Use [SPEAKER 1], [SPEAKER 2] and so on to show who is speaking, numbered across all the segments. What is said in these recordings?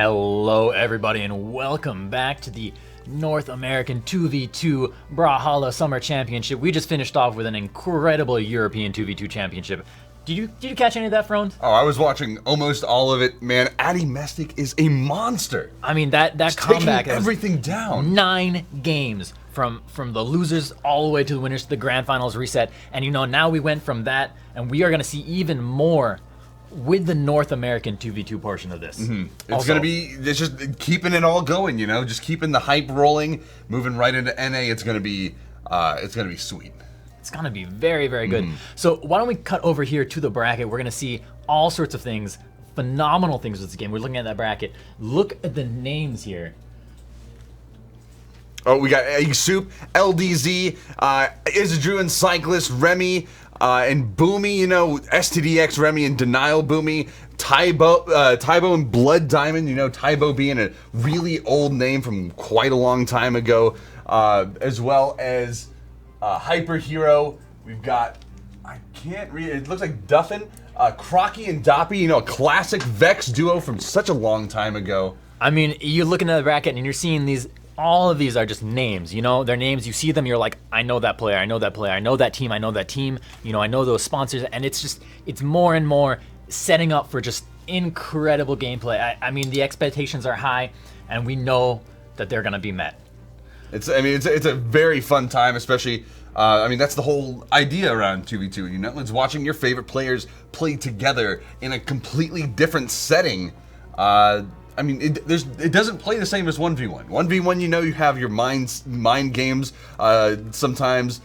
[SPEAKER 1] Hello everybody and welcome back to the North American 2v2 Brawlhalla Summer Championship. We just finished off with an incredible European 2v2 championship. Did you catch any of that, Frones?
[SPEAKER 2] Oh, I was watching almost all of it, man. Addy Mestic is a monster.
[SPEAKER 1] I mean, that comeback,
[SPEAKER 2] taking everything down.
[SPEAKER 1] 9 games from the losers all the way to the winners to the grand finals reset. And you know, now we went from that and we are going to see even more with the North American 2v2 portion of this.
[SPEAKER 2] It's going to be, it's just keeping it all going, you know, just keeping the hype rolling, moving right into NA. It's going to be sweet.
[SPEAKER 1] It's going to be very, very good. So why don't we cut over here to the bracket? We're going to see all sorts of things, phenomenal things with this game. We're looking at that bracket. Look at the names here.
[SPEAKER 2] Oh, we got Eggsoup, LDZ, Eythrow and Cyclist, Remy, and Boomie, you know, Stdx, Remy, and Denial Boomie, Tybo and Blood Diamond, you know, Tybo being a really old name from quite a long time ago, as well as Hyper Hero. We've got, I can't read it, looks like Duffin, Crocky and Doppy, you know, a classic Vex duo from such a long time ago.
[SPEAKER 1] I mean, you're looking at the bracket and you're seeing these. All of these are just names, you know, they're names, you see them, you're like, I know that player, I know that player, I know that team, you know, I know those sponsors, and it's more and more setting up for just incredible gameplay. I mean, the expectations are high, and we know that they're gonna be met.
[SPEAKER 2] It's a very fun time, especially, I mean, that's the whole idea around 2v2, you know, it's watching your favorite players play together in a completely different setting. I mean, it doesn't play the same as 1v1. 1v1, you know, you have your mind games. Sometimes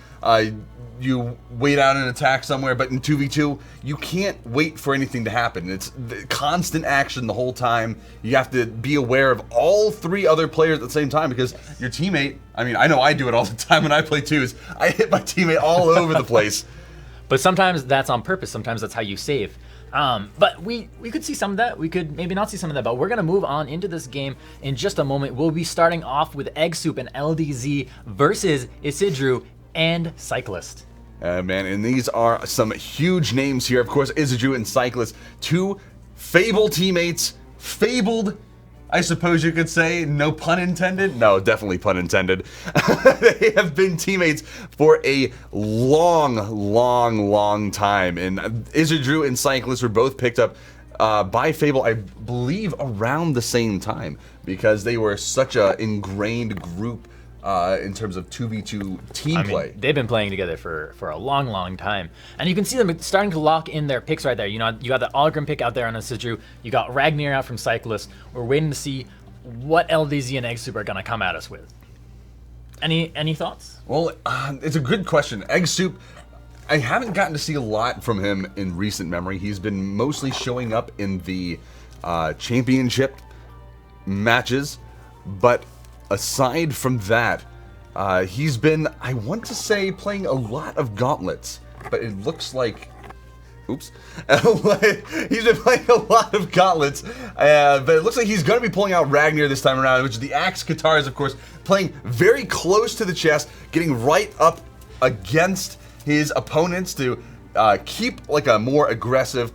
[SPEAKER 2] you wait out an attack somewhere, but in 2v2, you can't wait for anything to happen. It's constant action the whole time. You have to be aware of all 3 other players at the same time because your teammate, I mean, I know I do it all the time when I play twos. I hit my teammate all over the place.
[SPEAKER 1] But sometimes that's on purpose. Sometimes that's how you save. But we could see some of that. We could maybe not see some of that, but we're going to move on into this game in just a moment. We'll be starting off with Eggsoup and LDZ versus Eythrow and Cyclist.
[SPEAKER 2] Man, and these are some huge names here. Of course, Eythrow and Cyclist, 2 Fable teammates. Fabled, I suppose you could say. No pun intended? No, definitely pun intended. They have been teammates for a long time. And Eythrow and Cyclist were both picked up by Fable, I believe, around the same time because they were such a ingrained group in terms of 2v2 team play.
[SPEAKER 1] Mean, they've been playing together for a long time. And you can see them starting to lock in their picks right there. You know, you got the Algrim pick out there on Eythrow. You got Ragnar out from Cyclist. We're waiting to see what LDZ and Eggsoup are going to come at us with. Any thoughts?
[SPEAKER 2] Well, it's a good question. Eggsoup, I haven't gotten to see a lot from him in recent memory. He's been mostly showing up in the championship matches, but aside from that, he's been, I want to say, playing a lot of gauntlets, but it looks like, oops, he's been playing a lot of gauntlets, but it looks like he's going to be pulling out Ragnar this time around, which is the axe guitars, of course, playing very close to the chest, getting right up against his opponents to keep like a more aggressive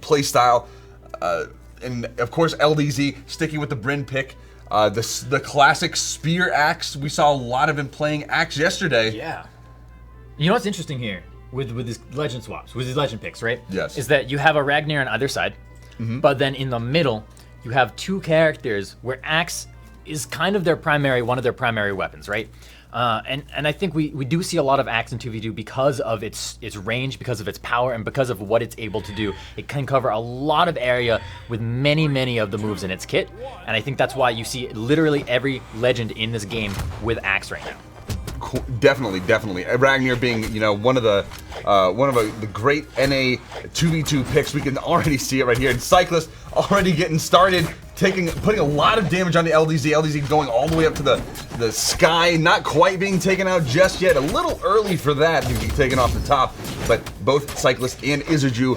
[SPEAKER 2] play style, and of course LDZ sticking with the Bryn pick. The classic spear axe, we saw a lot of him playing axe yesterday.
[SPEAKER 1] Yeah. You know what's interesting here with his legend swaps, with his legend picks, right?
[SPEAKER 2] Yes.
[SPEAKER 1] Is that you have a Ragnar on either side, but then in the middle, you have 2 characters where axe is kind of one of their primary weapons, right? And I think we do see a lot of axe in 2v2 because of its range, because of its power, and because of what it's able to do. It can cover a lot of area with many of the moves in its kit, and I think that's why you see literally every legend in this game with axe right now.
[SPEAKER 2] Definitely. Ragnar being, you know, one of the great NA 2v2 picks. We can already see it right here. And Cyclist already getting started, putting a lot of damage on the LDZ. LDZ going all the way up to the sky, not quite being taken out just yet. A little early for that to be taken off the top. But both Cyclist and Eythrow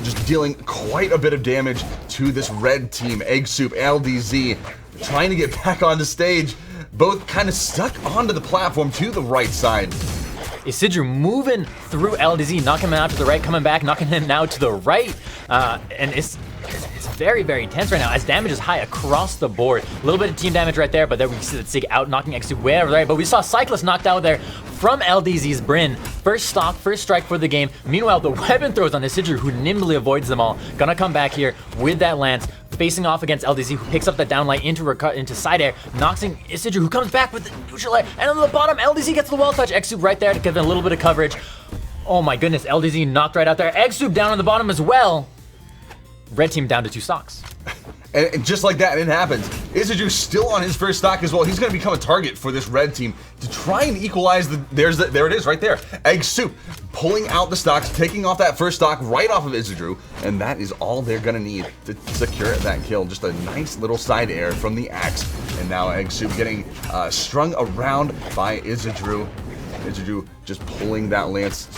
[SPEAKER 2] just dealing quite a bit of damage to this red team. Eggsoup, LDZ, trying to get back onto stage. Both kind of stuck onto the platform to the right side.
[SPEAKER 1] Eythrow moving through LDZ, knocking him out to the right, coming back, knocking him now to the right. And it's very, very intense right now as damage is high across the board. A little bit of team damage right there, but then we see that Sig out knocking Eggsoup way over there. But we saw Cyclist knocked out there from LDZ's Bryn. First stock, first strike for the game. Meanwhile, the weapon throws on Isidru, who nimbly avoids them all. Gonna come back here with that lance, facing off against LDZ, who picks up that downlight into side air, knocks in Isidru, who comes back with the neutral air, and on the bottom, LDZ gets the wall touch. Eggsoup right there to give them a little bit of coverage. Oh my goodness, LDZ knocked right out there. Eggsoup down on the bottom as well. Red team down to 2 stocks.
[SPEAKER 2] And just like that, it happens. Isidru still on his first stock as well. He's going to become a target for this red team to try and equalize there it is right there. Eggsoup pulling out the stocks, taking off that first stock right off of Isidru, and that is all they're going to need to secure that kill. Just a nice little side air from the axe. And now Eggsoup getting strung around by Isidru. Isidru just pulling that lance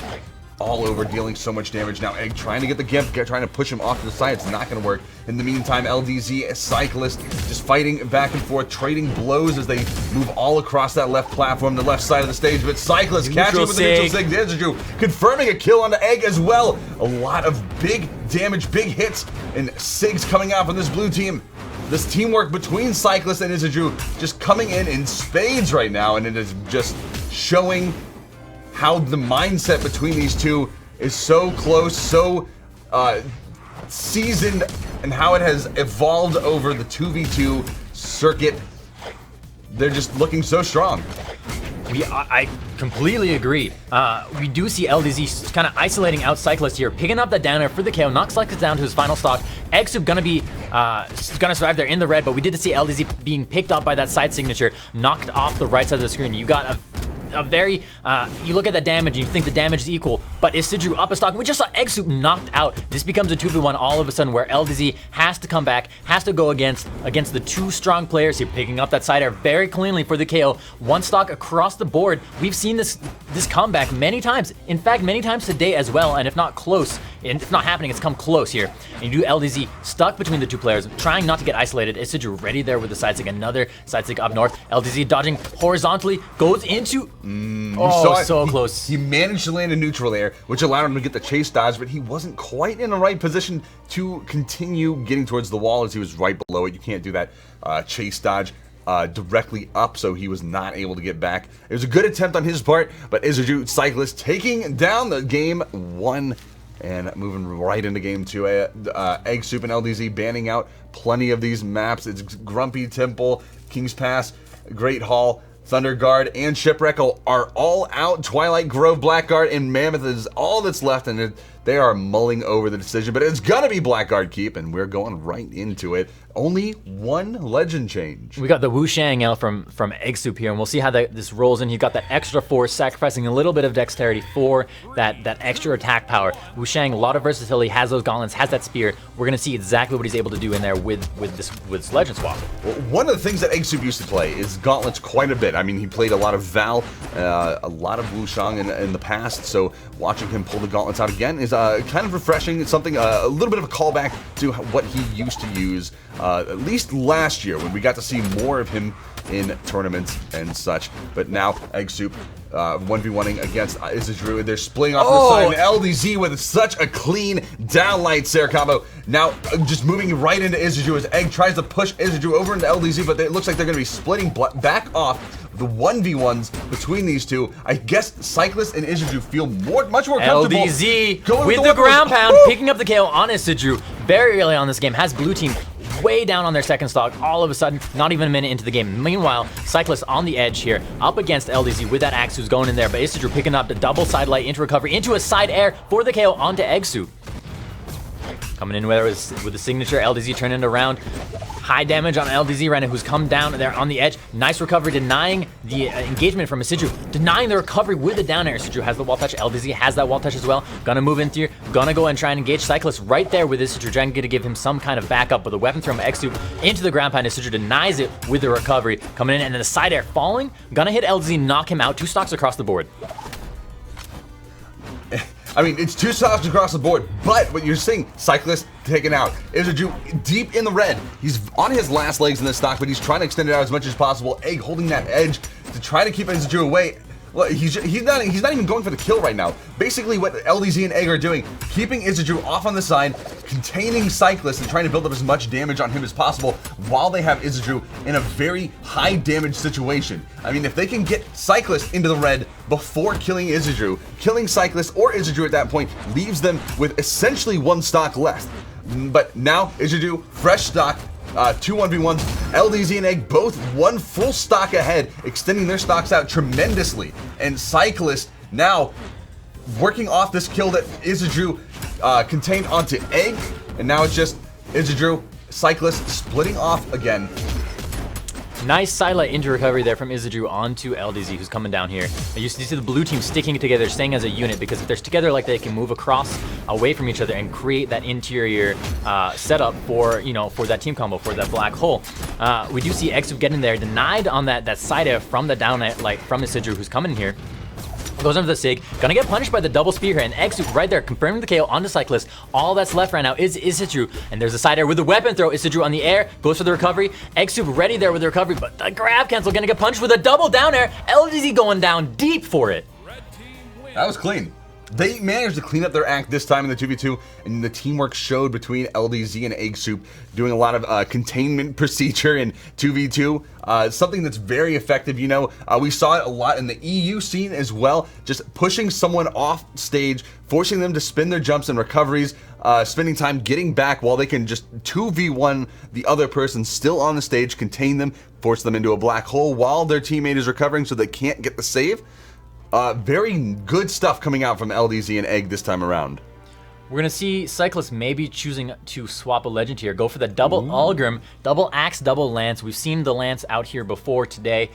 [SPEAKER 2] all over, dealing so much damage. Now Egg trying to get the Gimp, trying to push him off to the side. It's not going to work. In the meantime, LDZ, Cyclist, just fighting back and forth, trading blows as they move all across that left platform, the left side of the stage. But Cyclist catching with the neutral sig. Isidru confirming a kill onto Egg as well. A lot of big damage, big hits, and Sigs coming out from this blue team. This teamwork between Cyclist and Isidru just coming in spades right now, and it is just showing how the mindset between these two is so close, so seasoned, and how it has evolved over the 2v2 circuit. They're just looking so strong.
[SPEAKER 1] I completely agree. We do see LDZ kind of isolating out Cyclist here, picking up that downer for the KO, knocks Cyclist down to his final stock. Eggsoup gonna survive there in the red, but we did see LDZ being picked up by that side signature, knocked off the right side of the screen. You got a very, you look at the damage and you think the damage is equal, but Isidru up a stock. We just saw Eggsoup knocked out. This becomes a 2v1 all of a sudden where LDZ has to come back, has to go against the 2 strong players here, picking up that side air very cleanly for the KO. 1 stock across the board. We've seen this comeback many times. In fact, many times today as well, and if not close, and if not happening, it's come close here. And you do LDZ stuck between the 2 players, trying not to get isolated. Isidru ready there with the side stick, another side stick up north. LDZ dodging horizontally, goes into so close.
[SPEAKER 2] He managed to land a neutral air, which allowed him to get the chase dodge, but he wasn't quite in the right position to continue getting towards the wall as he was right below it. You can't do that chase dodge directly up, so he was not able to get back. It was a good attempt on his part, but Isidru, Cyclist, taking down the game 1 and moving right into game 2. Eggsoup and LDZ banning out plenty of these maps. It's Grumpy Temple, King's Pass, Great Hall, Thunder Guard, and Shipwreck are all out. Twilight Grove, Blackguard, and Mammoth is all that's left, and they are mulling over the decision, but it's gonna be Blackguard Keep, and we're going right into it. Only 1 legend change.
[SPEAKER 1] We got the Wu Shang out from Eggsoup here, and we'll see how this rolls in. He got that extra force, sacrificing a little bit of dexterity for that extra attack power. Wu Shang, a lot of versatility, has those gauntlets, has that spear. We're gonna see exactly what he's able to do in there with this legend swap.
[SPEAKER 2] Well, one of the things that Eggsoup used to play is gauntlets quite a bit. I mean, he played a lot of Val, a lot of Wu Shang in the past, so watching him pull the gauntlets out again is kind of refreshing. It's something, a little bit of a callback to what he used to use, at least last year when we got to see more of him in tournaments and such. But now Eggsoup 1v1ing against Isidru. They're splitting off the side, and LDZ with such a clean downlight Sarah combo. Now just moving right into Isidru as Egg tries to push Isidru over into LDZ, but it looks like they're going to be splitting back off. The 1v1s between these two, I guess Cyclist and Isidru feel much more comfortable.
[SPEAKER 1] LDZ with the ground pound, picking up the KO on Isidru very early on this game, has blue team way down on their second stock all of a sudden, not even a minute into the game. Meanwhile, Cyclist on the edge here, up against LDZ with that axe who's going in there, but Isidru picking up the double side light into recovery, into a side air for the KO onto Eggsoup. Coming in with the signature, LDZ turning it around. High damage on LDZ right now, who's come down there on the edge. Nice recovery, denying the engagement from Isidru. Denying the recovery with the down air. Isidru has the wall touch. LDZ has that wall touch as well. Gonna move in here. Gonna go and try and engage Cyclist right there with Isidru, trying to give him some kind of backup. But the weapon throw from Eggsoup into the ground pound. Isidru denies it with the recovery. Coming in, and then the side air falling. Gonna hit LDZ, knock him out. 2 stocks across the board.
[SPEAKER 2] I mean, it's 2 stocks across the board, but what you're seeing, Cyclist taken out. Isidru deep in the red. He's on his last legs in this stock, but he's trying to extend it out as much as possible. Egg holding that edge to try to keep Isidru away. Well, he's not even going for the kill right now. Basically, what LDZ and Egg are doing, keeping Eythrow off on the side, containing Cyclist and trying to build up as much damage on him as possible while they have Eythrow in a very high damage situation. I mean, if they can get Cyclist into the red before killing Eythrow, killing Cyclist or Eythrow at that point leaves them with essentially 1 stock left. But now Eythrow, fresh stock, 2 1v1s, LDZ and Egg both 1 full stock ahead, extending their stocks out tremendously. And Cyclist now working off this kill that Eythrow contained onto Egg, and now it's just Eythrow, Cyclist splitting off again.
[SPEAKER 1] Nice Starlight into recovery there from Eythrow onto LDZ, who's coming down here. You see the blue team sticking together, staying as a unit, because if they're together like they can move across, away from each other, and create that interior setup for, you know, for that team combo, for that black hole. We do see Eggsoup getting there, denied on that side air from the down air, like from Eythrow, who's coming here. Goes under the Sig, gonna get punished by the double spear here, and Eggsoup right there, confirming the KO on the Cyclist. All that's left right now is Eythrow, and there's a side air with the weapon throw. Eythrow on the air, goes for the recovery. Eggsoup ready there with the recovery, but the grab cancel, gonna get punished with a double down air. LDZ going down deep for it.
[SPEAKER 2] That was clean. They managed to clean up their act this time in the 2v2, and the teamwork showed between LDZ and Eggsoup, doing a lot of containment procedure in 2v2. Something that's very effective, you know. We saw it a lot in the EU scene as well, just pushing someone off stage, forcing them to spin their jumps and recoveries, spending time getting back while they can just 2v1 the other person still on the stage, contain them, force them into a black hole while their teammate is recovering so they can't get the save. Very good stuff coming out from LDZ and Egg this time around.
[SPEAKER 1] We're going to see Cyclist maybe choosing to swap a legend here. Go for the double Ulgrim, double Axe, double Lance. We've seen the Lance out here before today.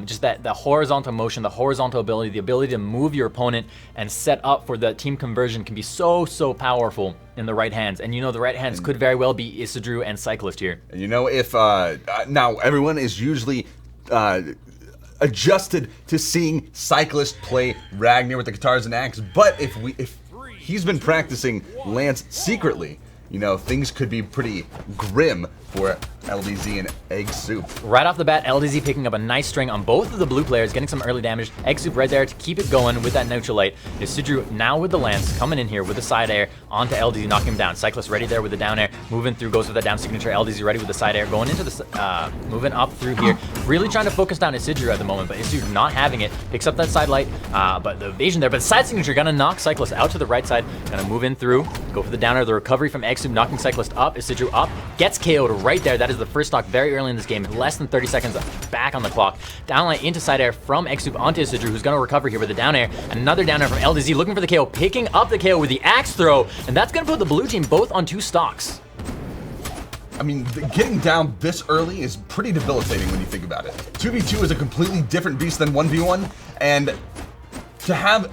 [SPEAKER 1] Just that the horizontal motion, the horizontal ability, the ability to move your opponent and set up for the team conversion can be so powerful in the right hands. And you know the right hands could very well be Eythrow and Cyclist here.
[SPEAKER 2] And you know, if now everyone is usually adjusted to seeing Cyclist play Ragnar with the guitars and axe, but if he's been practicing Lance secretly, you know, things could be pretty grim for LDZ and Eggsoup.
[SPEAKER 1] Right off the bat, LDZ picking up a nice string on both of the blue players, getting some early damage. Eggsoup right there to keep it going with that neutral light. Eythrow now with the Lance, coming in here with the side air onto LDZ, knocking him down. Cyclist ready there with the down air, moving through, goes with that down signature. LDZ ready with the side air, going into the, moving up through here. Really trying to focus down Eythrow at the moment, but Eythrow not having it. Picks up that side light, but the evasion there, but the side signature gonna knock Cyclist out to the right side. Gonna move in through, go for the down air, the recovery from Eggsoup, knocking Cyclist up. Eythrow up, gets KO'd right there. That is the first stock very early in this game, less than 30 seconds back on the clock. Downlight into side air from Eggsoup onto Eythrow, who's going to recover here with the down air. Another down air from LDZ, looking for the KO, picking up the KO with the axe throw, and that's going to put the blue team both on 2 stocks.
[SPEAKER 2] I mean, getting down this early is pretty debilitating when you think about it. 2v2 is a completely different beast than 1v1, and to have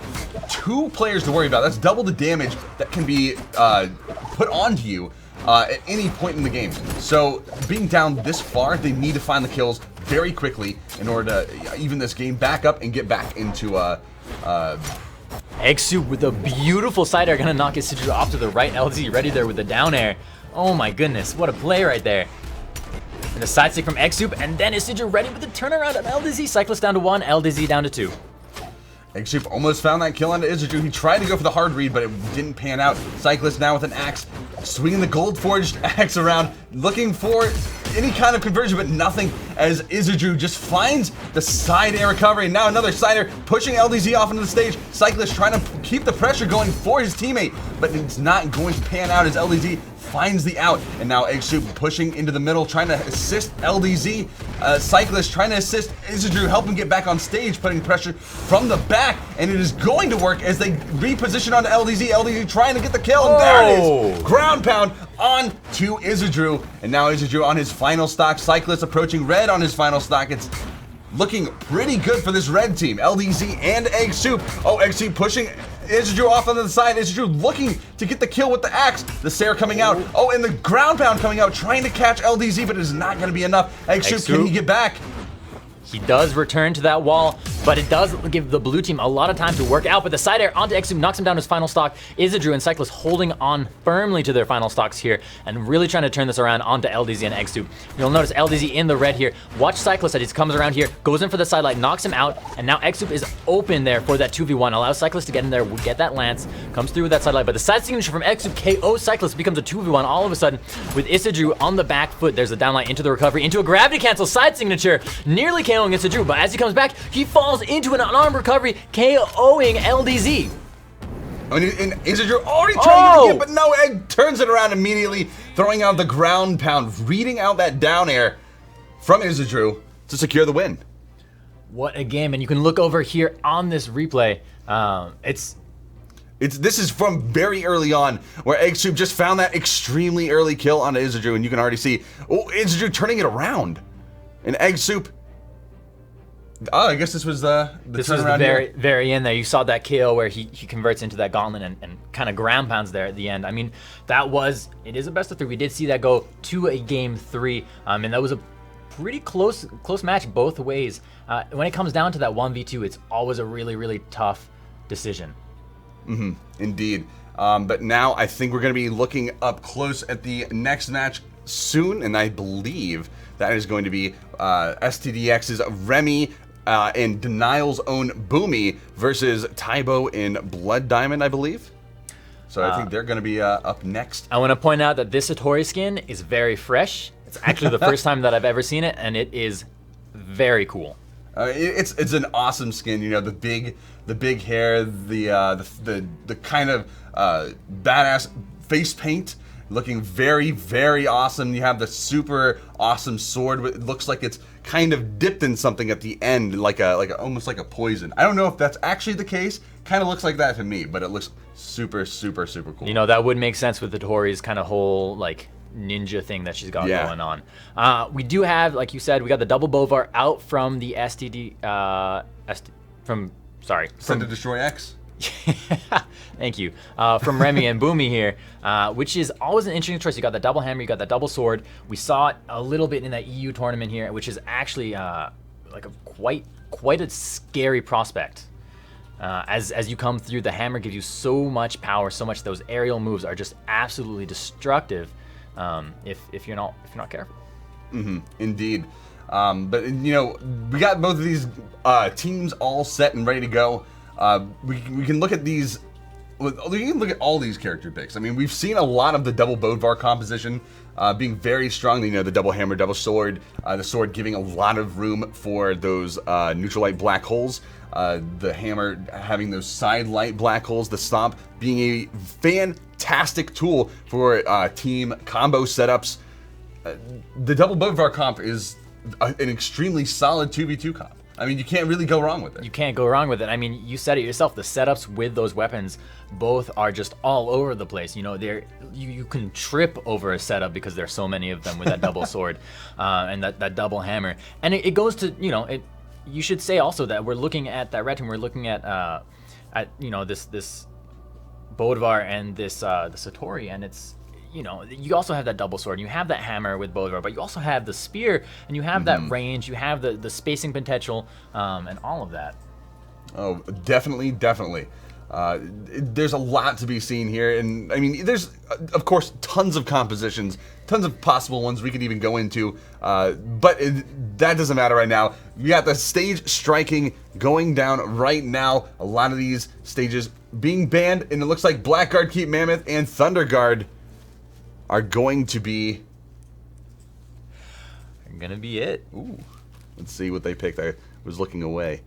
[SPEAKER 2] 2 players to worry about, that's double the damage that can be put onto you at any point in the game. So being down this far, they need to find the kills very quickly in order to even this game back up and get back into
[SPEAKER 1] Eggsoup with a beautiful side air, gonna knock Eythrow off to the right. LDZ ready there with the down air. Oh my goodness, what a play right there. And the side stick from Eggsoup, and then Eythrow ready with the turnaround on LDZ. Cyclist down to 1, LDZ down to 2.
[SPEAKER 2] Eggsoup almost found that kill onto Eythrow. He tried to go for the hard read, but it didn't pan out. Cyclist now with an axe, swinging the gold forged axe around, looking for any kind of conversion, but nothing, as Eythrow just finds the side air recovery. And now another side air, pushing LDZ off into the stage. Cyclist trying to keep the pressure going for his teammate, but it's not going to pan out as LDZ finds the out. And now Eggsoup pushing into the middle, trying to assist LDZ. Cyclist trying to assist Eythrow, help him get back on stage, putting pressure from the back, and it is going to work as they reposition onto LDZ. LDZ trying to get the kill, and there it is! Ground pound on to Eythrow, and now Eythrow on his final stock. Cyclist approaching red on his final stock. It's looking pretty good for this red team. LDZ and Eggsoup. Oh, Eggsoup pushing Eythrow off on the side. Eythrow looking to get the kill with the axe. The Sarah coming out. Oh, and the ground pound coming out, trying to catch LDZ, but it is not going to be enough. Eggsoup, can he get back?
[SPEAKER 1] He does return to that wall. but it does give the blue team a lot of time to work out. But the side air onto Eggsoup knocks him down to his final stock. Eythrow and Cyclist holding on firmly to their final stocks here and really trying to turn this around onto LDZ and Eggsoup. You'll notice LDZ in the red here. Watch Cyclist as he comes around here, goes in for the sidelight, knocks him out, and now Eggsoup is open there for that 2v1. Allows Cyclist to get in there, get that lance, comes through with that sidelight, but the side signature from Eggsoup KO Cyclist becomes a 2v1 all of a sudden with Eythrow on the back foot. There's a downlight into the recovery, into a gravity cancel side signature, nearly KOing Eythrow, but as he comes back, he falls into an unarmed recovery, KOing LDZ.
[SPEAKER 2] And Eythrow already trying to get, but no, Egg turns it around immediately, throwing out the ground pound, reading out that down air from Eythrow to secure the win.
[SPEAKER 1] What a game, and you can look over here on this replay.
[SPEAKER 2] This is from very early on, where Eggsoup just found that extremely early kill on Eythrow, and you can already see, Eythrow turning it around. And Eggsoup, I guess this was the
[SPEAKER 1] very end there. You saw that KO where he converts into that gauntlet and kind of ground pounds there at the end. I mean, it is a best of 3. We did see that go to a game 3, and that was a pretty close match both ways. When it comes down to that 1v2, it's always a really, really tough decision.
[SPEAKER 2] Indeed. But now I think we're going to be looking up close at the next match soon, and I believe that is going to be Stdx's Remy and Denial's own Boomie versus Tybo in Blood Diamond, I believe. So I think they're going to be up next.
[SPEAKER 1] I want to point out that this Satori skin is very fresh. It's actually the first time that I've ever seen it, and it is very cool.
[SPEAKER 2] It's an awesome skin. You know, the big hair, the kind of badass face paint, looking very, very awesome. You have the super awesome sword. It looks like it's kind of dipped in something at the end, almost like a poison. I don't know if that's actually the case. Kind of looks like that to me, but it looks super, super, super cool.
[SPEAKER 1] You know, that would make sense with the Tori's kind of whole like ninja thing that she's got going on. We do have, like you said, we got the double Bovar out from the from
[SPEAKER 2] Send to Destroy X.
[SPEAKER 1] Thank you. From Remy and Boomie here, which is always an interesting choice. You got the double hammer, you got that double sword. We saw it a little bit in that EU tournament here, which is actually like a quite a scary prospect. As you come through, the hammer gives you so much power, so much. Those aerial moves are just absolutely destructive if you're not careful.
[SPEAKER 2] Indeed. But you know, we got both of these teams all set and ready to go. We can look at these. We can look at all these character picks. I mean, we've seen a lot of the double Bodvar composition being very strong. You know, the double hammer, double sword, the sword giving a lot of room for those neutral light black holes. The hammer having those side light black holes. The stomp being a fantastic tool for team combo setups. The double Bodvar comp is an extremely solid 2v2 comp. I mean, you can't really go wrong with it.
[SPEAKER 1] You can't go wrong with it. I mean, you said it yourself. The setups with those weapons both are just all over the place. You know, you can trip over a setup because there's so many of them with that double sword and that double hammer. And it goes to, you know, you should say also that we're looking at that red team. We're looking at you know, this Bodvar and this the Satori, and it's, you know, you also have that double sword, you have that hammer with Bodvar, but you also have the spear, and you have that range, you have the spacing potential, and all of that.
[SPEAKER 2] Oh, definitely. There's a lot to be seen here, and I mean, there's, of course, tons of compositions, tons of possible ones we could even go into, but that doesn't matter right now. We got the stage striking going down right now, a lot of these stages being banned, and it looks like Blackguard, Keep Mammoth, and Thunderguard are going to be
[SPEAKER 1] it.
[SPEAKER 2] Ooh, let's see what they picked. I was looking away.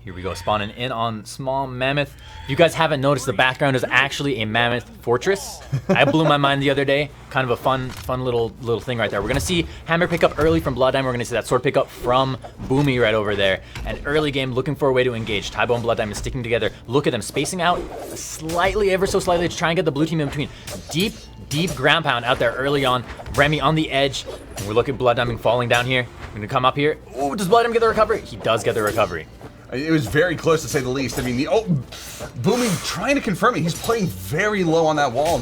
[SPEAKER 1] Here we go, spawning in on Small Mammoth. If you guys haven't noticed, the background is actually a mammoth fortress. I blew my mind the other day. Kind of a fun little thing right there. We're gonna see hammer pick up early from Blood Diamond. We're gonna see that sword pick up from Boomie right over there. And early game, looking for a way to engage. Tybo and Blood Diamond sticking together. Look at them spacing out slightly, ever so slightly, to try and get the blue team in between. Deep ground pound out there early on. Remy on the edge. And we look at Blood Diamond falling down here. We're gonna come up here. Oh, does Blood Diamond get the recovery? He does get the recovery.
[SPEAKER 2] It was very close, to say the least. I mean, Boomie trying to confirm it. He's playing very low on that wall,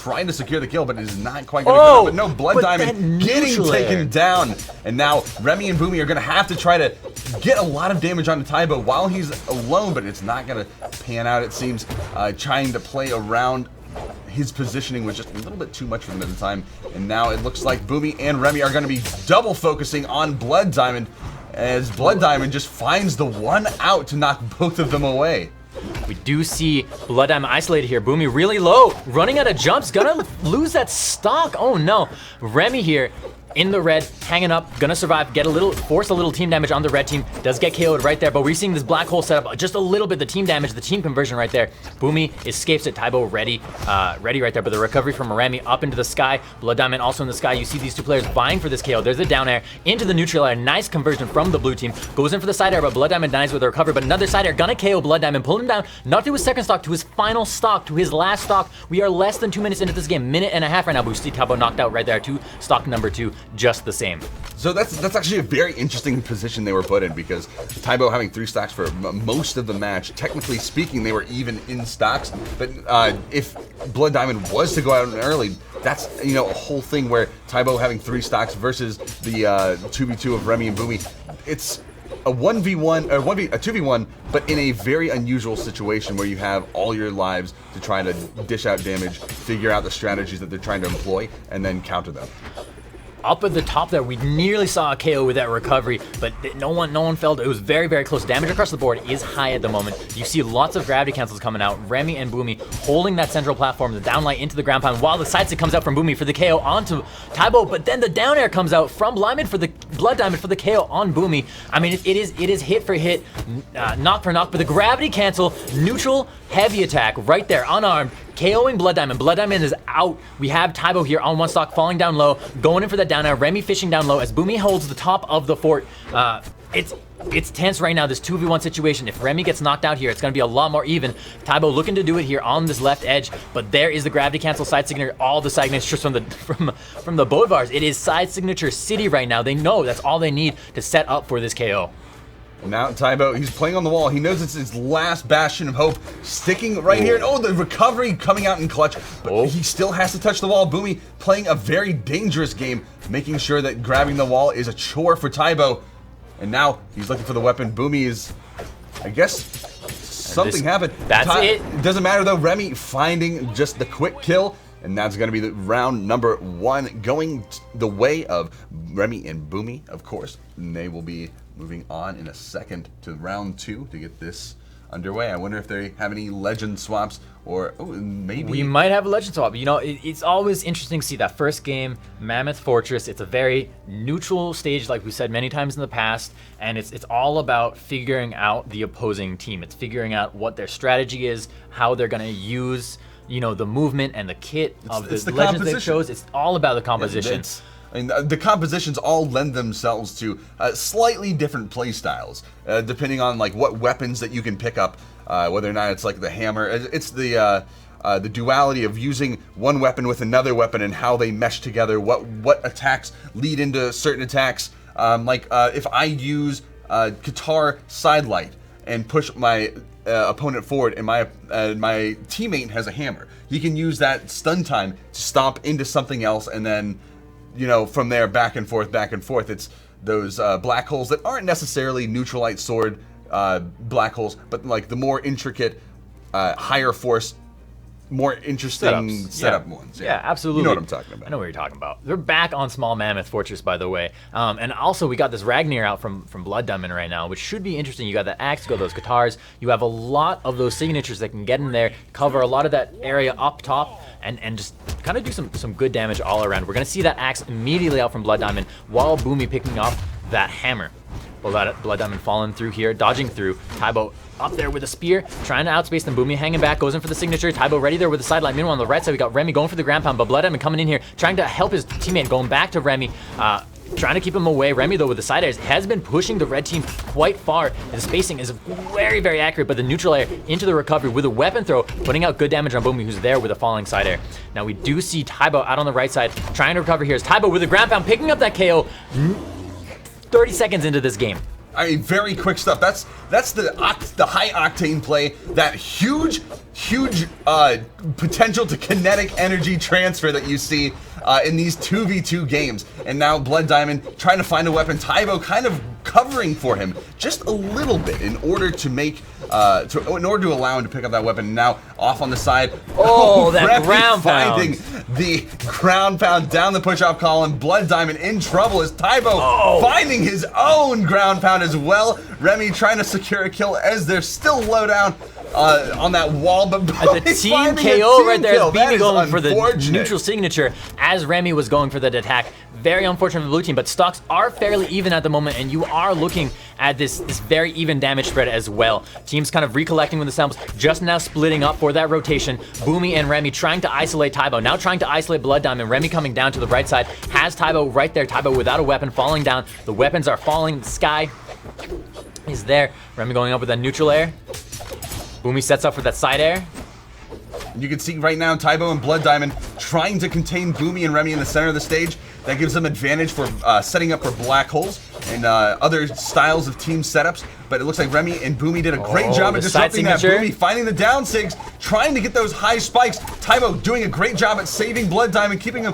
[SPEAKER 2] trying to secure the kill, but it is not quite going to come. But no, Blood
[SPEAKER 1] but
[SPEAKER 2] Diamond getting taken down. And now Remy and Boomie are going to have to try to get a lot of damage onto Tybo while he's alone, but it's not going to pan out, it seems. Trying to play around his positioning was just a little bit too much for him at the time. And now it looks like Boomie and Remy are going to be double focusing on Blood Diamond, as Blood Diamond just finds the one out to knock both of them away.
[SPEAKER 1] We do see Blood Diamond isolated here. Boomie really low, running out of jumps, gonna lose that stock. Oh no. Remy here in the red, hanging up, gonna survive, force a little team damage on the red team. Does get KO'd right there, but we're seeing this black hole set up just a little bit, the team damage, the team conversion right there. Boomie escapes it, Tybo ready right there, but the recovery from Remy up into the sky. Blood Diamond also in the sky. You see these two players vying for this KO. There's a down air into the neutral air. Nice conversion from the blue team. Goes in for the side air, but Blood Diamond dies with a recovery, but another side air gonna KO Blood Diamond, pull him down, not to his second stock, to his final stock, to his last stock. We are less than 2 minutes into this game, minute and a half right now, but we see Tybo knocked out right there to stock number 2, just the same.
[SPEAKER 2] So that's actually a very interesting position they were put in, because Tybo having 3 stocks for most of the match, technically speaking, they were even in stocks. But if Blood Diamond was to go out early, that's, you know, a whole thing where Tybo having 3 stocks versus the 2v2 of Remy and Boomie. It's a 1v1 or a 2v1, but in a very unusual situation where you have all your lives to try to dish out damage, figure out the strategies that they're trying to employ, and then counter them.
[SPEAKER 1] Up at the top there, we nearly saw a KO with that recovery, but no one felt. It was very, very close. Damage across the board is high at the moment. You see lots of gravity cancels coming out. Remy and Boomie holding that central platform, the downlight into the ground pound, while the side stick comes out from Boomie for the KO onto Tybo, but then the down air comes out from Blood Diamond for the KO on Boomie. I mean, it is hit for hit, knock for knock, but the gravity cancel, neutral, heavy attack right there, unarmed, KOing Blood Diamond. Blood Diamond is out. We have Tybo here on 1 stock, falling down low, going in for that down air. Remy fishing down low as Boomie holds the top of the fort. It's tense right now, this 2v1 situation. If Remy gets knocked out here, it's going to be a lot more even. Tybo looking to do it here on this left edge, but there is the gravity cancel side signature, all the signatures from the Bodvars. It is side signature city right now. They know that's all they need to set up for this KO.
[SPEAKER 2] Now Tybo, he's playing on the wall. He knows it's his last bastion of hope, sticking right here. Oh, the recovery coming out in clutch, but he still has to touch the wall. Boomie playing a very dangerous game, making sure that grabbing the wall is a chore for Tybo. And now he's looking for the weapon. Boomie is, I guess, something happened.
[SPEAKER 1] That's it.
[SPEAKER 2] It doesn't matter though. Remy finding just the quick kill. And that's going to be the round number 1, going the way of Remy and Boomie, of course. And they will be moving on in a second to round 2 to get this underway. I wonder if they have any legend swaps, or maybe
[SPEAKER 1] we might have a legend swap. You know, it's always interesting to see that first game, Mammoth Fortress. It's a very neutral stage, like we said many times in the past, and it's all about figuring out the opposing team. It's figuring out what their strategy is, how they're going to use, you know, the movement and the kit of the legends they chose. It's all about the composition.
[SPEAKER 2] And the compositions all lend themselves to slightly different play styles, depending on like what weapons that you can pick up, whether or not it's like the hammer. It's the duality of using one weapon with another weapon and how they mesh together. What attacks lead into certain attacks. If I use Qatar Sidelight and push my opponent forward, and my teammate has a hammer, he can use that stun time to stomp into something else, and then, you know, from there back and forth. It's those black holes that aren't necessarily Neutralite Sword black holes, but like the more intricate, higher force, more interesting setup ones.
[SPEAKER 1] Yeah, absolutely.
[SPEAKER 2] You know what I'm talking about.
[SPEAKER 1] I know what you're talking about. They're back on Small Mammoth Fortress, by the way. And also, we got this Ragnir out from Blood Diamond right now, which should be interesting. You got that axe, you got those guitars. You have a lot of those signatures that can get in there, cover a lot of that area up top, and just kind of do some good damage all around. We're going to see that axe immediately out from Blood Diamond, while Boomie picking up that hammer. Blood Diamond falling through here, dodging through. Tybo up there with a spear, trying to outspace them. Boomie hanging back, goes in for the signature. Tybo ready there with the sideline. Meanwhile, on the right side, we got Remy going for the ground pound, but Blood Diamond coming in here, trying to help his teammate, going back to Remy, trying to keep him away. Remy, though, with the side airs, has been pushing the red team quite far. The spacing is very, very accurate, but the neutral air into the recovery with a weapon throw, putting out good damage on Boomie, who's there with a falling side air. Now, we do see Tybo out on the right side, trying to recover here. Is Tybo with a ground pound, picking up that KO 30 seconds into this game.
[SPEAKER 2] I mean, very quick stuff. That's the high octane play. That huge potential to kinetic energy transfer that you see in these 2v2 games. And now Blood Diamond trying to find a weapon. Tybo kind of covering for him just a little bit in order to make in order to allow him to pick up that weapon. Now off on the side.
[SPEAKER 1] Oh, that
[SPEAKER 2] Remy
[SPEAKER 1] ground
[SPEAKER 2] finding
[SPEAKER 1] pound.
[SPEAKER 2] the ground pound down the push-off column. Blood Diamond in trouble as Tybo finding his own ground pound as well. Remy trying to secure a kill as they're still low down on that wall, but
[SPEAKER 1] the team KO right there is Boomie going for the
[SPEAKER 2] unfortunate.
[SPEAKER 1] neutral signature as Remy was going for the attack. Very unfortunate for the blue team, but stocks are fairly even at the moment, and you are looking at this very even damage spread as well. Teams kind of recollecting with the samples, just now splitting up for that rotation. Boomie and Remy trying to isolate Tybo, now trying to isolate Blood Diamond. Remy coming down to the right side, has Tybo right there. Tybo without a weapon, falling down. The weapons are falling. The sky is there. Remy going up with that neutral air. Boomie sets up for that side air.
[SPEAKER 2] You can see right now Tybo and Blood Diamond trying to contain Boomie and Remy in the center of the stage. That gives them advantage for setting up for black holes and other styles of team setups. But it looks like Remy and Boomie did a great job of disrupting that. Boomie finding the down sigs, trying to get those high spikes. Tybo doing a great job at saving Blood Diamond, keeping him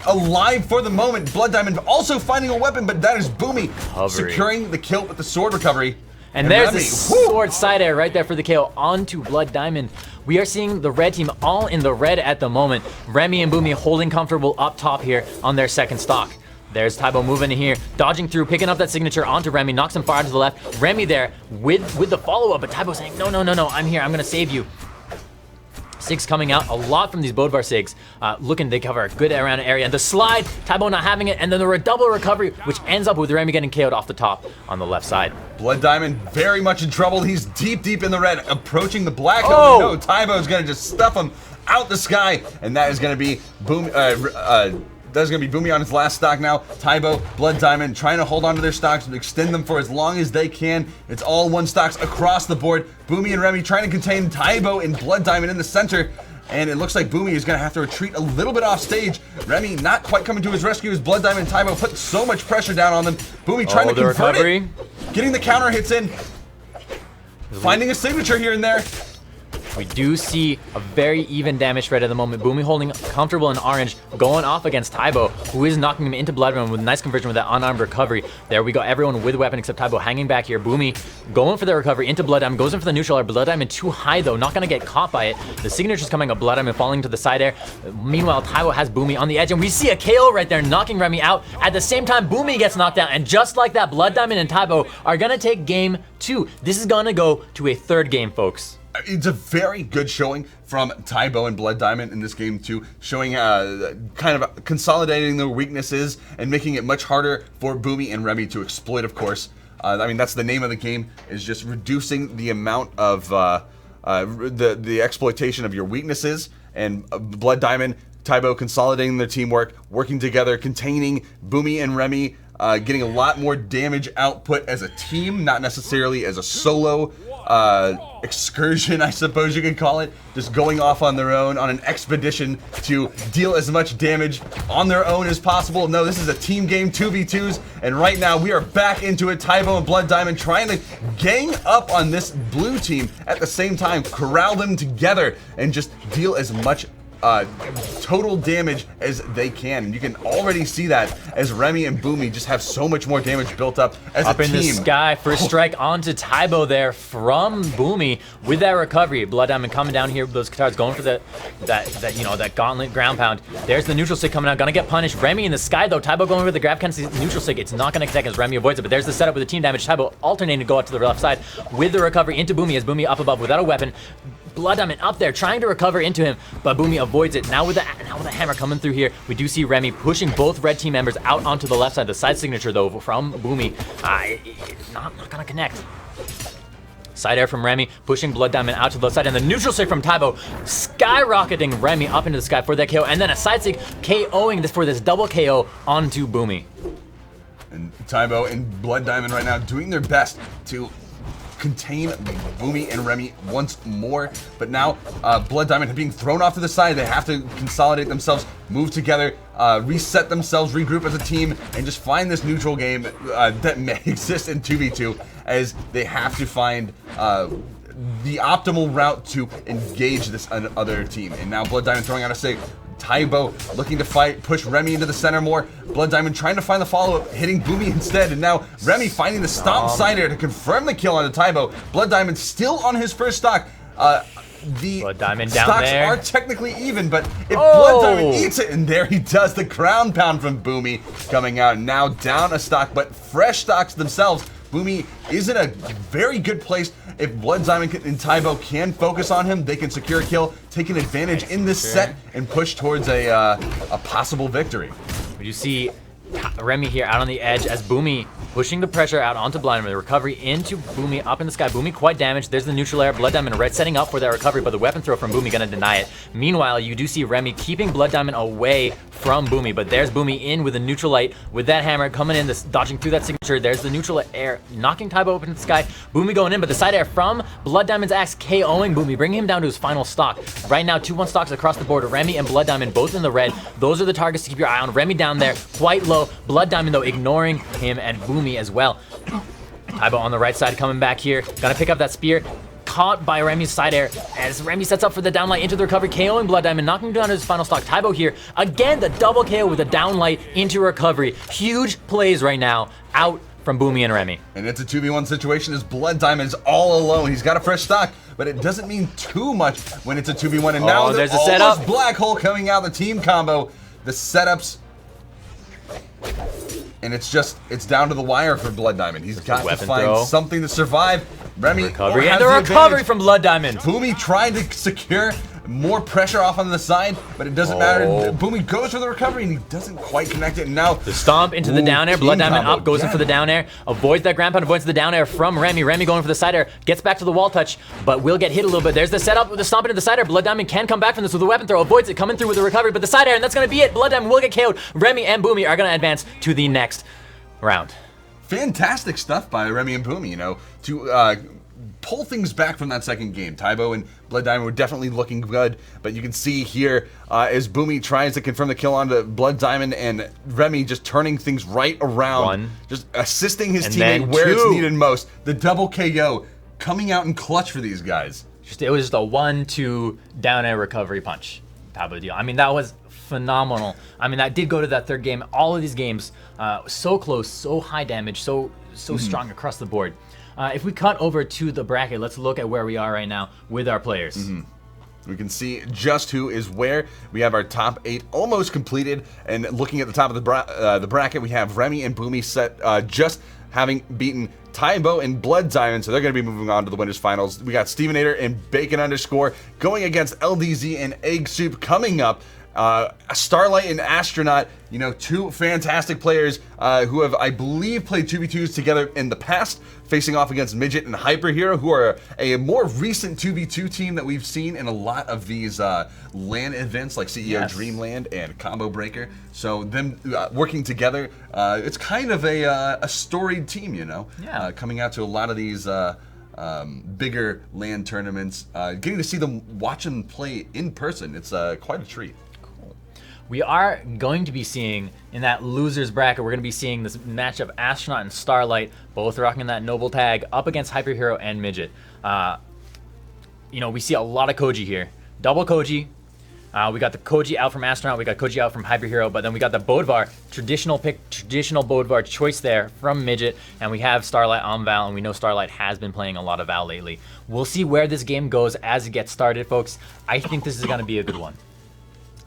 [SPEAKER 2] alive for the moment. Blood Diamond also finding a weapon, but that is Boomie securing the kill with the sword recovery.
[SPEAKER 1] And there's Remy, the sword side air right there for the KO onto Blood Diamond. We are seeing the red team all in the red at the moment. Remy and Boomie holding comfortable up top here on their second stock. There's Tybo moving in here, dodging through, picking up that signature onto Remy, knocks him far out to the left. Remy there with the follow-up, but Tybo saying, no, I'm here, I'm gonna save you. Sigs coming out a lot from these Bodvar Sigs. Looking to cover a good around area. And the slide, Tybo not having it, and then the double recovery, which ends up with Remy getting KO'd off the top on the left side.
[SPEAKER 2] Blood Diamond very much in trouble. He's deep in the red, approaching the black hole. No, Tybo's gonna just stuff him out the sky, and that is gonna be that's going to be Boomie on his last stock now. Tybo, Blood Diamond trying to hold on to their stocks and extend them for as long as they can. It's all one stocks across the board. Boomie and Remy trying to contain Tybo and Blood Diamond in the center. And it looks like Boomie is going to have to retreat a little bit off stage. Remy not quite coming to his rescue as Blood Diamond and Tybo put so much pressure down on them. Boomie trying to convert it. Getting the counter hits in. Finding a signature here and there.
[SPEAKER 1] We do see a very even damage spread at the moment. Boomie holding comfortable in orange, going off against Tybo, who is knocking him into Blood Diamond with a nice conversion with that unarmed recovery. There we go, everyone with a weapon except Tybo hanging back here. Boomie going for the recovery into Blood Diamond, goes in for the neutral air. Blood Diamond too high though, not gonna get caught by it. The signature's coming up, Blood Diamond falling to the side air. Meanwhile, Tybo has Boomie on the edge, and we see a KO right there, knocking Remy out. At the same time, Boomie gets knocked down, and just like that, Blood Diamond and Tybo are gonna take game 2. This is gonna go to a third game, folks.
[SPEAKER 2] It's a very good showing from Tybo and Blood Diamond in this game too, showing kind of consolidating their weaknesses and making it much harder for Boomie and Remy to exploit, of course. I mean, that's the name of the game, is just reducing the amount of the exploitation of your weaknesses. And Blood Diamond, Tybo consolidating their teamwork, working together, containing Boomie and Remy, getting a lot more damage output as a team, not necessarily as a solo excursion, I suppose you could call it. Just going off on their own on an expedition to deal as much damage on their own as possible. No, this is a team game, 2v2s, and right now we are back into it. Tybo and Blood Diamond trying to gang up on this blue team at the same time, corral them together, and just deal as much total damage as they can. And you can already see that as Remy and Boomie just have so much more damage built up as a team. Up in the
[SPEAKER 1] sky, first strike onto Tybo there from Boomie with that recovery. Blood Diamond coming down here with those guitars, going for that gauntlet ground pound. There's the neutral sig coming out, gonna get punished. Remy in the sky though, Tybo going for the grab cancel neutral sig. It's not gonna connect as Remy avoids it, but there's the setup with the team damage. Tybo alternating to go up to the left side with the recovery into Boomie as Boomie up above without a weapon. Blood Diamond up there trying to recover into him, but Boomie avoids it. Now with the hammer coming through here, we do see Remy pushing both red team members out onto the left side. The side signature though from Boomie, not gonna connect. Side air from Remy, pushing Blood Diamond out to the left side, and the neutral sig from Tybo, skyrocketing Remy up into the sky for that KO, and then a side sig KOing this for this double KO onto Boomie.
[SPEAKER 2] And Tybo and Blood Diamond right now doing their best to contain Boomie and Remy once more. But now Blood Diamond being thrown off to the side. They have to consolidate themselves, move together, reset themselves, regroup as a team, and just find this neutral game that may exist in 2v2, as they have to find the optimal route to engage this other team. And now Blood Diamond throwing out a sig. Tybo looking to fight, push Remy into the center more. Blood Diamond trying to find the follow-up, hitting Boomie instead. And now Remy finding the stomp side air to confirm the kill onto Tybo. Blood Diamond still on his first stock. The
[SPEAKER 1] Blood Diamond down
[SPEAKER 2] stocks
[SPEAKER 1] there
[SPEAKER 2] are technically even, but if Blood Diamond eats it, and there he does, the ground pound from Boomie coming out. Now down a stock, but fresh stocks themselves. Boomie is in a very good place. If Blood Diamond and Tybo can focus on him, they can secure a kill, take an advantage in this set, and push towards a possible victory.
[SPEAKER 1] But you see Remy here out on the edge as Boomie pushing the pressure out onto Blood Diamond. The recovery into Boomie up in the sky. Boomie quite damaged. There's the neutral air. Blood Diamond red setting up for that recovery, but the weapon throw from Boomie gonna deny it. Meanwhile, you do see Remy keeping Blood Diamond away from Boomie, but there's Boomie in with a neutral light with that hammer coming in, dodging through that signature. There's the neutral air knocking Tybo up into the sky. Boomie going in, but the side air from Blood Diamond's axe KOing Boomie, bringing him down to his final stock. Right now, 2-1 stocks across the board. Remy and Blood Diamond both in the red. Those are the targets to keep your eye on. Remy down there, quite low. Blood Diamond, though, ignoring him and Boomie as well. Tybo on the right side coming back here. Gonna pick up that spear. Caught by Remy's side air as Remy sets up for the downlight into the recovery, KOing Blood Diamond, knocking down his final stock. Tybo here, again, the double KO with the downlight into recovery. Huge plays right now out from Boomie and Remy.
[SPEAKER 2] And it's a 2v1 situation as Blood Diamond is all alone. He's got a fresh stock, but it doesn't mean too much when it's a 2v1. And now
[SPEAKER 1] there's a setup.
[SPEAKER 2] Black hole coming out, the team combo, the setups. And it's down to the wire for Blood Diamond. He's got to find something to survive. Remy
[SPEAKER 1] recovery and the recovery from Blood Diamond.
[SPEAKER 2] Boomie trying to secure more pressure off on the side, but it doesn't matter. Boomie goes for the recovery and he doesn't quite connect it. And now
[SPEAKER 1] the stomp into the down air. Blood Diamond up, goes in for the down air, avoids that ground pound, avoids the down air from Remy. Remy going for the side air, gets back to the wall touch, but will get hit a little bit. There's the setup with the stomp into the side air. Blood Diamond can come back from this with a weapon throw, avoids it, coming through with the recovery, but the side air, and that's gonna be it. Blood Diamond will get KO'd. Remy and Boomie are gonna advance to the next round.
[SPEAKER 2] Fantastic stuff by Remy and Boomie, to pull things back from that second game. Tybo and Blood Diamond were definitely looking good, but you can see here as Boomie tries to confirm the kill onto Blood Diamond and Remy just turning things right around, just assisting his teammate where it's needed most. The double KO coming out in clutch for these guys.
[SPEAKER 1] It was just a 1-2 down air recovery punch type of deal. I mean, that was phenomenal. I mean, that did go to that third game. All of these games, so close, so high damage, so strong across the board. If we cut over to the bracket, let's look at where we are right now with our players.
[SPEAKER 2] We can see just who is where. We have our top 8 almost completed, and looking at the top of the bracket, we have Remy and Boomie set just having beaten Tybo and Blood Diamond, so they're going to be moving on to the winners finals. We got Stevenator and Bacon _ going against LDZ and Eggsoup coming up. Starlight and Astronaut, 2 fantastic players who have, I believe, played 2v2s together in the past, facing off against Midget and Hyperhero, who are a more recent 2v2 team that we've seen in a lot of these LAN events like CEO Dreamland and Combo Breaker. So them working together, it's kind of a storied team, coming out to a lot of these bigger LAN tournaments. Getting to see them watch them play in person, it's quite a treat.
[SPEAKER 1] We are going to be seeing, in that losers bracket, we're going to be seeing this match of Astronaut and Starlight, both rocking that noble tag, up against Hyperhero and Midget. We see a lot of Koji here. Double Koji. We got the Koji out from Astronaut, we got Koji out from Hyperhero, but then we got the Bodvar, traditional Bodvar choice there from Midget, and we have Starlight on Val, and we know Starlight has been playing a lot of Val lately. We'll see where this game goes as it gets started, folks. I think this is going to be a good one.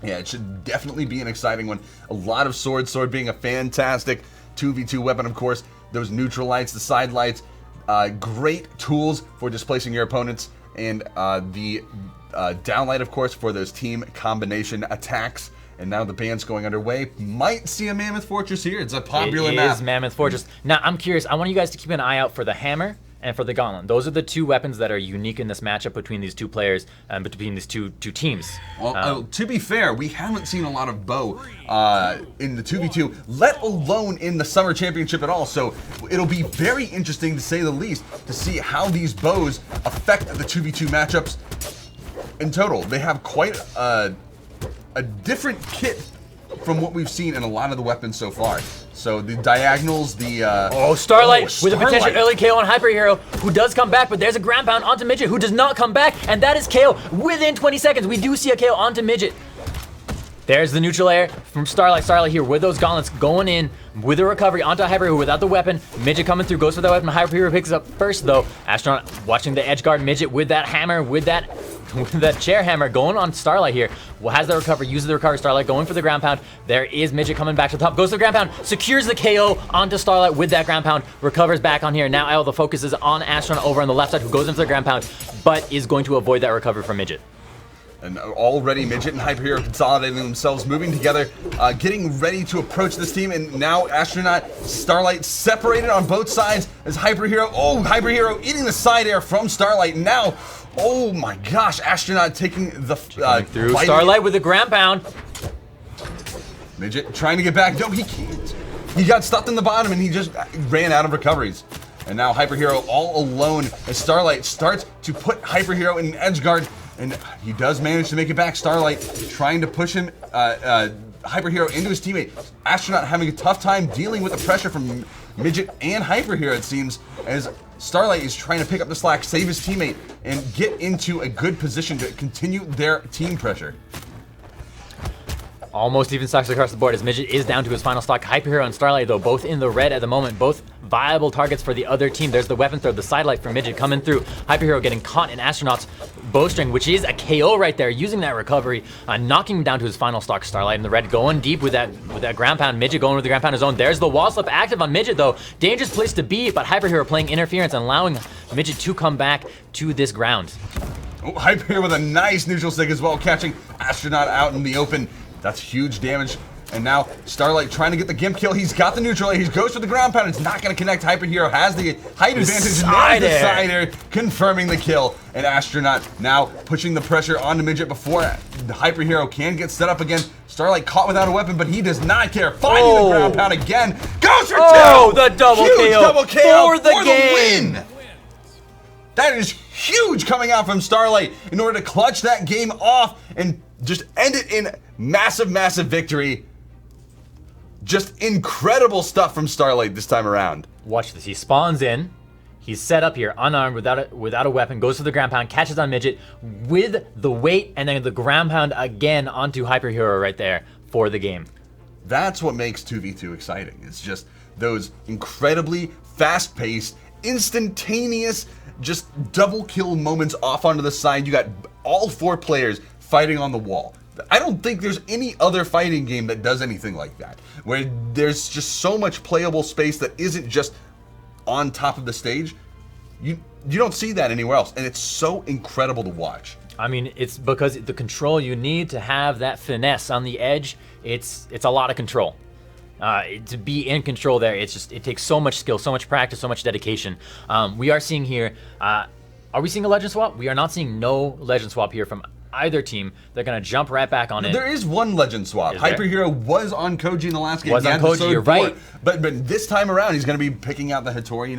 [SPEAKER 2] Yeah, it should definitely be an exciting one. A lot of sword being a fantastic 2v2 weapon, of course. Those neutral lights, the side lights, great tools for displacing your opponents, and the downlight, of course, for those team combination attacks. And now the band's going underway. Might see a Mammoth Fortress here. It's a popular map.
[SPEAKER 1] It is Mammoth Fortress. Now, I'm curious. I want you guys to keep an eye out for the hammer and for the Gauntlet. Those are the two weapons that are unique in this matchup between these two players and between these two teams.
[SPEAKER 2] Well, to be fair, we haven't seen a lot of Bo in the 2v2, let alone in the Summer Championship at all. So it'll be very interesting, to say the least, to see how these bows affect the 2v2 matchups in total. They have quite a different kit from what we've seen in a lot of the weapons so far. So the diagonals, the
[SPEAKER 1] Starlight with a potential early KO on Hyper Hero, who does come back, but there's a ground pound onto Midget, who does not come back, and that is KO within 20 seconds. We do see a KO onto Midget. There's the neutral air from Starlight. Starlight here with those gauntlets going in with a recovery onto Hyper Hero without the weapon. Midget coming through, goes for that weapon. Hyper Hero picks up first though. Astronaut watching the edge guard. Midget with that hammer, with that chair hammer going on Starlight here. Well, has the recovery, uses the recovery. Starlight going for the ground pound. There is Midget coming back to the top, goes to the ground pound, secures the KO onto Starlight with that ground pound, recovers back on here. Now all the focus is on Astronaut over on the left side, who goes into the ground pound, but is going to avoid that recovery from Midget.
[SPEAKER 2] And already Midget and Hyper Hero consolidating themselves, moving together, getting ready to approach this team. And now Astronaut, Starlight separated on both sides as Hyper Hero. Oh, Hyper Hero eating the side air from Starlight. Now, oh my gosh, Astronaut taking the
[SPEAKER 1] through Starlight with the ground pound.
[SPEAKER 2] Midget trying to get back. No, he can't. He got stuck in the bottom and he just ran out of recoveries. And now Hyper Hero all alone as Starlight starts to put Hyper Hero in an edge guard. And he does manage to make it back. Starlight trying to push him, Hyper Hero into his teammate. Astronaut having a tough time dealing with the pressure from Midget and Hyper Hero, it seems, as Starlight is trying to pick up the slack, save his teammate, and get into a good position to continue their team pressure.
[SPEAKER 1] Almost even stocks across the board as Midget is down to his final stock. Hyper Hero and Starlight, though, both in the red at the moment, both viable targets for the other team. There's the weapon throw, the sidelight from Midget coming through. Hyper Hero getting caught in Astronaut's bowstring, which is a KO right there, using that recovery, knocking him down to his final stock. Starlight in the red going deep with that ground pound. Midget going with the ground pound of his own. There's the wall slip active on Midget, though. Dangerous place to be, but Hyper Hero playing interference and allowing Midget to come back to this ground.
[SPEAKER 2] Oh, Hyper Hero with a nice neutral stick as well, catching Astronaut out in the open. That's huge damage. And now Starlight trying to get the Gimp kill. He's got the neutral. He goes for the ground pound. It's not going to connect. Hyper Hero has the height advantage. And there's the side air, confirming the kill. And Astronaut now pushing the pressure onto Midget before the Hyper Hero can get set up again. Starlight caught without a weapon, but he does not care. Finding the ground pound again. Goes for two!
[SPEAKER 1] Oh, the double
[SPEAKER 2] huge
[SPEAKER 1] KO,
[SPEAKER 2] double KO
[SPEAKER 1] for the game.
[SPEAKER 2] win. That is huge coming out from Starlight in order to clutch that game off and just end it in massive, massive victory. Just incredible stuff from Starlight this time around.
[SPEAKER 1] Watch this. He spawns in. He's set up here, unarmed, without a weapon, goes for the ground pound, catches on Midget with the weight, and then the ground pound again onto Hyper Hero right there for the game.
[SPEAKER 2] That's what makes 2v2 exciting. It's just those incredibly fast-paced, instantaneous, just double kill moments off onto the side. You got all four players fighting on the wall. I don't think there's any other fighting game that does anything like that, where there's just so much playable space that isn't just on top of the stage. You don't see that anywhere else, and it's so incredible to watch.
[SPEAKER 1] I mean, it's because the control you need to have that finesse on the edge, it's a lot of control. To be in control there, it takes so much skill, so much practice, so much dedication. We are seeing here, are we seeing a legend swap? We are not seeing no legend swap here from either team. They're gonna jump right back on it.
[SPEAKER 2] There is one legend swap. Hyper Hero was on Koji in the last game.
[SPEAKER 1] Was on Koji, you're right.
[SPEAKER 2] But this time around, he's gonna be picking out the Hattori,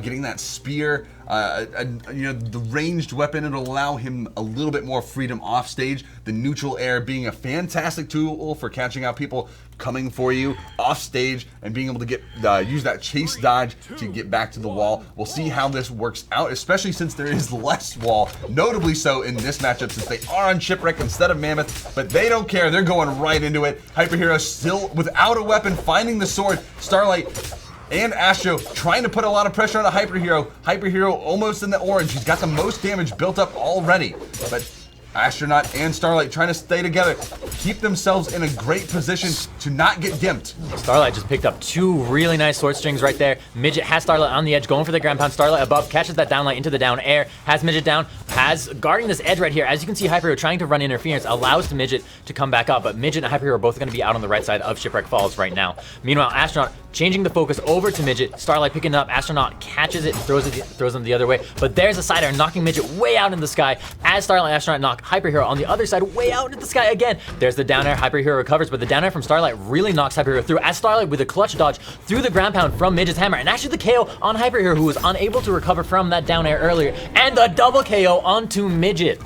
[SPEAKER 2] getting that spear, the ranged weapon. It'll allow him a little bit more freedom off stage. The neutral air being a fantastic tool for catching out people coming for you off stage and being able to get use that chase dodge to get back to the wall. We'll see how this works out, especially since there is less wall, notably so in this matchup since they are on Shipwreck instead of Mammoth, but they don't care. They're going right into it. Hyper Hero still without a weapon, finding the sword. Starlight and Astro trying to put a lot of pressure on a Hyper Hero. Hyper Hero almost in the orange. He's got the most damage built up already, but Astronaut and Starlight trying to stay together, keep themselves in a great position to not get gimped.
[SPEAKER 1] Starlight just picked up two really nice sword strings right there. Midget has Starlight on the edge, going for the ground pound. Starlight above, catches that down light into the down air, has Midget down. has guarding this edge right here. As you can see, Hyper Hero trying to run interference allows the Midget to come back up, but Midget and Hyper Hero are both going to be out on the right side of Shipwreck Falls right now. Meanwhile, Astronaut changing the focus over to Midget. Starlight picking it up. Astronaut catches it and throws him the other way. But there's a side air knocking Midget way out in the sky as Starlight and Astronaut knock Hyper Hero on the other side way out into the sky again. There's the down air. Hyper Hero recovers, but the down air from Starlight really knocks Hyper Hero through as Starlight with a clutch dodge through the ground pound from Midget's hammer. And actually the KO on Hyper Hero, who was unable to recover from that down air earlier. And the double KO onto Midget.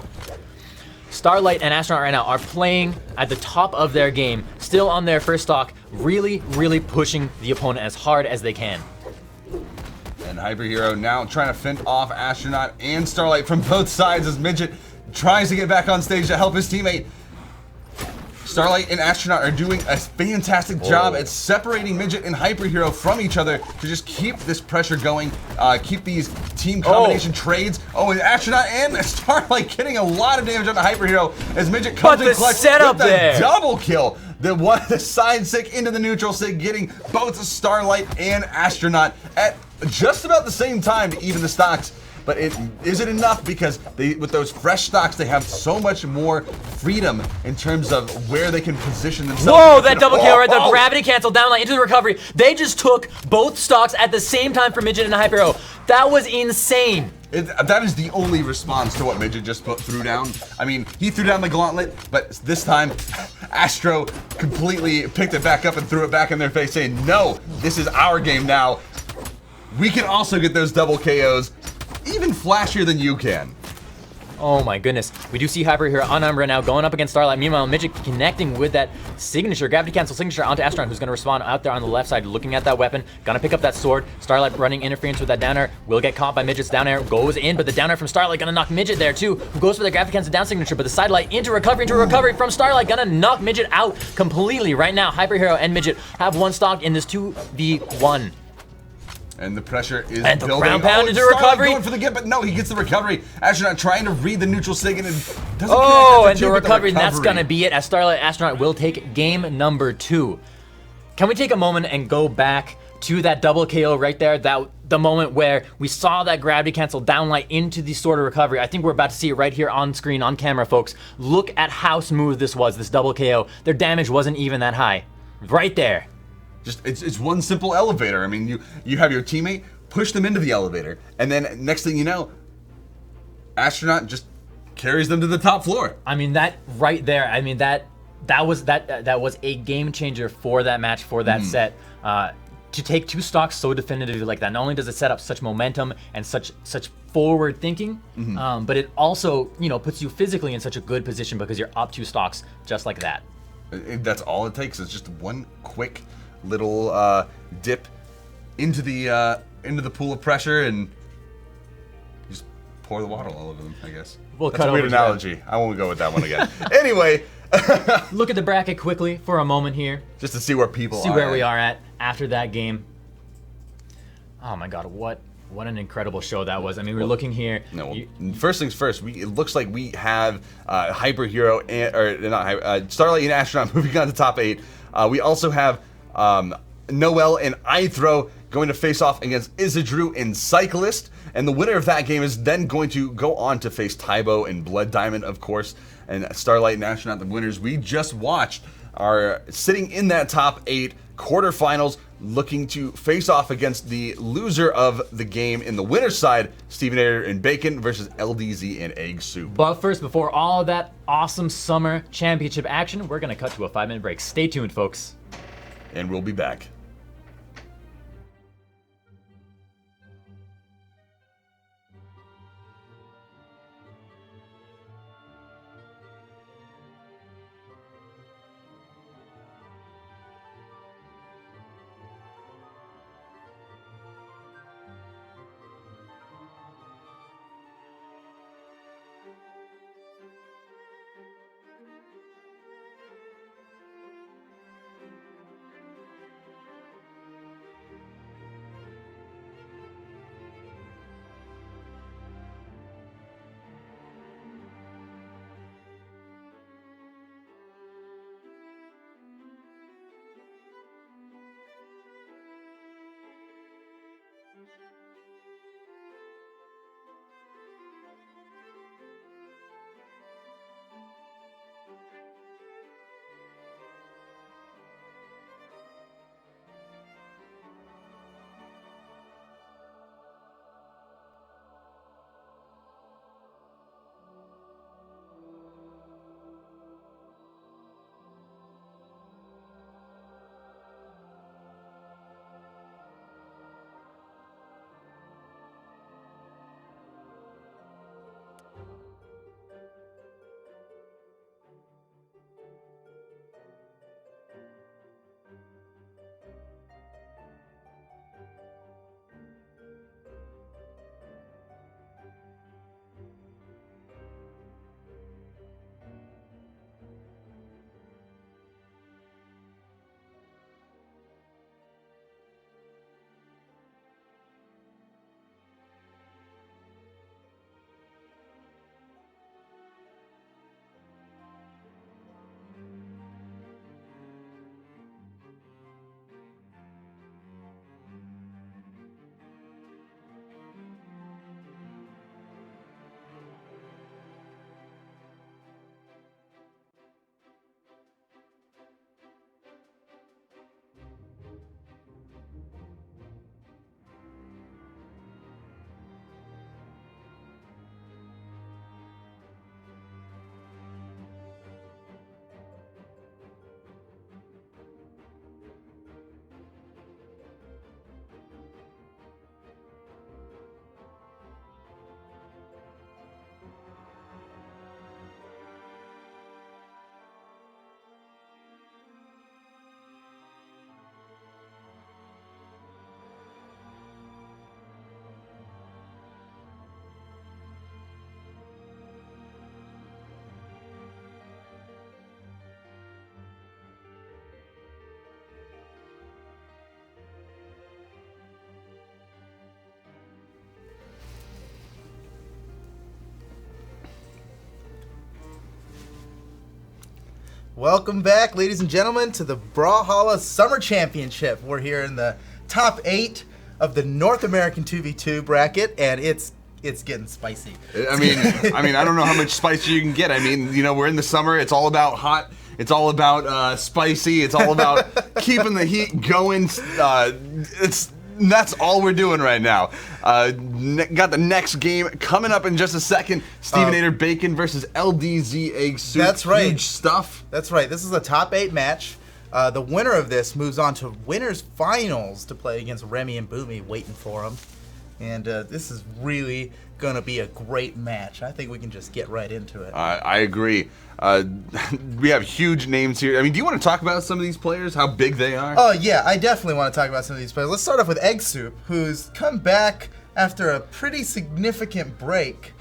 [SPEAKER 1] Starlight and Astronaut right now are playing at the top of their game, still on their first stock, really, really pushing the opponent as hard as they can.
[SPEAKER 2] And Hyper Hero now trying to fend off Astronaut and Starlight from both sides as Midget tries to get back on stage to help his teammate. Starlight and Astronaut are doing a fantastic job at separating Midget and Hyper Hero from each other to just keep this pressure going, keep these team combination trades. Oh, and Astronaut and Starlight getting a lot of damage on the Hyper Hero as Midget comes in clutch with the double kill. The side stick into the neutral stick, getting both Starlight and Astronaut at just about the same time to even the stocks. But it isn't enough because with those fresh stocks, they have so much more freedom in terms of where they can position themselves.
[SPEAKER 1] Whoa, that double kill right, the gravity cancel downline into the recovery. They just took both stocks at the same time for Midget and Hyper Hero. That was insane.
[SPEAKER 2] That is the only response to what Midget just threw down. I mean, he threw down the gauntlet, but this time, Astro completely picked it back up and threw it back in their face, saying, no, this is our game now. We can also get those double KOs. Even flashier than you can.
[SPEAKER 1] Oh my goodness. We do see Hyper Hero on Umbra now going up against Starlight. Meanwhile, Midget connecting with that signature, gravity cancel signature onto Astronaut, who's going to respond out there on the left side, looking at that weapon. Gonna pick up that sword. Starlight running interference with that down air. Will get caught by Midget's down air. Goes in, but the down air from Starlight gonna knock Midget there too, who goes for the gravity cancel down signature, but the sidelight into recovery from Starlight. Gonna knock Midget out completely right now. Hyper Hero and Midget have one stock in this 2v1.
[SPEAKER 2] And the pressure is
[SPEAKER 1] and
[SPEAKER 2] building.
[SPEAKER 1] The ground pound into recovery.
[SPEAKER 2] Going for the get, but no, he gets the recovery. Astronaut trying to read the neutral stick and it doesn't
[SPEAKER 1] and the recovery, and that's gonna be it as Starlight Astronaut will take game number 2. Can we take a moment and go back to that double KO right there? The moment where we saw that gravity cancel downlight into the sword of recovery. I think we're about to see it right here on screen, on camera, folks. Look at how smooth this was, this double KO. Their damage wasn't even that high. Right there.
[SPEAKER 2] Just it's one simple elevator. I mean, you have your teammate, push them into the elevator, and then next thing you know, Astronaut just carries them to the top floor.
[SPEAKER 1] I mean, that right there, I mean that was a game changer for that match, for that set. To take 2 stocks so definitively like that, not only does it set up such momentum and such forward thinking, but it also, puts you physically in such a good position because you're up 2 stocks just like that.
[SPEAKER 2] That's all it takes is just one quick little dip into the pool of pressure and just pour the water all over them, I guess. That's a weird analogy. I won't go with that one again. Anyway,
[SPEAKER 1] look at the bracket quickly for a moment here.
[SPEAKER 2] Just to see where people
[SPEAKER 1] see where we are at after that game. Oh my God, what an incredible show that was. I mean, we're looking here.
[SPEAKER 2] No, first things first. It looks like we have Hyper Hero Starlight and Astronaut moving on to top 8. We also have Noel and Eythrow going to face off against Eggsoup and Cyclist, and the winner of that game is then going to go on to face Tybo and Blood Diamond, of course. And Starlight and Astronaut, the winners we just watched, are sitting in that top 8 quarterfinals, looking to face off against the loser of the game in the winner's side, Stevenator and Bacon versus LDZ and Eggsoup.
[SPEAKER 1] But first, before all of that awesome summer championship action, we're gonna cut to a 5-minute break. Stay tuned, folks.
[SPEAKER 2] And we'll be back.
[SPEAKER 3] Welcome back, ladies and gentlemen, to the Brawlhalla Summer Championship. We're here in the top 8 of the North American 2v2 bracket, and it's getting spicy.
[SPEAKER 2] I mean, I don't know how much spicy you can get. I mean, you know, we're in the summer. It's all about hot. It's all about spicy. It's all about keeping the heat going. That's all we're doing right now. Got the next game coming up in just a second. Stevenator Bacon versus LDZ Eggsoup.
[SPEAKER 3] That's right.
[SPEAKER 2] Huge stuff.
[SPEAKER 3] That's right. This is a top 8 match. The winner of this moves on to winners finals to play against Remy and Boomie, waiting for them. And this is really going to be a great match. I think we can just get right into it.
[SPEAKER 2] I agree. We have huge names here. I mean, do you want to talk about some of these players, how big they are?
[SPEAKER 3] Oh, yeah, I definitely want to talk about some of these players. Let's start off with Eggsoup, who's come back after a pretty significant break.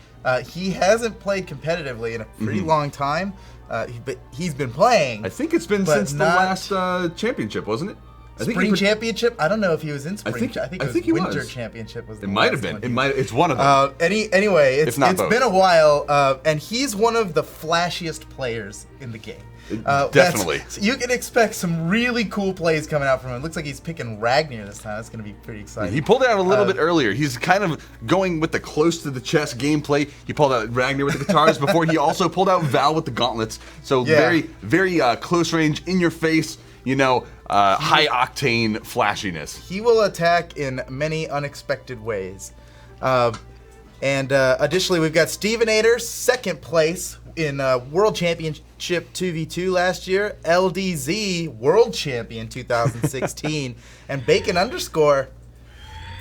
[SPEAKER 3] He hasn't played competitively in a pretty long time, but he's been playing.
[SPEAKER 2] I think it's been since the last championship, wasn't it?
[SPEAKER 3] Spring championship? I don't know if he was in spring. I think it was winter
[SPEAKER 2] was.
[SPEAKER 3] championship. Was
[SPEAKER 2] it might have been. It's one of them.
[SPEAKER 3] Anyway, it's
[SPEAKER 2] both.
[SPEAKER 3] been a while, and he's one of the flashiest players in the game.
[SPEAKER 2] Definitely.
[SPEAKER 3] You can expect some really cool plays coming out from him. It looks like he's picking Ragnar this time. That's going to be pretty exciting.
[SPEAKER 2] He pulled it out a little bit earlier. He's kind of going with the close to the chest gameplay. He pulled out Ragnar with the guitars before. He also pulled out Val with the gauntlets. So very, very close range, in your face. You know, high octane flashiness.
[SPEAKER 3] He will attack in many unexpected ways. Additionally, we've got Stevenator, second place in World Championship 2v2 last year. LDZ, World Champion 2016. And Bacon _.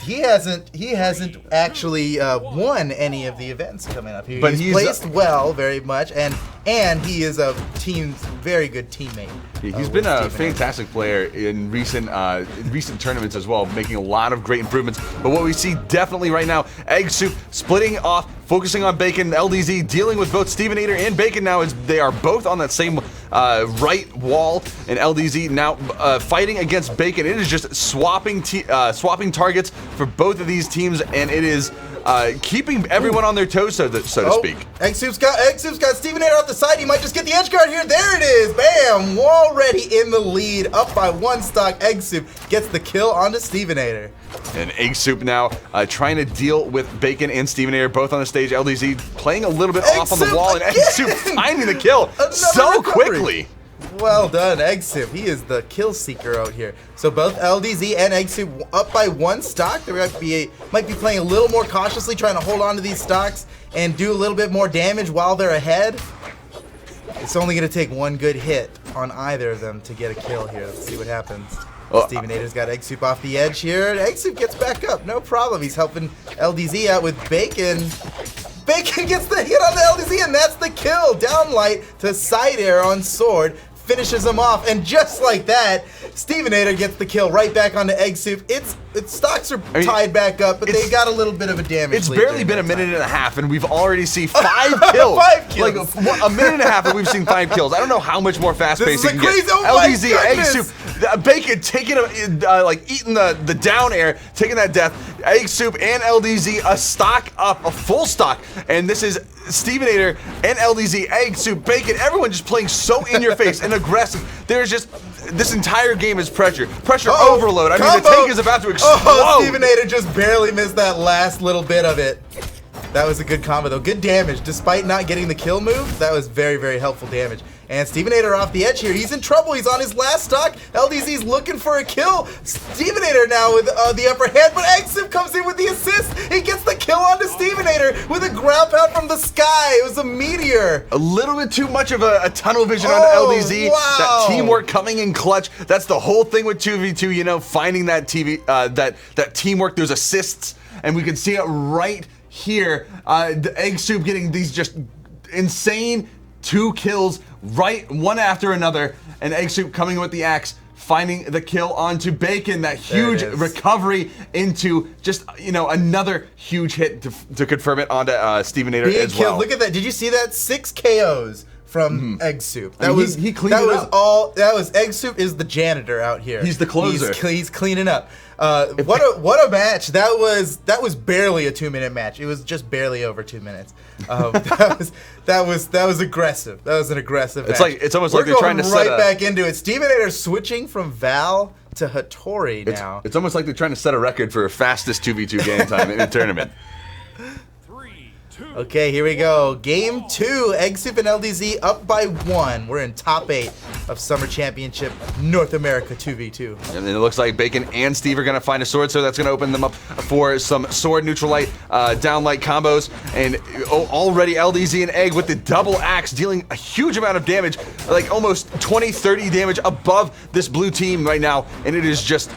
[SPEAKER 3] He hasn't actually won any of the events coming up here. But he's placed well very much, and he is a team's very good teammate.
[SPEAKER 2] He's been a fantastic player in recent tournaments as well, making a lot of great improvements. But what we see definitely right now, Eggsoup splitting off, focusing on Bacon, LDZ dealing with both Stevenator and Bacon now, as they are both on that same right wall, and LDZ now fighting against Bacon. It is just swapping targets for both of these teams, and it is keeping everyone on their toes, so to speak.
[SPEAKER 3] Eggsoup's got Stevenator off the side. He might just get the edge guard here. There it is. Bam! Already in the lead, up by 1 stock. Eggsoup gets the kill onto Stevenator.
[SPEAKER 2] And Eggsoup now trying to deal with Bacon and Stevenator both on the stage. LDZ playing a little bit off on the wall, and Eggsoup finding the kill so quickly.
[SPEAKER 3] Well done, Eggsoup. He is the kill seeker out here. So both LDZ and Eggsoup up by 1 stock. They might be playing a little more cautiously, trying to hold on to these stocks and do a little bit more damage while they're ahead. It's only going to take 1 good hit on either of them to get a kill here. Let's see what happens. Stevenator's got Eggsoup off the edge here. Eggsoup gets back up, no problem. He's helping LDZ out with Bacon. Bacon gets the hit on the LDZ, and that's the kill. Downlight to side air on sword. Finishes him off, and just like that, Stevenator gets the kill right back onto Eggsoup. Its stocks are tied back up, but they got a little bit of a damage.
[SPEAKER 2] It's barely been a minute and a half, and we've already seen 5 kills.
[SPEAKER 3] 5 kills.
[SPEAKER 2] Like a minute and a half, and we've seen 5 kills. I don't know how much more fast-paced it can get. LDZ, Eggsoup, Bacon taking eating the down air, taking that death. Eggsoup and LDZ a stock up, a full stock, and this is Stevenator and LDZ, Eggsoup, Bacon, everyone just playing so in your face and aggressive. There's just, this entire game is pressure overload. I mean, the tank is about to explode.
[SPEAKER 3] Stevenator just barely missed that last little bit of it. That was a good combo though. Good damage. Despite not getting the kill move, that was very, very helpful damage. And Stevenator off the edge here. He's in trouble. He's on his last stock. LDZ's looking for a kill. Stevenator now with the upper hand, but Eggsoup comes in with the assist. He gets the kill onto Stevenator with a ground pound from the sky. It was a meteor.
[SPEAKER 2] A little bit too much of a tunnel vision on LDZ.
[SPEAKER 3] Wow.
[SPEAKER 2] That teamwork coming in clutch. That's the whole thing with 2v2, you know, finding that that teamwork. There's assists, and we can see it right here. The Eggsoup getting these just insane 2 kills right one after another, and Eggsoup coming with the axe, finding the kill onto Bacon. That huge recovery into just, you know, another huge hit to confirm it onto Stevenator as well.
[SPEAKER 3] Look at that. Did you see that? 6 KOs from Eggsoup.
[SPEAKER 2] He cleaned it up.
[SPEAKER 3] That was Eggsoup is the janitor out here.
[SPEAKER 2] He's the closer.
[SPEAKER 3] He's cleaning up. What a match! That was barely a 2-minute match. It was just barely over 2 minutes. That was aggressive. That was an aggressive match.
[SPEAKER 2] It's almost like they're trying to set
[SPEAKER 3] right back into it. Stdx switching from Val to Hattori now.
[SPEAKER 2] It's almost like they're trying to set a record for fastest 2v2 game time in a tournament.
[SPEAKER 3] Okay, here we go. Game 2, Eggsoup and LDZ up by 1. We're in top 8 of Summer Championship North America 2v2.
[SPEAKER 2] And it looks like Bacon and Steve are going to find a sword, so that's going to open them up for some sword neutral light, down light combos. And already LDZ and Egg with the double axe dealing a huge amount of damage, like almost 20-30 damage above this blue team right now. And it is just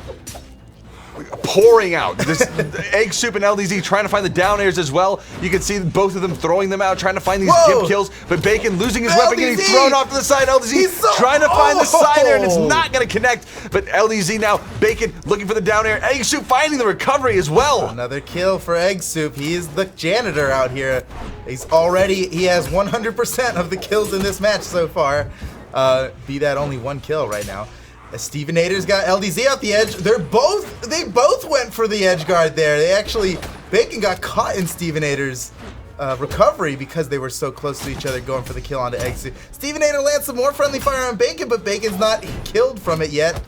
[SPEAKER 2] pouring out. This Eggsoup and LDZ trying to find the down airs as well. You can see both of them throwing them out, trying to find these gimp kills, but Bacon losing his weapon, getting thrown off to the side. LDZ trying to find the side air, and it's not going to connect. But LDZ now, Bacon looking for the down air. Eggsoup finding the recovery as well.
[SPEAKER 3] Another kill for Eggsoup. He is the janitor out here. He has 100% of the kills in this match so far. Be that only 1 kill right now. Stevenator's got LDZ out the edge. They both went for the edge guard there. Bacon got caught in Stevenator's recovery because they were so close to each other going for the kill onto Eggsoup. Stevenator lands some more friendly fire on Bacon, but Bacon's not killed from it yet.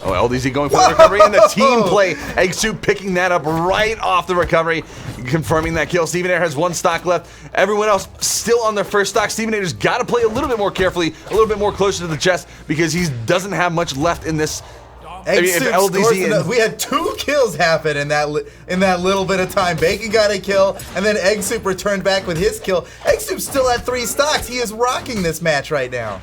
[SPEAKER 2] Oh, LDZ going for the recovery and the team play. Eggsoup picking that up right off the recovery, confirming that kill. Stevenator has 1 stock left. Everyone else still on their first stock. Stevenator's got to play a little bit more carefully, a little bit more closer to the chest because he doesn't have much left in this.
[SPEAKER 3] We had 2 kills happen in that little bit of time. Bacon got a kill, and then Eggsoup returned back with his kill. Eggsoup still at 3 stocks. He is rocking this match right now.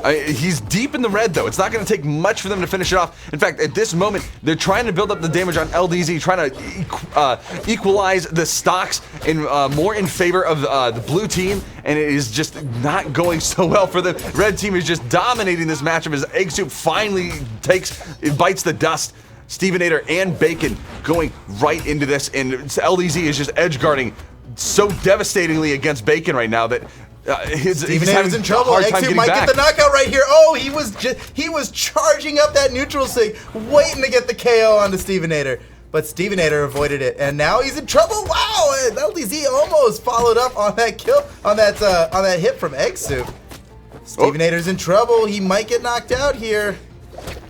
[SPEAKER 2] He's deep in the red, though. It's not going to take much for them to finish it off. In fact, at this moment, they're trying to build up the damage on LDZ, trying to equalize the stocks in more in favor of the blue team, and it is just not going so well for the red team. Is just dominating this matchup as Eggsoup finally bites the dust. Stevenator and Bacon going right into this, and LDZ is just edge guarding so devastatingly against Bacon right now that
[SPEAKER 3] Stevenator's in trouble. Eggsoup might get the knockout right here. Oh, he was charging up that neutral sig, waiting to get the KO onto Stevenator. But Stevenator avoided it, and now he's in trouble. Wow, LDZ almost followed up on that kill, on that hit from Eggsoup. Stevenator's in trouble. He might get knocked out here.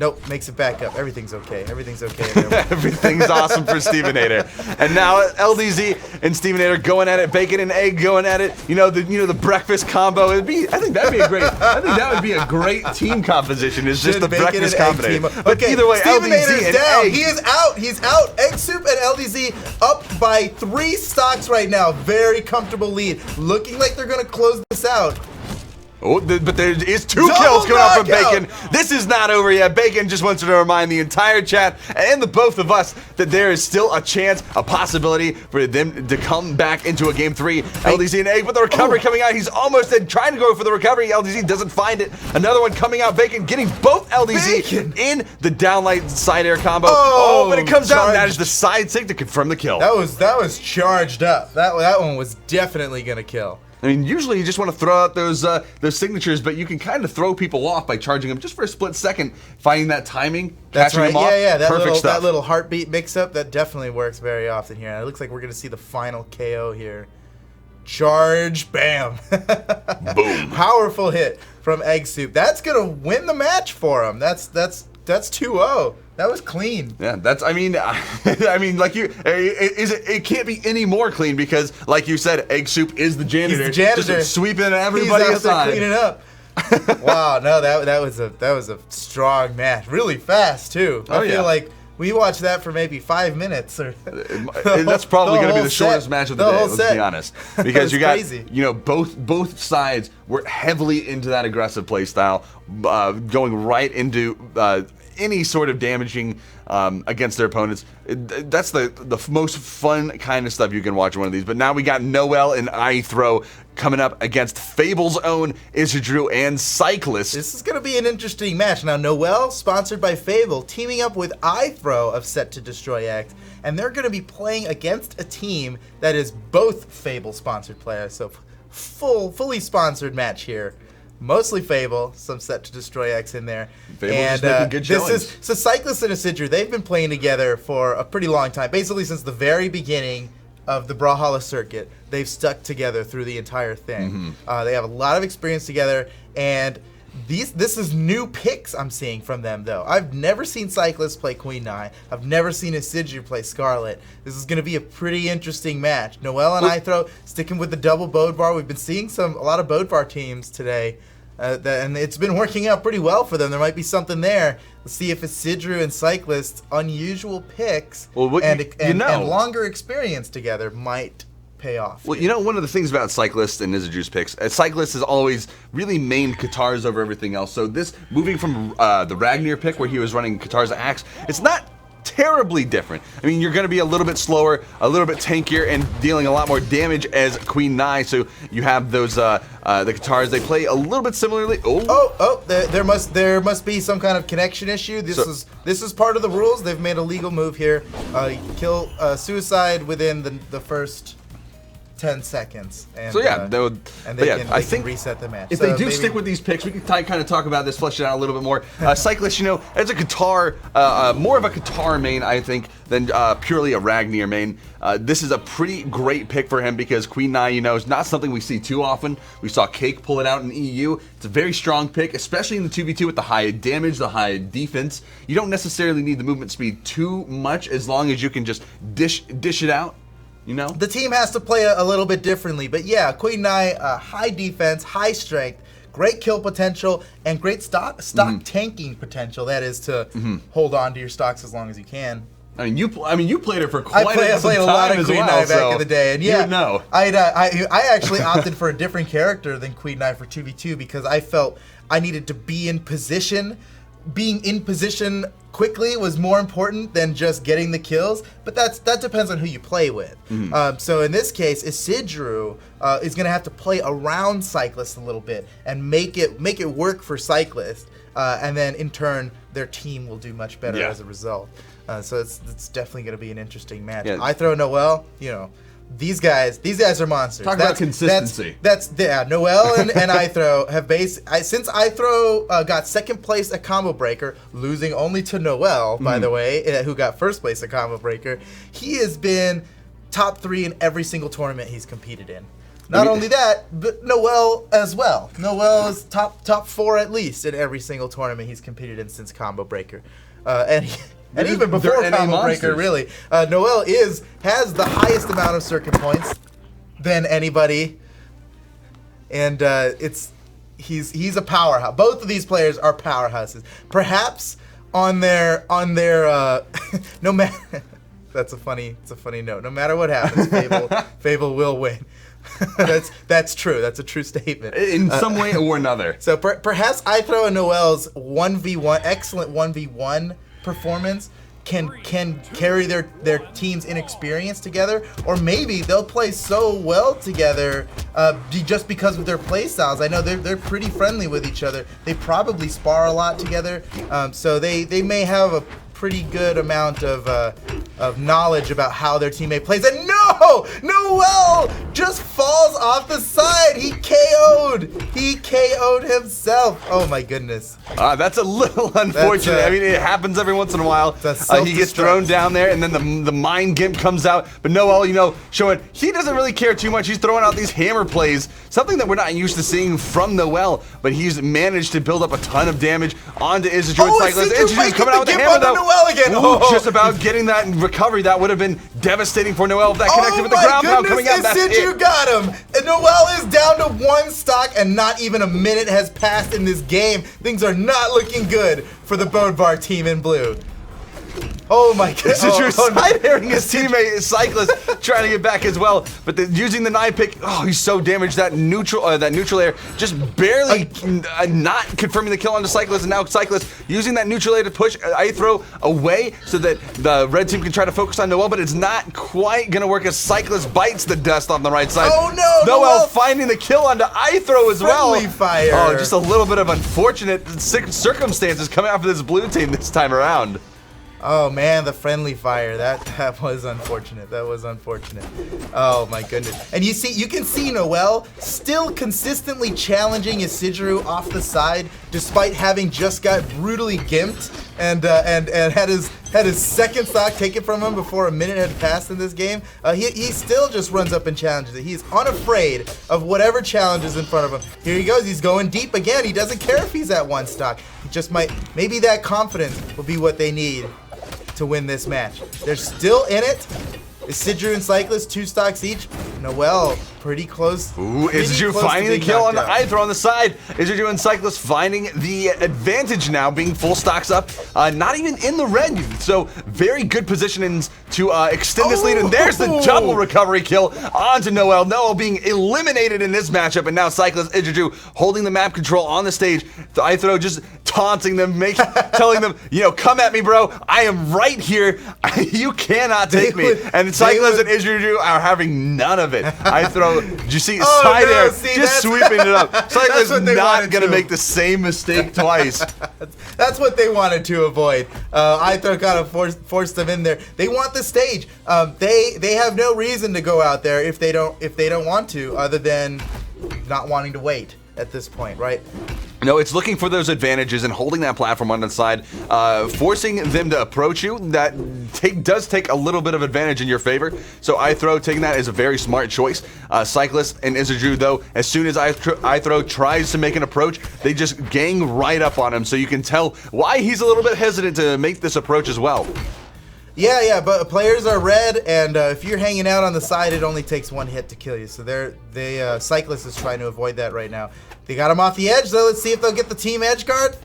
[SPEAKER 3] Nope, makes it back up. Everything's okay. Everything's okay.
[SPEAKER 2] Everything's awesome for Stevenator. And now LDZ and Stevenator going at it, Bacon and Egg going at it. The breakfast combo. I think that would be a great team composition. Is just the breakfast combo. But either way, LDZ and
[SPEAKER 3] down.
[SPEAKER 2] Egg.
[SPEAKER 3] He is out. He's out. Eggsoup and LDZ up by 3 stocks right now. Very comfortable lead. Looking like they're gonna close this out.
[SPEAKER 2] Oh, but there is 2 kills coming out from Bacon. This is not over yet. Bacon just wants to remind the entire chat and the both of us that there is still a chance, a possibility for them to come back into a game 3. LDZ and Egg with the recovery coming out. He's almost dead, trying to go for the recovery. LDZ doesn't find it. Another one coming out. Bacon getting both LDZ in the downlight side air combo. Oh, but it comes out, and that is the side sig to confirm the kill.
[SPEAKER 3] That was charged up. That one was definitely gonna kill.
[SPEAKER 2] I mean, usually you just want to throw out those signatures, but you can kind of throw people off by charging them just for a split second, finding that timing, catching them off.
[SPEAKER 3] Yeah,
[SPEAKER 2] Perfect
[SPEAKER 3] that little heartbeat mix-up, that definitely works very often here. And it looks like we're going to see the final KO here. Charge, bam.
[SPEAKER 2] Boom.
[SPEAKER 3] Powerful hit from Eggsoup. That's going to win the match for him. That's 2-0. That was clean.
[SPEAKER 2] Yeah, it can't be any more clean because, like you said, Eggsoup is the janitor.
[SPEAKER 3] He's the janitor.
[SPEAKER 2] Just sweeping everybody
[SPEAKER 3] He's out
[SPEAKER 2] aside.
[SPEAKER 3] there cleaning up. Wow, no, that was a strong match. Really fast too. I feel like we watched that for maybe 5 minutes. Or
[SPEAKER 2] that's probably going to be the shortest match of the day. Let's be honest, because you got
[SPEAKER 3] crazy.
[SPEAKER 2] Both sides were heavily into that aggressive play style, going right into any sort of damaging against their opponents. That's the most fun kind of stuff you can watch in one of these. But now we got Noel and Eythrow coming up against Fable's own Eythrow and Cyclist.
[SPEAKER 3] This is going to be an interesting match. Now, Noel, sponsored by Fable, teaming up with Eythrow of Set to Destroy X, and they're going to be playing against a team that is both Fable-sponsored players. So, fully sponsored match here. mostly Fable, some Set to Destroy X in there.
[SPEAKER 2] Fable just making good showings.
[SPEAKER 3] So Cyclist and Astronaut, they've been playing together for a pretty long time, basically since the very beginning of the Brawlhalla circuit. They've stuck together through the entire thing. They have a lot of experience together, and this is new picks I'm seeing from them, though. I've never seen Cyclist play Queen Nai. I've never seen Astronaut play Scarlet. This is going to be a pretty interesting match. Noel and Eythrow sticking with the double Bodvar. We've been seeing a lot of Bodvar teams today, and it's been working out pretty well for them. There might be something there. Let's see if Astronaut and Cyclist, unusual picks and longer experience together, might pay off.
[SPEAKER 2] Well, you know, one of the things about Cyclist and Nizuju's picks, Cyclist has always really mained Katars over everything else. So this, moving from the Ragnar pick where he was running Katars Axe, it's not terribly different. I mean, you're going to be a little bit slower, a little bit tankier, and dealing a lot more damage as Queen Nai. So you have those the Katars. They play a little bit similarly.
[SPEAKER 3] There must be some kind of connection issue. This is part of the rules. They've made a legal move here. Kill suicide within the first 10 seconds. And,
[SPEAKER 2] so yeah,
[SPEAKER 3] they can reset the match.
[SPEAKER 2] If they do stick with these picks, we can kind of talk about this, flesh it out a little bit more. Cyclist, you know, as a Qatar, more of a Qatar main, I think, than purely a Ragnar main. This is a pretty great pick for him because Queen Nai, you know, is not something we see too often. We saw Cake pull it out in EU. It's a very strong pick, especially in the 2v2 with the high damage, the high defense. You don't necessarily need the movement speed too much as long as you can just dish it out. You know?
[SPEAKER 3] The team has to play a little bit differently, but yeah, Queen Nai, high defense, high strength, great kill potential, and great stock tanking potential. That is to hold on to your stocks as long as you can.
[SPEAKER 2] I mean, you played it for quite some time
[SPEAKER 3] I played a lot of Queen Nai back in the day, and yeah,
[SPEAKER 2] you would know.
[SPEAKER 3] I actually opted for a different character than Queen Nai for 2v2 because I felt I needed to be in position. Being in position quickly was more important than just getting the kills, but that depends on who you play with. So in this case, Isidru is going to have to play around Cyclist a little bit and make it work for Cyclist, and then in turn their team will do much better as a result. So it's definitely going to be an interesting match.
[SPEAKER 2] Yeah.
[SPEAKER 3] Eythrow, Noel, you know. These guys are monsters.
[SPEAKER 2] Talk about consistency.
[SPEAKER 3] Noel and Eythrow have since Eythrow got second place at Combo Breaker, losing only to Noel, by the way, who got first place at Combo Breaker. He has been top 3 in every single tournament he's competed in. Not only that, but Noel as well. Noel is top 4 at least in every single tournament he's competed in since Combo Breaker, and even before Combo Breaker, really, Noel has the highest amount of circuit points than anybody, and he's a powerhouse. Both of these players are powerhouses. Perhaps on their no matter that's a funny note. No matter what happens, Fable will win. That's true. That's a true statement.
[SPEAKER 2] In some way or another.
[SPEAKER 3] So perhaps Eythrow and Noel's 1v1 excellent 1v1 performance can carry their team's inexperience together, or maybe they'll play so well together just because of their play styles. I know they're pretty friendly with each other. They probably spar a lot together, so they may have a pretty good amount of knowledge about how their teammate plays. And no! Noel just falls off the side. He KO'd himself. Oh my goodness.
[SPEAKER 2] That's a little unfortunate. I mean, it happens every once in a while. He gets thrown down there, and then the mind gimp comes out. But Noel, you know, showing he doesn't really care too much. He's throwing out these hammer plays, something that we're not used to seeing from Noel. But he's managed to build up a ton of damage onto Isidru and Cyclist. Isidru's coming out with the hammer, though.
[SPEAKER 3] Noel again.
[SPEAKER 2] Just about getting that recovery. That would have been devastating for Noel if that connected with the ground pound coming out. That's it.
[SPEAKER 3] You got him. And Noel is down to 1 stock, and not even a minute has passed in this game. Things are not looking good for the Bodvar team in blue. Oh my goodness.
[SPEAKER 2] Side-airing his teammate, Cyclist, trying to get back as well. But using the 9 pick, he's so damaged. That neutral air just barely not confirming the kill onto Cyclist. And now Cyclist using that neutral air to push Eythrow away so that the red team can try to focus on Noel. But it's not quite going to work as Cyclist bites the dust on the right side.
[SPEAKER 3] Oh no!
[SPEAKER 2] Noel finding the kill onto Eythrow as well.
[SPEAKER 3] Friendly fire.
[SPEAKER 2] Oh, just a little bit of unfortunate circumstances coming out for this blue team this time around.
[SPEAKER 3] Oh man, the friendly fire. That was unfortunate. That was unfortunate. Oh my goodness. And you can see Noel still consistently challenging Eythrow off the side, despite having just got brutally gimped and had his second stock taken from him before a minute had passed in this game. He still just runs up and challenges it. He's unafraid of whatever challenge is in front of him. Here he goes. He's going deep again. He doesn't care if he's at one stock. He just might. Maybe that confidence will be what they need to win this match. They're still in it. Eythrow and Cyclist 2 stocks each. Noel pretty close.
[SPEAKER 2] Ooh, Eythrow finding the kill on the Eythrow on the side. Eythrow and Cyclist finding the advantage now, being full stocks up. Not even in the red, so very good positionings to extend this lead. And there's the double recovery kill onto Noel. Noel being eliminated in this matchup, and now Cyclist Eythrow holding the map control on the stage. The Eythrow just taunting them, telling them, you know, come at me, bro. I am right here. You cannot take me. And Cyclist and Eythrow are having none of it. Eythrow, did you see side air, just sweeping it up. Cyclist not going to make the same mistake twice.
[SPEAKER 3] That's what they wanted to avoid. Eythrow kind of forced them in there. They want the stage. They have no reason to go out there if they don't want to, other than not wanting to wait at this point, right?
[SPEAKER 2] No, it's looking for those advantages and holding that platform on the side, forcing them to approach you. That does take a little bit of advantage in your favor. So Eythrow taking that is a very smart choice. Cyclist and Eythrow, though, as soon as Eythrow tries to make an approach, they just gang right up on him. So you can tell why he's a little bit hesitant to make this approach as well.
[SPEAKER 3] Yeah, but players are red, and if you're hanging out on the side, it only takes one hit to kill you. So Cyclist is trying to avoid that right now. They got him off the edge, though. Let's see if they'll get the team edge guard.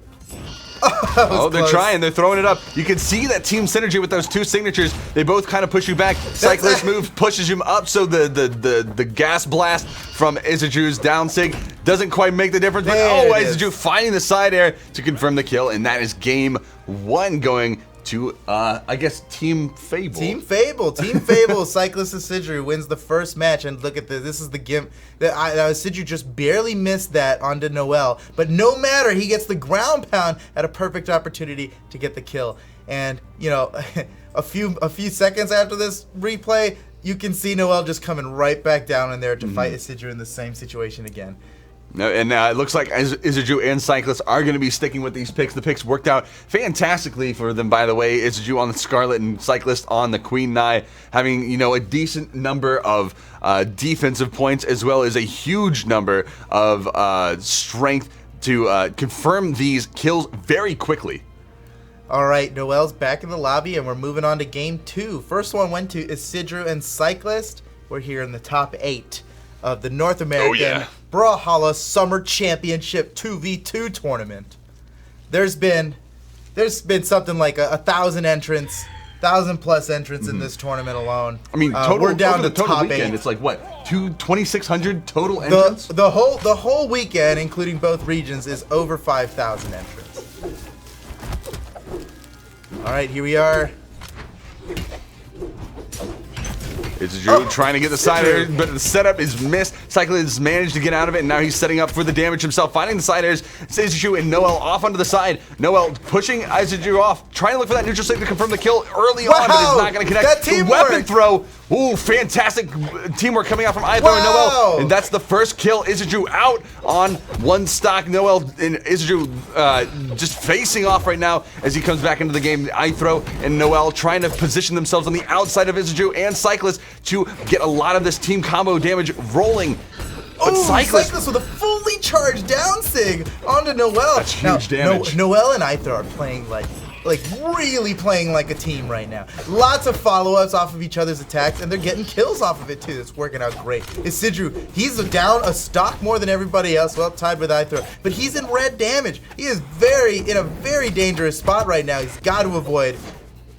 [SPEAKER 2] Oh, they're trying. They're throwing it up. You can see that team synergy with those two signatures. They both kind of push you back. Cyclist move pushes him up, so the gas blast from Eythrow's down sig doesn't quite make the difference. But Eythrow finding the side air to confirm the kill, and that is game 1 going to, I guess, Team Fable.
[SPEAKER 3] Team Fable. Cyclist Eythrow wins the first match, and look at this. This is the gimp. Eythrow just barely missed that onto Noel, but no matter, he gets the ground pound at a perfect opportunity to get the kill. And you know, a few seconds after this replay, you can see Noel just coming right back down in there to fight Eythrow in the same situation again.
[SPEAKER 2] No, and it looks like Eythrow and Cyclist are going to be sticking with these picks. The picks worked out fantastically for them, by the way. Eythrow on the Scarlet and Cyclist on the Queen Nai, having, you know, a decent number of defensive points as well as a huge number of strength to confirm these kills very quickly.
[SPEAKER 3] All right, Noel's back in the lobby, and we're moving on to game 2. First one went to Eythrow and Cyclist. We're here in the top 8 of the North American Brawlhalla Summer Championship 2v2 tournament. There's been something like 1,000 entrants, 1,000+ entrants in this tournament alone.
[SPEAKER 2] I mean, total,
[SPEAKER 3] we're down to
[SPEAKER 2] total
[SPEAKER 3] top
[SPEAKER 2] weekend.
[SPEAKER 3] 8.
[SPEAKER 2] It's like what, 2,600 total entrants?
[SPEAKER 3] The whole weekend, including both regions, is over 5,000 entrants. All right, here we are.
[SPEAKER 2] Eythrow trying to get the side airs, but the setup is missed. Cyclist managed to get out of it, and now he's setting up for the damage himself, finding the side airs. Eythrow and Noel off onto the side. Noel pushing Eythrow off, trying to look for that neutral stick to confirm the kill early on, but it's not going to connect. The weapon throw. Ooh, fantastic teamwork coming out from Eythrow and Noel. And that's the first kill. Eythrow out on one stock. Noel and Eythrow just facing off right now as he comes back into the game. Eythrow and Noel trying to position themselves on the outside of Eythrow and Cyclist to get a lot of this team combo damage rolling. But Cyclist
[SPEAKER 3] with a fully charged down sig onto Noel.
[SPEAKER 2] That's huge damage.
[SPEAKER 3] Noel and Eythrow are playing like really playing like a team right now. Lots of follow-ups off of each other's attacks, and they're getting kills off of it too. It's working out great. Eythrow, he's down a stock more than everybody else, well tied with Eythrow, but he's in red damage. He is in a very dangerous spot right now. He's got to avoid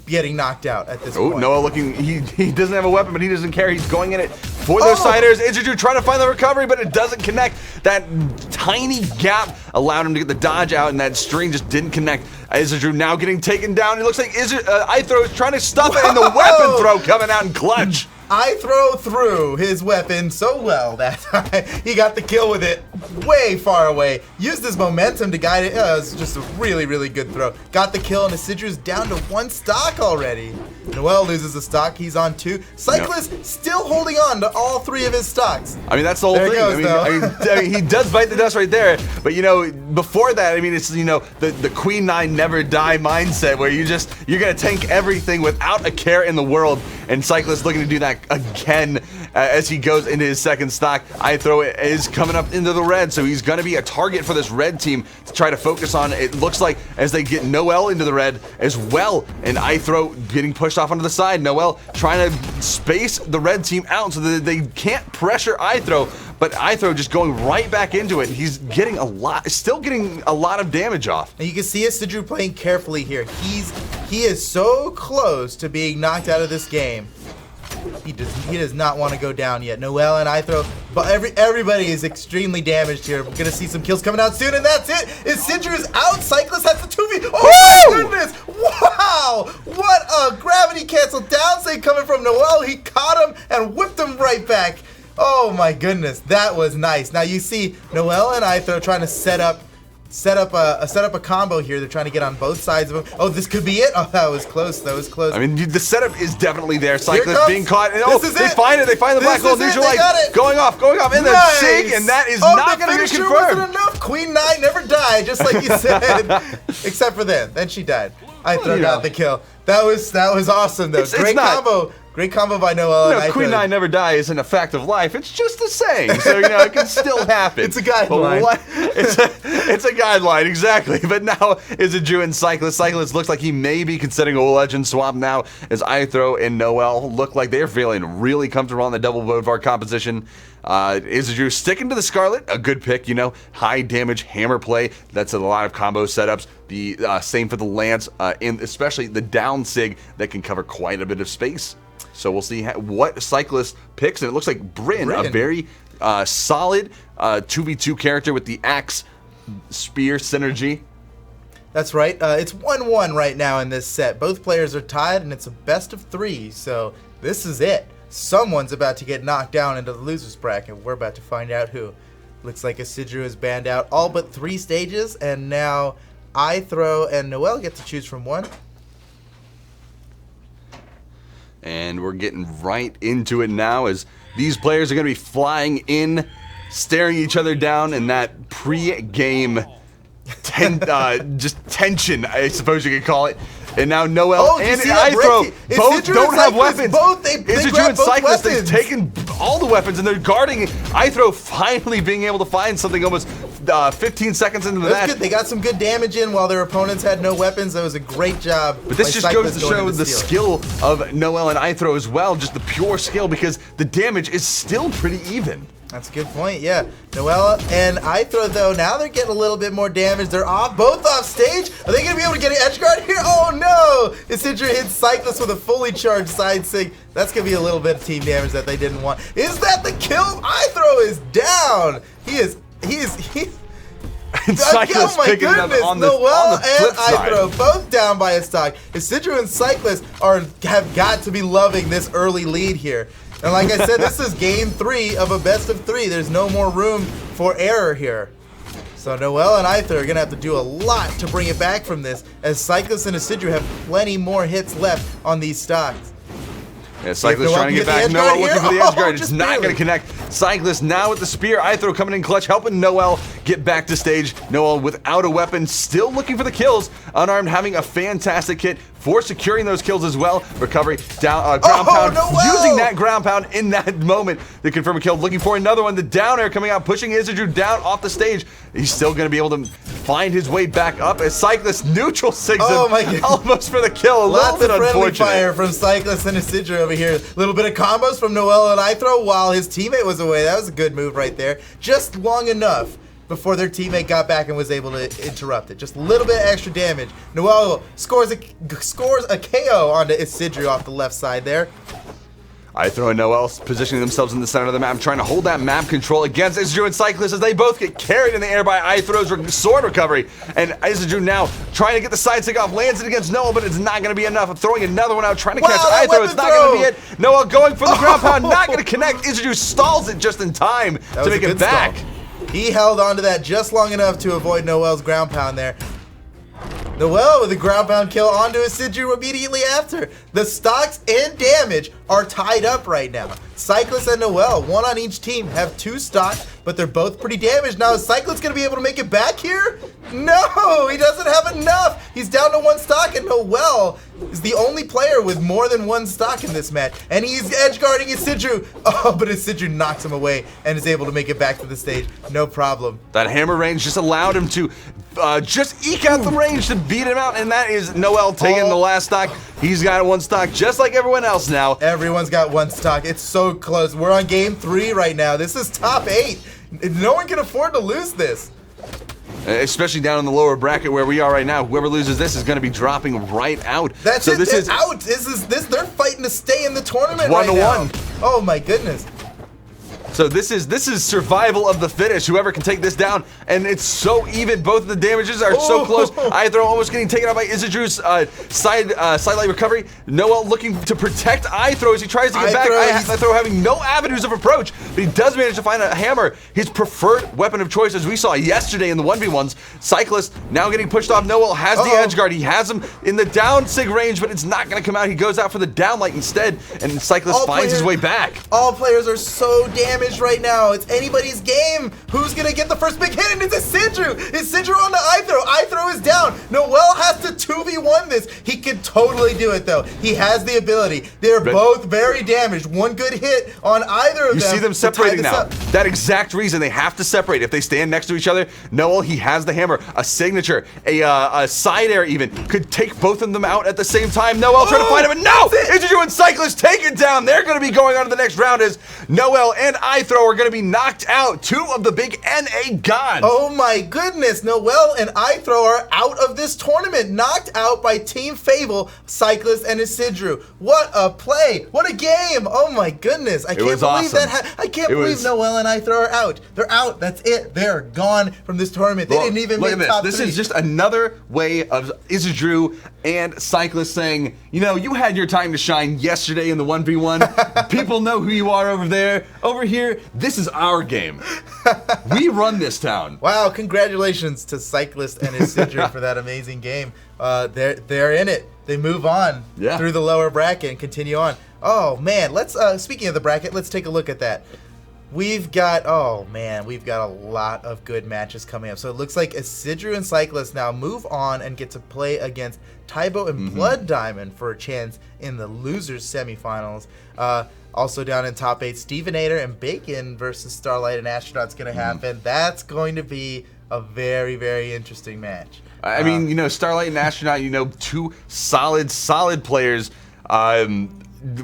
[SPEAKER 3] getting knocked out at this point.
[SPEAKER 2] Noel looking, he doesn't have a weapon, but he doesn't care. He's going in it for those side airs. Eythrow trying to find the recovery, but it doesn't connect. That tiny gap allowed him to get the dodge out, and that string just didn't connect. Eythrow now getting taken down. It looks like Eythrow is trying to stuff it, and the weapon throw coming out in clutch.
[SPEAKER 3] Eythrow threw his weapon so well that time. He got the kill with it way far away. Used his momentum to guide it. It was just a really, really good throw. Got the kill, and Astronaut's down to 1 stock already. Noel loses a stock. He's on 2. Cyclist still holding on to all 3 of his stocks.
[SPEAKER 2] I mean, that's the whole
[SPEAKER 3] There
[SPEAKER 2] thing.
[SPEAKER 3] it goes,
[SPEAKER 2] I mean, he does bite the dust right there. But, you know, before that, I mean, it's, you know, the Queen 9 never die mindset where you're going to tank everything without a care in the world. And Cyclist looking to do that again as he goes into his 2nd stock. Eythrow is coming up into the red, so he's going to be a target for this red team to try to focus on. It looks like as they get Noel into the red as well, and Eythrow getting pushed off onto the side. Noel trying to space the red team out so that they can't pressure Eythrow, but Eythrow just going right back into it. He's getting still getting a lot of damage off.
[SPEAKER 3] And you can see Astronaut playing carefully here. He is so close to being knocked out of this game. He does not want to go down yet. Noel and Eythrow, but everybody is extremely damaged here. We're gonna see some kills coming out soon, and that's it. Sidra is out. Cyclist has the 2v. Oh my goodness! Wow! What a gravity cancel downsig coming from Noel. He caught him and whipped him right back. Oh my goodness, that was nice. Now you see Noel and Eythrow trying to set up a combo here. They're trying to get on both sides of him. Oh, this could be it. Oh, that was close. That was close.
[SPEAKER 2] I mean, the setup is definitely there. Cyclist being caught. And, they find it. They find the black hole neutralize. Going off. And then Sig, and that is not going to be confirmed.
[SPEAKER 3] Wasn't enough. Queen 9 never died, just like you said. Except for then. Then she died. Eythrow got the kill. That was awesome, though. Great combo. Great combo by Noel and Eythrow.
[SPEAKER 2] Queen 9 never die isn't a fact of life. It's just a saying. So, you know, it can still happen.
[SPEAKER 3] It's a guideline.
[SPEAKER 2] It's a guideline, exactly. But now is a Jew and Cyclist. Cyclist looks like he may be considering a legend swap now as Eythrow and Noel look like they're feeling really comfortable on the double Bodvar composition. Jew sticking to the Scarlet, a good pick, you know, high damage hammer play. That's a lot of combo setups. The same for the Lance, and especially the down Sig that can cover quite a bit of space. So we'll see what Cyclist picks, and it looks like Bryn. A very solid 2v2 character with the axe spear synergy.
[SPEAKER 3] That's right. It's 1-1 right now in this set. Both players are tied, and it's a best of 3. So this is it. Someone's about to get knocked down into the losers bracket. We're about to find out who. Looks like Astronaut is banned out all but 3 stages, and now Eythrow and Noel get to choose from one.
[SPEAKER 2] And we're getting right into it now as these players are going to be flying in, staring each other down in that pre-game just tension, I suppose you could call it. And now Noel and Eythrow both don't have weapons. They grab both Cyclist, they've taken all the weapons and they're guarding Eythrow finally being able to find something almost 15 seconds into the match.
[SPEAKER 3] Good. They got some good damage in while their opponents had no weapons. That was a great job.
[SPEAKER 2] But this just goes to show the skill of Noel and Eythrow as well, just the pure skill, because the damage is still pretty even.
[SPEAKER 3] That's a good point, yeah. Noel and Eythrow, though, now they're getting a little bit more damage. They're both off stage. Are they going to be able to get an edge guard here? Oh, no! Sidra hits Cyclist with a fully charged side sig. That's going to be a little bit of team damage that they didn't want. Is that the kill? Eythrow is down. He is
[SPEAKER 2] Cyclist picking it up on the
[SPEAKER 3] Noel
[SPEAKER 2] flip
[SPEAKER 3] and Eythrow both down by a stock. Sidra and Cyclist have got to be loving this early lead here. And like I said, this is game 3 of a best of 3. There's no more room for error here. So Noel and Eythrow are going to have to do a lot to bring it back from this, as Cyclist and Sidra have plenty more hits left on these stocks.
[SPEAKER 2] Yeah, Cyclist trying to get back. Noel looking for the edge guard. It's not going to connect. Cyclist now with the spear. Eythrow coming in clutch, helping Noel get back to stage. Noel without a weapon, still looking for the kills. Unarmed, having a fantastic hit for securing those kills as well. Recovery, down, ground pound.
[SPEAKER 3] Noel!
[SPEAKER 2] Using that ground pound in that moment to confirm a kill. Looking for another one. The down air coming out, pushing Eythrow down off the stage. He's still going to be able to find his way back up as Cyclist neutral sigs him almost for the kill. A little bit unfortunate.
[SPEAKER 3] Lots of friendly fire from Cyclist and Sidra over here. A little bit of combos from Noel and Eythrow while his teammate was away. That was a good move right there. Just long enough before their teammate got back and was able to interrupt it. Just a little bit of extra damage. Noel scores a KO onto Sidra off the left side there.
[SPEAKER 2] Eythrow and Noel positioning themselves in the center of the map, trying to hold that map control against Eggsoup and Cyclist as they both get carried in the air by Eythrow's sword recovery. And Eggsoup now trying to get the side stick off, lands it against Noel, but it's not going to be enough. Throwing another one out, trying to catch Eythrow. It's not going to be it. Noel going for the ground pound, not going to connect. Eggsoup stalls it just in time to make it back.
[SPEAKER 3] He held onto that just long enough to avoid Noel's ground pound there. Noel with a ground pound kill onto Astronaut immediately after. The stocks and damage are tied up right now. Cyclist and Noel, one on each team, have 2 stocks, but they're both pretty damaged. Now, is Cyclist going to be able to make it back here? No, he doesn't have enough. He's down to 1 stock, and Noel is the only player with more than 1 stock in this match. And he's edge guarding Astronaut. Oh, but Astronaut knocks him away and is able to make it back to the stage. No problem.
[SPEAKER 2] That hammer range just allowed him to just eke out the range to beat him out, and that is Noel taking the last stock. He's got 1 stock just like everyone else now.
[SPEAKER 3] Everyone's got 1 stock. It's so close. We're on game 3 right now. This is top 8. No one can afford to lose this.
[SPEAKER 2] Especially down in the lower bracket where we are right now. Whoever loses this is going to be dropping right out.
[SPEAKER 3] That's it. This is out. They're fighting to stay in the tournament right now.
[SPEAKER 2] 1-1.
[SPEAKER 3] Oh my goodness.
[SPEAKER 2] So this is survival of the fittest. Whoever can take this down, and it's so even. Both of the damages are so close. Eythrow almost getting taken out by Izidru's sidelight recovery. Noel looking to protect Eythrow as he tries to get back. Eythrow having no avenues of approach, but he does manage to find a hammer, his preferred weapon of choice, as we saw yesterday in the 1v1s. Cyclist now getting pushed off. Noel has the edge guard. He has him in the down sig range, but it's not going to come out. He goes out for the downlight instead, and Cyclist finds his way back.
[SPEAKER 3] All players are so damaged right now. It's anybody's game. Who's gonna get the first big hit? And it's Astronaut. It's Astronaut on the Eythrow. Eythrow is down. Noel has to 2v1 this. He can totally do it though. He has the ability. They're both very damaged. 1 good hit on either of them.
[SPEAKER 2] You see them separating now. That exact reason they have to separate. If they stand next to each other, Noel, he has the hammer, a signature, a side air even, could take both of them out at the same time. Noel trying to find him, and no! Izidru and Cyclist take it down. They're going to be going on to the next round as Noel and Eythrow are going to be knocked out. 2 of the big NA gods.
[SPEAKER 3] Oh my goodness. Noel and Eythrow are out of this tournament. Knocked out by Team Fable, Cyclist, and Astronaut. What a play. What a game. Oh my goodness. I can't believe that. I can't believe Noel and Eythrow are out. They're out. That's it. They're gone from this tournament. They didn't even make top 3.
[SPEAKER 2] This is just another way of Izidru and Cyclist saying, you know, you had your time to shine yesterday in the 1v1. People know who you are over there. Over here, this is our game. We run this town.
[SPEAKER 3] Wow, congratulations to Cyclist and Astronaut for that amazing game. They're in it. They move on through the lower bracket and continue on. Oh man, let's speaking of the bracket, let's take a look at that. We've got a lot of good matches coming up. So it looks like Astronaut and Cyclist now move on and get to play against Tybo and Blood Diamond for a chance in the losers semifinals. Also down in top 8, Stevenator and Bacon versus Starlight and Astronaut's going to happen. That's going to be a very, very interesting match.
[SPEAKER 2] I mean, you know, Starlight and Astronaut, you know, 2 solid players.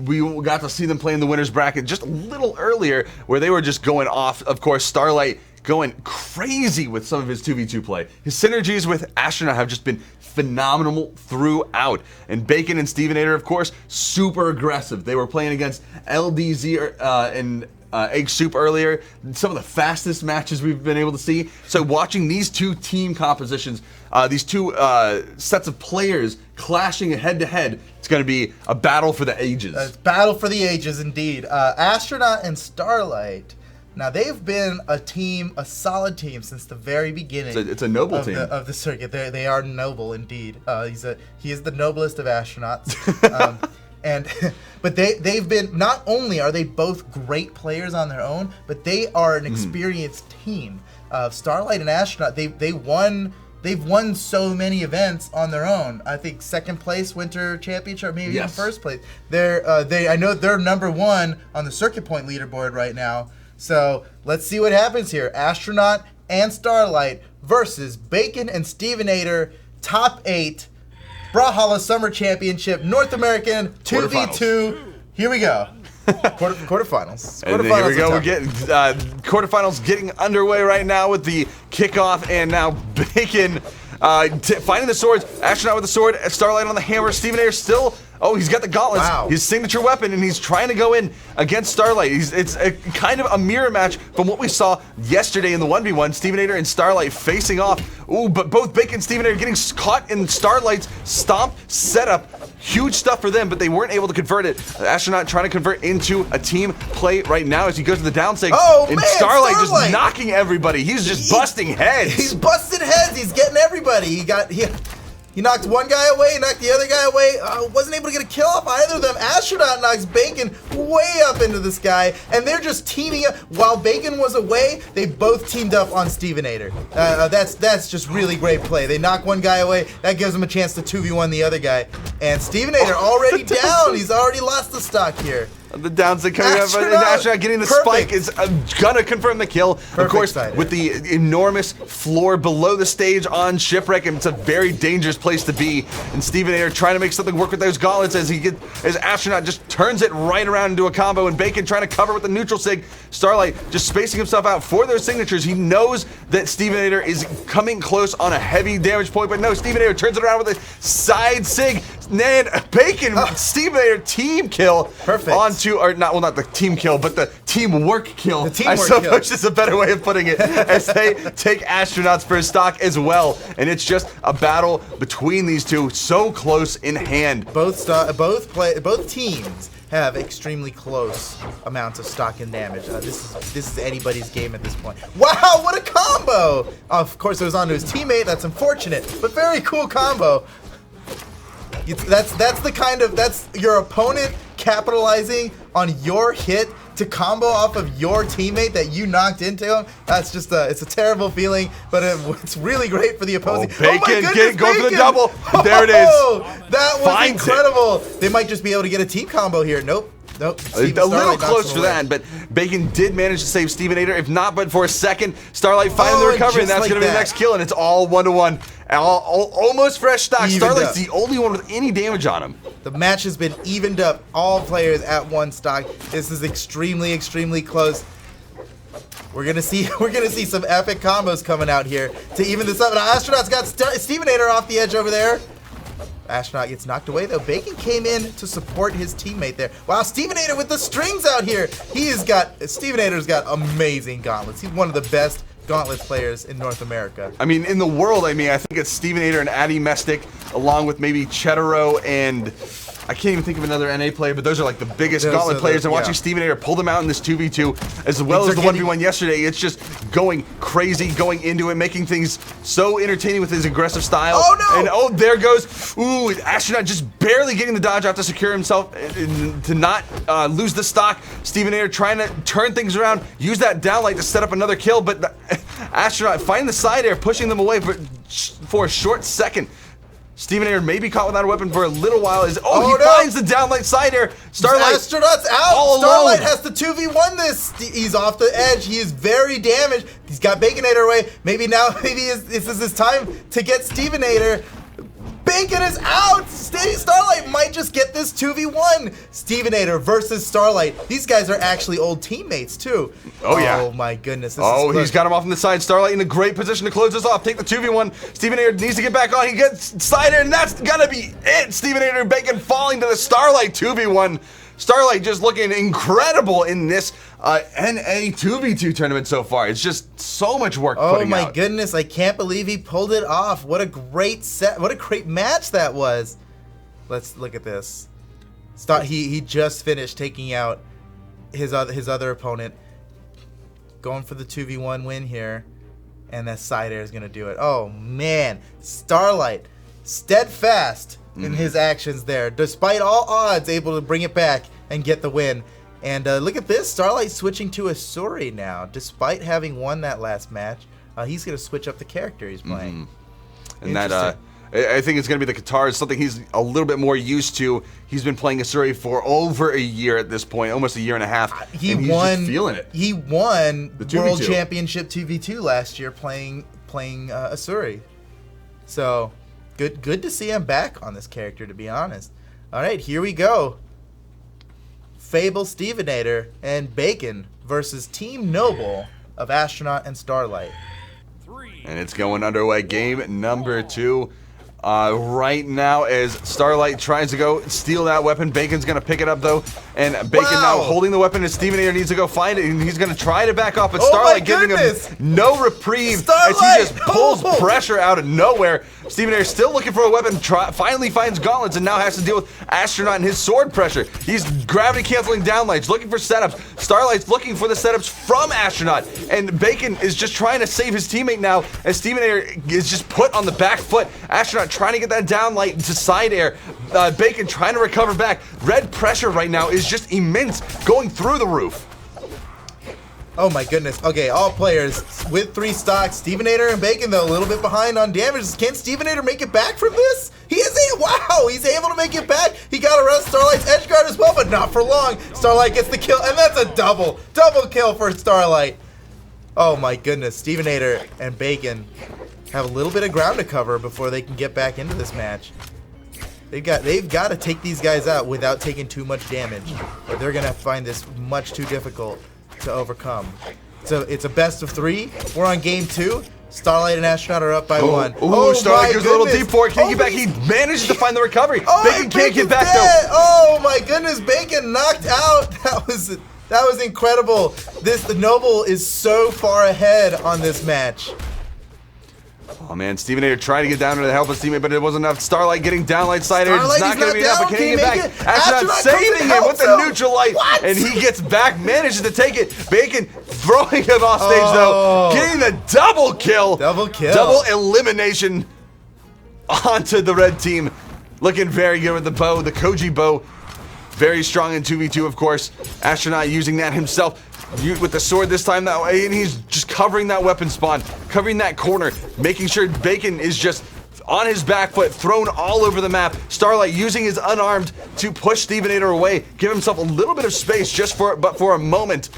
[SPEAKER 2] We got to see them play in the winners bracket just a little earlier, where they were just going off. Of course, Starlight going crazy with some of his 2v2 play. His synergies with Astronaut have just been phenomenal throughout. And Bacon and Stevenator, of course, super aggressive. They were playing against LDZ and Eggsoup earlier. Some of the fastest matches we've been able to see. So watching these 2 team compositions, these 2 sets of players clashing head to head, it's going to be a battle for the ages.
[SPEAKER 3] It's battle for the ages indeed. Astronaut and Starlight. Now they've been a solid team since the very beginning.
[SPEAKER 2] It's a noble team
[SPEAKER 3] of the circuit. They are noble indeed. He is the noblest of astronauts. But they've been, not only are they both great players on their own, but they are an experienced team. Starlight and Astronaut, they've won so many events on their own. I think 2nd place Winter Championship, maybe even 1st place. I know they're number 1 on the circuit point leaderboard right now. So let's see what happens here. Astronaut and Starlight versus Bacon and Stevenator, top 8, Brawlhalla Summer Championship, North American 2v2. Here we go. Quarterfinals.
[SPEAKER 2] And here we go. We're getting quarterfinals getting underway right now with the kickoff, and now Bacon Finding the swords. Astronaut with the sword. Starlight on the hammer. Stephenator still. Oh, he's got the gauntlets.
[SPEAKER 3] Wow.
[SPEAKER 2] His signature weapon, and he's trying to go in against Starlight. It's a kind of a mirror match from what we saw yesterday in the 1v1. Stephenator and Starlight facing off. Ooh, but both Bacon and Stephenator getting caught in Starlight's stomp setup. Huge stuff for them, but they weren't able to convert it. Astronaut trying to convert into a team play right now as he goes to the down sig.
[SPEAKER 3] Oh,
[SPEAKER 2] and
[SPEAKER 3] man,
[SPEAKER 2] Starlight just knocking everybody. He's just busting heads.
[SPEAKER 3] He's busting heads. He's getting everybody. He knocked one guy away, knocked the other guy away. Wasn't able to get a kill off either of them. Astronaut knocks Bacon way up into the sky, and they're just teaming up. While Bacon was away, they both teamed up on Stephenator. That's just really great play. They knock one guy away. That gives them a chance to 2v1 the other guy. And Stephenator already down. He's already lost the stock here.
[SPEAKER 2] The downside coming up, and Astronaut getting the spike is gonna confirm the kill. Of course, with the enormous floor below the stage on Shipwreck, and it's a very dangerous place to be. And Stephenator trying to make something work with those gauntlets as Astronaut just turns it right around into a combo, and Bacon trying to cover with the neutral sig. Starlight just spacing himself out for those signatures. He knows that Stephenator is coming close on a heavy damage point, but no, Stephenator turns it around with a side sig. And Bacon, Stephenator team kill.
[SPEAKER 3] Perfect.
[SPEAKER 2] Not the team kill, but the teamwork kill.
[SPEAKER 3] The teamwork
[SPEAKER 2] I suppose is a better way of putting it, as they take Astronauts for stock as well. And it's just a battle between these two, so close in hand.
[SPEAKER 3] Both teams have extremely close amounts of stock and damage. This is anybody's game at this point. Wow, what a combo! Of course, it was onto his teammate. That's unfortunate, but very cool combo. That's your opponent capitalizing on your hit to combo off of your teammate that you knocked into him. That's just it's a terrible feeling, but it's really great for the opposing.
[SPEAKER 2] Bacon, go for the double. There it is.
[SPEAKER 3] That was incredible. They might just be able to get a team combo here. Nope. A
[SPEAKER 2] little close for that, but Bacon did manage to save Stephenator. If not, but for a second, Starlight finding the recovery, and that's going to be the next kill, and it's all 1-1. Almost fresh stock. Starlight's the only one with any damage on him.
[SPEAKER 3] The match has been evened up. All players at one stock. This is extremely, extremely close. We're gonna see some epic combos coming out here to even this up. Now, Astronaut's got Stephenator off the edge over there. Astronaut gets knocked away though. Bacon came in to support his teammate there. Wow, Stephenator with the strings out here. Stephenator's got amazing gauntlets. He's one of the best gauntlet players in North America.
[SPEAKER 2] I mean, in the world, I think it's Stephenator and Addy Mestic, along with maybe Chetero and I can't even think of another NA player, but those are like the biggest gauntlet players. And watching Stephenator pull them out in this 2v2, as well as the 1v1 yesterday, it's just going crazy, going into it, making things so entertaining with his aggressive style.
[SPEAKER 3] Oh no!
[SPEAKER 2] And there goes, Astronaut just barely getting the dodge off to secure himself, to not lose the stock. Stephenator trying to turn things around, use that downlight to set up another kill, but Astronaut finding the side air, pushing them away for a short second. Stephenator may be caught without a weapon for a little while. He finds the downlight side air. Starlight.
[SPEAKER 3] Astronaut's out. Starlight has to 2v1 this. He's off the edge. He is very damaged. He's got Baconator away. Maybe this is his time to get Stephenator. Bacon is out! Starlight might just get this 2v1. Stephenator versus Starlight. These guys are actually old teammates, too.
[SPEAKER 2] Oh, yeah.
[SPEAKER 3] Oh, my goodness.
[SPEAKER 2] He's got him off on the side. Starlight in a great position to close this off. Take the 2v1. Stephenator needs to get back on. He gets side air, and that's gonna be it. Stephenator and Bacon falling to the Starlight 2v1. Starlight just looking incredible in this NA 2v2 tournament so far. It's just so much work putting out.
[SPEAKER 3] Oh my goodness, I can't believe he pulled it off. What a great set. What a great match that was. Let's look at this. He just finished taking out his other opponent. Going for the 2v1 win here. And that side air is going to do it. Oh man, Starlight steadfast in his actions there, despite all odds, able to bring it back and get the win. And look at this, Starlight switching to Asuri now, despite having won that last match. He's going to switch up the character he's playing.
[SPEAKER 2] And that, I think it's going to be the Qatar, something he's a little bit more used to. He's been playing Asuri for over a year at this point, almost a year and a half.
[SPEAKER 3] He's
[SPEAKER 2] just feeling it.
[SPEAKER 3] He won
[SPEAKER 2] the
[SPEAKER 3] World Championship 2v2 last year playing Asuri. So good to see him back on this character, to be honest. All right, here we go. Fable Stephenator and Bacon versus Team Noble of Astronaut and Starlight.
[SPEAKER 4] 3,
[SPEAKER 2] And it's going underway. Game number 2. Right now, as Starlight tries to go steal that weapon, Bacon's going to pick it up, though. And Bacon now holding the weapon, and Stevenator needs to go find it, and he's going to try to back off, but Starlight giving him no reprieve as he just pulls pressure out of nowhere. Stevenator still looking for a weapon, finally finds gauntlets, and now has to deal with Astronaut and his sword pressure. He's gravity canceling downlights, looking for setups. Starlight's looking for the setups from Astronaut, and Bacon is just trying to save his teammate now, as Stevenator is just put on the back foot. Astronaut trying to get that downlight into side air. Bacon trying to recover back. Red pressure right now is just immense, going through the roof.
[SPEAKER 3] Oh my goodness. Okay, all players with 3 stocks. Stevenator and Bacon, though, a little bit behind on damage. Can Stevenator make it back from this? He is wow, he's able to make it back. He got around Starlight's edge guard as well, but not for long. Starlight gets the kill, and that's a double kill for Starlight. Oh my goodness. Stevenator and Bacon have a little bit of ground to cover before they can get back into this match. They've got to take these guys out without taking too much damage, or they're gonna find this much too difficult to overcome. So it's a best of 3. We're on game 2. Starlight and Astronaut are up by 1.
[SPEAKER 2] Oh, Starlight goes a little deep for it. Can't get back. He manages to find the recovery. Bacon can't get back though.
[SPEAKER 3] Oh my goodness, Bacon knocked out. That was incredible. The Noble is so far ahead on this match.
[SPEAKER 2] Oh man, Stevenator trying to get down to the help of his teammate, but it wasn't enough. Starlight getting downlight side air. It's not going to be enough, but can he get back? Astronaut saving him with the neutral light, and he gets back, manages to take it. Bacon throwing him off stage though, getting the double kill. Double elimination onto the red team. Looking very good with the bow, the Koji bow. Very strong in 2v2, of course. Astronaut using that himself. With the sword this time that way, and he's just covering that weapon spawn, covering that corner, making sure Bacon is just on his back foot, thrown all over the map. Starlight using his unarmed to push Stevenator away, give himself a little bit of space just for a moment.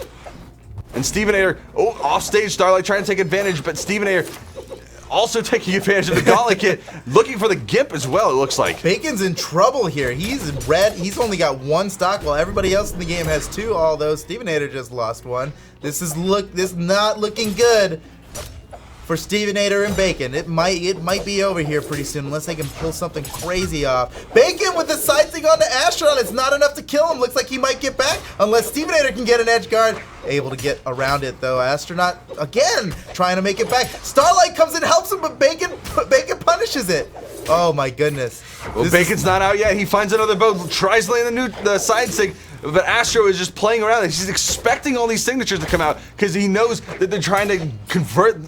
[SPEAKER 2] And Stevenator, off stage, Starlight trying to take advantage, but Stevenator also taking advantage of the gauntlet kit, looking for the gimp as well, it looks like.
[SPEAKER 3] Bacon's in trouble here. He's red. He's only got 1 stock while everybody else in the game has 2, although Stevenator just lost 1. This is not looking good for Stevenator and Bacon. It might be over here pretty soon unless they can pull something crazy off. Bacon with the side thing onto Astronaut. It's not enough to kill him. Looks like he might get back unless Stevenator can get an edge guard. Able to get around it though. Astronaut again trying to make it back. Starlight comes in, helps him, but Bacon punishes it. Oh my goodness.
[SPEAKER 2] Well, Bacon's not out yet. He finds another bow, tries to land the side sig, but Astro is just playing around. He's expecting all these signatures to come out because he knows that they're trying to convert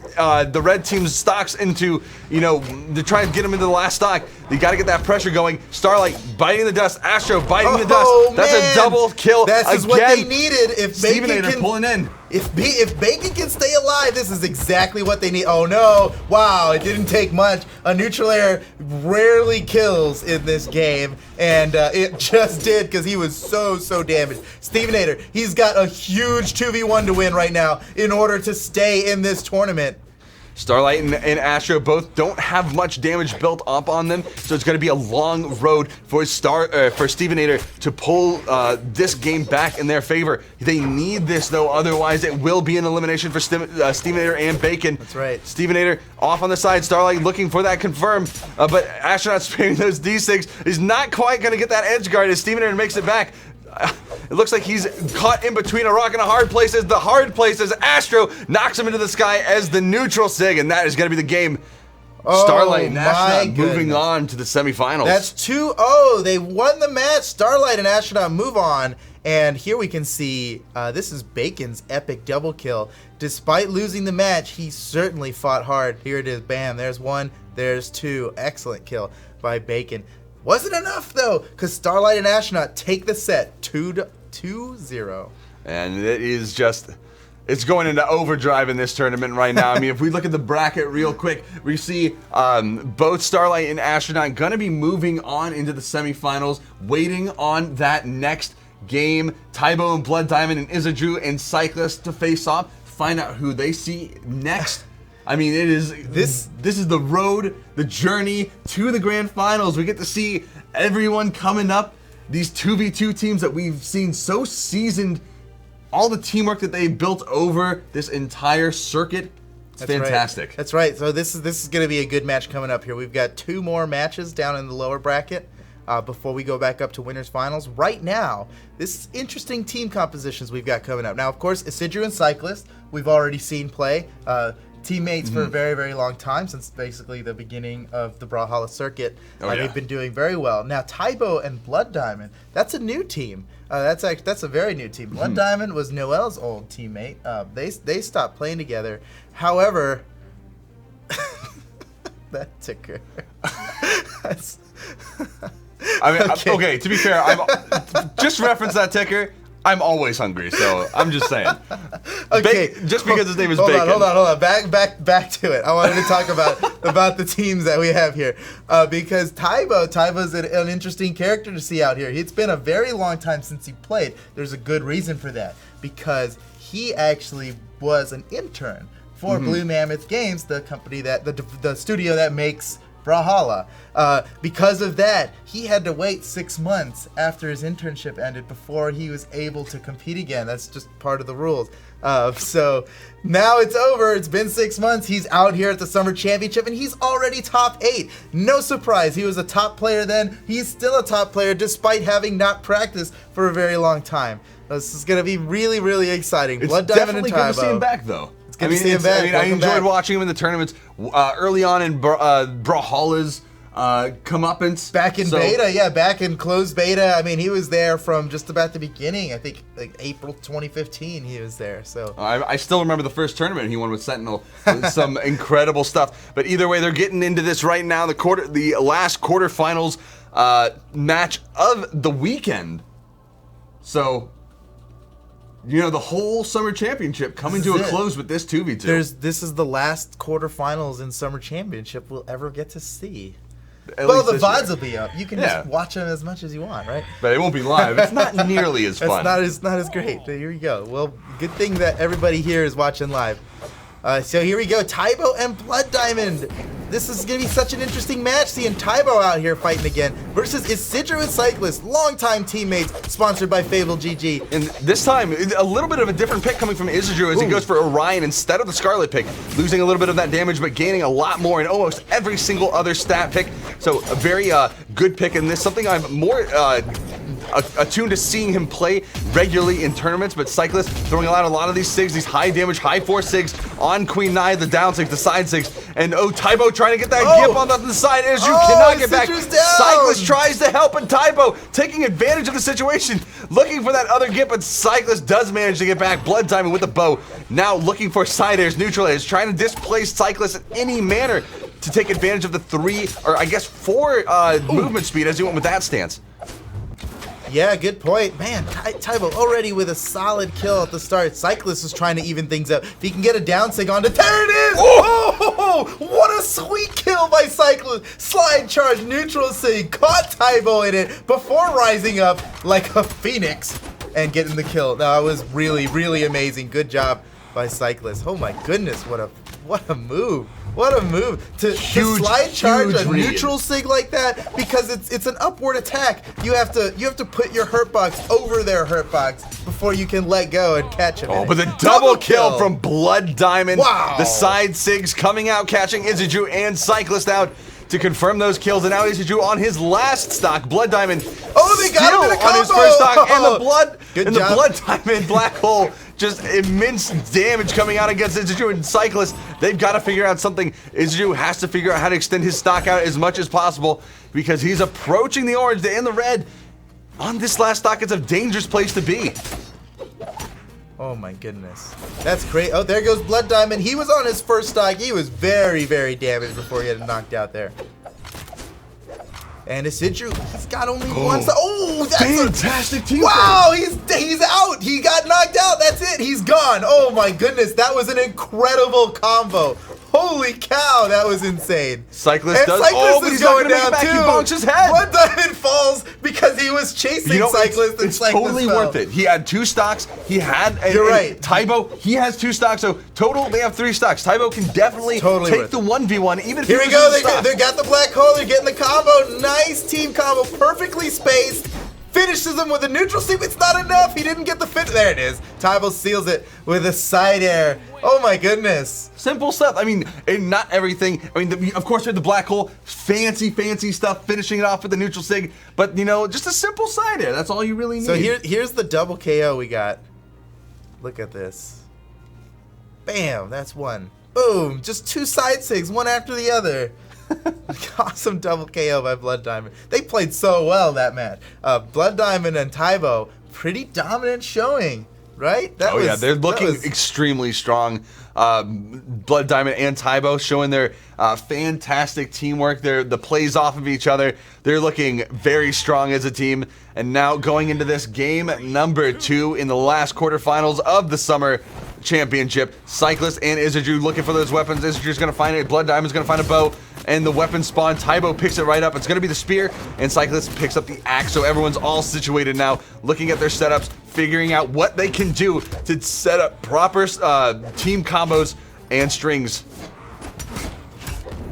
[SPEAKER 2] the red team's stocks into, they're trying to get them into the last stock. You got to get that pressure going. Starlight biting the dust. Astro biting the dust. That's a double kill.
[SPEAKER 3] That's what they needed. If Bacon can
[SPEAKER 2] pulling in.
[SPEAKER 3] If Bacon can stay alive, this is exactly what they need. Oh no! Wow, it didn't take much. A neutral air rarely kills in this game, and it just did because he was so damaged. Stevenator, he's got a huge 2v1 to win right now in order to stay in this tournament.
[SPEAKER 2] Starlight and Astro both don't have much damage built up on them, so it's going to be a long road for Stevenator to pull this game back in their favor. They need this though, otherwise it will be an elimination for Stevenator and Bacon.
[SPEAKER 3] That's right.
[SPEAKER 2] Stevenator off on the side, Starlight looking for that confirm, but Astronaut sparing those D6 is not quite going to get that edge guard as Stevenator makes it back. It looks like he's caught in between a rock and a hard place as the hard place as Astro knocks him into the sky as the neutral sig, and that is going to be the game. Starlight and Astronaut moving on to the semifinals.
[SPEAKER 3] That's 2-0. They won the match. Starlight and Astronaut move on. And here we can see this is Bacon's epic double kill. Despite losing the match, he certainly fought hard. Here it is. Bam. There's 1. There's 2. Excellent kill by Bacon. Wasn't enough though, because Starlight and Astronaut take the set 2-0.
[SPEAKER 2] And it is just, it's going into overdrive in this tournament right now. I mean, if we look at the bracket real quick, we see both Starlight and Astronaut gonna be moving on into the semifinals, waiting on that next game. Tybo and Blood Diamond and Eythrow and Cyclist to face off, find out who they see next. I mean, it is this is the road, the journey to the grand finals. We get to see everyone coming up. These 2v2 teams that we've seen so seasoned, all the teamwork that they built over this entire circuit. It's fantastic.
[SPEAKER 3] Right. That's right. So this is going to be a good match coming up here. We've got 2 more matches down in the lower bracket before we go back up to winners finals. Right now, this is interesting team compositions we've got coming up. Now, of course, Eythrow and Cyclist, we've already seen play. Teammates for a very, very long time, since basically the beginning of the Brawlhalla circuit. They've been doing very well. Now, Tybo and Blood Diamond, that's a new team. That's a very new team. Blood Diamond was Noel's old teammate. They stopped playing together. However, that ticker.
[SPEAKER 2] I mean, okay, to be fair, just reference that ticker. I'm always hungry, so I'm just saying.
[SPEAKER 3] Okay,
[SPEAKER 2] just because his name is
[SPEAKER 3] hold
[SPEAKER 2] Bacon.
[SPEAKER 3] Hold on. Back to it. I wanted to talk about the teams that we have here because Tybo's an interesting character to see out here. It's been a very long time since he played. There's a good reason for that, because he actually was an intern for Blue Mammoth Games, the company that the studio that makes Brawlhalla. Because of that, he had to wait 6 months after his internship ended before he was able to compete again. That's just part of the rules. So now it's over. It's been 6 months. He's out here at the Summer Championship, and he's already top 8. No surprise. He was a top player then. He's still a top player despite having not practiced for a very long time. This is going to be really, really exciting.
[SPEAKER 2] It's
[SPEAKER 3] Blood Diamond and
[SPEAKER 2] definitely
[SPEAKER 3] Tybo.
[SPEAKER 2] good to see him back, though.
[SPEAKER 3] It's good to see him back.
[SPEAKER 2] I enjoyed watching him in the tournaments early on in Brawlhalla's comeuppance.
[SPEAKER 3] Back in beta, back in closed beta. I mean, he was there from just about the beginning. I think like April 2015 he was there. So
[SPEAKER 2] I still remember the first tournament he won with Sentinel. Some incredible stuff. But either way, they're getting into this right now. The last quarterfinals match of the weekend. So, you know, the whole Summer Championship coming to a close with this 2v2.
[SPEAKER 3] This is the last quarterfinals in Summer Championship we'll ever get to see.
[SPEAKER 2] Well,
[SPEAKER 3] the VODs will be up. You can just watch them as much as you want, right?
[SPEAKER 2] But it won't be live. It's not nearly as fun.
[SPEAKER 3] It's not as great. Here you go. Well, good thing that everybody here is watching live. So here we go. Tybo and Blood Diamond. This is going to be such an interesting match, seeing Tybo out here fighting again versus Eythrow and Cyclist, longtime teammates, sponsored by Fable GG.
[SPEAKER 2] And this time, a little bit of a different pick coming from Eythrow as he goes for Orion instead of the Scarlet pick, losing a little bit of that damage but gaining a lot more in almost every single other stat pick. So a very good pick, and this is something I'm more attuned to seeing him play regularly in tournaments, but Cyclist throwing out a lot of these SIGs, these high damage, high force SIGs on Queen Nai, the down SIGs, the side SIGs, and Tybo trying to get that gimp on the side as you cannot get back. Cyclist tries to help, and Tybo taking advantage of the situation, looking for that other gimp, but Cyclist does manage to get back. Blood Diamond with the bow, now looking for side airs, neutral airs, trying to displace Cyclist in any manner to take advantage of the 3, or I guess 4 movement speed as he went with that stance.
[SPEAKER 3] Yeah, good point. Man, Tybo already with a solid kill at the start. Cyclist is trying to even things up. If he can get a down sig onto, there it is! Oh, what a sweet kill by Cyclist. Slide charge, neutral sig, caught Tybo in it before rising up like a phoenix and getting the kill. That was really, really amazing. Good job by Cyclist. Oh my goodness, what a move. What a move to slide charge a neutral sig like that, because it's an upward attack. You have to put your hurt box over their hurt box before you can let go and catch him.
[SPEAKER 2] Oh, but the double kill from Blood Diamond.
[SPEAKER 3] Wow.
[SPEAKER 2] The side SIGs coming out, catching Eythrow and Cyclist out to confirm those kills, and now Eythrow on his last stock. Blood Diamond
[SPEAKER 3] they got him in a combo
[SPEAKER 2] on his first stock, and
[SPEAKER 3] Good
[SPEAKER 2] the Blood Diamond black hole. Just immense damage coming out against Eythrow and Cyclist. They've got to figure out something. Eythrow has to figure out how to extend his stock out as much as possible, because he's approaching the orange and the red. On this last stock, it's a dangerous place to be.
[SPEAKER 3] Oh my goodness. That's great. Oh, there goes Blood Diamond. He was on his first stock. He was very, very damaged before he had knocked out there. And Eythrow, he's got only one stock. Oh, that's
[SPEAKER 2] fantastic team.
[SPEAKER 3] Wow, he's out. He got knocked out. That's it. He's gone. Oh my goodness. That was an incredible combo. Holy cow, that was insane.
[SPEAKER 2] Cyclist does.
[SPEAKER 3] But he's going down too.
[SPEAKER 2] He bonks his head.
[SPEAKER 3] Blood Diamond falls because he was chasing Cyclist, and
[SPEAKER 2] it's
[SPEAKER 3] Cyclist
[SPEAKER 2] totally
[SPEAKER 3] fell.
[SPEAKER 2] worth it. He had 2 stocks. He had.
[SPEAKER 3] You're right.
[SPEAKER 2] Tybo, he has 2 stocks. So total, they have 3 stocks. Tybo can definitely take the 1v1, even if
[SPEAKER 3] Here we go. They got the black hole. They're getting the combo. Nice team combo, perfectly spaced. finishes him with a neutral sweep. It's not enough. He didn't get the fit. There it is. Tybo seals it with a side air. Oh my goodness.
[SPEAKER 2] Simple stuff. I mean, and not everything. I mean, of course, we had the black hole. Fancy stuff, finishing it off with the neutral sig. But, you know, just a simple side air. That's all you really need.
[SPEAKER 3] So here's the double KO we got. Look at this. Bam, that's one. Boom, just 2 side sigs, one after the other. Awesome double KO by Blood Diamond. They played so well that match. Blood Diamond and Tybo, pretty dominant showing, right?
[SPEAKER 2] Yeah, they're looking extremely strong. Blood Diamond and Tybo showing their fantastic teamwork. The plays off of each other. They're looking very strong as a team. And now going into this game number 2 in the last quarterfinals of the Summer Championship, Cyclist and Eythrow looking for those weapons. Eythrow's going to find it. Blood Diamond's going to find a bow. And the weapon spawn, Tybo picks it right up. It's going to be the spear, and Cyclist picks up the axe. So everyone's all situated now, looking at their setups, figuring out what they can do to set up proper team combos and strings.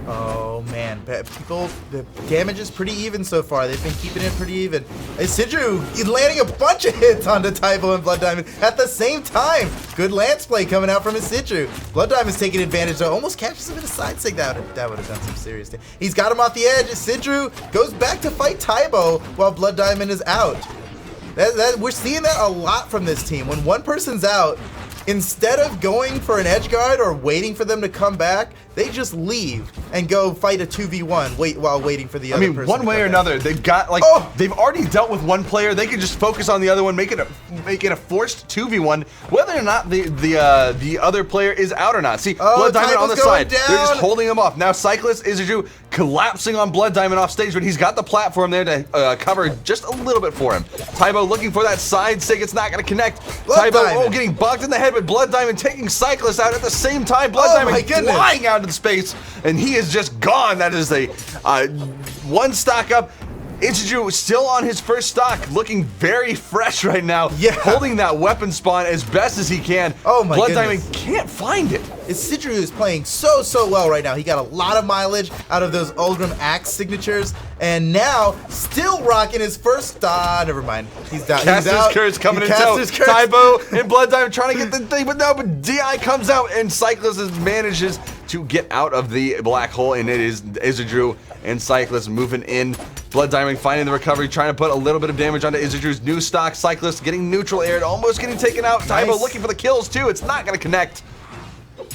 [SPEAKER 3] Oh man, the damage is pretty even so far. They've been keeping it pretty even. Eythrow landing a bunch of hits onto Tybo and Blood Diamond at the same time. Good lance play coming out from Eythrow. Blood Diamond's taking advantage, though. Almost catches him in a side sig. That would have done some serious damage. He's got him off the edge. Eythrow goes back to fight Tybo while Blood Diamond is out. We're seeing that a lot from this team. When one person's out, instead of going for an edge guard or waiting for them to come back, they just leave and go fight a 2v1 while waiting for the other person.
[SPEAKER 2] One way or another, they've got they've already dealt with one player. They can just focus on the other one, make it a forced 2v1, whether or not the other player is out or not. See, Blood Diamond on the side, they're just holding him off. Now Cyclist Eythrow collapsing on Blood Diamond off stage, but he's got the platform there to cover just a little bit for him. Tybo looking for that side sig. It's not going to connect. Tybo getting bucked in the head, but Blood Diamond taking Cyclist out at the same time. Blood Diamond flying out into space, and he is just gone. That is a one stock up. Eythrow still on his first stock, looking very fresh right now. Yeah. Holding that weapon spawn as best as he can.
[SPEAKER 3] Oh my
[SPEAKER 2] goodness.
[SPEAKER 3] Blood
[SPEAKER 2] Diamond can't find it.
[SPEAKER 3] Eythrow is playing so well right now. He got a lot of mileage out of those Ulgrim axe signatures, and now still rocking his first. Never mind. He's down.
[SPEAKER 2] Caster's Curse coming in tow. Tybo and Blood Diamond trying to get the thing, but DI comes out, and Cyclist manages to get out of the black hole, and it is Eythrow and Cyclist moving in. Blood Diamond finding the recovery, trying to put a little bit of damage onto Eythrow's new stock. Cyclist getting neutral aired, almost getting taken out. Nice. Tybo looking for the kills too. It's not going to connect.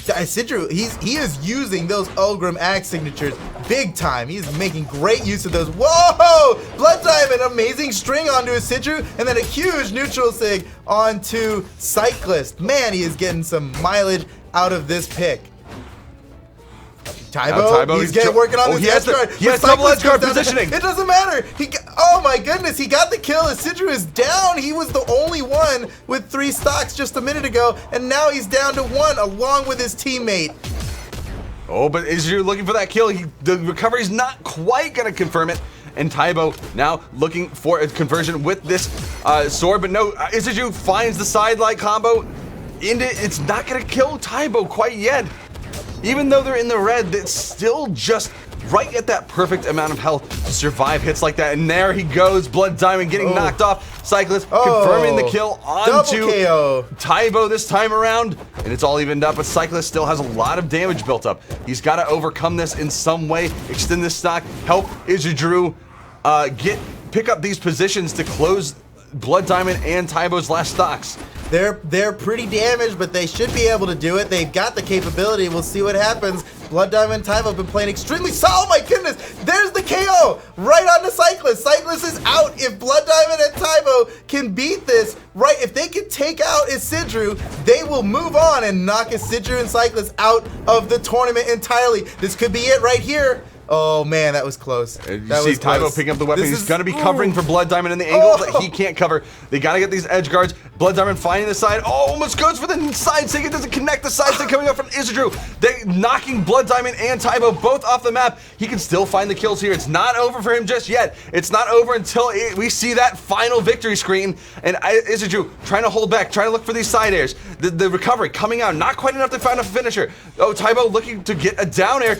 [SPEAKER 3] Eythrow, he is using those Ulgrim axe signatures big time. He's making great use of those. Whoa! Blood Diamond, amazing string onto Eythrow, and then a huge neutral sig onto Cyclist. Man, he is getting some mileage out of this pick. Tybo, he's working on this edge guard.
[SPEAKER 2] He has double edge guard positioning.
[SPEAKER 3] It doesn't matter. Oh my goodness, he got the kill. Eythrow is down. He was the only one with 3 stocks just a minute ago, and now he's down to 1 along with his teammate.
[SPEAKER 2] Oh, but Eythrow looking for that kill. The recovery's not quite going to confirm it. And Tybo now looking for a conversion with this sword, but no, Eythrow finds the sidelight combo. It's not going to kill Tybo quite yet. Even though they're in the red, it's still just right at that perfect amount of health to survive hits like that. And there he goes, Blood Diamond getting knocked off. Cyclist confirming the kill onto Tybo this time around. And it's all evened up, but Cyclist still has a lot of damage built up. He's got to overcome this in some way, extend this stock, help Eythrow pick up these positions to close Blood Diamond and Tybo's last stocks.
[SPEAKER 3] They're pretty damaged, but they should be able to do it. They've got the capability. We'll see what happens. Blood Diamond and Tybo have been playing extremely solid. Oh my goodness! There's the KO right on the Cyclist. Cyclist is out. If Blood Diamond and Tybo can beat this, right? If they can take out Eythrow, they will move on and knock Eythrow and Cyclist out of the tournament entirely. This could be it right here. Oh man, that was close.
[SPEAKER 2] You see Tybo picking up the weapon. He's going to be covering for Blood Diamond in the angle that he can't cover. They got to get these edge guards. Blood Diamond finding the side. Oh, almost goes for the side stick. It doesn't connect. The side stick coming up from Eythrow. They knocking Blood Diamond and Tybo both off the map. He can still find the kills here. It's not over for him just yet. It's not over until we see that final victory screen. And Eythrow trying to hold back, trying to look for these side airs. The recovery coming out, not quite enough to find a finisher. Oh, Tybo looking to get a down air.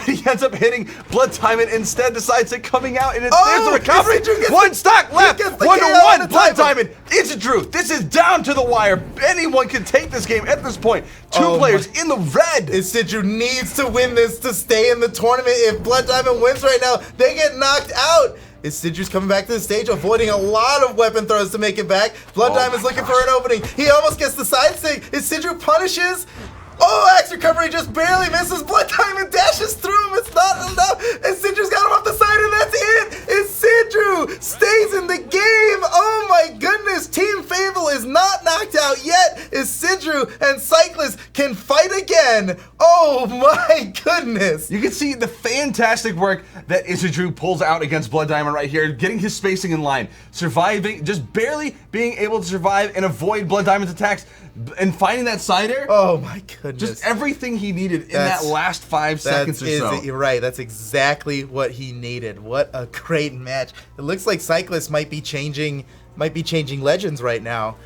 [SPEAKER 2] He ends up hitting Blood Diamond instead. The side stick coming out, and there's the recovery. One stock left. 1-1. Blood Diamond. Eythrow. This is down to the wire. Anyone can take this game at this point. Two players in the red.
[SPEAKER 3] Eythrow needs to win this to stay in the tournament. If Blood Diamond wins right now, they get knocked out. Eythrow's coming back to the stage, avoiding a lot of weapon throws to make it back. Blood Diamond's looking for an opening. He almost gets the side stick. Eythrow punishes. Oh, axe recovery just barely misses. Blood Diamond dashes through him. It's not enough. Eythrow's got him off the side, and that's it. Eythrow stays in the game. Oh my goodness. Team Fable is not knocked out yet. Eythrow and Cyclist can fight again. Oh my goodness.
[SPEAKER 2] You can see the fantastic work that Eythrow pulls out against Blood Diamond right here, getting his spacing in line, surviving, just barely being able to survive and avoid Blood Diamond's attacks, and finding that side air.
[SPEAKER 3] Oh my goodness.
[SPEAKER 2] Just everything he needed in that last 5 seconds or so.
[SPEAKER 3] You're right. That's exactly what he needed. What a great match. It looks like Cyclist might be changing legends right now.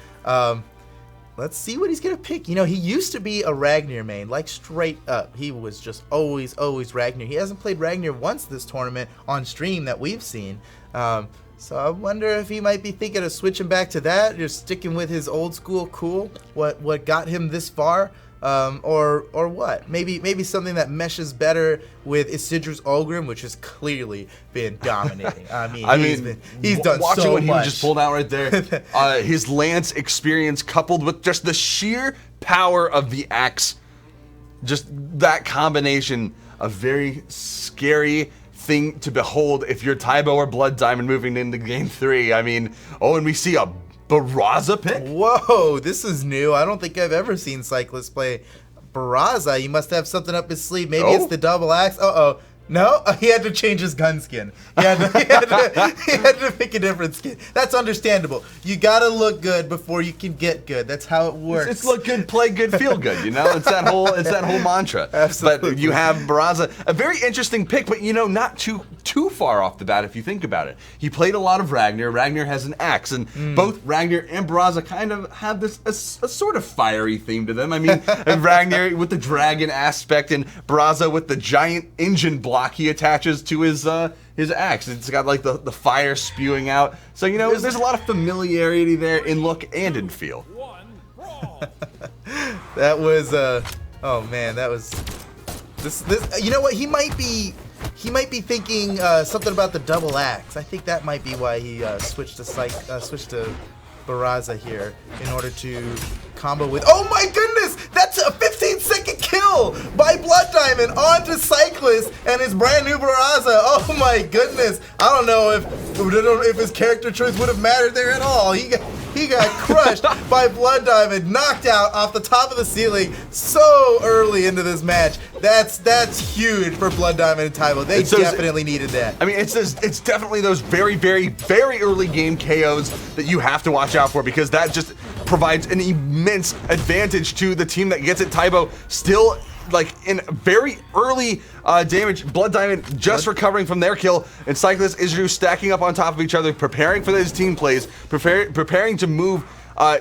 [SPEAKER 3] Let's see what he's gonna pick. You know, he used to be a Ragnar main, like straight up. He was just always Ragnar. He hasn't played Ragnar once this tournament on stream that we've seen. So I wonder if he might be thinking of switching back to that, or sticking with his old school cool, what got him this far, or what? Maybe something that meshes better with Eythrow's Ulgrim, which has clearly been dominating. He's done
[SPEAKER 2] watching
[SPEAKER 3] so
[SPEAKER 2] what
[SPEAKER 3] much.
[SPEAKER 2] He just pulled out right there. His Lance experience coupled with just the sheer power of the axe, just that combination of very scary thing to behold if you're Tybo or Blood Diamond moving into game 3. I mean, and we see a Barraza pick.
[SPEAKER 3] Whoa, this is new. I don't think I've ever seen Cyclist play Barraza. You must have something up his sleeve. Maybe it's the double axe. No, he had to change his gun skin. He had to pick a different skin. That's understandable. You gotta look good before you can get good. That's how it works.
[SPEAKER 2] It's look good, play good, feel good. You know, it's that whole mantra.
[SPEAKER 3] Absolutely.
[SPEAKER 2] But you have Barraza, a very interesting pick, but you know, not too far off the bat if you think about it. He played a lot of Ragnar. Ragnar has an axe, and both Ragnar and Barraza kind of have this a sort of fiery theme to them. I mean, Ragnar with the dragon aspect, and Barraza with the giant engine block he attaches to his axe. It's got like the fire spewing out. So you know, there's a lot of familiarity there in look and in feel.
[SPEAKER 3] That was oh man, that was this. You know what? He might be thinking something about the double axe. I think that might be why he switched to Barraza here in order to combo with. Oh my goodness! That's a 15-second kill by Blood Diamond onto Cyclist and his brand new Barraza. Oh my goodness! I don't know if his character choice would have mattered there at all. He got crushed by Blood Diamond, knocked out off the top of the ceiling so early into this match. That's huge for Blood Diamond and Tybo. They definitely needed that.
[SPEAKER 2] I mean, it's definitely those very, very, very early game KOs that you have to watch out for, because that just provides an immense advantage to the team that gets it. Tybo still like in very early damage. Blood Diamond just recovering from their kill, and Cyclist Eythrow stacking up on top of each other, preparing for his team plays, preparing to move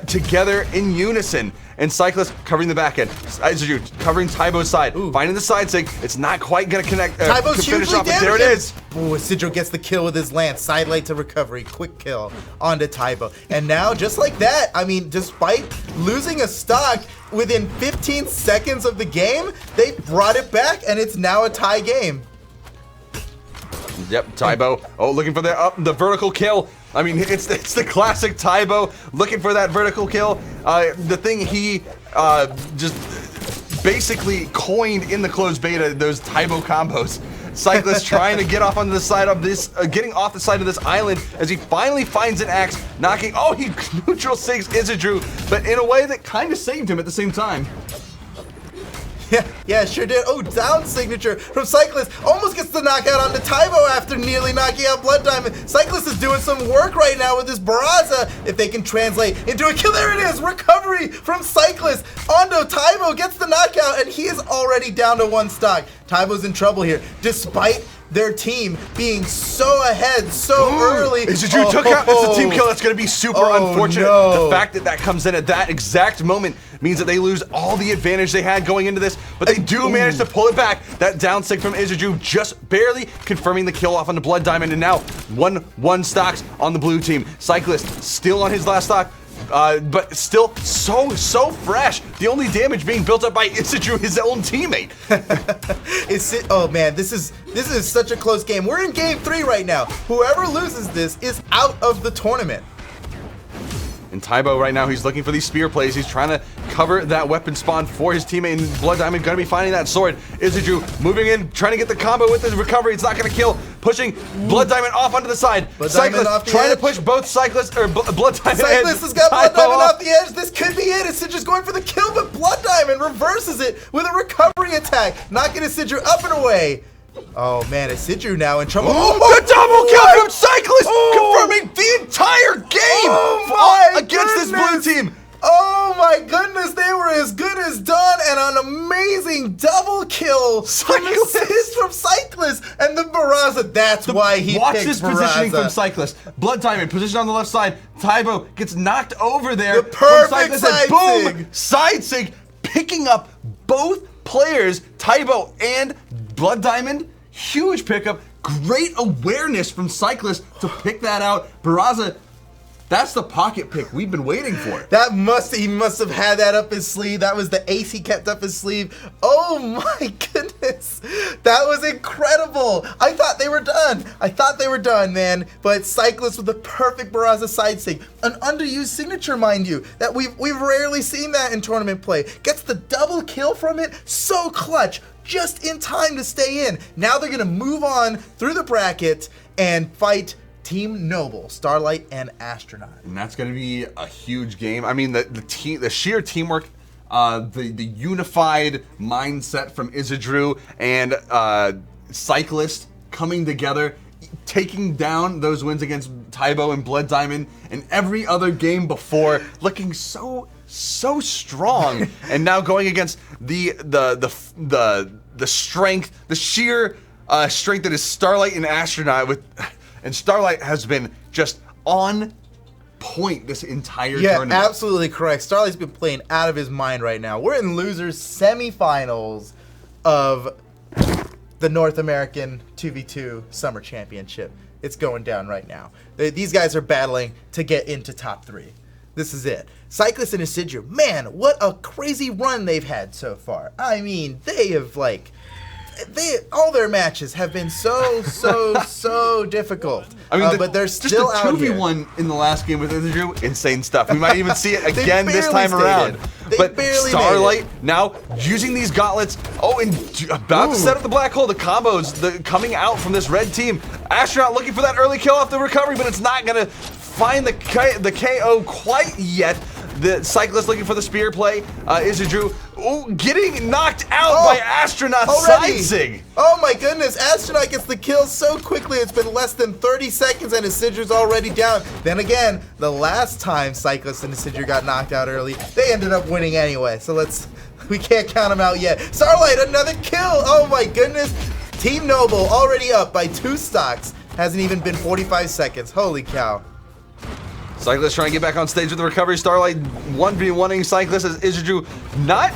[SPEAKER 2] together in unison. And Cyclist covering the back end. Eythrow covering Tybo's side, finding the side stick. It's not quite gonna connect.
[SPEAKER 3] Tybo's
[SPEAKER 2] finish off, but there it is.
[SPEAKER 3] Ooh, Eythrow gets the kill with his lance. Sidelight to recovery. Quick kill onto Tybo. And now, just like that, I mean, despite losing a stock within 15 seconds of the game, they brought it back, and it's now a tie game.
[SPEAKER 2] Yep, Tybo. Looking for the vertical kill. I mean, it's the classic Tybo looking for that vertical kill. The thing he just basically coined in the closed beta, those Tybo combos. Cyclist trying to get off onto the side of this, getting off the side of this island as he finally finds an axe, knocking. Oh, he neutral sigs Eythrow, but in a way that kind of saved him at the same time.
[SPEAKER 3] Yeah, sure did. Oh, down signature from Cyclist. Almost gets the knockout onto Tybo after nearly knocking out Blood Diamond. Cyclist is doing some work right now with this Barraza. If they can translate into a kill, there it is. Recovery from Cyclist. Onto Tybo, gets the knockout, and he is already down to 1 stock. Tybo's in trouble here, despite their team being so ahead so early.
[SPEAKER 2] Izidru took out. It's a team kill. That's going to be super unfortunate.
[SPEAKER 3] No.
[SPEAKER 2] The fact that that comes in at that exact moment means that they lose all the advantage they had going into this, but they do manage to pull it back. That down sig from Izidru just barely confirming the kill off on the Blood Diamond, and now 1 stocks on the blue team. Cyclist still on his last stock. But still so fresh. The only damage being built up by Izidru, his own teammate.
[SPEAKER 3] Oh man, this is such a close game. We're in game 3 right now. Whoever loses this is out of the tournament.
[SPEAKER 2] And Tybo right now, he's looking for these spear plays. He's trying to cover that weapon spawn for his teammate, and Blood Diamond gonna be finding that sword. Izidru moving in, trying to get the combo with his recovery. It's not gonna kill. Pushing Blood Diamond off onto the side. Cyclist trying to push both Cyclist or Blood Diamond.
[SPEAKER 3] Cyclist has got Blood Diamond off the edge. This could be it. Isidru's going for the kill, but Blood Diamond reverses it with a recovery attack, knocking Isidru up and away. Oh man, Isidru now in trouble.
[SPEAKER 2] The double kill from Cyclist, confirming the entire game against this blue team.
[SPEAKER 3] Oh my goodness, they were as good as done, and an amazing double kill from Cyclist and the Barraza. That's why he
[SPEAKER 2] Watch
[SPEAKER 3] picked
[SPEAKER 2] this
[SPEAKER 3] Barraza.
[SPEAKER 2] positioning from Cyclist. Blood Diamond position on the left side. Tybo gets knocked over there.
[SPEAKER 3] The perfect
[SPEAKER 2] from Cyclist,
[SPEAKER 3] side
[SPEAKER 2] and boom, side sig, picking up both players, Tybo and Blood Diamond. Huge pickup. Great awareness from Cyclist to pick that out. Barraza, that's the pocket pick we've been waiting for.
[SPEAKER 3] He must have had that up his sleeve. That was the ace he kept up his sleeve. Oh my goodness. That was incredible. I thought they were done. Man. But Cyclist with the perfect Barraza side sig. An underused signature, mind you. That we've rarely seen that in tournament play. Gets the double kill from it. So clutch. Just in time to stay in. Now they're gonna move on through the bracket and fight Team Noble, Starlight, and Astronaut.
[SPEAKER 2] And that's going to be a huge game. I mean, the sheer teamwork, the unified mindset from Izidru and Cyclist coming together, taking down those wins against Tybo and Blood Diamond and every other game before, looking so strong. And now going against the strength, the sheer strength that is Starlight and Astronaut and Starlight has been just on point this entire tournament.
[SPEAKER 3] Yeah, absolutely correct. Starlight's been playing out of his mind right now. We're in losers semifinals of the North American 2v2 Summer Championship. It's going down right now. These guys are battling to get into top 3. This is it. Cyclist and Isidru, man, what a crazy run they've had so far. I mean, they have all their matches have been so difficult.
[SPEAKER 2] I mean,
[SPEAKER 3] but they're still
[SPEAKER 2] just
[SPEAKER 3] out here.
[SPEAKER 2] 2v1 in the last game with Izidru, insane stuff. We might even see it again this time around. But Starlight now using these gauntlets. Oh, and about to set up the black hole. The combos coming out from this red team. Astronaut looking for that early kill off the recovery, but it's not gonna find the KO quite yet. The Cyclist looking for the spear play. Izidru getting knocked out by Astronaut's side sig.
[SPEAKER 3] Oh my goodness, Astronaut gets the kill so quickly. It's been less than 30 seconds and Isidru's already down. Then again, the last time Cyclist and Isidru got knocked out early, they ended up winning anyway. So we can't count them out yet. Starlight, another kill. Oh my goodness. Team Noble already up by 2 stocks. Hasn't even been 45 seconds. Holy cow.
[SPEAKER 2] Cyclist trying to get back on stage with the recovery. Starlight 1v1ing Cyclist as Izidru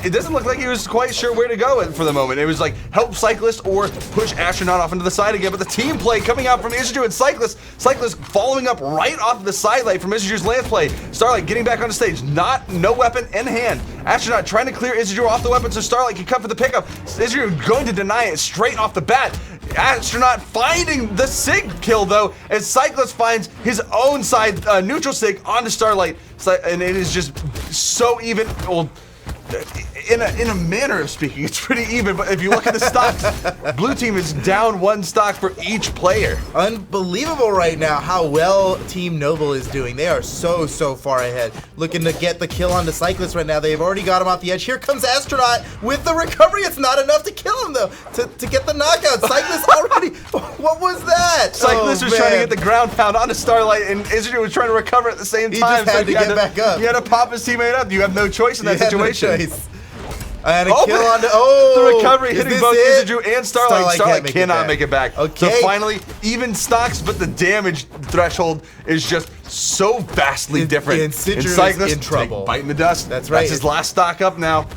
[SPEAKER 2] it doesn't look like he was quite sure where to go for the moment. It was like help Cyclist or push Astronaut off into the side again, but the team play coming out from Izidru and Cyclist. Cyclist following up right off the sidelight from Izidru's lance play. Starlight getting back on stage, no weapon in hand. Astronaut trying to clear Izidru off the weapon so Starlight can come for the pickup. Izidru going to deny it straight off the bat. Astronaut finding the sig kill though, as Cyclist finds his own side neutral sig onto Starlight, and it is just so even. Well, in a manner of speaking, it's pretty even. But if you look at the stocks, blue team is down 1 stock for each player.
[SPEAKER 3] Unbelievable right now how well Team Noble is doing. They are so far ahead. Looking to get the kill on the Cyclist right now. They've already got him off the edge. Here comes Astronaut with the recovery. It's not enough to kill him though, to get the knockout. Cyclist already, what was that?
[SPEAKER 2] Cyclist was trying to get the ground pound onto Starlight, and Eythrow was trying to recover at the same time.
[SPEAKER 3] He just had to get back up.
[SPEAKER 2] He had to pop his teammate up. You have no choice in that situation.
[SPEAKER 3] No choice. And a kill on
[SPEAKER 2] the recovery hitting both Eythrow and Starlight. Starlight cannot make it back.
[SPEAKER 3] Okay.
[SPEAKER 2] So finally, even stocks, but the damage threshold is just so vastly different.
[SPEAKER 3] And Cyclist is in trouble.
[SPEAKER 2] Biting the dust.
[SPEAKER 3] That's right.
[SPEAKER 2] That's his last stock up now.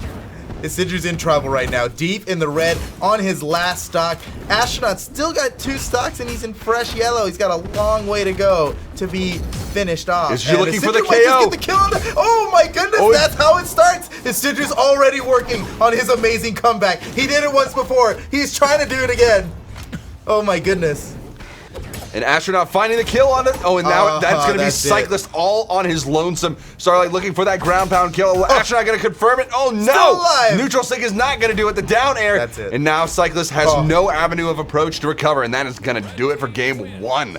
[SPEAKER 3] Eythro's in trouble right now, deep in the red on his last stock. Astronaut still got 2 stocks and he's in fresh yellow. He's got a long way to go to be finished off.
[SPEAKER 2] Is you looking for the KO?
[SPEAKER 3] Just get the kill on oh my goodness, that's how it starts. Eythro's already working on his amazing comeback. He did it once before. He's trying to do it again. Oh my goodness.
[SPEAKER 2] And Astronaut finding the kill on it. Oh, and now that's going to be Cyclist all on his lonesome. Starlight looking for that ground pound kill. Astronaut going to confirm it. Oh, no. Neutral sync is not going to do it. The down air.
[SPEAKER 3] That's it.
[SPEAKER 2] And now Cyclist has no avenue of approach to recover, and that is going to do it for game 1.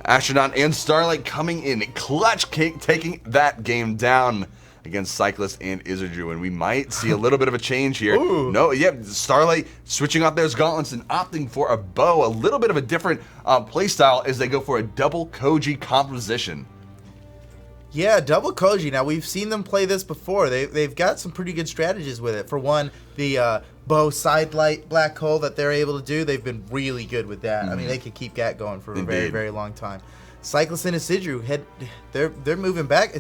[SPEAKER 2] Astronaut and Starlight coming in clutch, taking that game down against Cyclist and Eythrow, and we might see a little bit of a change here.
[SPEAKER 3] Ooh.
[SPEAKER 2] No, Starlight switching off those gauntlets and opting for a bow, a little bit of a different play style as they go for a double Koji composition.
[SPEAKER 3] Yeah, double Koji. Now, we've seen them play this before. They've got some pretty good strategies with it. For one, the bow sidelight black hole that they're able to do, they've been really good with that. I mean, they could keep that going for a very, very long time. Cyclist and Eythrow, they're moving back.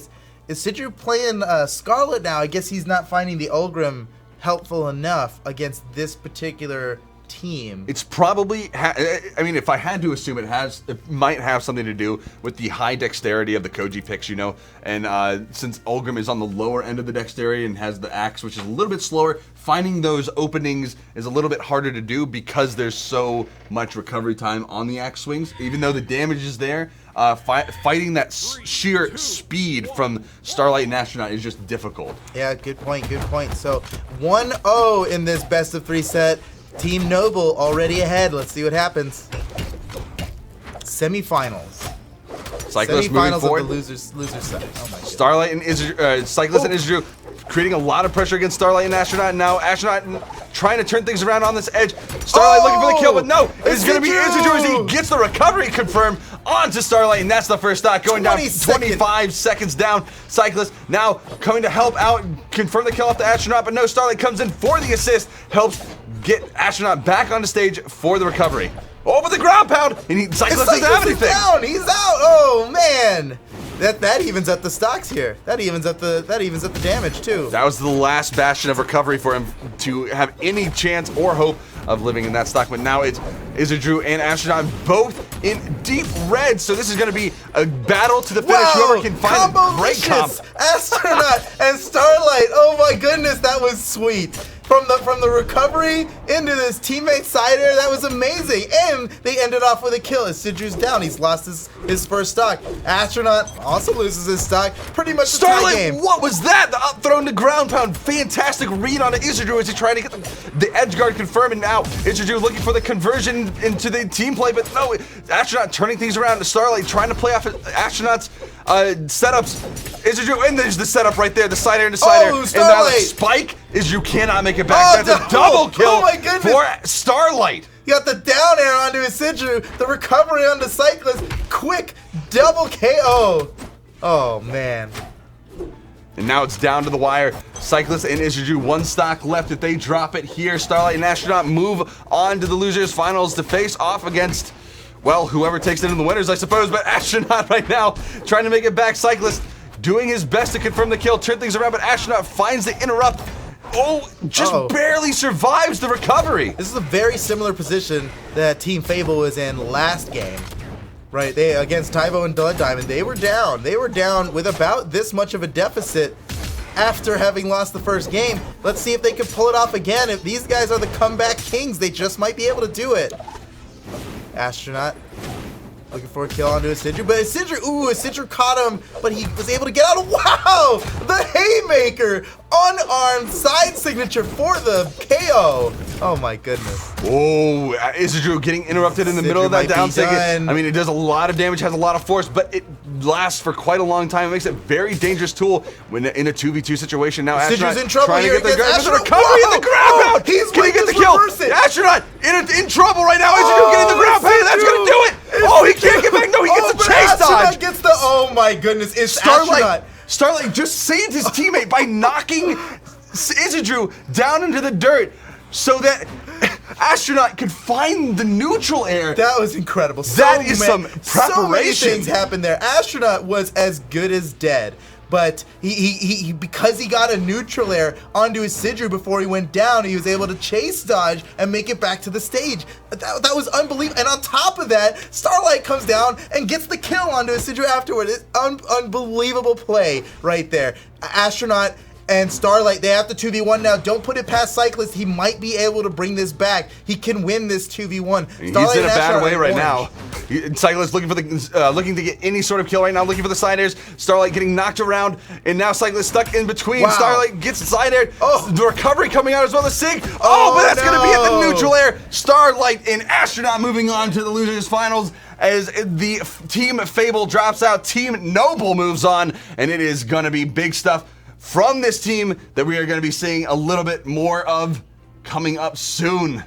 [SPEAKER 3] Is Eythrow playing Scarlet now? I guess he's not finding the Ulgrim helpful enough against this particular team.
[SPEAKER 2] It's probably, I mean, if I had to assume it might have something to do with the high dexterity of the Koji picks, you know, and since Ulgrim is on the lower end of the dexterity and has the axe, which is a little bit slower, finding those openings is a little bit harder to do because there's so much recovery time on the axe swings. Even though the damage is there, fighting that sheer speed from Starlight and Astronaut is just difficult.
[SPEAKER 3] Yeah, good point, good point. So 1-0 in this best of 3 set. Team Noble already ahead. Let's see what happens. Semifinals.
[SPEAKER 2] Cyclist moving forward.
[SPEAKER 3] Of the losers side. Oh my God.
[SPEAKER 2] Starlight and Cyclist and Eythrow creating a lot of pressure against Starlight and Astronaut. Now Astronaut trying to turn things around on this edge. Starlight looking for the kill, but no, it's going to be Eythrow as he gets the recovery confirmed onto Starlight, and that's the first stock going down 25 seconds down. Cyclist now coming to help out, confirm the kill off the Astronaut, but no, Starlight comes in for the assist, helps get Astronaut back on the stage for the recovery. Over the ground pound, and Cyclist doesn't have anything.
[SPEAKER 3] Down. He's out. Oh man, that evens up the stocks here. That evens up the damage too.
[SPEAKER 2] That was the last bastion of recovery for him to have any chance or hope of living in that stock. But now it's Eythrow and Astronaut both in deep red. So this is going to be a battle to the finish.
[SPEAKER 3] Wow,
[SPEAKER 2] whoever can find a great comp.
[SPEAKER 3] Astronaut and Starlight. Oh my goodness, that was sweet. From the recovery into this teammate side air, that was amazing. And they ended off with a kill. As Eythrow's down, he's lost his first stock. Astronaut also loses his stock. Pretty much the tie game.
[SPEAKER 2] What was that? The up throw into ground pound. Fantastic read on Eythrow as he tried to get the edge guard confirmed. And now Eythrow looking for the conversion into the team play, but no, Astronaut turning things around to Starlight, trying to play off Astronaut's setups. Eythrow, and there's the setup right there, the side air into side air.
[SPEAKER 3] Starlight.
[SPEAKER 2] And now the spike is you cannot make it back. That's a double kill for Starlight.
[SPEAKER 3] You got the down air onto Eythrow, the recovery onto Cyclist, quick double KO. Oh man.
[SPEAKER 2] And now it's down to the wire. Cyclist and Eythrow, 1 stock left. If they drop it here, Starlight and Astronaut move on to the losers finals to face off against, well, whoever takes it in the winners, I suppose. But Astronaut right now trying to make it back. Cyclist doing his best to confirm the kill, turn things around, but Astronaut finds the interrupt. Oh, just barely survives the recovery.
[SPEAKER 3] This is a very similar position that Team Fable was in last game. Right, they against Tybo and Blood Diamond, they were down. They were down with about this much of a deficit after having lost the first game. Let's see if they can pull it off again. If these guys are the comeback kings, they just might be able to do it. Astronaut. Looking for a kill onto Astronaut, but Astronaut caught him, but he was able to get out. Wow! The haymaker, unarmed side signature for the KO. Oh my goodness.
[SPEAKER 2] Oh, Eythrow getting interrupted in the middle of that down
[SPEAKER 3] done.
[SPEAKER 2] I mean, it does a lot of damage, has a lot of force, but it lasts for quite a long time. It makes it a very dangerous tool when in a 2v2 situation. Now
[SPEAKER 3] Astronaut's in trouble
[SPEAKER 2] trying
[SPEAKER 3] here
[SPEAKER 2] to get the
[SPEAKER 3] against
[SPEAKER 2] recovery in the ground pound.
[SPEAKER 3] He's
[SPEAKER 2] Can he get the kill? Astronaut in trouble right now. Eythrow getting the ground pound. That's gonna do it. Oh, he can't get back. No, he gets a chase dodge.
[SPEAKER 3] Gets the. Oh my goodness! It's Starlight.
[SPEAKER 2] Starlight just saved his teammate by knocking Eythrow down into the dirt so that Astronaut could find the neutral air.
[SPEAKER 3] That was incredible.
[SPEAKER 2] That is some preparation.
[SPEAKER 3] So many things happened there. Astronaut was as good as dead. But he because he got a neutral air onto his Sidru before he went down, he was able to chase dodge and make it back to the stage. That was unbelievable. And on top of that, Starlight comes down and gets the kill onto his Sidru afterward. It's unbelievable play right there. Astronaut and Starlight, they have the 2v1 now. Don't put it past Cyclist. He might be able to bring this back. He can win this 2v1.
[SPEAKER 2] He's in a bad way right now. Cyclist looking for the looking to get any sort of kill right now, looking for the side airs. Starlight getting knocked around, and now Cyclist stuck in between.
[SPEAKER 3] Wow.
[SPEAKER 2] Starlight gets side air. Oh, the recovery coming out as well. The sig. Oh, but that's gonna be at the neutral air. Starlight and Astronaut moving on to the losers finals. As the Team Fable drops out, Team Noble moves on, and it is gonna be big stuff from this team that we are going to be seeing a little bit more of coming up soon.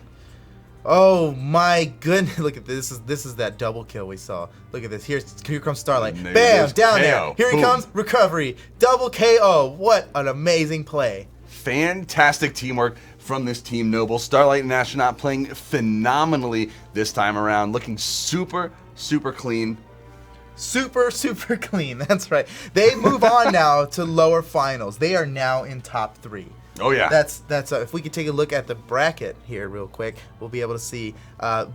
[SPEAKER 3] Oh my goodness! Look at this. This is that double kill we saw. Look at this. Here comes Starlight. Bam! Down
[SPEAKER 2] KO.
[SPEAKER 3] there. Here he comes. Recovery. Double KO. What an amazing play.
[SPEAKER 2] Fantastic teamwork from this Team Noble. Starlight and Astronaut playing phenomenally this time around. Looking super clean.
[SPEAKER 3] Super clean. That's right. They move on now to lower finals. They are now in top 3.
[SPEAKER 2] Oh yeah.
[SPEAKER 3] That's if we could take a look at the bracket here real quick, we'll be able to see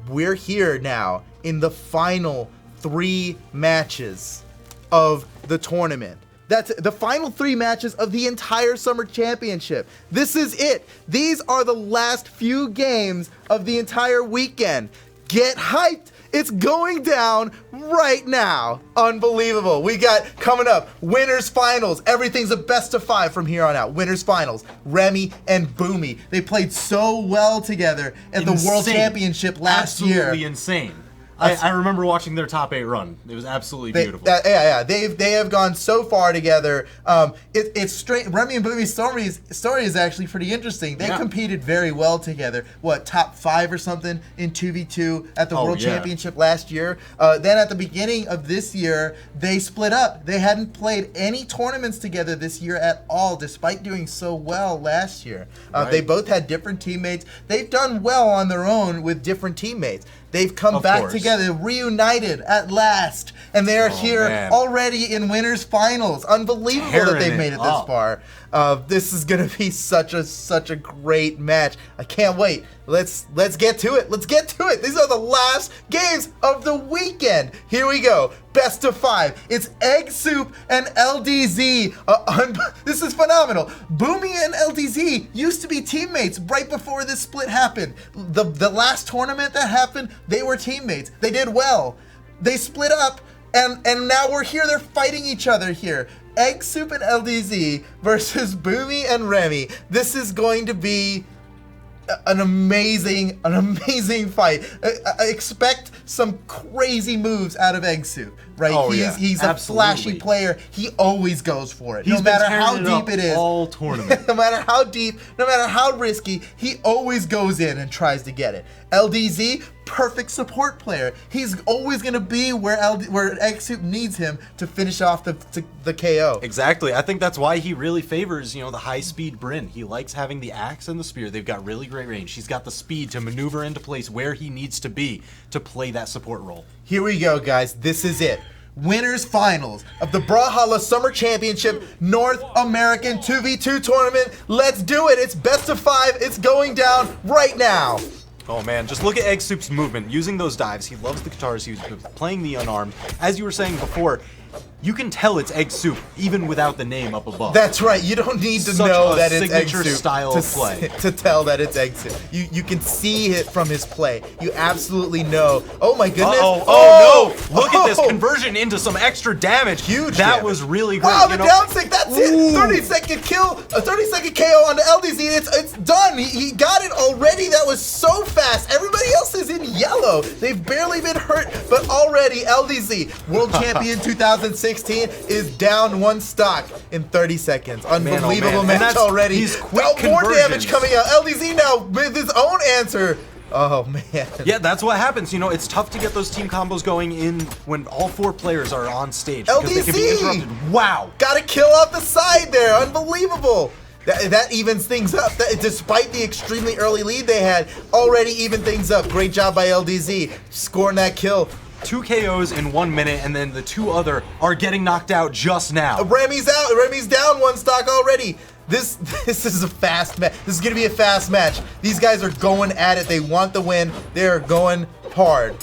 [SPEAKER 3] we're here now in the final 3 matches of the tournament. That's the final 3 matches of the entire Summer Championship. This is it. These are the last few games of the entire weekend. Get hyped. It's going down right now. Unbelievable. We got coming up winners finals. Everything's a best of 5 from here on out. Winners finals. Remy and Boomie. They played so well together at the World Championship last year.
[SPEAKER 4] Absolutely insane. I remember watching their top 8 run. It was absolutely beautiful.
[SPEAKER 3] They have gone so far together. It's straight. Remy and Boomie's story is actually pretty interesting. They competed very well together. What, top 5 or something in 2v2 at the World Championship last year. Then at the beginning of this year, they split up. They hadn't played any tournaments together this year at all, despite doing so well last year. They both had different teammates. They've done well on their own with different teammates. They've come back together, reunited at last, and they are here already in winners finals. Unbelievable that they've made it this far. This is gonna be such a great match. I can't wait. Let's get to it. Let's get to it. These are the last games of the weekend. Here we go. Best of 5. It's Eggsoup and LDZ. This is phenomenal. Boomie and LDZ used to be teammates right before this split happened. The last tournament that happened, they were teammates. They did well. They split up, and now we're here. They're fighting each other here. Eggsoup and LDZ versus Boomie and Remy. This is going to be an amazing fight. I expect some crazy moves out of Eggsoup, right? He's a flashy player. He always goes for it. No matter how deep it is.
[SPEAKER 4] All tournament.
[SPEAKER 3] No matter how deep, no matter how risky, he always goes in and tries to get it. LDZ, perfect support player. He's always going to be where Eggsoup needs him to finish off the KO.
[SPEAKER 4] Exactly. I think that's why he really favors, the high-speed Bryn. He likes having the axe and the spear. They've got really great range. He's got the speed to maneuver into place where he needs to be to play that support role.
[SPEAKER 3] Here we go, guys. This is it. Winners finals of the Brawlhalla Summer Championship North American 2v2 tournament. Let's do it. It's best of 5. It's going down right now.
[SPEAKER 4] Oh man, just look at Eggsoup's movement, using those dives. He loves the guitars, he's playing the unarmed. As you were saying before, You can tell it's Eggsoup even without the name up above.
[SPEAKER 3] That's right. You don't need to
[SPEAKER 4] Such
[SPEAKER 3] know
[SPEAKER 4] a
[SPEAKER 3] that it's
[SPEAKER 4] signature
[SPEAKER 3] Eggsoup
[SPEAKER 4] style
[SPEAKER 3] to,
[SPEAKER 4] of play.
[SPEAKER 3] to tell that it's Eggsoup. You can see it from his play. You absolutely know. Oh my goodness.
[SPEAKER 4] Oh no! Look at this conversion into some extra damage.
[SPEAKER 3] Huge
[SPEAKER 4] That
[SPEAKER 3] damage.
[SPEAKER 4] was really great.
[SPEAKER 3] Wow,
[SPEAKER 4] you
[SPEAKER 3] the
[SPEAKER 4] know?
[SPEAKER 3] down stick, that's it. 30-second kill, a 30-second KO on the LDZ. It's done. He got it already. That was so fast. Everybody else is in yellow. They've barely been hurt, but already LDZ, world champion 2016, is down 1 stock in 30 seconds. Unbelievable
[SPEAKER 4] man.
[SPEAKER 3] match already.
[SPEAKER 4] These quick
[SPEAKER 3] More
[SPEAKER 4] conversions.
[SPEAKER 3] damage coming out. LDZ now with his own answer. Oh man.
[SPEAKER 4] Yeah, that's what happens. You know, it's tough to get those team combos going in when all 4 players are on stage because they can be interrupted. Wow.
[SPEAKER 3] Got a kill off the side there. Unbelievable. That evens things up. Despite the extremely early lead they had, already even things up. Great job by LDZ scoring that kill.
[SPEAKER 4] 2 KOs in 1 minute, and then the 2 other are getting knocked out just now.
[SPEAKER 3] Remy's out. Remy's down 1 stock already. This is a fast match. This is gonna be a fast match. These guys are going at it. They want the win. They're going hard.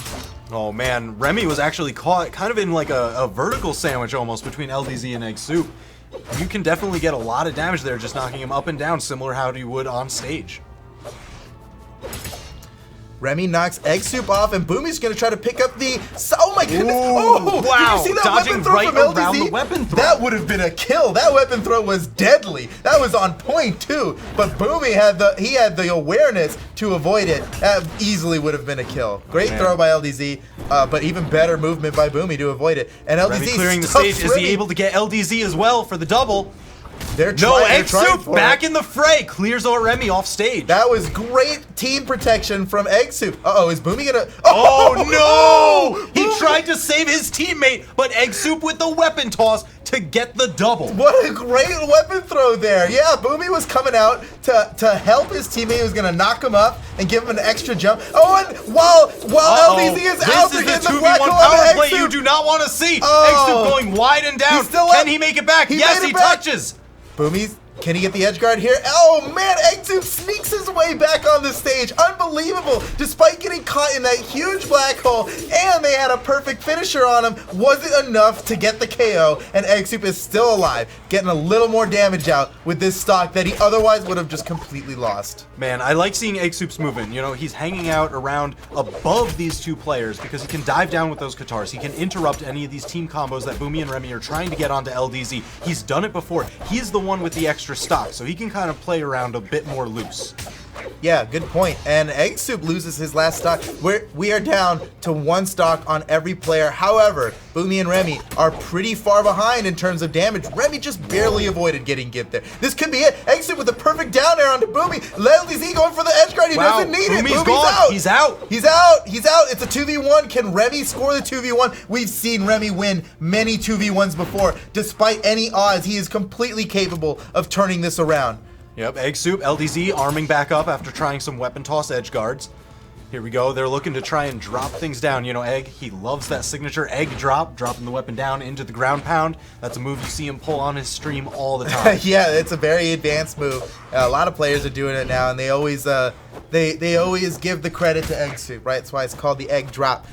[SPEAKER 4] Oh man, Remy was actually caught kind of in like a vertical sandwich almost between LDZ and Eggsoup. You can definitely get a lot of damage there just knocking him up and down, similar how you would on stage.
[SPEAKER 3] Remy knocks Eggsoup off, and Boomie's gonna try to pick up the. Oh my goodness!
[SPEAKER 4] Ooh, wow.
[SPEAKER 3] Did you see that
[SPEAKER 4] Dodging
[SPEAKER 3] weapon throw
[SPEAKER 4] right
[SPEAKER 3] from LDZ?
[SPEAKER 4] around the weapon throw.
[SPEAKER 3] That would have been a kill. That weapon throw was deadly. That was on point too. But Boomie had the awareness to avoid it. That easily would have been a kill. Great throw by LDZ, but even better movement by Boomie to avoid it. And LDZ
[SPEAKER 4] Remy clearing the
[SPEAKER 3] stuffs
[SPEAKER 4] stage. Is he
[SPEAKER 3] Remy.
[SPEAKER 4] able to get LDZ as well for the double?
[SPEAKER 3] They're
[SPEAKER 4] No,
[SPEAKER 3] trying
[SPEAKER 4] Eggsoup
[SPEAKER 3] for
[SPEAKER 4] back
[SPEAKER 3] it.
[SPEAKER 4] in the fray. Clears out Remy off stage.
[SPEAKER 3] That was great team protection from Eggsoup. Uh-oh, is Boomie gonna...
[SPEAKER 4] Oh no! He tried to save his teammate, but Eggsoup with the weapon toss to get the double.
[SPEAKER 3] What a great weapon throw there. Yeah, Boomie was coming out to help his teammate who was going to knock him up and give him an extra jump. Oh, and while LDZ is out,
[SPEAKER 4] this
[SPEAKER 3] they're
[SPEAKER 4] is
[SPEAKER 3] getting
[SPEAKER 4] the
[SPEAKER 3] the black
[SPEAKER 4] 2v1
[SPEAKER 3] hole
[SPEAKER 4] power
[SPEAKER 3] on
[SPEAKER 4] play
[SPEAKER 3] Eggsoup.
[SPEAKER 4] you do not want to see.
[SPEAKER 3] Oh.
[SPEAKER 4] Eggsoup going wide and down.
[SPEAKER 3] He's still
[SPEAKER 4] Can
[SPEAKER 3] up.
[SPEAKER 4] he make it back?
[SPEAKER 3] He
[SPEAKER 4] Yes,
[SPEAKER 3] made it
[SPEAKER 4] he
[SPEAKER 3] back.
[SPEAKER 4] touches.
[SPEAKER 3] Boomie's, can he get the edge guard here? Oh man, Eggsoup sneaks his way back on the stage. Unbelievable. Despite getting caught in that huge black hole, and they had a perfect finisher on him, wasn't enough to get the KO, and Eggsoup is still alive, getting a little more damage out with this stock that he otherwise would have just completely lost.
[SPEAKER 4] Man, I like seeing Eggsoup's movement. You know, he's hanging out around above these 2 players because he can dive down with those Katars. He can interrupt any of these team combos that Boomie and Remy are trying to get onto LDZ. He's done it before. He's the one with the extra stock, so he can kind of play around a bit more loose.
[SPEAKER 3] Yeah, good point. And Eggsoup loses his last stock. We are down to 1 stock on every player. However, Boomie and Remy are pretty far behind in terms of damage. Remy just barely avoided getting gipped there. This could be it. Eggsoup with a perfect down air onto Boomie. LDZ going for the edge guard. He doesn't need it.
[SPEAKER 4] Boomie's
[SPEAKER 3] Boomie's
[SPEAKER 4] gone.
[SPEAKER 3] out.
[SPEAKER 4] He's out.
[SPEAKER 3] He's out. He's out. It's a 2v1. Can Remy score the 2v1? We've seen Remy win many 2v1s before. Despite any odds, he is completely capable of turning this around.
[SPEAKER 4] Yep, Eggsoup, LDZ arming back up after trying some weapon toss edge guards. Here we go. They're looking to try and drop things down. You know, Egg, he loves that signature egg drop, dropping the weapon down into the ground pound. That's a move you see him pull on his stream all the time.
[SPEAKER 3] Yeah, it's a very advanced move. A lot of players are doing it now, and they always they always give the credit to Eggsoup, right? That's why it's called the egg drop.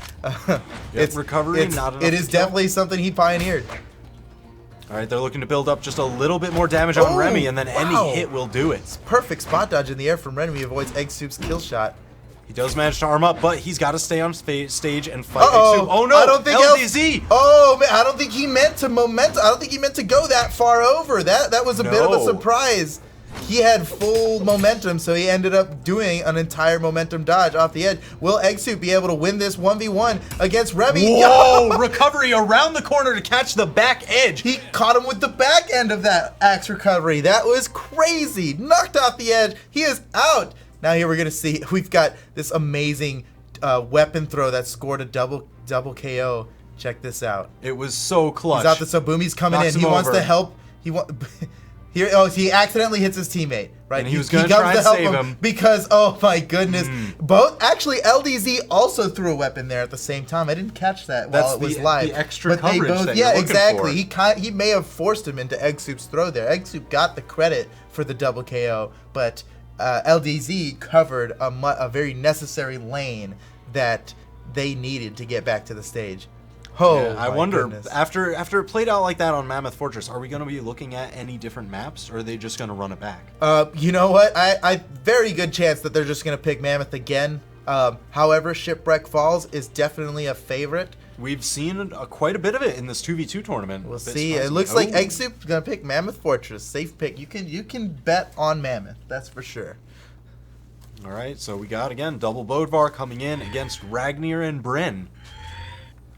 [SPEAKER 4] Recovery, not enough
[SPEAKER 3] It is
[SPEAKER 4] to kill.
[SPEAKER 3] definitely something he pioneered.
[SPEAKER 4] All right, they're looking to build up just a little bit more damage on
[SPEAKER 3] Oh,
[SPEAKER 4] Remy, and then
[SPEAKER 3] wow.
[SPEAKER 4] any hit will do it.
[SPEAKER 3] Perfect spot dodge in the air from Remy avoids Eggsoup's kill shot.
[SPEAKER 4] He does manage to arm up, but he's got to stay on stage and fight
[SPEAKER 3] Uh-oh.
[SPEAKER 4] Eggsoup. Oh no,
[SPEAKER 3] I don't think
[SPEAKER 4] LDZ!
[SPEAKER 3] Oh man, I don't think he meant to I don't think he meant to go that far over. That was a bit of a
[SPEAKER 4] No.
[SPEAKER 3] surprise. He had full momentum, so he ended up doing an entire momentum dodge off the edge. Will Eggsoup be able to win this 1v1 against Remy?
[SPEAKER 4] Whoa! Recovery around the corner to catch the back edge.
[SPEAKER 3] He caught him with the back end of that axe recovery. That was crazy. Knocked off the edge. He is out. Now here we're gonna see we've got this amazing weapon throw that scored a double KO. Check this out.
[SPEAKER 4] It was so clutch.
[SPEAKER 3] He's out. So Boomie's coming
[SPEAKER 4] Knocks
[SPEAKER 3] in. He
[SPEAKER 4] him
[SPEAKER 3] wants
[SPEAKER 4] over.
[SPEAKER 3] to help. Here, oh, he accidentally hits his teammate, right?
[SPEAKER 4] And he was gonna try and save him.
[SPEAKER 3] Because, oh my goodness, both actually LDZ also threw a weapon there at the same time. I didn't catch that while it was live.
[SPEAKER 4] The extra
[SPEAKER 3] But they
[SPEAKER 4] coverage
[SPEAKER 3] both,
[SPEAKER 4] that
[SPEAKER 3] yeah,
[SPEAKER 4] you're looking
[SPEAKER 3] exactly.
[SPEAKER 4] for.
[SPEAKER 3] He may have forced him into Eggsoup's throw there. Eggsoup's got the credit for the double KO, but LDZ covered a very necessary lane that they needed to get back to the stage. Oh,
[SPEAKER 4] Yeah, I
[SPEAKER 3] my
[SPEAKER 4] wonder,
[SPEAKER 3] goodness.
[SPEAKER 4] after it played out like that on Mammoth Fortress, are we going to be looking at any different maps, or are they just going to run it back?
[SPEAKER 3] You know what? I very good chance that they're just gonna pick Mammoth again. However, Shipwreck Falls is definitely a favorite.
[SPEAKER 4] We've seen quite a bit of it in this 2v2 tournament.
[SPEAKER 3] We'll
[SPEAKER 4] A bit
[SPEAKER 3] see. It
[SPEAKER 4] spicy.
[SPEAKER 3] looks like
[SPEAKER 4] Oh.
[SPEAKER 3] Eggsoup's gonna pick Mammoth Fortress. Safe pick. You can bet on Mammoth. That's for sure.
[SPEAKER 4] All right, so we got, again, double Bodvar coming in against Ragnir and Bryn.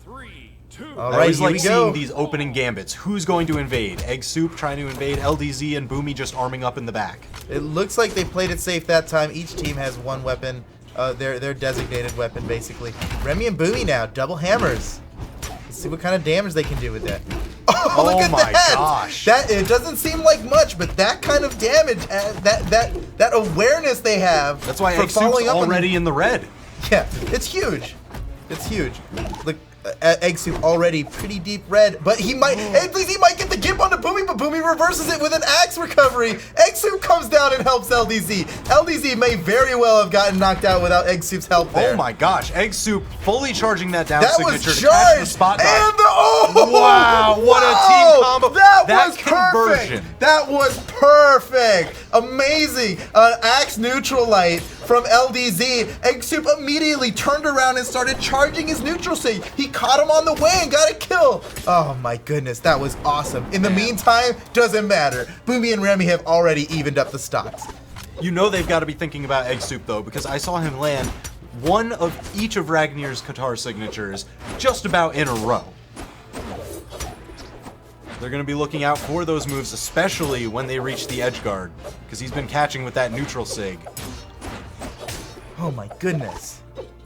[SPEAKER 5] 3, 2.
[SPEAKER 3] All
[SPEAKER 4] I
[SPEAKER 3] right,
[SPEAKER 4] always
[SPEAKER 3] here
[SPEAKER 4] like
[SPEAKER 3] we
[SPEAKER 4] seeing
[SPEAKER 3] go.
[SPEAKER 4] these opening gambits. Who's going to invade? Eggsoup trying to invade, LDZ and Boomie just arming up in the back.
[SPEAKER 3] It looks like they played it safe that time. Each team has one weapon, their designated weapon, basically. Remy and Boomie now, double hammers. Let's see what kind of damage they can do with that. Oh, look
[SPEAKER 4] Oh
[SPEAKER 3] at
[SPEAKER 4] my
[SPEAKER 3] that!
[SPEAKER 4] gosh.
[SPEAKER 3] That it doesn't seem like much, but that kind of damage, that awareness they have.
[SPEAKER 4] That's why
[SPEAKER 3] for
[SPEAKER 4] Eggsoup's
[SPEAKER 3] following up on-
[SPEAKER 4] already in the red.
[SPEAKER 3] Yeah, it's huge. It's huge. Look, Eggsoup already pretty deep red, but he might, at least he might get the gimp onto Boomie, but Boomie reverses it with an axe recovery. Eggsoup comes down and helps LDZ. LDZ may very well have gotten knocked out without Eggsoup's help there.
[SPEAKER 4] Oh my gosh, Eggsoup fully charging that down
[SPEAKER 3] That was
[SPEAKER 4] signature to catch the
[SPEAKER 3] charged!
[SPEAKER 4] spot
[SPEAKER 3] And
[SPEAKER 4] dodge.
[SPEAKER 3] the, oh!
[SPEAKER 4] Wow, what a team combo.
[SPEAKER 3] That was
[SPEAKER 4] conversion.
[SPEAKER 3] perfect! That was perfect! Amazing! Axe neutral light from LDZ. Eggsoup immediately turned around and started charging his neutral sig. He caught him on the way and got a kill. Oh my goodness, that was awesome. In the meantime, doesn't matter. Boomie and Remy have already evened up the stocks.
[SPEAKER 4] You know they've got to be thinking about Eggsoup though, because I saw him land one of each of Ragnir's Qatar signatures just about in a row. They're going to be looking out for those moves, especially when they reach the edge guard, because he's been catching with that neutral sig.
[SPEAKER 3] Oh my goodness.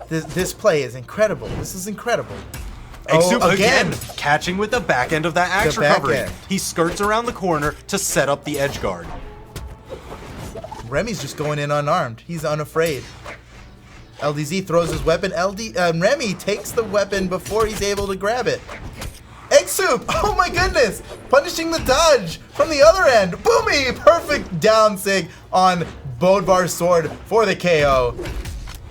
[SPEAKER 3] This play is incredible. This is incredible.
[SPEAKER 4] Eggsoup
[SPEAKER 3] Oh,
[SPEAKER 4] again catching with the back end of that axe
[SPEAKER 3] The back
[SPEAKER 4] recovery.
[SPEAKER 3] end.
[SPEAKER 4] He skirts around the corner to set up the edge guard.
[SPEAKER 3] Remy's just going in unarmed. He's unafraid. LDZ throws his weapon. Remy takes the weapon before he's able to grab it. Eggsoup! Oh my goodness! Punishing the dodge from the other end. Boomie! Perfect down sig on Bodvar's sword for the KO.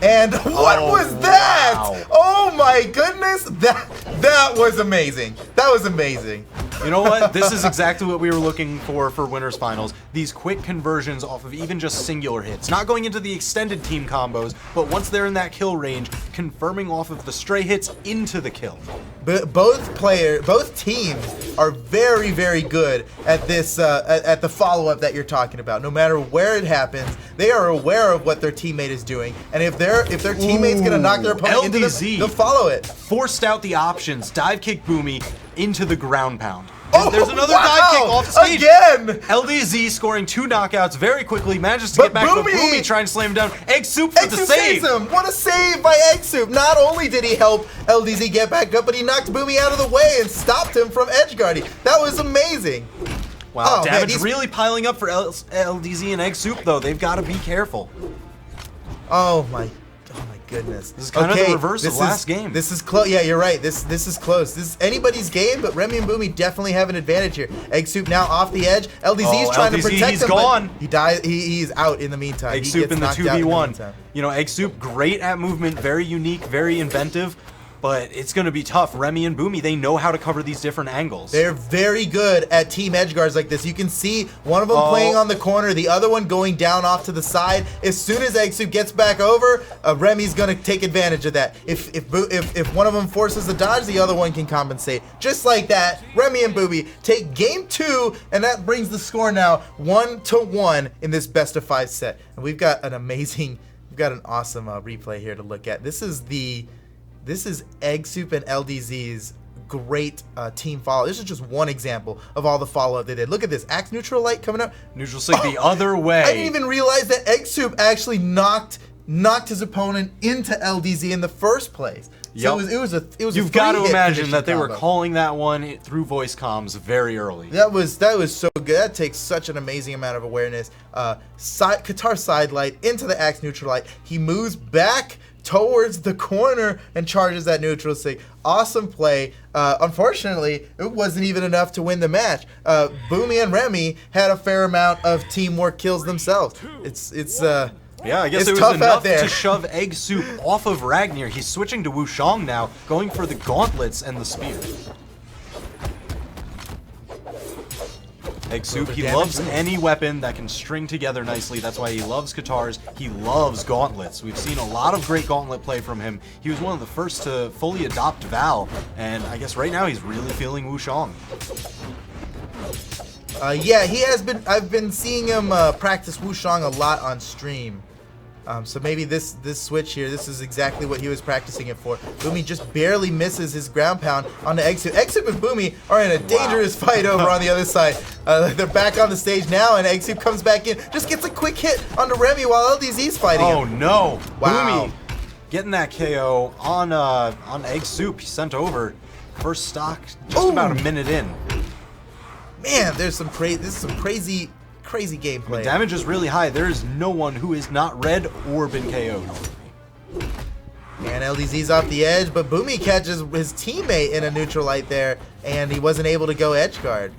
[SPEAKER 3] And what was that?
[SPEAKER 4] wow.
[SPEAKER 3] Oh my goodness! That was amazing. That was amazing.
[SPEAKER 4] You know what? This is exactly what we were looking for winners finals. These quick conversions off of even just singular hits. Not going into the extended team combos, but once they're in that kill range, confirming off of the stray hits into the kill.
[SPEAKER 3] But both teams are very, very good at this, at the follow-up that you're talking about. No matter where it happens, they are aware of what their teammate is doing, and if their teammate's gonna knock their opponent into
[SPEAKER 4] LDZ.
[SPEAKER 3] them, they'll follow it.
[SPEAKER 4] Forced out the options, dive kick Boomie into the ground pound.
[SPEAKER 3] Oh,
[SPEAKER 4] There's another
[SPEAKER 3] wow!
[SPEAKER 4] dive kick off stage.
[SPEAKER 3] Again!
[SPEAKER 4] LDZ scoring 2 knockouts very quickly, manages to
[SPEAKER 3] But
[SPEAKER 4] get back, but
[SPEAKER 3] Boomie-
[SPEAKER 4] Boomie trying to slam him down. Eggsoup for the
[SPEAKER 3] Eggsoup
[SPEAKER 4] save.
[SPEAKER 3] saves him. What a save by Eggsoup. Not only did he help LDZ get back up, but he knocked Boomie out of the way and stopped him from edgeguarding. That was amazing.
[SPEAKER 4] Wow,
[SPEAKER 3] Oh, man,
[SPEAKER 4] damage
[SPEAKER 3] these-
[SPEAKER 4] really piling up for LDZ and Eggsoup though. They've got to be careful.
[SPEAKER 3] Oh my goodness.
[SPEAKER 4] This is kind of the reverse of last game.
[SPEAKER 3] This is close. Yeah, you're right. This is close. This is anybody's game, but Remy and Boomie definitely have an advantage here. Eggsoup now off the edge. LDZ is trying to
[SPEAKER 4] LDZ,
[SPEAKER 3] protect
[SPEAKER 4] he's
[SPEAKER 3] him,
[SPEAKER 4] gone.
[SPEAKER 3] but he dies. He's out in the meantime. He
[SPEAKER 4] Eggsoup
[SPEAKER 3] gets
[SPEAKER 4] in the
[SPEAKER 3] knocked out
[SPEAKER 4] 2v1.
[SPEAKER 3] meantime.
[SPEAKER 4] You know, Eggsoup great at movement, very unique, very inventive, but it's going to be tough. Remy and Boomie, they know how to cover these different angles.
[SPEAKER 3] They're very good at team edge guards like this. You can see one of them playing on the corner, the other one going down off to the side. As soon as Eggsoup gets back over, Remy's gonna take advantage of that. If one of them forces a dodge, the other one can compensate. Just like that, Remy and Boomie take game 2, and that brings the score now 1-1 in this best of 5 set. And we've got an awesome replay here to look at. This is Eggsoup and LDZ's great team follow. This is just one example of all the follow-up they did. Look at this. Axe neutral light coming up.
[SPEAKER 4] Neutral sig the other way.
[SPEAKER 3] I didn't even realize that Eggsoup actually knocked his opponent into LDZ in the first place. So
[SPEAKER 4] Yep.
[SPEAKER 3] it was a
[SPEAKER 4] You've got to
[SPEAKER 3] three-hit
[SPEAKER 4] imagine
[SPEAKER 3] finishing
[SPEAKER 4] that they were
[SPEAKER 3] combo.
[SPEAKER 4] calling that one through voice comms very early.
[SPEAKER 3] That was so good. That takes such an amazing amount of awareness. Qatar side light into the axe neutral light. He moves back towards the corner and charges that neutral sig. Awesome play. Unfortunately, it wasn't even enough to win the match. Boomie and Remy had a fair amount of teamwork kills themselves.
[SPEAKER 4] Yeah, I guess
[SPEAKER 3] It's
[SPEAKER 4] it was
[SPEAKER 3] tough out
[SPEAKER 4] enough
[SPEAKER 3] there.
[SPEAKER 4] to shove Eggsoup off of Ragnar. He's switching to Wushang now, going for the gauntlets and the spear. Eggsoup, he loves any weapon that can string together nicely. That's why he loves Katars. He loves gauntlets. We've seen a lot of great gauntlet play from him. He was one of the first to fully adopt Val, and I guess right now he's really feeling Wushang.
[SPEAKER 3] Yeah, he has been. I've been seeing him practice Wushang a lot on stream. So maybe this switch here, this is exactly what he was practicing it for. Boomie just barely misses his ground pound onto Eggsoup. Eggsoup and Boomie are in a dangerous fight over on the other side. They're back on the stage now, and Eggsoup comes back in, just gets a quick hit onto Remy while LDZ's fighting him.
[SPEAKER 4] Oh no!
[SPEAKER 3] Wow.
[SPEAKER 4] Boomie getting that KO on Eggsoup. He sent over. First stock just about a minute in.
[SPEAKER 3] Man, this is some crazy gameplay.
[SPEAKER 4] Damage is really high. There is no one who is not red or been KO'd.
[SPEAKER 3] And LDZ's off the edge, but Boomie catches his teammate in a neutral light there, and he wasn't able to go edge guard.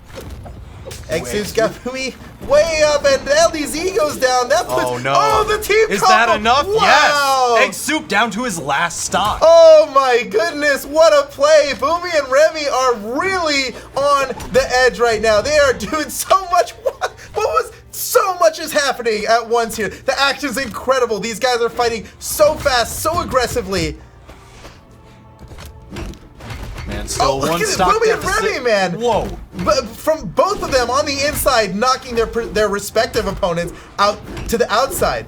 [SPEAKER 3] Eggsou's got Boomie way up, and LDZ goes down. That puts,
[SPEAKER 4] oh no!
[SPEAKER 3] Oh, the team
[SPEAKER 4] Is
[SPEAKER 3] combo.
[SPEAKER 4] that enough?
[SPEAKER 3] Wow.
[SPEAKER 4] Yes! Eggsoup down to his last stock.
[SPEAKER 3] Oh my goodness, what a play! Boomie and Remy are really on the edge right now. They are doing so much. So much is happening at once here. The action's incredible. These guys are fighting so fast, so aggressively.
[SPEAKER 4] Man, still
[SPEAKER 3] look
[SPEAKER 4] one
[SPEAKER 3] at it,
[SPEAKER 4] stock
[SPEAKER 3] Boomie and
[SPEAKER 4] deficit.
[SPEAKER 3] Remy, man.
[SPEAKER 4] Whoa.
[SPEAKER 3] But from both of them on the inside, knocking their respective opponents out to the outside.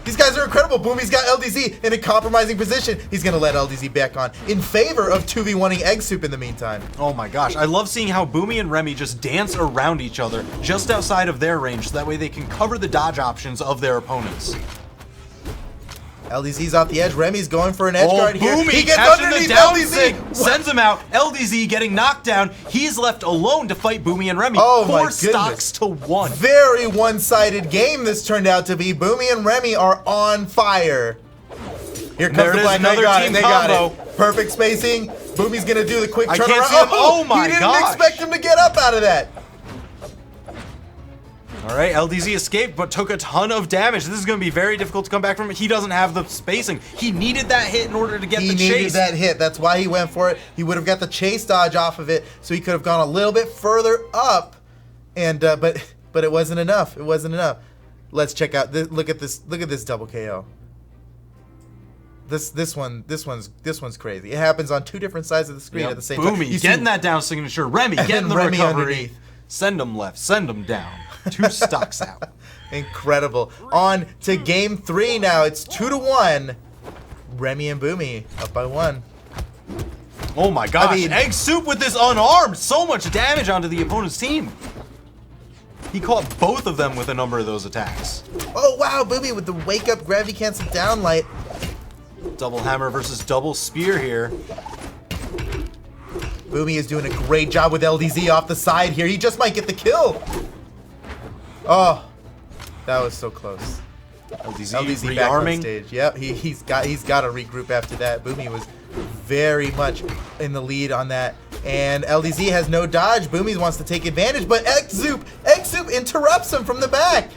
[SPEAKER 3] These guys are incredible. Boomie's got LDZ in a compromising position. He's going to let LDZ back on in favor of 2v1ing Eggsoup in the meantime.
[SPEAKER 4] Oh my gosh, I love seeing how Boomie and Remy just dance around each other just outside of their range, so that way they can cover the dodge options of their opponents.
[SPEAKER 3] LDZ's off the edge. Remy's going for an edge guard here.
[SPEAKER 4] Boomie
[SPEAKER 3] He gets
[SPEAKER 4] catching
[SPEAKER 3] underneath
[SPEAKER 4] the down
[SPEAKER 3] LDZ.
[SPEAKER 4] sig, sends him out. LDZ getting knocked down. He's left alone to fight Boomie and Remy.
[SPEAKER 3] Oh my
[SPEAKER 4] 4
[SPEAKER 3] goodness.
[SPEAKER 4] stocks to 1.
[SPEAKER 3] Very one-sided game this turned out to be. Boomie and Remy are on fire. Here comes
[SPEAKER 4] There
[SPEAKER 3] the
[SPEAKER 4] it is,
[SPEAKER 3] black. They
[SPEAKER 4] another
[SPEAKER 3] got
[SPEAKER 4] team
[SPEAKER 3] it. They got
[SPEAKER 4] combo.
[SPEAKER 3] it. Perfect spacing. Boomie's gonna do the quick
[SPEAKER 4] I
[SPEAKER 3] turnaround.
[SPEAKER 4] can't see him. Oh my
[SPEAKER 3] He didn't
[SPEAKER 4] gosh.
[SPEAKER 3] expect him to get up out of that.
[SPEAKER 4] All right, LDZ escaped, but took a ton of damage. This is going to be very difficult to come back from. He doesn't have the spacing. He needed that hit in order to get the chase.
[SPEAKER 3] He needed that hit. That's why he went for it. He would have got the chase dodge off of it, so he could have gone a little bit further up. And but it wasn't enough. It wasn't enough. Let's check out. Look at this. Look at this double KO. This one's crazy. It happens on 2 different sides of the screen at the same time.
[SPEAKER 4] Boomie
[SPEAKER 3] You see-
[SPEAKER 4] getting that down signature. Remy getting the
[SPEAKER 3] Remy
[SPEAKER 4] recovery.
[SPEAKER 3] underneath.
[SPEAKER 4] Send him left. Send him down. 2 stocks out.
[SPEAKER 3] Incredible. On to game 3 now. It's 2-1. Remy and Boomie up by 1.
[SPEAKER 4] Oh my gosh.
[SPEAKER 3] I mean-
[SPEAKER 4] Eggsoup with this unarmed. So much damage onto the opponent's team. He caught both of them with a number of those attacks.
[SPEAKER 3] Oh wow, Boomie with the wake up gravity cancel down light.
[SPEAKER 4] Double hammer versus double spear here.
[SPEAKER 3] Boomie is doing a great job with LDZ off the side here. He just might get the kill. Oh, that was so close. LDZ back on
[SPEAKER 4] rearming.
[SPEAKER 3] stage. Yep, he's got to regroup after that. Boomie was very much in the lead on that. And LDZ has no dodge. Boomie wants to take advantage, but Eggsoup interrupts him from the back.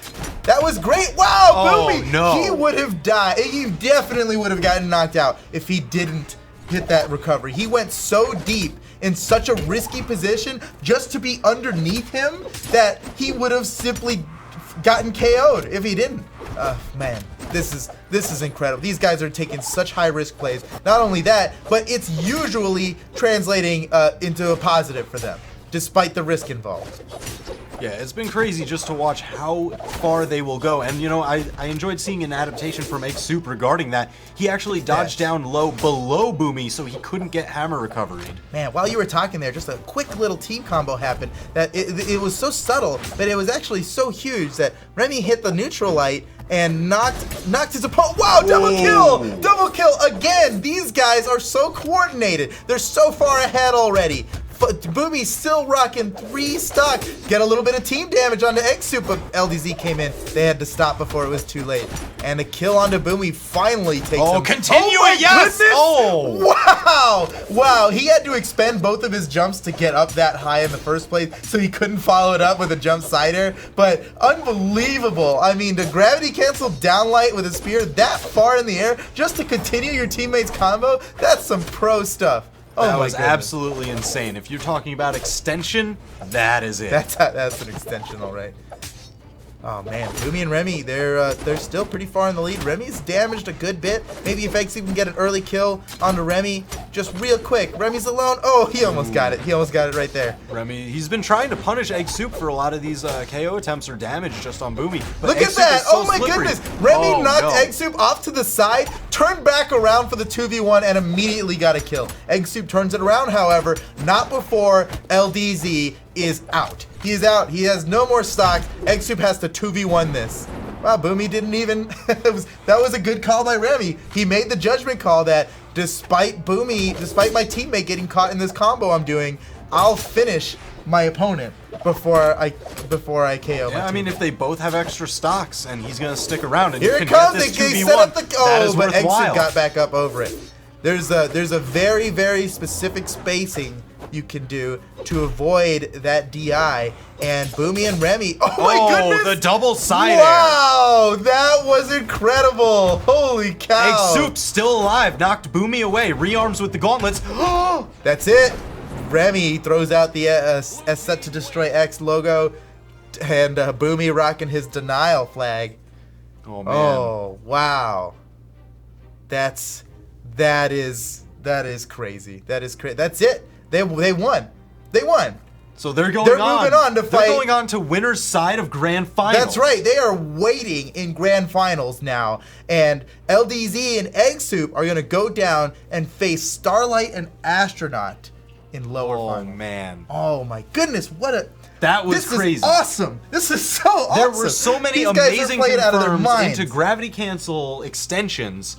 [SPEAKER 3] That was great. Wow,
[SPEAKER 4] Oh,
[SPEAKER 3] Boomie.
[SPEAKER 4] no.
[SPEAKER 3] He would have died. He definitely would have gotten knocked out if he didn't hit that recovery. He went so deep in such a risky position just to be underneath him that he would have simply gotten KO'd if he didn't. Man, this is incredible. These guys are taking such high risk plays. Not only that, but it's usually translating into a positive for them, despite the risk involved.
[SPEAKER 4] Yeah, it's been crazy just to watch how far they will go. And, you know, I enjoyed seeing an adaptation from Eggsoup regarding that. He actually dodged down low below Boomie so he couldn't get hammer recovered.
[SPEAKER 3] Man, while you were talking there, just a quick little team combo happened that it was so subtle, but it was actually so huge that Remy hit the neutral light and knocked his opponent. Wow, double kill! Double kill again! These guys are so coordinated. They're so far ahead already. Boomie's still rocking 3 stock. Get a little bit of team damage onto Eggsoup, but LDZ came in. They had to stop before it was too late. And a kill onto Boomie finally takes him.
[SPEAKER 4] Continue
[SPEAKER 3] my
[SPEAKER 4] it, yes!
[SPEAKER 3] goodness!
[SPEAKER 4] Oh!
[SPEAKER 3] Wow, he had to expend both of his jumps to get up that high in the first place, so he couldn't follow it up with a jump sider. But unbelievable. I mean, to gravity cancel downlight with a spear that far in the air just to continue your teammate's combo, that's some pro stuff. Oh
[SPEAKER 4] That
[SPEAKER 3] my
[SPEAKER 4] was
[SPEAKER 3] goodness.
[SPEAKER 4] absolutely insane. If you're talking about extension, that is it.
[SPEAKER 3] That's an extension, all right. Oh man, Boomie and Remy, they're still pretty far in the lead. Remy's damaged a good bit. Maybe if Eggsoup can get an early kill onto Remy, just real quick. Remy's alone. Oh, he almost got it. He almost got it right there.
[SPEAKER 4] Remy, he's been trying to punish Eggsoup for a lot of these KO attempts or damage just on Boomie. But
[SPEAKER 3] Look at
[SPEAKER 4] Eggsoup
[SPEAKER 3] that!
[SPEAKER 4] is so
[SPEAKER 3] Oh my
[SPEAKER 4] slippery.
[SPEAKER 3] goodness! Remy knocked
[SPEAKER 4] no.
[SPEAKER 3] Eggsoup off to the side, turned back around for the 2v1, and immediately got a kill. Eggsoup turns it around, however, not before LDZ is out. He is out. He has no more stock. Eggsoup has to 2v1 this. Wow, Boomie didn't even... that was a good call by Remy. He made the judgment call that despite my teammate getting caught in this combo I'm doing, I'll finish my opponent before I KO.
[SPEAKER 4] Yeah, I mean, if they both have extra stocks and he's gonna stick around and
[SPEAKER 3] Here
[SPEAKER 4] you
[SPEAKER 3] it
[SPEAKER 4] can
[SPEAKER 3] comes.
[SPEAKER 4] get this
[SPEAKER 3] They
[SPEAKER 4] 2v1,
[SPEAKER 3] set up the
[SPEAKER 4] that is
[SPEAKER 3] but Eggsoup
[SPEAKER 4] worthwhile.
[SPEAKER 3] got back up over it. There's a very, very specific spacing you can do to avoid that DI. And Boomie and Remy. Oh my goodness!
[SPEAKER 4] The double side air.
[SPEAKER 3] Wow, that was incredible! Holy cow!
[SPEAKER 4] Eggsoup still alive, knocked Boomie away, rearms with the gauntlets.
[SPEAKER 3] That's it. Remy throws out the set to destroy X logo, and Boomie rocking his denial flag.
[SPEAKER 4] Oh man.
[SPEAKER 3] Oh wow, that is crazy. That is crazy. That's it. They won. They won.
[SPEAKER 4] So they're
[SPEAKER 3] moving on to fight.
[SPEAKER 4] They're going on to winner's side of grand finals.
[SPEAKER 3] That's right. They are waiting in grand finals now, and LDZ and Eggsoup are gonna go down and face Starlight and Astronaut in lower
[SPEAKER 4] Oh
[SPEAKER 3] finals.
[SPEAKER 4] man.
[SPEAKER 3] Oh my goodness!
[SPEAKER 4] That was
[SPEAKER 3] this
[SPEAKER 4] crazy.
[SPEAKER 3] is awesome. This is so awesome.
[SPEAKER 4] There were so many
[SPEAKER 3] These guys are
[SPEAKER 4] amazing
[SPEAKER 3] playing out of their
[SPEAKER 4] confirms
[SPEAKER 3] minds.
[SPEAKER 4] into gravity cancel extensions.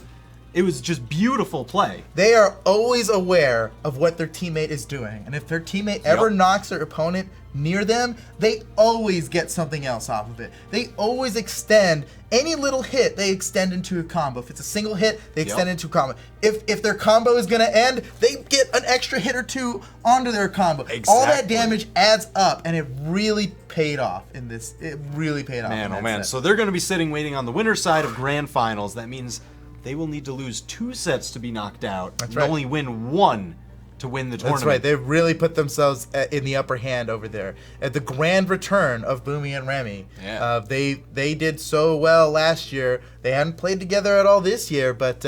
[SPEAKER 4] It was just beautiful play.
[SPEAKER 3] They are always aware of what their teammate is doing. And if their teammate ever knocks their opponent near them, they always get something else off of it. They always extend any little hit, they extend into a combo. If it's a single hit, they extend into a combo. If their combo is gonna end, they get an extra hit or two onto their combo. All that
[SPEAKER 4] Exactly.
[SPEAKER 3] damage adds up, and it really paid off in this. It really paid off.
[SPEAKER 4] Man,
[SPEAKER 3] in
[SPEAKER 4] oh
[SPEAKER 3] that
[SPEAKER 4] man.
[SPEAKER 3] set.
[SPEAKER 4] So they're going to be sitting waiting on the winner's side of grand finals. That means they will need to lose 2 sets to be knocked out.
[SPEAKER 3] That's
[SPEAKER 4] and
[SPEAKER 3] right.
[SPEAKER 4] only win 1 to win the tournament.
[SPEAKER 3] That's right. They really put themselves in the upper hand over there. At the grand return of Boomie and Remy, they did so well last year. They hadn't played together at all this year, but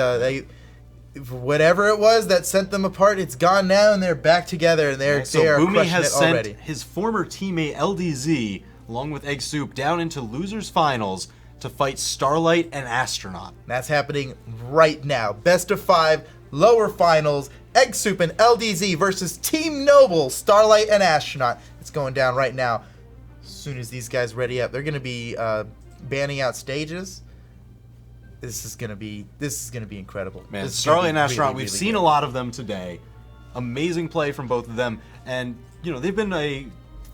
[SPEAKER 3] whatever it was that sent them apart, it's gone now, and they're back together, and they are
[SPEAKER 4] Boomie
[SPEAKER 3] crushing
[SPEAKER 4] has
[SPEAKER 3] it
[SPEAKER 4] sent
[SPEAKER 3] already.
[SPEAKER 4] his former teammate LDZ, along with Eggsoup, down into losers finals to fight Starlight and Astronaut.
[SPEAKER 3] That's happening right now. Best of 5, lower finals. Eggsoup and LDZ versus Team Noble, Starlight and Astronaut. It's going down right now. As soon as these guys ready up, they're going to be banning out stages. This is going to be incredible.
[SPEAKER 4] Man,
[SPEAKER 3] This is
[SPEAKER 4] Starlight
[SPEAKER 3] gonna
[SPEAKER 4] and
[SPEAKER 3] be
[SPEAKER 4] Astronaut,
[SPEAKER 3] really,
[SPEAKER 4] we've
[SPEAKER 3] really
[SPEAKER 4] seen
[SPEAKER 3] good.
[SPEAKER 4] a lot of them today. Amazing play from both of them. And, you know, they've been a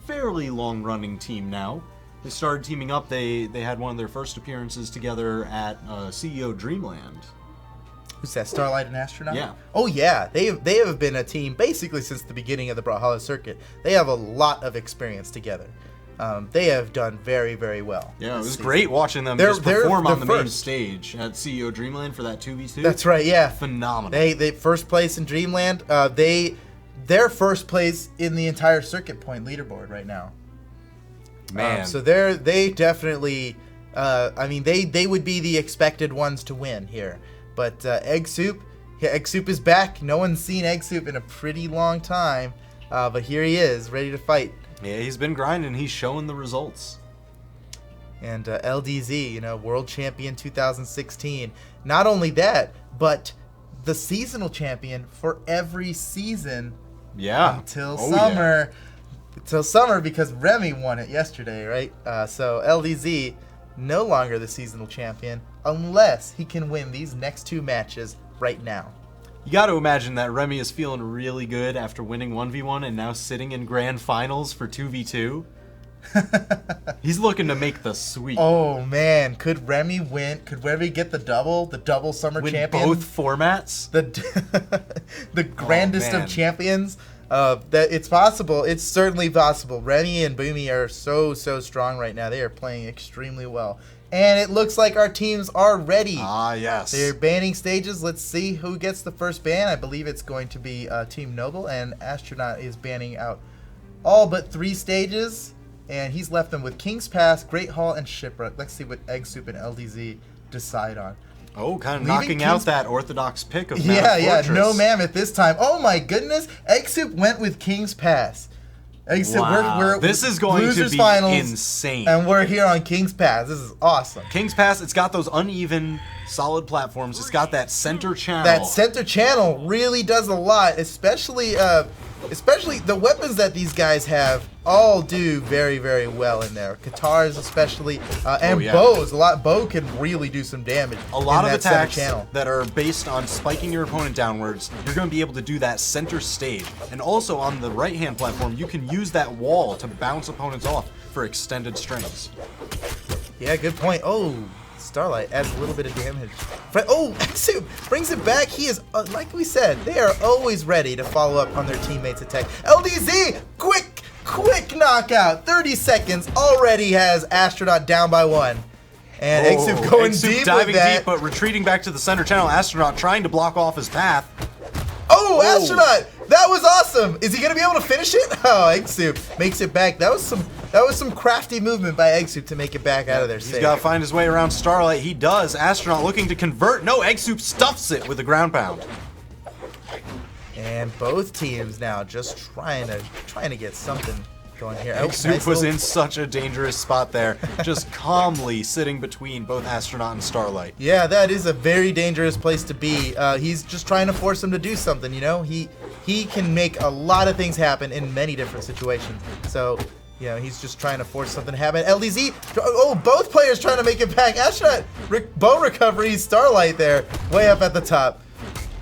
[SPEAKER 4] fairly long-running team now. They started teaming up. They had one of their first appearances together at CEO Dreamland.
[SPEAKER 3] Who's that? Starlight and Astronaut?
[SPEAKER 4] Yeah.
[SPEAKER 3] Oh yeah, they have been a team basically since the beginning of the Brawlhalla circuit. They have a lot of experience together. They have done very, very well.
[SPEAKER 4] Yeah, it
[SPEAKER 3] this
[SPEAKER 4] was
[SPEAKER 3] season.
[SPEAKER 4] great watching them
[SPEAKER 3] They're-
[SPEAKER 4] just
[SPEAKER 3] they're
[SPEAKER 4] perform on
[SPEAKER 3] the
[SPEAKER 4] the main
[SPEAKER 3] first.
[SPEAKER 4] stage at CEO Dreamland for that 2v2.
[SPEAKER 3] That's right. Yeah.
[SPEAKER 4] Phenomenal.
[SPEAKER 3] They first place in Dreamland. They're first place in the entire circuit point leaderboard right now.
[SPEAKER 4] Man.
[SPEAKER 3] So they definitely. I mean, they would be the expected ones to win here. But Eggsoup is back. No one's seen Eggsoup in a pretty long time. But here he is, ready to fight.
[SPEAKER 4] Yeah, he's been grinding. He's showing the results.
[SPEAKER 3] And LDZ, world champion 2016. Not only that, but the seasonal champion for every season
[SPEAKER 4] Yeah.
[SPEAKER 3] until
[SPEAKER 4] Oh,
[SPEAKER 3] summer. Until summer, because Remy won it yesterday, right? So LDZ no longer the seasonal champion unless he can win these next 2 matches right now.
[SPEAKER 4] You got to imagine that Remy is feeling really good after winning 1v1 and now sitting in grand finals for 2v2. He's looking to make the sweep.
[SPEAKER 3] Oh man, could Remy win? Could Remy get the double summer
[SPEAKER 4] Win
[SPEAKER 3] champion?
[SPEAKER 4] both formats?
[SPEAKER 3] The grandest
[SPEAKER 4] man.
[SPEAKER 3] of champions. That it's possible. It's certainly possible. Remy and Boomie are so strong right now. They are playing extremely well. And it looks like our teams are ready.
[SPEAKER 4] Ah, yes.
[SPEAKER 3] They're banning stages. Let's see who gets the first ban. I believe it's going to be Team Noble, and Astronaut is banning out all but 3 stages. And he's left them with King's Pass, Great Hall, and Shipwreck. Let's see what Eggsoup and LDZ decide on.
[SPEAKER 4] Oh, kind of
[SPEAKER 3] Leaving
[SPEAKER 4] knocking out
[SPEAKER 3] King's-
[SPEAKER 4] that orthodox pick of
[SPEAKER 3] Yeah,
[SPEAKER 4] Mammoth
[SPEAKER 3] yeah,
[SPEAKER 4] Fortress.
[SPEAKER 3] no Mammoth this time. Oh my goodness, Eggsoup went with King's Pass. Eggsoup,
[SPEAKER 4] Wow.
[SPEAKER 3] we're
[SPEAKER 4] This is going to
[SPEAKER 3] losers
[SPEAKER 4] be
[SPEAKER 3] finals,
[SPEAKER 4] insane.
[SPEAKER 3] and we're here on King's Pass. This is awesome.
[SPEAKER 4] King's Pass, it's got those uneven, solid platforms. It's got that center channel.
[SPEAKER 3] That center channel really does a lot, especially the weapons that these guys have all do very well in there. Katars especially, and
[SPEAKER 4] Oh, yeah.
[SPEAKER 3] bows. Bow can really do some damage.
[SPEAKER 4] A lot
[SPEAKER 3] in
[SPEAKER 4] of
[SPEAKER 3] that center
[SPEAKER 4] attacks
[SPEAKER 3] channel.
[SPEAKER 4] that are based on spiking your opponent downwards, you're going to be able to do that center stage. And also on the right-hand platform, you can use that wall to bounce opponents off for extended strings.
[SPEAKER 3] Yeah, good point. Oh, Starlight adds a little bit of damage. Oh, Eggsoup brings it back. He is, like we said, they are always ready to follow up on their teammates' attack. LDZ, quick knockout. 30 seconds already has Astronaut down by 1. And Eggsoup going
[SPEAKER 4] Eggsoup
[SPEAKER 3] deep
[SPEAKER 4] diving
[SPEAKER 3] with that.
[SPEAKER 4] deep, but retreating back to the center channel. Astronaut trying to block off his path.
[SPEAKER 3] Oh, Astronaut! That was awesome. Is he gonna be able to finish it? Oh, Eggsoup makes it back. That was some crafty movement by Eggsoup to make it back out of there
[SPEAKER 4] He's
[SPEAKER 3] safe.
[SPEAKER 4] got to find his way around Starlight. He does. Astronaut looking to convert. No, Eggsoup stuffs it with a ground pound.
[SPEAKER 3] And both teams now just trying to get something going here. Oh,
[SPEAKER 4] Eggsoup
[SPEAKER 3] nice
[SPEAKER 4] was
[SPEAKER 3] little-
[SPEAKER 4] in such a dangerous spot there, just calmly sitting between both Astronaut and Starlight.
[SPEAKER 3] Yeah, that is a very dangerous place to be. He's just trying to force him to do something, you know? He can make a lot of things happen in many different situations. So, you know, he's just trying to force something to happen. LDZ, oh, both players trying to make it back. Astronaut, bow recovery, Starlight there, way up at the top.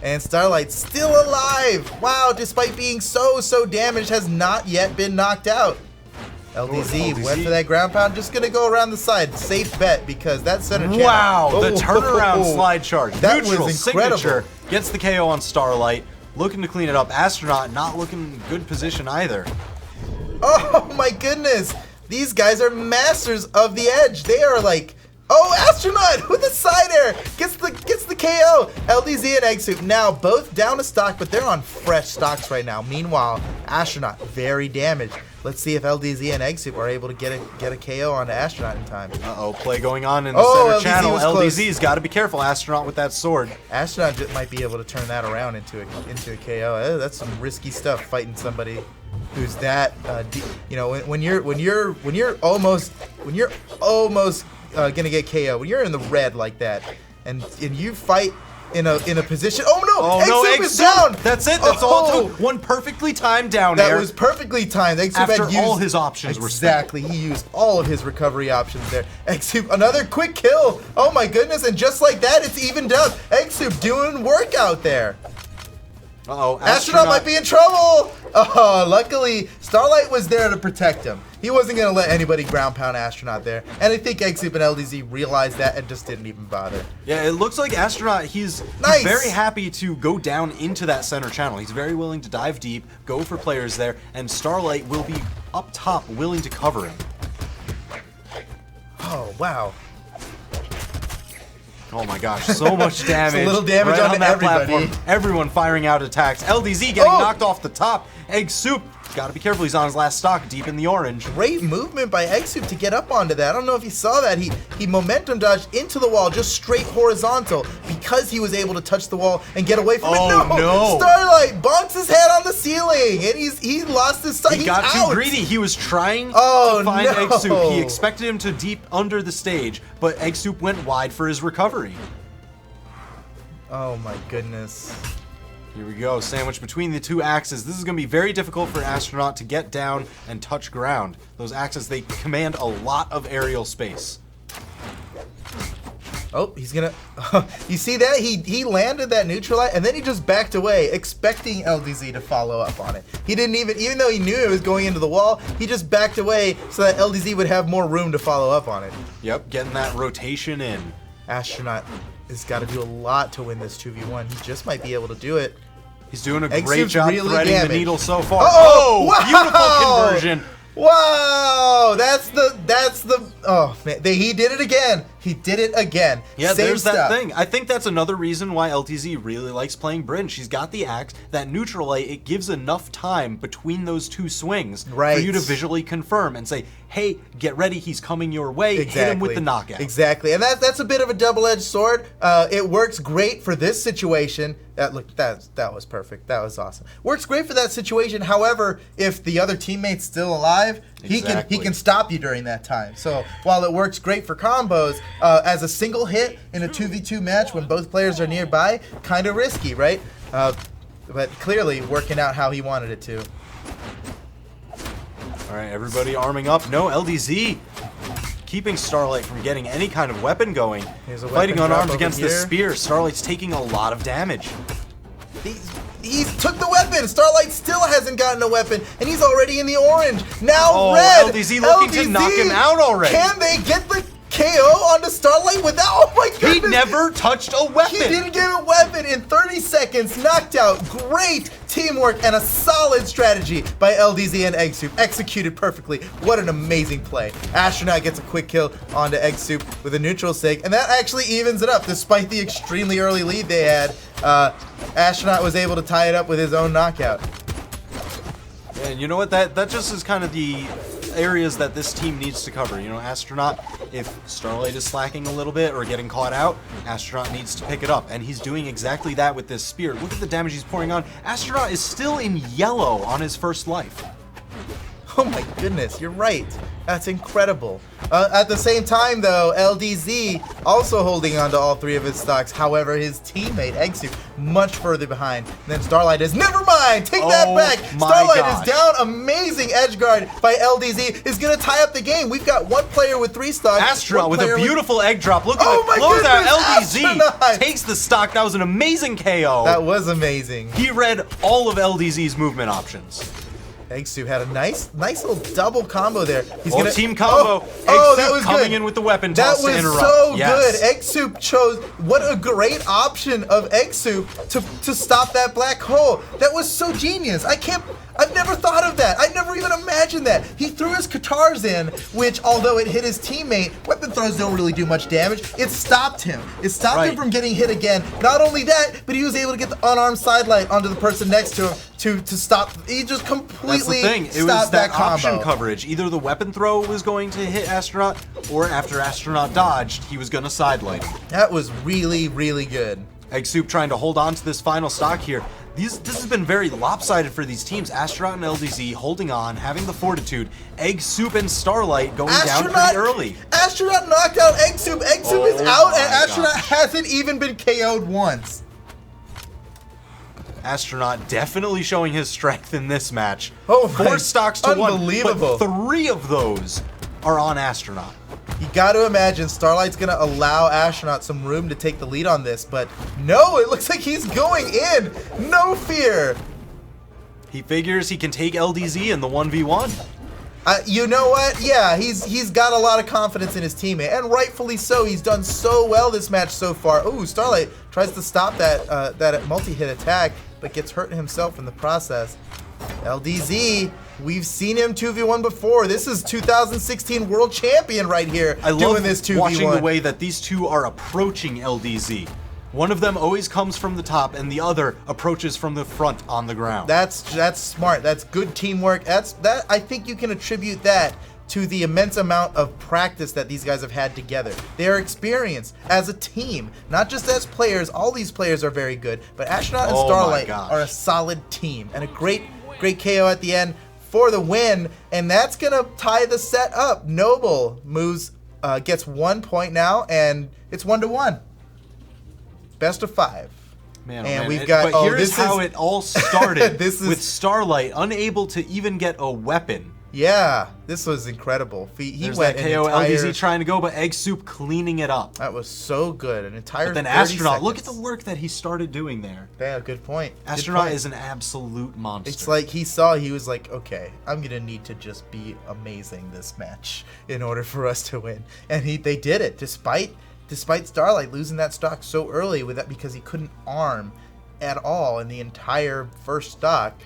[SPEAKER 3] And Starlight still alive. Wow, despite being so damaged, has not yet been knocked out. LDZ
[SPEAKER 4] LDZ.
[SPEAKER 3] went for that ground pound, just gonna go around the side. Safe bet, because that center channel.
[SPEAKER 4] Wow, the
[SPEAKER 3] Oh,
[SPEAKER 4] turnaround slide charge.
[SPEAKER 3] That
[SPEAKER 4] Neutral
[SPEAKER 3] was incredible.
[SPEAKER 4] signature. Gets the KO on Starlight. Looking to clean it up. Astronaut not looking in good position either.
[SPEAKER 3] Oh my goodness! These guys are masters of the edge. They are like, oh, Astronaut with a side air gets the KO. LDZ and Eggsoup now both down to stock, but they're on fresh stocks right now. Meanwhile, Astronaut very damaged. Let's see if LDZ and Eggsoup are able to get a KO onto Astronaut in time.
[SPEAKER 4] Uh-oh, play going on in the
[SPEAKER 3] Oh,
[SPEAKER 4] center
[SPEAKER 3] LDZ
[SPEAKER 4] channel.
[SPEAKER 3] was close.
[SPEAKER 4] LDZ's got to be careful. Astronaut with that sword.
[SPEAKER 3] Astronaut might be able to turn that around into a KO. That's some risky stuff, fighting somebody who's that you know, when you're almost gonna get KO, when you're in the red like that, and you fight in a position. Oh no!
[SPEAKER 4] Oh no,
[SPEAKER 3] Eggsoup is down.
[SPEAKER 4] That's it. That's all it
[SPEAKER 3] Oh.
[SPEAKER 4] took. One perfectly timed down
[SPEAKER 3] That
[SPEAKER 4] air.
[SPEAKER 3] was perfectly timed. Eggsoup
[SPEAKER 4] After
[SPEAKER 3] had used,
[SPEAKER 4] all his options were spent.
[SPEAKER 3] exactly. He used all of his recovery options there. Eggsoup, another quick kill. Oh my goodness! And just like that, it's evened up. Eggsoup doing work out there.
[SPEAKER 4] Uh-oh,
[SPEAKER 3] Astronaut might be in trouble! Oh, luckily, Starlight was there to protect him. He wasn't going to let anybody ground pound Astronaut there. And I think Eggsoup and LDZ realized that and just didn't even bother.
[SPEAKER 4] Yeah, it looks like Astronaut, he's
[SPEAKER 3] Nice.
[SPEAKER 4] very happy to go down into that center channel. He's very willing to dive deep, go for players there, and Starlight will be up top willing to cover him.
[SPEAKER 3] Oh, wow.
[SPEAKER 4] Oh my gosh, so much damage.
[SPEAKER 3] a little damage
[SPEAKER 4] right
[SPEAKER 3] onto
[SPEAKER 4] on that
[SPEAKER 3] everybody.
[SPEAKER 4] platform. Everyone firing out attacks. LDZ getting knocked off the top. Eggsoup, gotta be careful, he's on his last stock, deep in the orange.
[SPEAKER 3] Great movement by Eggsoup to get up onto that. I don't know if you saw that. He momentum dodged into the wall, just straight horizontal, because he was able to touch the wall and get away from it.
[SPEAKER 4] Oh, no.
[SPEAKER 3] Starlight bonks his head on the ceiling, and he lost his sight.
[SPEAKER 4] He got
[SPEAKER 3] He's
[SPEAKER 4] too
[SPEAKER 3] out.
[SPEAKER 4] greedy. He was trying to
[SPEAKER 3] Oh,
[SPEAKER 4] find
[SPEAKER 3] no.
[SPEAKER 4] Eggsoup. He expected him to deep under the stage, but Eggsoup went wide for his recovery.
[SPEAKER 3] Oh my goodness.
[SPEAKER 4] Here we go, sandwiched between the two axes. This is going to be very difficult for Astronaut to get down and touch ground. Those axes, they command a lot of aerial space.
[SPEAKER 3] Oh, he's gonna. You see that? He landed that neutralize, and then he just backed away, expecting LDZ to follow up on it. He didn't even though he knew it was going into the wall, he just backed away so that LDZ would have more room to follow up on it.
[SPEAKER 4] Yep, getting that rotation in.
[SPEAKER 3] Astronaut has got to do a lot to win this 2v1. He just might be able to do it.
[SPEAKER 4] He's doing a
[SPEAKER 3] Eggsoup
[SPEAKER 4] great job
[SPEAKER 3] really
[SPEAKER 4] threading
[SPEAKER 3] damaged.
[SPEAKER 4] the needle so far.
[SPEAKER 3] Oh, wow!
[SPEAKER 4] Beautiful conversion.
[SPEAKER 3] Wow, that's the oh man, he did it again. He did it again.
[SPEAKER 4] Yeah,
[SPEAKER 3] Same
[SPEAKER 4] there's
[SPEAKER 3] stuff.
[SPEAKER 4] that thing. I think that's another reason why LTZ really likes playing Bryn. She's got the axe, that neutralite, it gives enough time between those two swings for you to visually confirm and say, hey, get ready, he's coming your way, hit him with the knockout.
[SPEAKER 3] Exactly, and that's a bit of a double-edged sword. It works great for this situation. Look, that was perfect. That was awesome. Works great for that situation. However, if the other teammate's still alive, he can stop you during that time. So while it works great for combos, as a single hit in a 2v2 match when both players are nearby, kind of risky, right? But clearly working out how he wanted it to.
[SPEAKER 4] All right, everybody arming up. No, LDZ keeping Starlight from getting any kind of weapon going. Fighting unarmed against the spear. Starlight's taking a lot of damage.
[SPEAKER 3] He took the weapon. Starlight still hasn't gotten a weapon, and he's already in the orange. Now red.
[SPEAKER 4] LDZ looking to knock him out already.
[SPEAKER 3] Can they get the KO onto Starlight without? Oh my goodness!
[SPEAKER 4] He never touched a weapon.
[SPEAKER 3] He didn't get a weapon in 30 seconds. Knocked out. Great teamwork and a solid strategy by LDZ and Eggsoup. Executed perfectly. What an amazing play. Astronaut gets a quick kill onto Eggsoup with a neutral sig, and that actually evens it up despite the extremely early lead they had. Astronaut was able to tie it up with his own knockout.
[SPEAKER 4] And you know what? That just is kind of the areas that this team needs to cover. You know, Astronaut, if Starlight is slacking a little bit or getting caught out, Astronaut needs to pick it up, and he's doing exactly that with this spear. Look at the damage he's pouring on. Astronaut is still in yellow on his first life.
[SPEAKER 3] Oh my goodness, you're right. That's incredible. At the same time, though, LDZ also holding on to all three of his stocks. However, his teammate, Eggsoup, much further behind. And then Starlight is, never mind, take that back. Starlight is down. Amazing edge guard by LDZ is going to tie up the game. We've got one player with 3 stocks.
[SPEAKER 4] Astronaut with a beautiful egg drop. Look at the closeout. LDZ takes the stock. That was an amazing KO.
[SPEAKER 3] That was amazing.
[SPEAKER 4] He read all of LDZ's movement options.
[SPEAKER 3] Eggsoup had a nice little double combo there. He's
[SPEAKER 4] gonna team combo.
[SPEAKER 3] That was
[SPEAKER 4] coming
[SPEAKER 3] good.
[SPEAKER 4] in with the weapon toss to interrupt.
[SPEAKER 3] That was so good. Eggsoup chose, what a great option of Eggsoup to stop that black hole. That was so genius. I've never thought of that. I never even imagined that. He threw his Katars in, which, although it hit his teammate, weapon throws don't really do much damage. It stopped him. It stopped him from getting hit again. Not only that, but he was able to get the unarmed sidelight onto the person next to him to stop. He just completely
[SPEAKER 4] That's the thing. It was that option coverage. Either the weapon throw was going to hit Astronaut, or after Astronaut dodged, he was going to sidelight him.
[SPEAKER 3] That was really, really good.
[SPEAKER 4] Eggsoup trying to hold on to this final stock here. This has been very lopsided for these teams. Astronaut and LDZ holding on, having the fortitude. Eggsoup and Starlight going down pretty early.
[SPEAKER 3] Astronaut knocked out Eggsoup. Eggsoup is out, and Astronaut hasn't even been KO'd once.
[SPEAKER 4] Astronaut definitely showing his strength in this match.
[SPEAKER 3] Oh,
[SPEAKER 4] 4 stocks to 1.
[SPEAKER 3] Unbelievable.
[SPEAKER 4] But 3 of those are on Astronaut.
[SPEAKER 3] You got to imagine Starlight's going to allow Astronaut some room to take the lead on this, but no, it looks like he's going in. No fear.
[SPEAKER 4] He figures he can take LDZ in the 1v1.
[SPEAKER 3] You know what? Yeah, he's got a lot of confidence in his teammate, and rightfully so. He's done so well this match so far. Ooh, Starlight tries to stop that multi-hit attack, but gets hurt himself in the process. LDZ, we've seen him 2v1 before. This is 2016 world champion right here.
[SPEAKER 4] I
[SPEAKER 3] doing
[SPEAKER 4] love
[SPEAKER 3] this 2v1.
[SPEAKER 4] Watching the way that these two are approaching LDZ. One of them always comes from the top, and the other approaches from the front on the ground.
[SPEAKER 3] That's smart. That's good teamwork. I think you can attribute that to the immense amount of practice that these guys have had together. Their experience as a team, not just as players. All these players are very good, but Astronaut and Starlight are a solid team, and a great KO at the end for the win, and that's gonna tie the set up. Noble gets 1 point now, and it's 1-1. Best of 5.
[SPEAKER 4] Man,
[SPEAKER 3] we've got.
[SPEAKER 4] But here's how it all started.
[SPEAKER 3] This is
[SPEAKER 4] with Starlight unable to even get a weapon
[SPEAKER 3] Yeah, this was incredible. He
[SPEAKER 4] There's
[SPEAKER 3] went
[SPEAKER 4] that
[SPEAKER 3] an
[SPEAKER 4] KO
[SPEAKER 3] entire...
[SPEAKER 4] LDZ trying to go, but Eggsoup cleaning it up.
[SPEAKER 3] That was so good. An entire
[SPEAKER 4] But then
[SPEAKER 3] 30
[SPEAKER 4] Astronaut, look at the
[SPEAKER 3] seconds.
[SPEAKER 4] work that he started doing there.
[SPEAKER 3] Yeah, good point. Good
[SPEAKER 4] Astronaut
[SPEAKER 3] point.
[SPEAKER 4] is an absolute monster.
[SPEAKER 3] It's like he was like, okay, I'm gonna need to just be amazing this match in order for us to win, and they did it despite Starlight losing that stock so early with that because he couldn't arm at all in the entire first stock.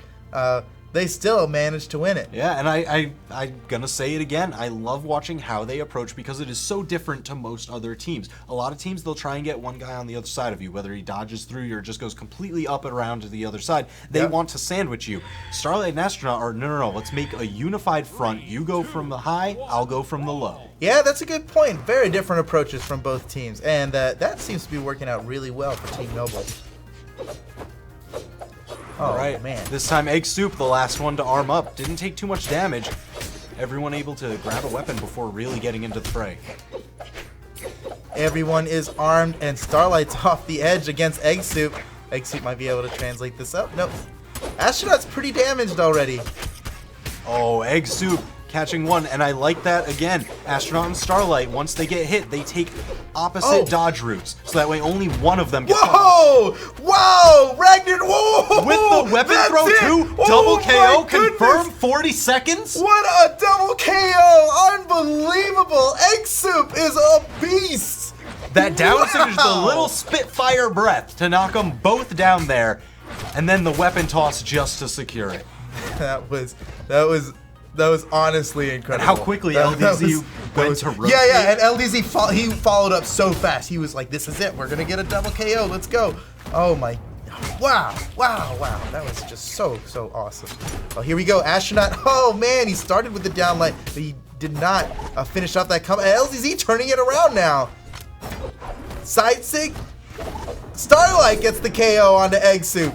[SPEAKER 3] They still managed to win it.
[SPEAKER 4] Yeah, and I'm gonna say it again. I love watching how they approach because it is so different to most other teams. A lot of teams, they'll try and get one guy on the other side of you, whether he dodges through you or just goes completely up and around to the other side. They
[SPEAKER 3] Yep.
[SPEAKER 4] want to sandwich you. Starlight and Astronaut are, no, let's make a unified front. You go from the high, I'll go from the low.
[SPEAKER 3] Yeah, that's a good point. Very different approaches from both teams, and that seems to be working out really well for Team Noble. Oh,
[SPEAKER 4] All right,
[SPEAKER 3] man.
[SPEAKER 4] This time Eggsoup, the last one to arm up, didn't take too much damage. Everyone able to grab a weapon before really getting into the fray.
[SPEAKER 3] Everyone is armed, and Starlight's off the edge against Eggsoup. Eggsoup might be able to translate this up. Nope. Astronaut's pretty damaged already.
[SPEAKER 4] Oh, Eggsoup catching one, and I like that again. Astronaut and Starlight, once they get hit, they take opposite dodge routes, so that way only one of them gets
[SPEAKER 3] Whoa! Wow! Ragnar, whoa!
[SPEAKER 4] with the weapon
[SPEAKER 3] That's
[SPEAKER 4] throw
[SPEAKER 3] it!
[SPEAKER 4] too.
[SPEAKER 3] Oh
[SPEAKER 4] Double KO
[SPEAKER 3] my
[SPEAKER 4] confirmed.
[SPEAKER 3] goodness!
[SPEAKER 4] 40 seconds.
[SPEAKER 3] What a double KO! Unbelievable! Eggsoup is a beast!
[SPEAKER 4] That down signature, the
[SPEAKER 3] Wow!
[SPEAKER 4] little Spitfire breath to knock them both down there, and then the weapon toss just to secure it.
[SPEAKER 3] That was honestly incredible.
[SPEAKER 4] And how quickly LDZ went to rotate.
[SPEAKER 3] Yeah, and LDZ he followed up so fast. He was like, "This is it. We're gonna get a double KO. Let's go!" Oh my, wow! That was just so awesome. Oh, here we go, Astronaut. Oh man, he started with the downlight, but he did not finish off that combo. LDZ turning it around now. Side sig. Starlight gets the KO onto Eggsoup.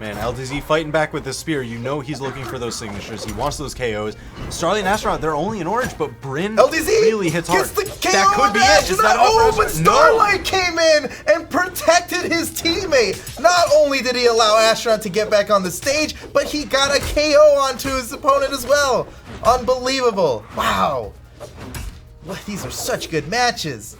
[SPEAKER 4] Man, LDZ fighting back with the spear. You know he's looking for those signatures. He wants those KOs. Starlight and Astronaut, they're only in orange, but Bryn
[SPEAKER 3] LDZ
[SPEAKER 4] really hits hard.
[SPEAKER 3] gets the KO
[SPEAKER 4] That could be it. Is that
[SPEAKER 3] oh,
[SPEAKER 4] enough for
[SPEAKER 3] but
[SPEAKER 4] Astronaut?
[SPEAKER 3] Starlight came in and protected his teammate. Not only did he allow Astronaut to get back on the stage, but he got a KO onto his opponent as well. Unbelievable. Wow. What, these are such good matches.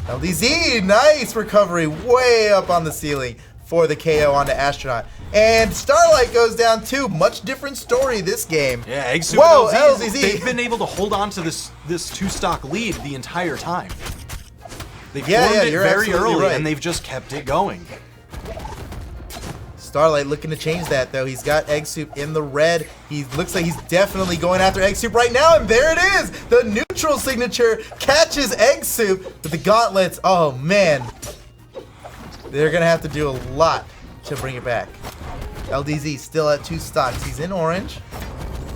[SPEAKER 3] LDZ, nice recovery way up on the ceiling for the KO onto Astronaut. And Starlight goes down too. Much different story this game.
[SPEAKER 4] Yeah, Eggsoup
[SPEAKER 3] Whoa,
[SPEAKER 4] and
[SPEAKER 3] LZZ.
[SPEAKER 4] they've been able to hold on to this two-stock lead the entire time. They
[SPEAKER 3] Yeah,
[SPEAKER 4] formed it
[SPEAKER 3] you're
[SPEAKER 4] very
[SPEAKER 3] absolutely
[SPEAKER 4] early,
[SPEAKER 3] right.
[SPEAKER 4] and they've just kept it going.
[SPEAKER 3] Starlight looking to change that though. He's got Eggsoup in the red. He looks like he's definitely going after Eggsoup right now, and there it is. The neutral signature catches Eggsoup with the gauntlets. Oh man, they're gonna have to do a lot to bring it back. LDZ still at 2 stocks. He's in orange.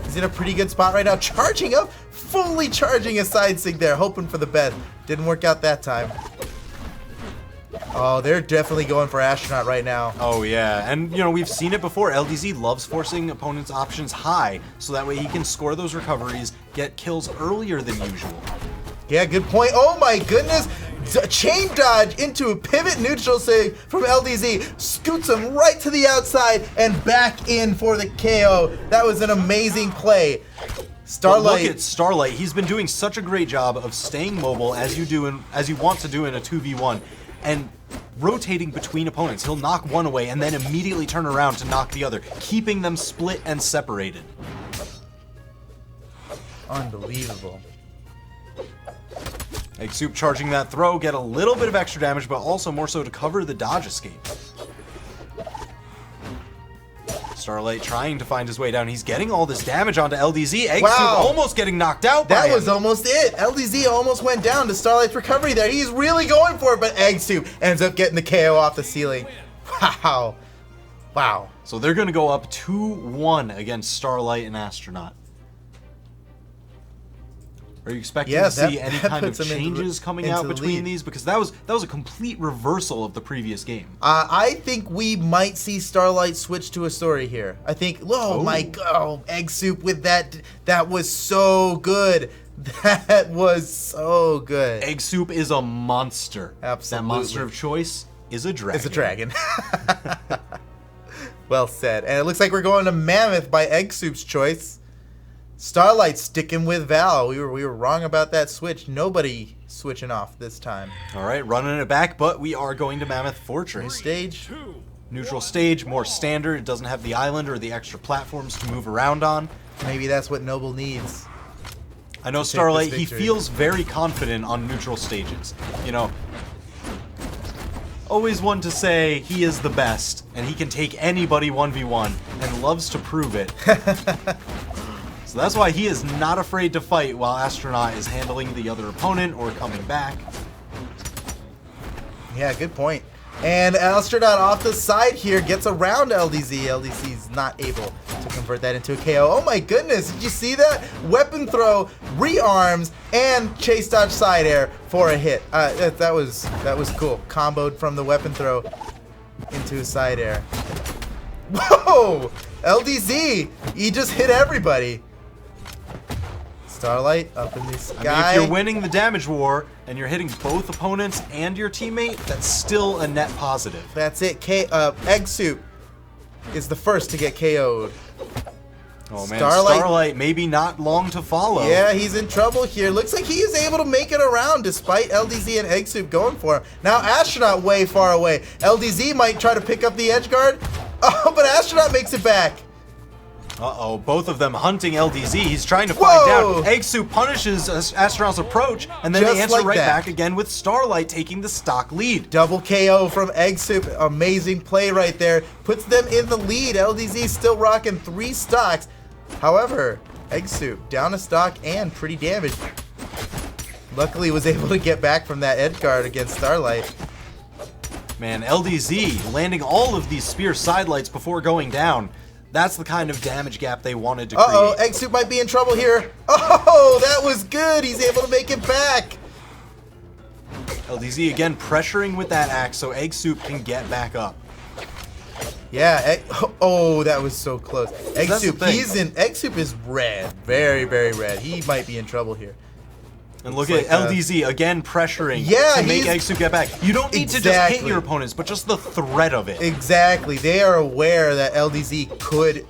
[SPEAKER 3] He's in a pretty good spot right now. Charging up, fully charging a side sig there, hoping for the best. Didn't work out that time. Oh, they're definitely going for Astronaut right now.
[SPEAKER 4] Oh yeah, and you know, we've seen it before. LDZ loves forcing opponents' options high, so that way he can score those recoveries, get kills earlier than usual.
[SPEAKER 3] Yeah, good point. Oh my goodness. Chain dodge into a pivot neutral sig from LDZ. Scoots him right to the outside and back in for the KO. That was an amazing play.
[SPEAKER 4] But
[SPEAKER 3] Starlight.
[SPEAKER 4] look at Starlight. He's been doing such a great job of staying mobile as you want to do in a 2v1, and rotating between opponents. He'll knock one away and then immediately turn around to knock the other, keeping them split and separated.
[SPEAKER 3] Unbelievable.
[SPEAKER 4] Eggsoup charging that throw, get a little bit of extra damage, but also more so to cover the dodge escape. Starlight trying to find his way down. He's getting all this damage onto LDZ. Eggsoup
[SPEAKER 3] Wow.
[SPEAKER 4] almost getting knocked out by
[SPEAKER 3] That
[SPEAKER 4] him.
[SPEAKER 3] was almost it. LDZ almost went down to Starlight's recovery there. He's really going for it, but Eggsoup ends up getting the KO off the ceiling. Wow. Wow.
[SPEAKER 4] So they're going to go up 2-1 against Starlight and Astronaut. Are you expecting
[SPEAKER 3] Yeah,
[SPEAKER 4] to see
[SPEAKER 3] that-
[SPEAKER 4] any
[SPEAKER 3] that
[SPEAKER 4] kind of
[SPEAKER 3] puts them
[SPEAKER 4] changes coming
[SPEAKER 3] into
[SPEAKER 4] out
[SPEAKER 3] the
[SPEAKER 4] between
[SPEAKER 3] lead.
[SPEAKER 4] these? Because that was a complete reversal of the previous game.
[SPEAKER 3] I think we might see Starlight switch to a story here. I think, oh my god, Eggsoup with that. That was so good. That was so good.
[SPEAKER 4] Eggsoup is a monster.
[SPEAKER 3] Absolutely.
[SPEAKER 4] That monster of choice is a dragon.
[SPEAKER 3] It's a dragon. Well said. And it looks like we're going to Mammoth by Eggsoup's choice. Starlight sticking with Val. We were wrong about that switch. Nobody switching off this time.
[SPEAKER 4] All right, running it back, but we are going to Mammoth Fortress.
[SPEAKER 3] Stage.
[SPEAKER 4] Neutral stage, more standard. It doesn't have the island or the extra platforms to move around on.
[SPEAKER 3] Maybe that's what Noble needs.
[SPEAKER 4] I know
[SPEAKER 3] this
[SPEAKER 4] Starlight, he
[SPEAKER 3] victory.
[SPEAKER 4] feels very confident on neutral stages. You know, always one to say he is the best, and he can take anybody 1v1, and loves to prove it. So that's why he is not afraid to fight while Astronaut is handling the other opponent or coming back.
[SPEAKER 3] Yeah, good point. And Astronaut off the side here gets around LDZ. LDZ's not able to convert that into a KO. Oh my goodness, did you see that? Weapon throw, rearms, and chase dodge side air for a hit. That was cool. Comboed from the weapon throw into a side air. Whoa! LDZ, he just hit everybody. Starlight up in the sky.
[SPEAKER 4] I mean, if you're winning the damage war and you're hitting both opponents and your teammate, that's still a net positive.
[SPEAKER 3] That's it. Eggsoup is the first to get KO'd.
[SPEAKER 4] Oh man, Starlight maybe not long to follow.
[SPEAKER 3] Yeah, he's in trouble here. Looks like he is able to make it around despite LDZ and Eggsoup going for him. Now Astronaut way far away. LDZ might try to pick up the edge guard. Oh, but Astronaut makes it back.
[SPEAKER 4] Uh-oh, both of them hunting LDZ. He's trying to
[SPEAKER 3] Whoa!
[SPEAKER 4] find out. Eggsoup punishes Astronaut's approach, and then they
[SPEAKER 3] Just
[SPEAKER 4] answer
[SPEAKER 3] like
[SPEAKER 4] right
[SPEAKER 3] that.
[SPEAKER 4] back again with Starlight taking the stock lead.
[SPEAKER 3] Double KO from Eggsoup. Amazing play right there. Puts them in the lead. LDZ still rocking 3 stocks. However, Eggsoup down a stock and pretty damaged. Luckily was able to get back from that edge guard against Starlight.
[SPEAKER 4] Man, LDZ landing all of these spear sidelights before going down. That's the kind of damage gap they wanted to create.
[SPEAKER 3] Uh-oh, Eggsoup might be in trouble here. Oh, that was good. He's able to make it back.
[SPEAKER 4] LDZ again pressuring with that axe so Eggsoup can get back up.
[SPEAKER 3] Yeah, oh, that was so close.
[SPEAKER 4] That's the thing.
[SPEAKER 3] Eggsoup is red. Very, very red. He might be in trouble here.
[SPEAKER 4] And look
[SPEAKER 3] Looks
[SPEAKER 4] at
[SPEAKER 3] like,
[SPEAKER 4] LDZ again pressuring
[SPEAKER 3] Yeah,
[SPEAKER 4] to make
[SPEAKER 3] he's-
[SPEAKER 4] Eggsoup get back. You don't need to just hit
[SPEAKER 3] Exactly.
[SPEAKER 4] your opponents, but just the threat of it.
[SPEAKER 3] Exactly. They are aware that LDZ could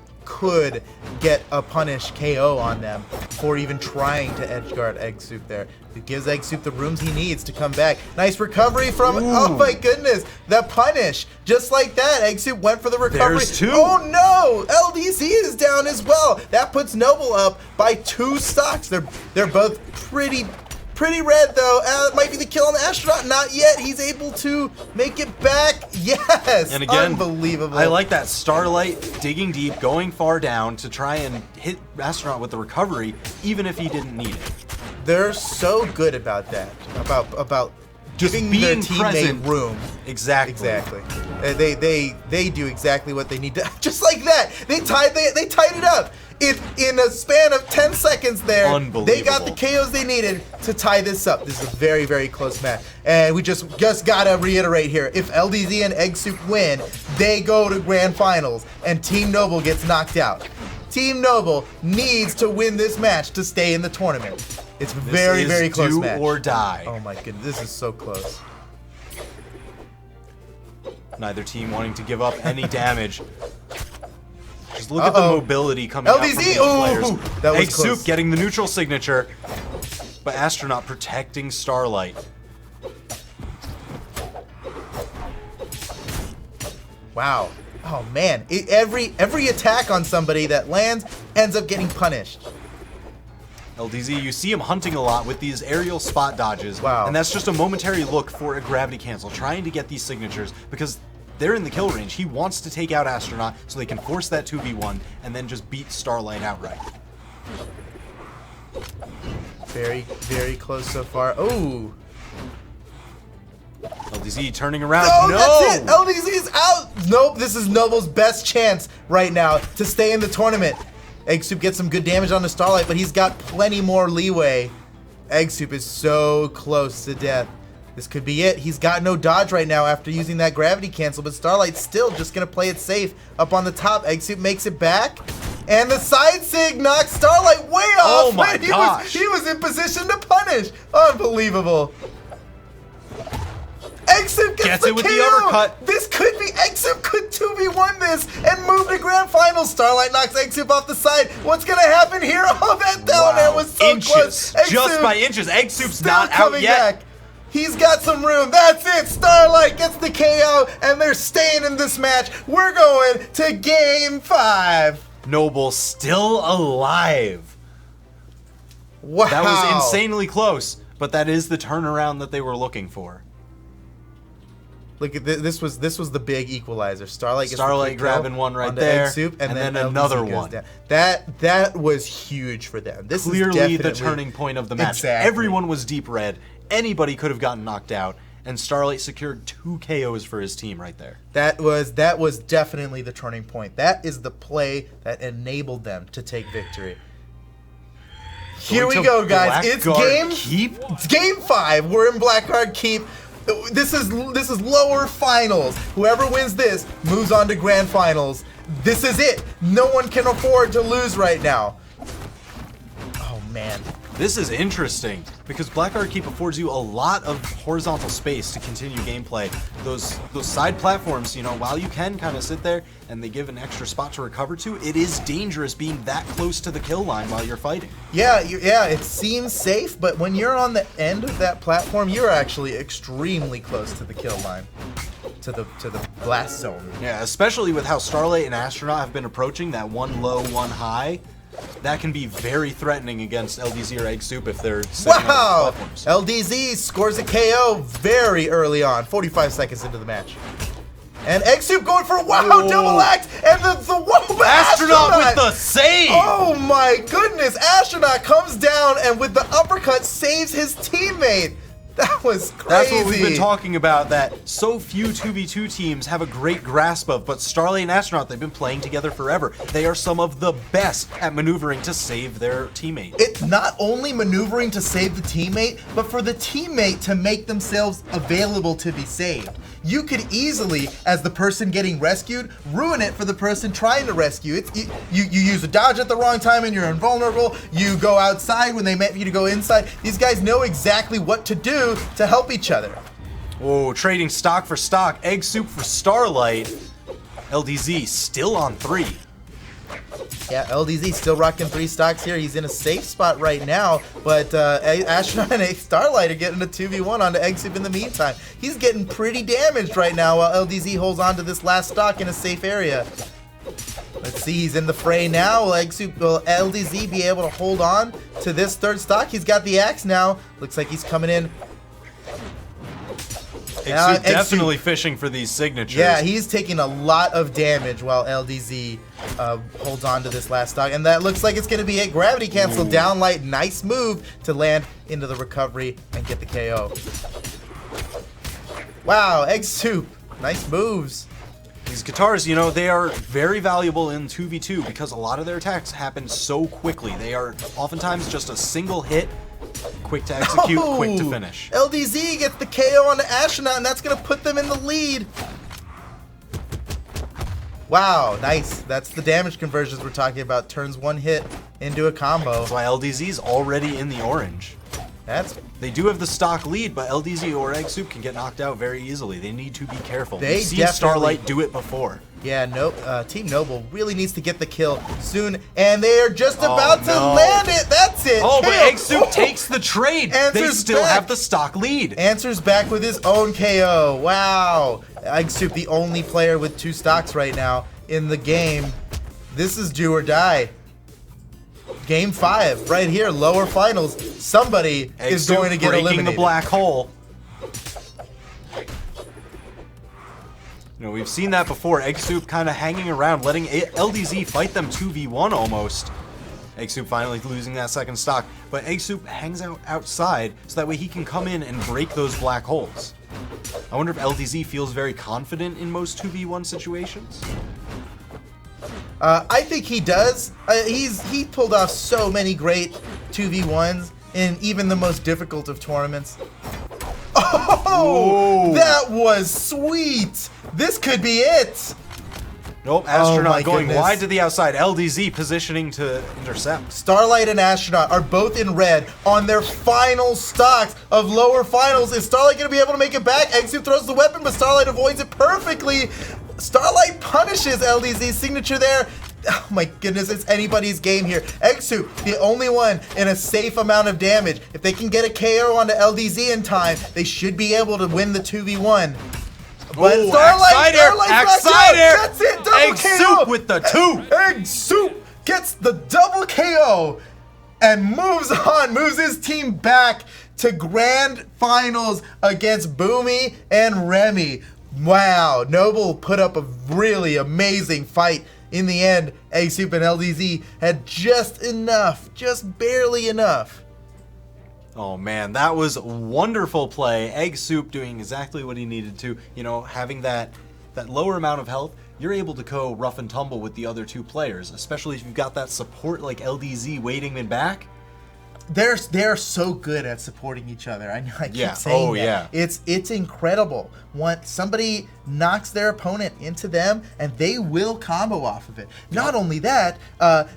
[SPEAKER 3] get a punish KO on them before even trying to edgeguard Eggsoup there. It gives Eggsoup the rooms he needs to come back. Nice recovery from, oh my goodness, the punish. Just like that, Eggsoup went for the recovery.
[SPEAKER 4] There's 2.
[SPEAKER 3] Oh no, LDZ is down as well. That puts Noble up by 2 stocks. They're both pretty red though. It might be the kill on the Astronaut. Not yet. He's able to make it back. Yes.
[SPEAKER 4] And again,
[SPEAKER 3] unbelievable.
[SPEAKER 4] I like that Starlight digging deep, going far down to try and hit Astronaut with the recovery, even if he didn't need it.
[SPEAKER 3] They're so good about that. About
[SPEAKER 4] Just
[SPEAKER 3] giving
[SPEAKER 4] being
[SPEAKER 3] their teammate
[SPEAKER 4] present.
[SPEAKER 3] room.
[SPEAKER 4] Exactly.
[SPEAKER 3] Exactly. They do exactly what they need to. Just like that. They tied it up. In a span of 10 seconds there, they got the KOs they needed to tie this up. This is a very, very close match. And we just gotta reiterate here, if LDZ and Eggsoup win, they go to Grand Finals, and Team Noble gets knocked out. Team Noble needs to win this match to stay in the tournament. It's very, very close
[SPEAKER 4] do
[SPEAKER 3] match.
[SPEAKER 4] or die.
[SPEAKER 3] Oh my goodness, this is so close.
[SPEAKER 4] Neither team wanting to give up any damage. Just look at the mobility coming out from
[SPEAKER 3] LDZ,
[SPEAKER 4] these
[SPEAKER 3] ooh,
[SPEAKER 4] players.
[SPEAKER 3] that was
[SPEAKER 4] Eggsoup
[SPEAKER 3] close.
[SPEAKER 4] getting the neutral signature, but Astronaut protecting Starlight.
[SPEAKER 3] Wow. Oh man, every attack on somebody that lands ends up getting punished.
[SPEAKER 4] LDZ, you see him hunting a lot with these aerial spot dodges.
[SPEAKER 3] Wow.
[SPEAKER 4] And that's just a momentary look for a gravity cancel, trying to get these signatures because they're in the kill range. He wants to take out Astronaut so they can force that 2v1 and then just beat Starlight outright.
[SPEAKER 3] Very, very close so far. Oh.
[SPEAKER 4] LDZ turning around.
[SPEAKER 3] Oh,
[SPEAKER 4] No!
[SPEAKER 3] that's it. LDZ is out. Nope, this is Noble's best chance right now to stay in the tournament. Eggsoup gets some good damage on the Starlight, but he's got plenty more leeway. Eggsoup is so close to death. This could be it. He's got no dodge right now after using that gravity cancel, but Starlight's still just going to play it safe up on the top. Eggsoup makes it back. And the side sig knocks Starlight way off.
[SPEAKER 4] Oh my
[SPEAKER 3] when
[SPEAKER 4] gosh.
[SPEAKER 3] He was in position to punish. Unbelievable. Eggsoup gets
[SPEAKER 4] Gets
[SPEAKER 3] the
[SPEAKER 4] it with
[SPEAKER 3] KO.
[SPEAKER 4] the uppercut.
[SPEAKER 3] This could be Eggsoup could 2v1 this and move to grand finals. Starlight knocks Eggsoup off the side. What's gonna happen here? Oh, that down air was so
[SPEAKER 4] inches.
[SPEAKER 3] close.
[SPEAKER 4] Just by inches. Eggsoup's
[SPEAKER 3] still
[SPEAKER 4] not out
[SPEAKER 3] coming
[SPEAKER 4] yet.
[SPEAKER 3] back. He's got some room. That's it. Starlight gets the KO, and they're staying in this match. We're going to game 5.
[SPEAKER 4] Noble still alive.
[SPEAKER 3] Wow.
[SPEAKER 4] That was insanely close, but that is the turnaround that they were looking for.
[SPEAKER 3] Look at this. This was the big equalizer. Starlight gets
[SPEAKER 4] Starlight
[SPEAKER 3] the kill
[SPEAKER 4] grabbing one right
[SPEAKER 3] onto
[SPEAKER 4] there,
[SPEAKER 3] Eggsoup,
[SPEAKER 4] and then
[SPEAKER 3] LDZ
[SPEAKER 4] another
[SPEAKER 3] goes
[SPEAKER 4] one.
[SPEAKER 3] down. That was huge for them. This
[SPEAKER 4] Clearly
[SPEAKER 3] is
[SPEAKER 4] the
[SPEAKER 3] definitely
[SPEAKER 4] turning point of the match.
[SPEAKER 3] Exactly.
[SPEAKER 4] Everyone was deep red. Anybody could have gotten knocked out, and Starlight secured 2 KOs for his team right there.
[SPEAKER 3] That was definitely the turning point. That is the play that enabled them to take victory. Here we go, guys. It's game 5. We're in Blackguard Keep. This is lower finals. Whoever wins this moves on to grand finals. This is it. No one can afford to lose right now. Oh man.
[SPEAKER 4] This is interesting because Blackguard Keep affords you a lot of horizontal space to continue gameplay. Those side platforms, you know, while you can kind of sit there and they give an extra spot to recover to, it is dangerous being that close to the kill line while you're fighting.
[SPEAKER 3] Yeah, it seems safe, but when you're on the end of that platform, you're actually extremely close to the kill line, to the blast zone.
[SPEAKER 4] Yeah, especially with how Starlight and Astronaut have been approaching that one low, one high. That can be very threatening against LDZ or Eggsoup if they're sitting on those platforms.
[SPEAKER 3] LDZ scores a KO very early on, 45 seconds into the match. And Eggsoup going for a double axe, and the whoa,
[SPEAKER 4] Astronaut with the save!
[SPEAKER 3] Oh my goodness, Astronaut comes down and with the uppercut saves his teammate. That was crazy.
[SPEAKER 4] That's what we've been talking about, that so few 2v2 teams have a great grasp of, but Starlight and Astronaut, they've been playing together forever. They are some of the best at maneuvering to save their teammate.
[SPEAKER 3] It's not only maneuvering to save the teammate, but for the teammate to make themselves available to be saved. You could easily, as the person getting rescued, ruin it for the person trying to rescue. You use a dodge at the wrong time and you're invulnerable. You go outside when they meant you to go inside. These guys know exactly what to do to help each other.
[SPEAKER 4] Oh, trading stock for stock. Eggsoup for Starlight. LDZ still on 3.
[SPEAKER 3] Yeah, LDZ still rocking 3 stocks here. He's in a safe spot right now, but Astronaut and Starlight are getting a 2v1 onto Eggsoup in the meantime. He's getting pretty damaged right now while LDZ holds on to this last stock in a safe area. Let's see, he's in the fray now. Will LDZ be able to hold on to this 3rd stock? He's got the axe now. Looks like he's coming in.
[SPEAKER 4] Eggsoup definitely fishing for these signatures.
[SPEAKER 3] Yeah, he's taking a lot of damage while LDZ holds on to this last stock. And that looks like it's going to be a gravity cancel downlight. Nice move to land into the recovery and get the KO. Wow, Eggsoup. Nice moves.
[SPEAKER 4] These guitars, you know, they are very valuable in 2v2 because a lot of their attacks happen so quickly. They are oftentimes just a single hit, quick to execute, quick to finish.
[SPEAKER 3] LDZ gets the KO on the Astronaut, and that's going to put them in the lead. Wow, nice. That's the damage conversions we're talking about. Turns one hit into a combo.
[SPEAKER 4] That's why LDZ's already in the orange. They do have the stock lead, but LDZ or Eggsoup can get knocked out very easily. They need to be careful. We've seen Starlight do it before.
[SPEAKER 3] Yeah, Team Noble really needs to get the kill soon, and they are just about to land it. That's it.
[SPEAKER 4] Oh, but Eggsoup takes the trade. They still have the stock lead.
[SPEAKER 3] Answers back with his own KO. Wow. Eggsoup, the only player with 2 stocks right now in the game. This is do or die. Game 5, right here, lower finals. Somebody is going to get eliminated.
[SPEAKER 4] Breaking the black hole. You know, we've seen that before. Eggsoup kind of hanging around, letting LDZ fight them 2v1 almost. Eggsoup finally losing that 2nd stock. But Eggsoup hangs out outside so that way he can come in and break those black holes. I wonder if LDZ feels very confident in most 2v1 situations.
[SPEAKER 3] I think he does. He pulled off so many great 2v1s in even the most difficult of tournaments. Oh, whoa. That was sweet. This could be it.
[SPEAKER 4] Nope,
[SPEAKER 3] my
[SPEAKER 4] Astronaut going
[SPEAKER 3] goodness.
[SPEAKER 4] wide to the outside. LDZ positioning to intercept.
[SPEAKER 3] Starlight and Astronaut are both in red on their final stocks of lower finals. Is Starlight going to be able to make it back? Eggsoup throws the weapon, but Starlight avoids it perfectly. Starlight punishes LDZ's signature there. Oh my goodness, it's anybody's game here. Eggsoup, the only one in a safe amount of damage. If they can get a KO onto LDZ in time, they should be able to win the 2v1. But
[SPEAKER 4] Ooh,
[SPEAKER 3] Starlight's back out. That's it, double KO.
[SPEAKER 4] Eggsoup with the 2.
[SPEAKER 3] Eggsoup gets the double KO and moves on, moves his team back to grand finals against Boomie and Remy. Wow, Noble put up a really amazing fight. In the end, Eggsoup and LDZ had just enough, just barely enough.
[SPEAKER 4] Oh man, that was wonderful play. Eggsoup doing exactly what he needed to. You know, having that lower amount of health, you're able to go rough and tumble with the other 2 players, especially if you've got that support like LDZ waiting in back.
[SPEAKER 3] They're so good at supporting each other. I know I keep
[SPEAKER 4] Yeah.
[SPEAKER 3] saying
[SPEAKER 4] Oh,
[SPEAKER 3] that.
[SPEAKER 4] yeah.
[SPEAKER 3] It's incredible. When somebody knocks their opponent into them, and they will combo off of it. Not only that,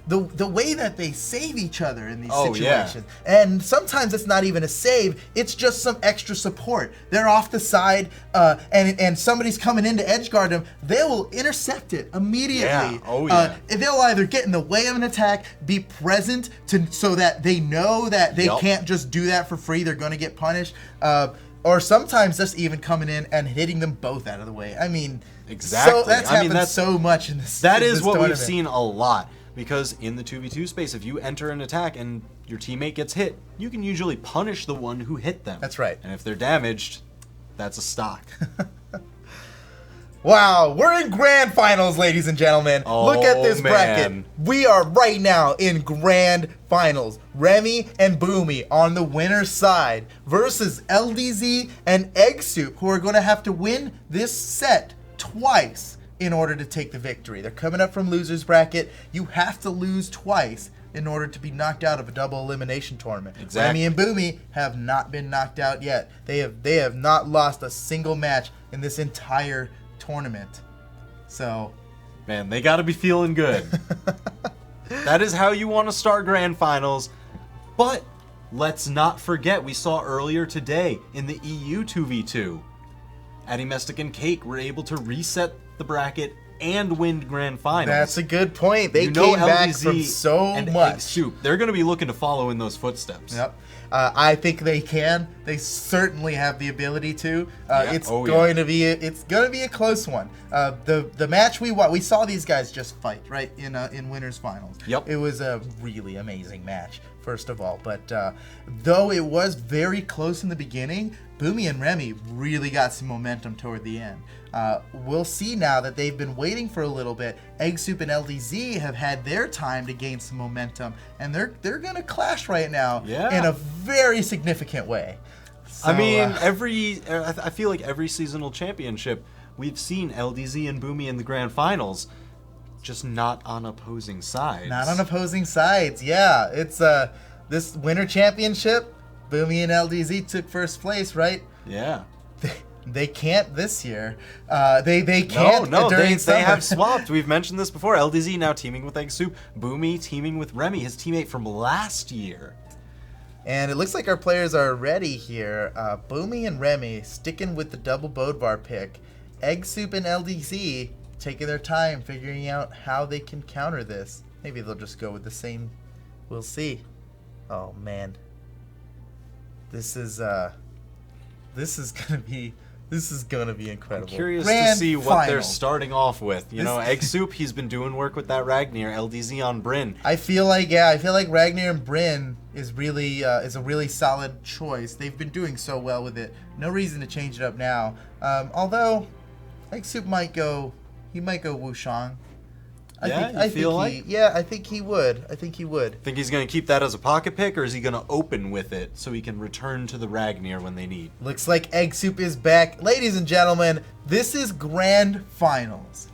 [SPEAKER 3] the way that they save each other in these
[SPEAKER 4] Oh, yeah.
[SPEAKER 3] situations, and sometimes it's not even a save. It's just some extra support. They're off the side, and somebody's coming in to edge guard them. They will intercept it immediately.
[SPEAKER 4] Yeah. Oh, yeah.
[SPEAKER 3] They'll either get in the way of an attack, be present so that they know that they
[SPEAKER 4] Yup.
[SPEAKER 3] can't just do that for free. They're going to get punished. Or sometimes just even coming in and hitting them both out of the way. I mean,
[SPEAKER 4] Exactly.
[SPEAKER 3] So that's
[SPEAKER 4] I mean,
[SPEAKER 3] happened so much in this.
[SPEAKER 4] That
[SPEAKER 3] in
[SPEAKER 4] is
[SPEAKER 3] this
[SPEAKER 4] what we've
[SPEAKER 3] tournament.
[SPEAKER 4] seen a lot. Because in the 2v2 space, if you enter an attack and your teammate gets hit, you can usually punish the one who hit them.
[SPEAKER 3] That's right.
[SPEAKER 4] And if they're damaged, that's a stock.
[SPEAKER 3] Wow, we're in grand finals, ladies and gentlemen. Look at this bracket.
[SPEAKER 4] man.
[SPEAKER 3] We are right now in grand finals. Remy and Boomie on the winner's side versus LDZ and Eggsoup, who are going to have to win this set twice in order to take the victory. They're coming up from loser's bracket. You have to lose twice in order to be knocked out of a double elimination tournament.
[SPEAKER 4] Exactly.
[SPEAKER 3] Remy and Boomie have not been knocked out yet. They have not lost a single match in this entire tournament. So,
[SPEAKER 4] Man, they got to be feeling good. That is how you want to start grand finals. But let's not forget, we saw earlier today in the EU 2v2, Addy Mestic and Cake were able to reset the bracket and win grand finals.
[SPEAKER 3] that's a good point. They
[SPEAKER 4] You know
[SPEAKER 3] came back
[SPEAKER 4] LDZ
[SPEAKER 3] from so
[SPEAKER 4] and
[SPEAKER 3] much.
[SPEAKER 4] Eggsoup, they're going to be looking to follow in those footsteps.
[SPEAKER 3] Yep. I think they can. They certainly have the ability to.
[SPEAKER 4] Yeah.
[SPEAKER 3] It's
[SPEAKER 4] Oh, yeah.
[SPEAKER 3] going to be a close one. The match we saw these guys just fight right in winners finals.
[SPEAKER 4] Yep.
[SPEAKER 3] It was a really amazing match, first of all. But though it was very close in the beginning, Boomie and Remy really got some momentum toward the end. We'll see now that they've been waiting for a little bit. Eggsoup and LDZ have had their time to gain some momentum, and they're gonna clash right now
[SPEAKER 4] Yeah.
[SPEAKER 3] in a very significant way. So,
[SPEAKER 4] I mean, I feel like every seasonal championship, we've seen LDZ and Boomie in the grand finals, just not on opposing sides.
[SPEAKER 3] not on opposing sides. Yeah, it's this winter championship. Boomie and LDZ took first place, right?
[SPEAKER 4] Yeah.
[SPEAKER 3] They can't this year. They can't
[SPEAKER 4] No,
[SPEAKER 3] during
[SPEAKER 4] they
[SPEAKER 3] summer.
[SPEAKER 4] have swapped. We've mentioned this before. LDZ now teaming with Eggsoup, Boomie teaming with Remy, his teammate from last year.
[SPEAKER 3] And it looks like our players are ready here. Boomie and Remy sticking with the double Bodvar pick. Eggsoup and LDZ taking their time figuring out how they can counter this. Maybe they'll just go with the same. We'll see. Oh man. This is gonna be incredible.
[SPEAKER 4] Curious
[SPEAKER 3] Grand
[SPEAKER 4] to see what they're
[SPEAKER 3] final.
[SPEAKER 4] starting off with. You
[SPEAKER 3] This-
[SPEAKER 4] know, Eggsoup, he's been doing work with that Ragnar, LDZ on Bryn.
[SPEAKER 3] I feel like Ragnar and Bryn is a really solid choice. They've been doing so well with it. No reason to change it up now. Although, Eggsoup might go Wushang.
[SPEAKER 4] Yeah, you feel like?
[SPEAKER 3] I think he would.
[SPEAKER 4] Think he's going to keep that as a pocket pick, or is he going to open with it so he can return to the Ragnar when they need?
[SPEAKER 3] Looks like Eggsoup is back. Ladies and gentlemen, this is grand finals.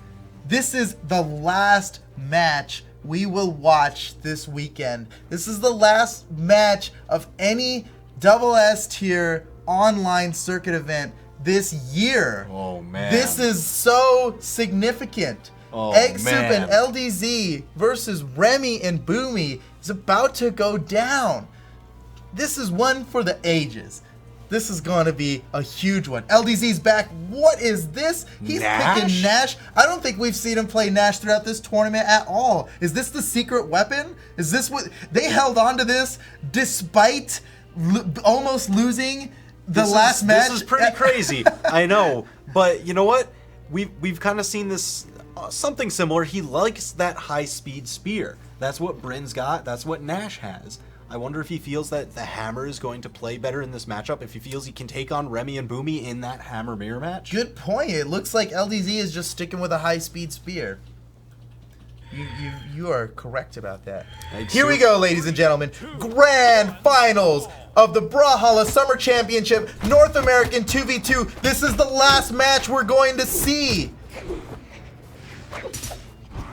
[SPEAKER 3] This is the last match we will watch this weekend. This is the last match of any double S tier online circuit event this year.
[SPEAKER 4] Oh, man.
[SPEAKER 3] This is so significant.
[SPEAKER 4] Oh,
[SPEAKER 3] Eggsoup
[SPEAKER 4] man.
[SPEAKER 3] and LDZ versus Remy and Boomie is about to go down. This is one for the ages. This is going to be a huge one. LDZ's back. What is this? He's picking Nash. I don't think we've seen him play Nash throughout this tournament at all. Is this the secret weapon? Is this what they held on to this despite almost losing the last match?
[SPEAKER 4] This is pretty crazy. I know, but you know what? We've kind of seen this something similar. He likes that high-speed spear. That's what Bryn's got. That's what Nash has. I wonder if he feels that the hammer is going to play better in this matchup, if he feels he can take on Remy and Boomie in that hammer mirror match.
[SPEAKER 3] Good point. It looks like LDZ is just sticking with a high-speed spear. You are correct about that. Here we go, ladies and gentlemen. Grand Finals of the Brawlhalla Summer Championship North American 2v2. This is the last match we're going to see.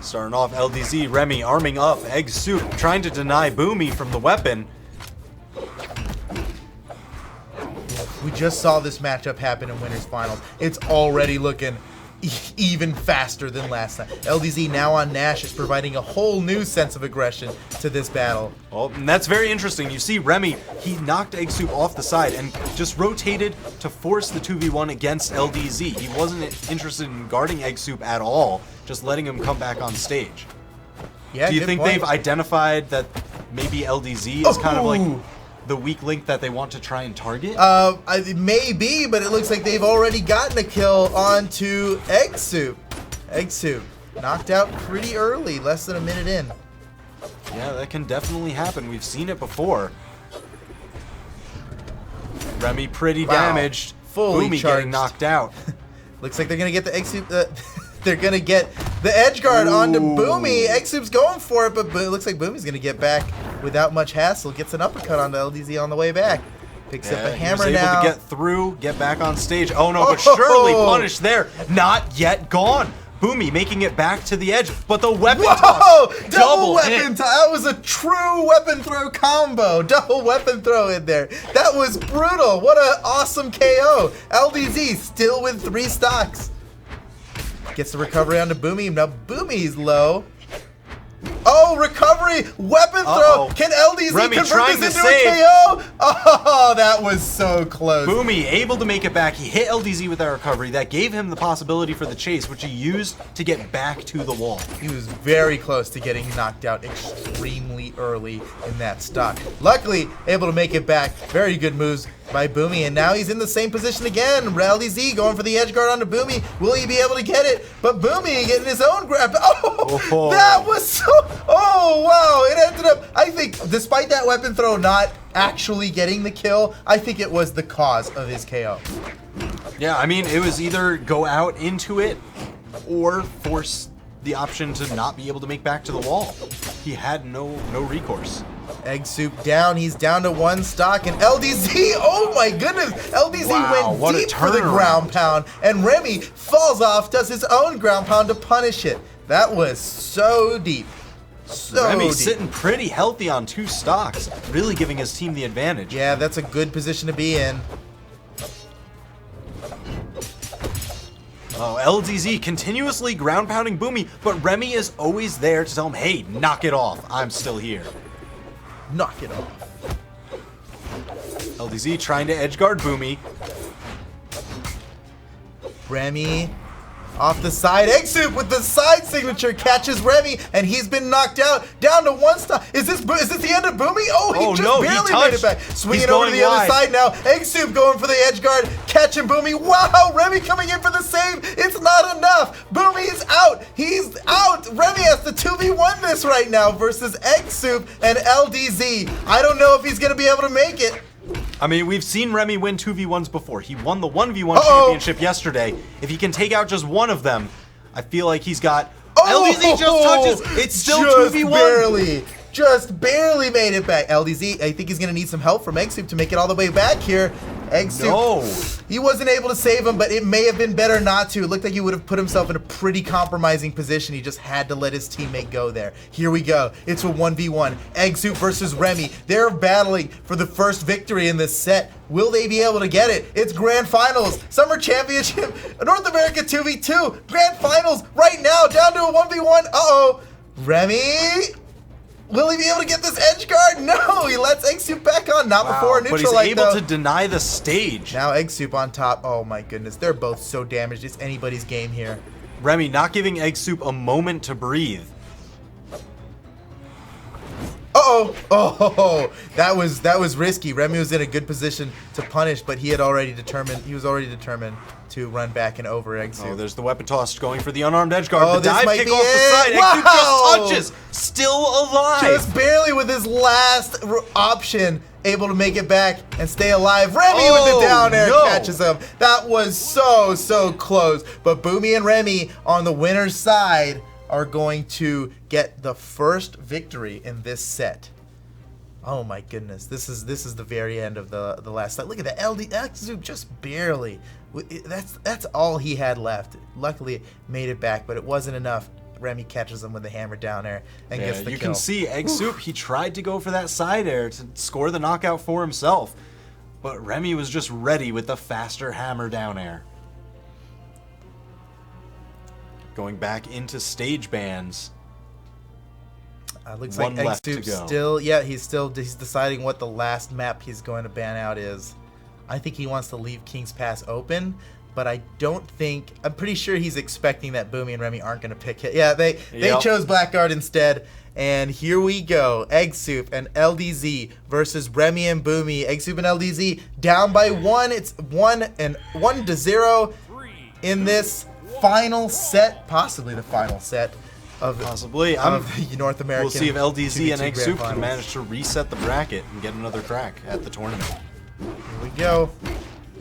[SPEAKER 4] Starting off, LDZ, Remy arming up, Eggsoup trying to deny Boomie from the weapon.
[SPEAKER 3] We just saw this matchup happen in Winners Finals. It's already looking even faster than last time. LDZ now on Nash is providing a whole new sense of aggression to this battle.
[SPEAKER 4] Well, and that's very interesting. You see Remy, he knocked Eggsoup off the side and just rotated to force the 2v1 against LDZ. He wasn't interested in guarding Eggsoup at all, just letting him come back on stage.
[SPEAKER 3] Yeah,
[SPEAKER 4] Do you
[SPEAKER 3] good
[SPEAKER 4] think
[SPEAKER 3] point.
[SPEAKER 4] they've identified that maybe LDZ is kind of like the weak link that they want to try and target?
[SPEAKER 3] It may be, but it looks like they've already gotten a kill onto Eggsoup. Eggsoup knocked out pretty early, less than a minute in.
[SPEAKER 4] Yeah, that can definitely happen. We've seen it before. Remy pretty damaged.
[SPEAKER 3] Fully
[SPEAKER 4] Boomie
[SPEAKER 3] charged.
[SPEAKER 4] getting knocked out.
[SPEAKER 3] Looks like they're gonna get the Eggsoup. They're gonna get the edge guard onto Boomie. Eggsoup's going for it, but it looks like Boomie's gonna get back without much hassle. Gets an uppercut onto LDZ on the way back. Picks up a hammer
[SPEAKER 4] he was
[SPEAKER 3] now.
[SPEAKER 4] able to get through, get back on stage. Oh no, but surely punished there. Not yet gone. Boomie making it back to the edge, but the weapon toss.
[SPEAKER 3] Double weapon
[SPEAKER 4] hit.
[SPEAKER 3] toss. That was a true weapon throw combo. Double weapon throw in there. That was brutal. What an awesome KO. LDZ still with 3 stocks. Gets the recovery onto Boomie. Now Boomie's low. Oh, recovery! Weapon throw! Can LDZ
[SPEAKER 4] Remy
[SPEAKER 3] convert
[SPEAKER 4] trying
[SPEAKER 3] this
[SPEAKER 4] to
[SPEAKER 3] into
[SPEAKER 4] save.
[SPEAKER 3] a KO? Oh, that was so close.
[SPEAKER 4] Boomie able to make it back. He hit LDZ with that recovery. That gave him the possibility for the chase, which he used to get back to the wall.
[SPEAKER 3] He was very close to getting knocked out extremely early in that stock. Luckily, able to make it back. Very good moves by Boomie, and now he's in the same position again. LDZ going for the edge guard onto Boomie. Will he be able to get it? But Boomie getting his own grab. Oh, that was so... Oh, wow. It ended up... I think, despite that weapon throw not actually getting the kill, I think it was the cause of his KO.
[SPEAKER 4] Yeah, I mean, it was either go out into it or force the option to not be able to make back to the wall. He had no recourse.
[SPEAKER 3] Eggsoup down. He's down to 1 stock. And LDZ, oh my goodness. LDZ went deep for the ground pound. And Remy falls off, does his own ground pound to punish it. That was so deep. So
[SPEAKER 4] Remy
[SPEAKER 3] deep.
[SPEAKER 4] sitting pretty healthy on 2 stocks, really giving his team the advantage.
[SPEAKER 3] Yeah, that's a good position to be in.
[SPEAKER 4] Oh, LDZ continuously ground pounding Boomie, but Remy is always there to tell him, hey, knock it off. I'm still here.
[SPEAKER 3] Knock it off.
[SPEAKER 4] LDZ trying to edge guard Boomie.
[SPEAKER 3] Remy off the side. Eggsoup with the side signature catches Remy, and he's been knocked out. Down to 1 stock. Is this the end of Boomie? Oh, he just barely made it back. Swinging over to the other side now. Eggsoup going for the edge guard, catching Boomie. Wow, Remy coming in for the save. It's not enough. Boomie is out. He's out. Remy has to 2v1 this right now versus Eggsoup and LDZ. I don't know if he's going to be able to make it.
[SPEAKER 4] I mean, we've seen Remy win 2v1s before. He won the 1v1 championship yesterday. If he can take out just one of them, I feel like he's got... LDZ just touches. It's still 2v1.
[SPEAKER 3] Just barely made it back. LDZ, I think he's going to need some help from Eggsoup to make it all the way back here. Eggsoup, he wasn't able to save him, but it may have been better not to. It looked like he would have put himself in a pretty compromising position. He just had to let his teammate go there. Here we go. It's a 1v1. Eggsoup versus Remy. They're battling for the first victory in this set. Will they be able to get it? It's Grand Finals, Summer Championship, North America 2v2, Grand Finals right now, down to a 1v1. Uh-oh. Remy, will he be able to get this edge guard? No, he lets Eggsoup back on, not before a neutral
[SPEAKER 4] but he's
[SPEAKER 3] light,
[SPEAKER 4] able
[SPEAKER 3] though.
[SPEAKER 4] to deny the stage.
[SPEAKER 3] Now Eggsoup on top. Oh my goodness, they're both so damaged. It's anybody's game here.
[SPEAKER 4] Remy not giving Eggsoup a moment to breathe.
[SPEAKER 3] Uh-oh. Oh, that was risky. Remy was in a good position to punish, but he was already determined to run back and over Eggsoup.
[SPEAKER 4] Oh, there's the weapon toss going for the unarmed edge guard.
[SPEAKER 3] Oh,
[SPEAKER 4] the
[SPEAKER 3] this
[SPEAKER 4] dive
[SPEAKER 3] might
[SPEAKER 4] kick
[SPEAKER 3] be
[SPEAKER 4] off the
[SPEAKER 3] it.
[SPEAKER 4] side.
[SPEAKER 3] Wow.
[SPEAKER 4] Eggsoup just touches. Still alive.
[SPEAKER 3] Just barely with his last option, able to make it back and stay alive. Remy with the down air catches him. That was so close. But Boomie and Remy on the winner's side are going to get the first victory in this set. Oh my goodness, this is the very end of the last set. Look at that, Eggsoup just barely. That's all he had left. Luckily, it made it back, but it wasn't enough. Remy catches him with the hammer down air and gets the kill.
[SPEAKER 4] You can see Eggsoup, he tried to go for that side air to score the knockout for himself, but Remy was just ready with the faster hammer down air. Going back into stage bans.
[SPEAKER 3] Looks
[SPEAKER 4] One
[SPEAKER 3] like
[SPEAKER 4] left to
[SPEAKER 3] Eggsoup
[SPEAKER 4] go.
[SPEAKER 3] he's deciding what the last map he's going to ban out is. I think he wants to leave King's Pass open, but I'm pretty sure he's expecting that Boomie and Remy aren't going to pick it. Yeah, they chose Blackguard instead. And here we go. Eggsoup and LDZ versus Remy and Boomie. Eggsoup and LDZ down by 1. It's 1-0 in this final set, possibly the final set of the North American.
[SPEAKER 4] We'll see if LDZ and
[SPEAKER 3] 2v2
[SPEAKER 4] Eggsoup
[SPEAKER 3] Grand
[SPEAKER 4] can
[SPEAKER 3] Finals.
[SPEAKER 4] manage to reset the bracket and get another crack at the tournament.
[SPEAKER 3] Here we go.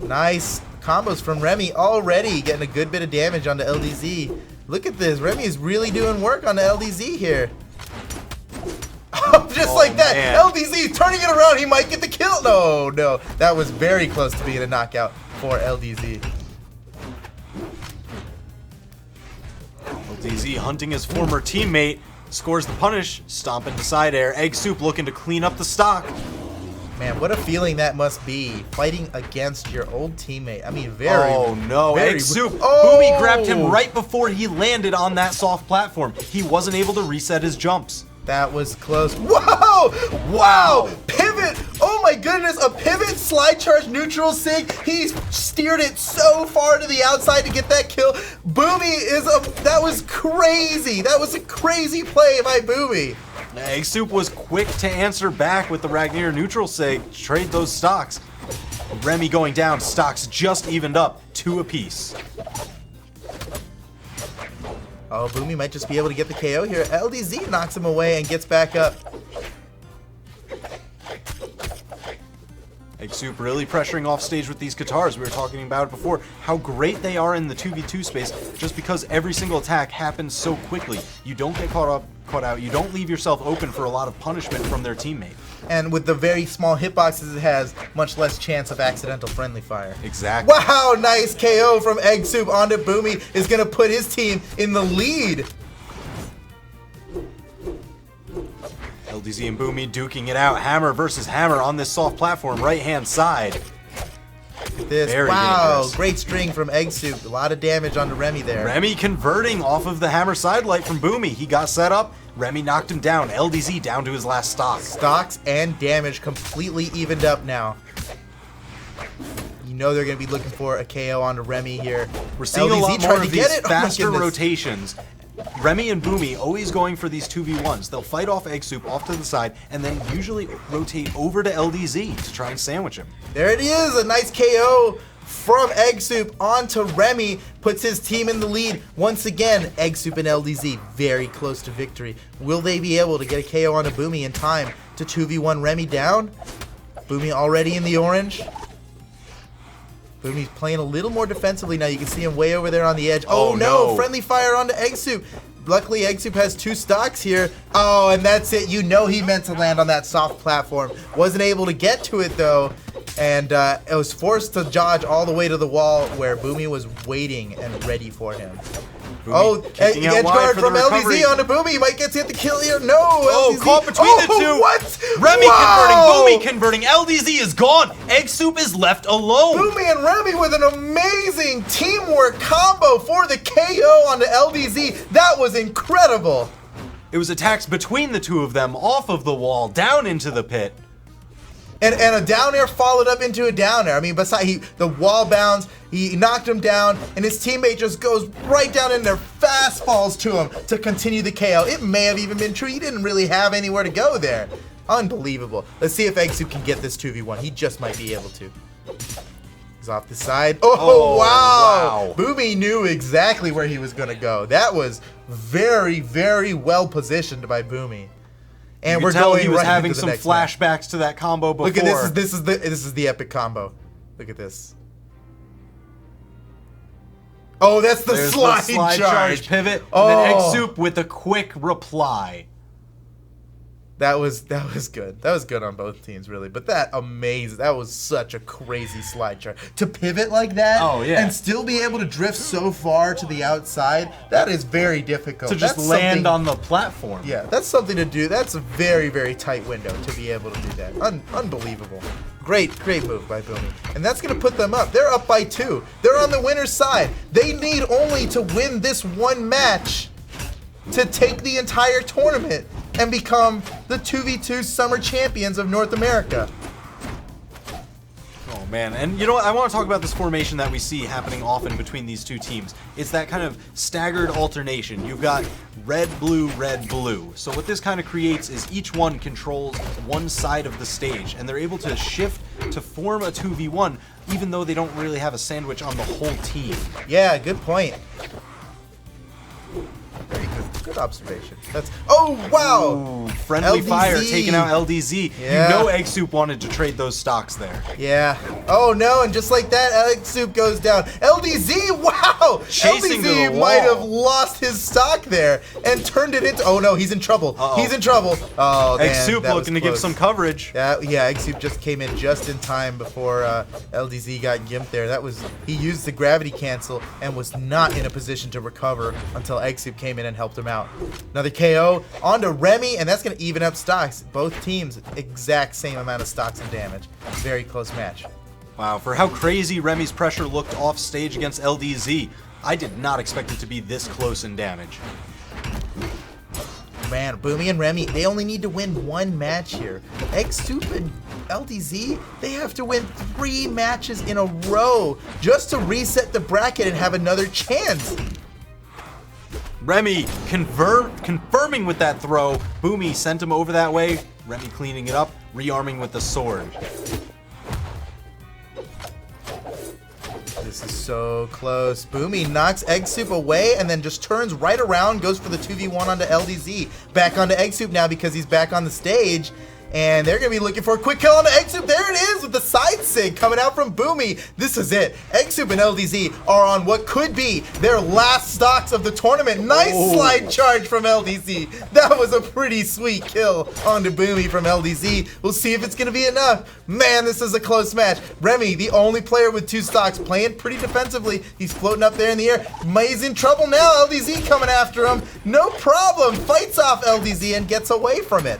[SPEAKER 3] Nice combos from Remy already getting a good bit of damage onto LDZ. Look at this. Remy is really doing work on the LDZ here. Just like that.
[SPEAKER 4] Man.
[SPEAKER 3] LDZ turning it around. He might get the kill. No. That was very close to being a knockout for LDZ.
[SPEAKER 4] LDZ hunting his former teammate, scores the punish, stomp into side air. Eggsoup looking to clean up the stock.
[SPEAKER 3] Man, what a feeling that must be, fighting against your old teammate. I mean, very.
[SPEAKER 4] Oh no,
[SPEAKER 3] very-
[SPEAKER 4] Eggsoup.
[SPEAKER 3] Oh!
[SPEAKER 4] Boomie grabbed him right before he landed on that soft platform. He wasn't able to reset his jumps.
[SPEAKER 3] That was close. Whoa! Wow! Pivot! Oh my goodness! A pivot slide charge neutral sig. He steered it so far to the outside to get that kill. Boomie that was crazy. That was a crazy play by Boomie.
[SPEAKER 4] Eggsoup was quick to answer back with the Ragnar neutral sig to trade those stocks. Remy going down, stocks just evened up, 2 apiece.
[SPEAKER 3] Oh, Boomie might just be able to get the KO here. LDZ knocks him away and gets back up.
[SPEAKER 4] Eggsoup really pressuring off stage with these guitars. We were talking about it before, how great they are in the 2v2 space just because every single attack happens so quickly. You don't get caught out, you don't leave yourself open for a lot of punishment from their teammate.
[SPEAKER 3] And with the very small hitboxes it has, much less chance of accidental friendly fire.
[SPEAKER 4] Exactly.
[SPEAKER 3] Wow, nice KO from Eggsoup onto Boomie is going to put his team in the lead.
[SPEAKER 4] LDZ and Boomie duking it out. Hammer versus hammer on this soft platform, right-hand side. Very
[SPEAKER 3] wow,
[SPEAKER 4] dangerous.
[SPEAKER 3] great string from Eggsoup. A lot of damage onto Remy there.
[SPEAKER 4] Remy converting off of the hammer sidelight from Boomie. He got set up. Remy knocked him down. LDZ down to his last stock.
[SPEAKER 3] Stocks and damage completely evened up now. You know they're going to be looking for a KO onto Remy here.
[SPEAKER 4] We're seeing
[SPEAKER 3] LDZ
[SPEAKER 4] a lot more
[SPEAKER 3] trying
[SPEAKER 4] of
[SPEAKER 3] to
[SPEAKER 4] these
[SPEAKER 3] get it. Oh my
[SPEAKER 4] faster
[SPEAKER 3] goodness.
[SPEAKER 4] rotations. Remy and Boomie always going for these 2v1s. They'll fight off Eggsoup off to the side and then usually rotate over to LDZ to try and sandwich him.
[SPEAKER 3] There it is, a nice KO from Eggsoup onto Remy, puts his team in the lead. Once again, Eggsoup and LDZ very close to victory. Will they be able to get a KO onto Boomie in time to 2v1 Remy down? Boomie already in the orange. Boomie's playing a little more defensively now. You can see him way over there on the edge. Oh no, friendly fire onto Eggsoup. Luckily, Eggsoup has 2 stocks here. Oh, and that's it. You know he meant to land on that soft platform. Wasn't able to get to it, though. And it was forced to dodge all the way to the wall where Boomie was waiting and ready for him.
[SPEAKER 4] Kicking out
[SPEAKER 3] edge
[SPEAKER 4] wide
[SPEAKER 3] guard
[SPEAKER 4] for
[SPEAKER 3] from
[SPEAKER 4] the recovery.
[SPEAKER 3] LDZ onto Boomie. He might get to hit the kill here. No,
[SPEAKER 4] Oh,
[SPEAKER 3] LDZ.
[SPEAKER 4] caught between the two.
[SPEAKER 3] What?
[SPEAKER 4] Remy
[SPEAKER 3] Wow!
[SPEAKER 4] converting, Boomie converting. LDZ is gone. Eggsoup is left alone.
[SPEAKER 3] Boomie and Remy with an amazing teamwork combo for the KO on the LDZ. That was incredible.
[SPEAKER 4] It was attacks between the two of them, off of the wall, down into the pit.
[SPEAKER 3] And a down air followed up into a down air. I mean, the wall bounds, he knocked him down, and his teammate just goes right down in there, fast falls to him to continue the KO. It may have even been true. He didn't really have anywhere to go there. Unbelievable. Let's see if Eggsoup can get this 2v1. He just might be able to. He's off the side. Oh, wow. Boomie knew exactly where he was going to go. That was very, very well positioned by Boomie. And
[SPEAKER 4] You
[SPEAKER 3] we're
[SPEAKER 4] can tell
[SPEAKER 3] going
[SPEAKER 4] he was
[SPEAKER 3] right
[SPEAKER 4] having
[SPEAKER 3] into the
[SPEAKER 4] some
[SPEAKER 3] next match.
[SPEAKER 4] flashbacks to that combo before.
[SPEAKER 3] Look at this. This is the epic combo. Look at this. Oh, that's the
[SPEAKER 4] There's
[SPEAKER 3] slide,
[SPEAKER 4] the slide charge pivot,
[SPEAKER 3] Oh.
[SPEAKER 4] and then Eggsoup with a quick reply.
[SPEAKER 3] That was good. That was good on both teams, really. But that was such a crazy slide charge. To pivot like that
[SPEAKER 4] Oh, yeah.
[SPEAKER 3] and still be able to drift so far to the outside, that is very difficult.
[SPEAKER 4] To just
[SPEAKER 3] That's
[SPEAKER 4] land
[SPEAKER 3] something-
[SPEAKER 4] on the platform.
[SPEAKER 3] Yeah, that's something to do. That's a very, very tight window to be able to do that. Unbelievable. Great move by Boomie. And that's going to put them up. They're up by 2. They're on the winner's side. They need only to win this one match to take the entire tournament and become the 2v2 Summer Champions of North America.
[SPEAKER 4] Oh man, and you know what? I want to talk about this formation that we see happening often between these two teams. It's that kind of staggered alternation. You've got red, blue, red, blue. So what this kind of creates is each one controls one side of the stage, and they're able to shift to form a 2v1, even though they don't really have a sandwich on the whole team.
[SPEAKER 3] Yeah, good point. Very good observation. Oh, wow!
[SPEAKER 4] Ooh, friendly
[SPEAKER 3] LDZ.
[SPEAKER 4] fire taking out LDZ.
[SPEAKER 3] Yeah.
[SPEAKER 4] You know Eggsoup wanted to trade those stocks there.
[SPEAKER 3] Yeah. Oh no, and just like that, Eggsoup goes down. LDZ, wow!
[SPEAKER 4] Chasing to
[SPEAKER 3] LDZ
[SPEAKER 4] the
[SPEAKER 3] might
[SPEAKER 4] wall.
[SPEAKER 3] have lost his stock there and turned it into. Oh no, he's in trouble.
[SPEAKER 4] Uh-oh.
[SPEAKER 3] He's in trouble. Oh, man,
[SPEAKER 4] Eggsoup
[SPEAKER 3] that was
[SPEAKER 4] looking to give
[SPEAKER 3] close.
[SPEAKER 4] some coverage.
[SPEAKER 3] Yeah, Eggsoup just came in just in time before LDZ got gimped there. He used the gravity cancel and was not in a position to recover until Eggsoup came in and helped him out. Another KO onto Remy, and that's going to even up stocks. Both teams, exact same amount of stocks and damage. Very close match.
[SPEAKER 4] Wow, for how crazy Remy's pressure looked off stage against LDZ, I did not expect it to be this close in damage.
[SPEAKER 3] Man, Boomie and Remy, they only need to win one match here. Eggsoup and LDZ, they have to win 3 matches in a row just to reset the bracket and have another chance.
[SPEAKER 4] Remy confirming with that throw. Boomie sent him over that way. Remy cleaning it up, rearming with the sword.
[SPEAKER 3] This is so close. Boomie knocks Eggsoup away and then just turns right around, goes for the 2v1 onto LDZ. Back onto Eggsoup now because he's back on the stage. And they're going to be looking for a quick kill on the Eggsoup. There it is with the side sig coming out from Boomie. This is it. Eggsoup and LDZ are on what could be their last stocks of the tournament. Nice slide charge from LDZ. That was a pretty sweet kill onto Boomie from LDZ. We'll see if it's going to be enough. Man, this is a close match. Remy, the only player with 2 stocks, playing pretty defensively. He's floating up there in the air. He's in trouble now. LDZ coming after him. No problem. Fights off LDZ and gets away from it.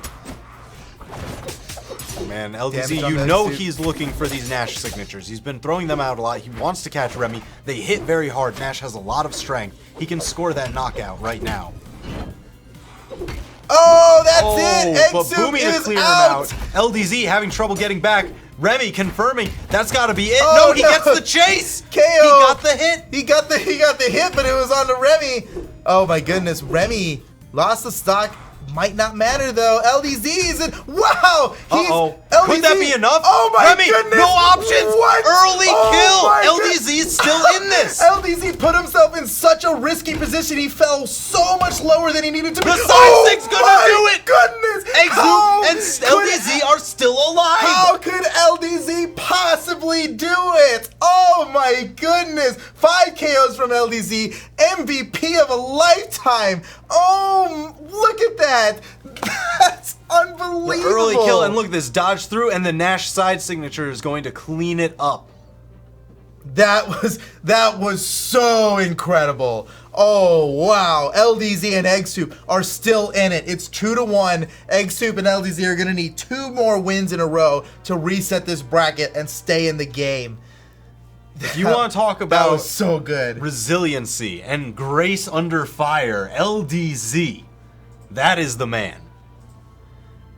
[SPEAKER 4] Man,
[SPEAKER 3] Damage
[SPEAKER 4] LDZ,
[SPEAKER 3] on
[SPEAKER 4] you
[SPEAKER 3] the
[SPEAKER 4] know
[SPEAKER 3] suit.
[SPEAKER 4] he's looking for these Nash signatures. He's been throwing them out a lot. He wants to catch Remy. They hit very hard. Nash has a lot of strength. He can score that knockout right now.
[SPEAKER 3] Oh, that's it.
[SPEAKER 4] But
[SPEAKER 3] Eggsoup
[SPEAKER 4] Boomie to
[SPEAKER 3] is
[SPEAKER 4] clear him
[SPEAKER 3] out.
[SPEAKER 4] out. LDZ having trouble getting back. Remy confirming. That's got to be it.
[SPEAKER 3] Oh,
[SPEAKER 4] no, he gets the chase.
[SPEAKER 3] KO.
[SPEAKER 4] He got the hit.
[SPEAKER 3] He got the hit, but it was on to Remy. Oh my goodness, Remy lost the stock. Might not matter though. LDZ is in. Wow!
[SPEAKER 4] Uh-oh.
[SPEAKER 3] LDZ.
[SPEAKER 4] Could that be enough?
[SPEAKER 3] Oh my
[SPEAKER 4] Remy,
[SPEAKER 3] goodness!
[SPEAKER 4] no options.
[SPEAKER 3] What?
[SPEAKER 4] Early
[SPEAKER 3] Oh
[SPEAKER 4] kill.
[SPEAKER 3] my
[SPEAKER 4] LDZ is still in this.
[SPEAKER 3] LDZ put himself in such a risky position. He fell so much lower than he needed to be.
[SPEAKER 4] The side sig's gonna
[SPEAKER 3] my
[SPEAKER 4] do it.
[SPEAKER 3] Goodness!
[SPEAKER 4] Eggsoup and
[SPEAKER 3] could-
[SPEAKER 4] LDZ are still alive.
[SPEAKER 3] How could LDZ possibly do it? Oh my goodness. 5 KOs from LDZ. MVP of a lifetime. Oh, look at that. That's unbelievable.
[SPEAKER 4] The early kill, and look at this, dodge through, and the Nash side signature is going to clean it up.
[SPEAKER 3] That was so incredible. Oh wow, LDZ and Eggsoup are still in it. It's 2-1. Eggsoup and LDZ are gonna need 2 more wins in a row to reset this bracket and stay in the game.
[SPEAKER 4] If you want to talk
[SPEAKER 3] That
[SPEAKER 4] about
[SPEAKER 3] was so good.
[SPEAKER 4] resiliency and grace under fire, LDZ, that is the man.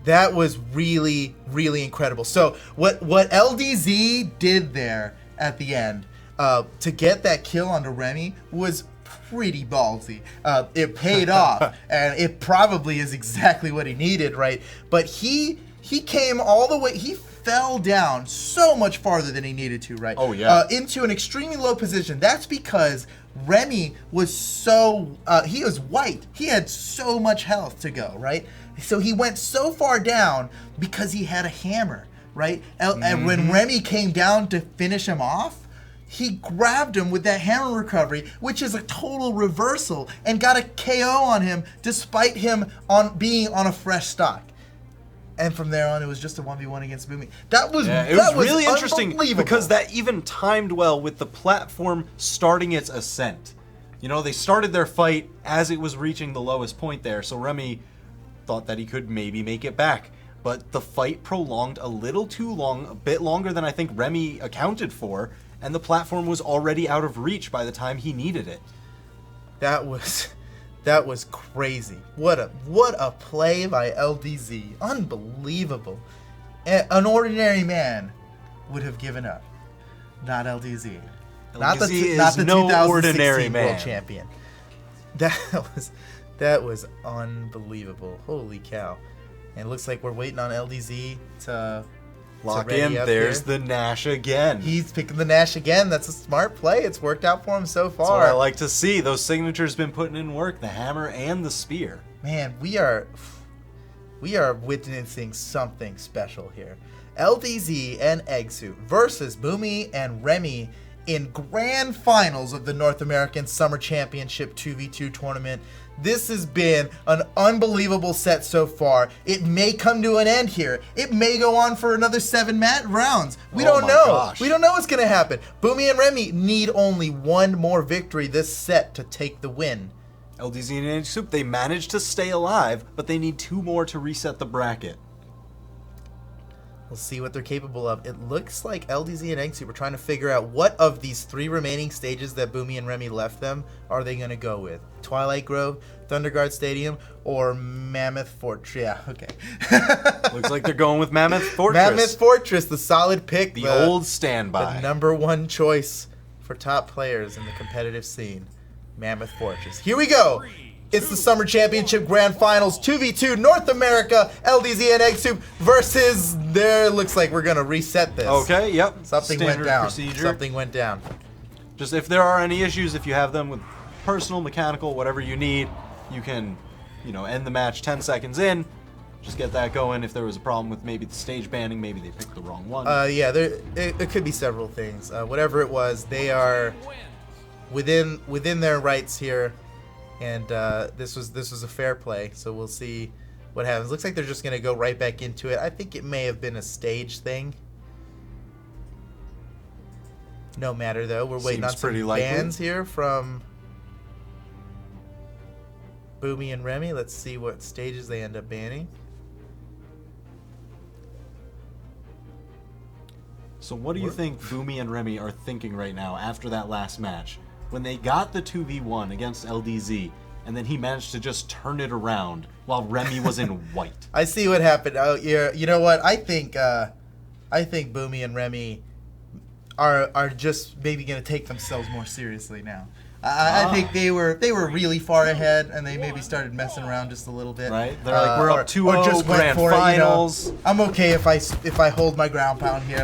[SPEAKER 3] That was really, really incredible. So what LDZ did there at the end to get that kill onto Remy was pretty ballsy. It paid off, and it probably is exactly what he needed, right? But he came all the way. He fell down so much farther than he needed to, right?
[SPEAKER 4] Oh, yeah.
[SPEAKER 3] Into an extremely low position. That's because Remy was so he was white. He had so much health to go, right? So he went so far down because he had a hammer, right? And when Remy came down to finish him off, he grabbed him with that hammer recovery, which is a total reversal, and got a KO on him despite him being on a fresh stock. And from there on, it was just a 1v1 against Boomie. That was
[SPEAKER 4] Really interesting because that even timed well with the platform starting its ascent. You know, they started their fight as it was reaching the lowest point there, so Remy thought that he could maybe make it back. But the fight prolonged a little too long, a bit longer than I think Remy accounted for, and the platform was already out of reach by the time he needed it.
[SPEAKER 3] That was crazy. What a play by LDZ. Unbelievable. An ordinary man would have given up. Not LDZ. Not the
[SPEAKER 4] is no
[SPEAKER 3] 2016
[SPEAKER 4] ordinary man.
[SPEAKER 3] world champion. That was unbelievable. Holy cow. And it looks like we're waiting on LDZ to
[SPEAKER 4] Lock
[SPEAKER 3] ready
[SPEAKER 4] in,
[SPEAKER 3] up
[SPEAKER 4] there's
[SPEAKER 3] here.
[SPEAKER 4] the Nash again.
[SPEAKER 3] He's picking the Nash again. That's a smart play. It's worked out for him so
[SPEAKER 4] That's what
[SPEAKER 3] far.
[SPEAKER 4] I like to see. Those signatures been putting in work, the hammer and the spear.
[SPEAKER 3] Man, we are witnessing something special here. LDZ and Eggsoup versus Boomie and Remy in grand finals of the North American Summer Championship 2v2 tournament. This has been an unbelievable set so far. It may come to an end here. It may go on for another 7 rounds. We
[SPEAKER 4] Oh
[SPEAKER 3] don't
[SPEAKER 4] my
[SPEAKER 3] know.
[SPEAKER 4] gosh.
[SPEAKER 3] We don't know what's going to happen. Boomie and Remy need only 1 more victory this set to take the win.
[SPEAKER 4] LDZ and Eggsoup, they managed to stay alive, but they need 2 more to reset the bracket.
[SPEAKER 3] We'll see what they're capable of. It looks like LDZ and Eggsoup are trying to figure out what of these 3 remaining stages that Boomie and Remy left them are they going to go with. Twilight Grove, Thunderguard Stadium, or Mammoth Fortress. Yeah, okay.
[SPEAKER 4] Looks like they're going with Mammoth Fortress.
[SPEAKER 3] Mammoth Fortress, the solid pick.
[SPEAKER 4] the old standby.
[SPEAKER 3] The number 1 choice for top players in the competitive scene. Mammoth Fortress. Here we go. It's the Summer Championship Grand Finals 2v2 North America, LDZ and Eggsoup versus there. Looks like we're going to reset this.
[SPEAKER 4] Okay, yep.
[SPEAKER 3] Something
[SPEAKER 4] Standard
[SPEAKER 3] went down.
[SPEAKER 4] procedure.
[SPEAKER 3] Something went down.
[SPEAKER 4] Just if there are any issues, if you have them with personal, mechanical, whatever you need, you can, end the match 10 seconds in. Just get that going. If there was a problem with maybe the stage banning, maybe they picked the wrong one.
[SPEAKER 3] Yeah, it could be several things. Whatever it was, they are within their rights here, and this was a fair play. So we'll see what happens. Looks like they're just gonna go right back into it. I think it may have been a stage thing. No matter though, we're waiting
[SPEAKER 4] Seems
[SPEAKER 3] on some
[SPEAKER 4] pretty likely.
[SPEAKER 3] bans here from Boomie and Remy. Let's see what stages they end up banning.
[SPEAKER 4] So what do you think Boomie and Remy are thinking right now after that last match? When they got the 2v1 against LDZ, and then he managed to just turn it around while Remy was in white.
[SPEAKER 3] I see what happened. Oh, yeah. You know what? I think Boomie and Remy are just maybe going to take themselves more seriously now. I think they were really far ahead, and they maybe started messing around just a little bit.
[SPEAKER 4] Right? They're like, we're up 2-0,
[SPEAKER 3] or just went
[SPEAKER 4] grand
[SPEAKER 3] for it,
[SPEAKER 4] finals.
[SPEAKER 3] I'm okay if I hold my ground pound here.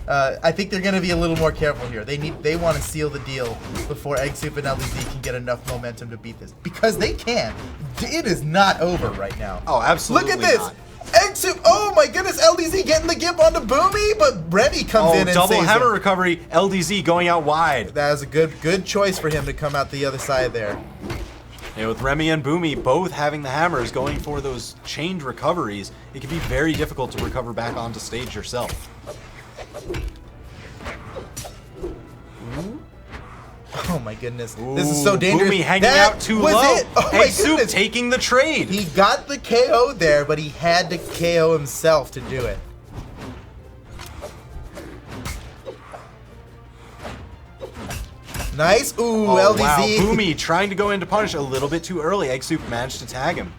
[SPEAKER 3] I think they're going to be a little more careful here. They want to seal the deal before Eggsoup and LDZ can get enough momentum to beat this, because they can. It is not over right now.
[SPEAKER 4] Oh, absolutely
[SPEAKER 3] Look at this.
[SPEAKER 4] not.
[SPEAKER 3] Eggsoup, oh my goodness, LDZ getting the gimp onto Boomie, but Remy comes in and
[SPEAKER 4] double
[SPEAKER 3] saves
[SPEAKER 4] hammer
[SPEAKER 3] him.
[SPEAKER 4] recovery, LDZ going out wide.
[SPEAKER 3] That was a good choice for him to come out the other side there.
[SPEAKER 4] Yeah, with Remy and Boomie both having the hammers going for those chained recoveries, it can be very difficult to recover back onto stage yourself.
[SPEAKER 3] Oh my goodness. This is so dangerous.
[SPEAKER 4] Boomie hanging
[SPEAKER 3] That
[SPEAKER 4] out too
[SPEAKER 3] was
[SPEAKER 4] low.
[SPEAKER 3] it. Oh my
[SPEAKER 4] Eggsoup
[SPEAKER 3] goodness.
[SPEAKER 4] taking the trade.
[SPEAKER 3] He got the KO there, but he had to KO himself to do it. Nice. Ooh,
[SPEAKER 4] Oh,
[SPEAKER 3] LDZ.
[SPEAKER 4] wow. Boomie trying to go in to punish a little bit too early. Eggsoup managed to tag him.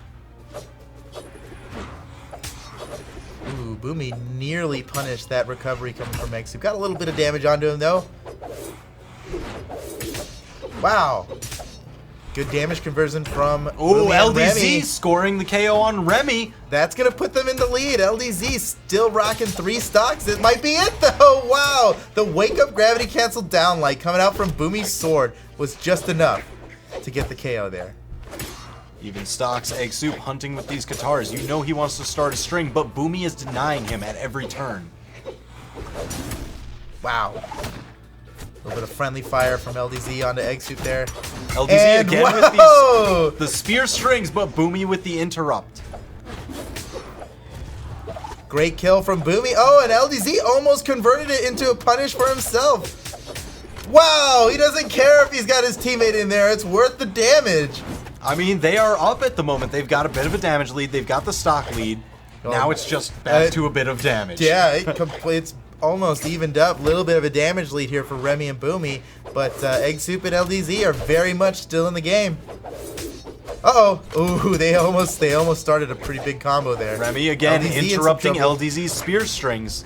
[SPEAKER 3] Ooh, Boomie nearly punished that recovery coming from Eggsoup. Got a little bit of damage onto him, though. Wow. Good damage conversion from
[SPEAKER 4] Oh,
[SPEAKER 3] Boomie and
[SPEAKER 4] LDZ
[SPEAKER 3] Remy.
[SPEAKER 4] scoring the KO on Remy.
[SPEAKER 3] That's going to put them in the lead. LDZ still rocking 3 stocks. It might be it, though. Wow. The wake-up gravity canceled down light coming out from Boomie's sword was just enough to get the KO there.
[SPEAKER 4] Even stocks, Eggsoup hunting with these guitars. You know he wants to start a string, but Boomie is denying him at every turn.
[SPEAKER 3] Wow. A little bit of friendly fire from LDZ onto Eggsoup there.
[SPEAKER 4] LDZ
[SPEAKER 3] And
[SPEAKER 4] again
[SPEAKER 3] whoa!
[SPEAKER 4] with the spear strings, but Boomie with the interrupt.
[SPEAKER 3] Great kill from Boomie. Oh, and LDZ almost converted it into a punish for himself. Wow, he doesn't care if he's got his teammate in there. It's worth the damage.
[SPEAKER 4] I mean, they are up at the moment. They've got a bit of a damage lead. They've got the stock lead. Now it's just back to a bit of damage.
[SPEAKER 3] Yeah, it's almost evened up. A little bit of a damage lead here for Remy and Boomie, but Eggsoup and LDZ are very much still in the game. Uh-oh. Ooh, they almost started a pretty big combo there.
[SPEAKER 4] Remy again
[SPEAKER 3] LDZ in some
[SPEAKER 4] interrupting
[SPEAKER 3] trouble.
[SPEAKER 4] LDZ's spear strings.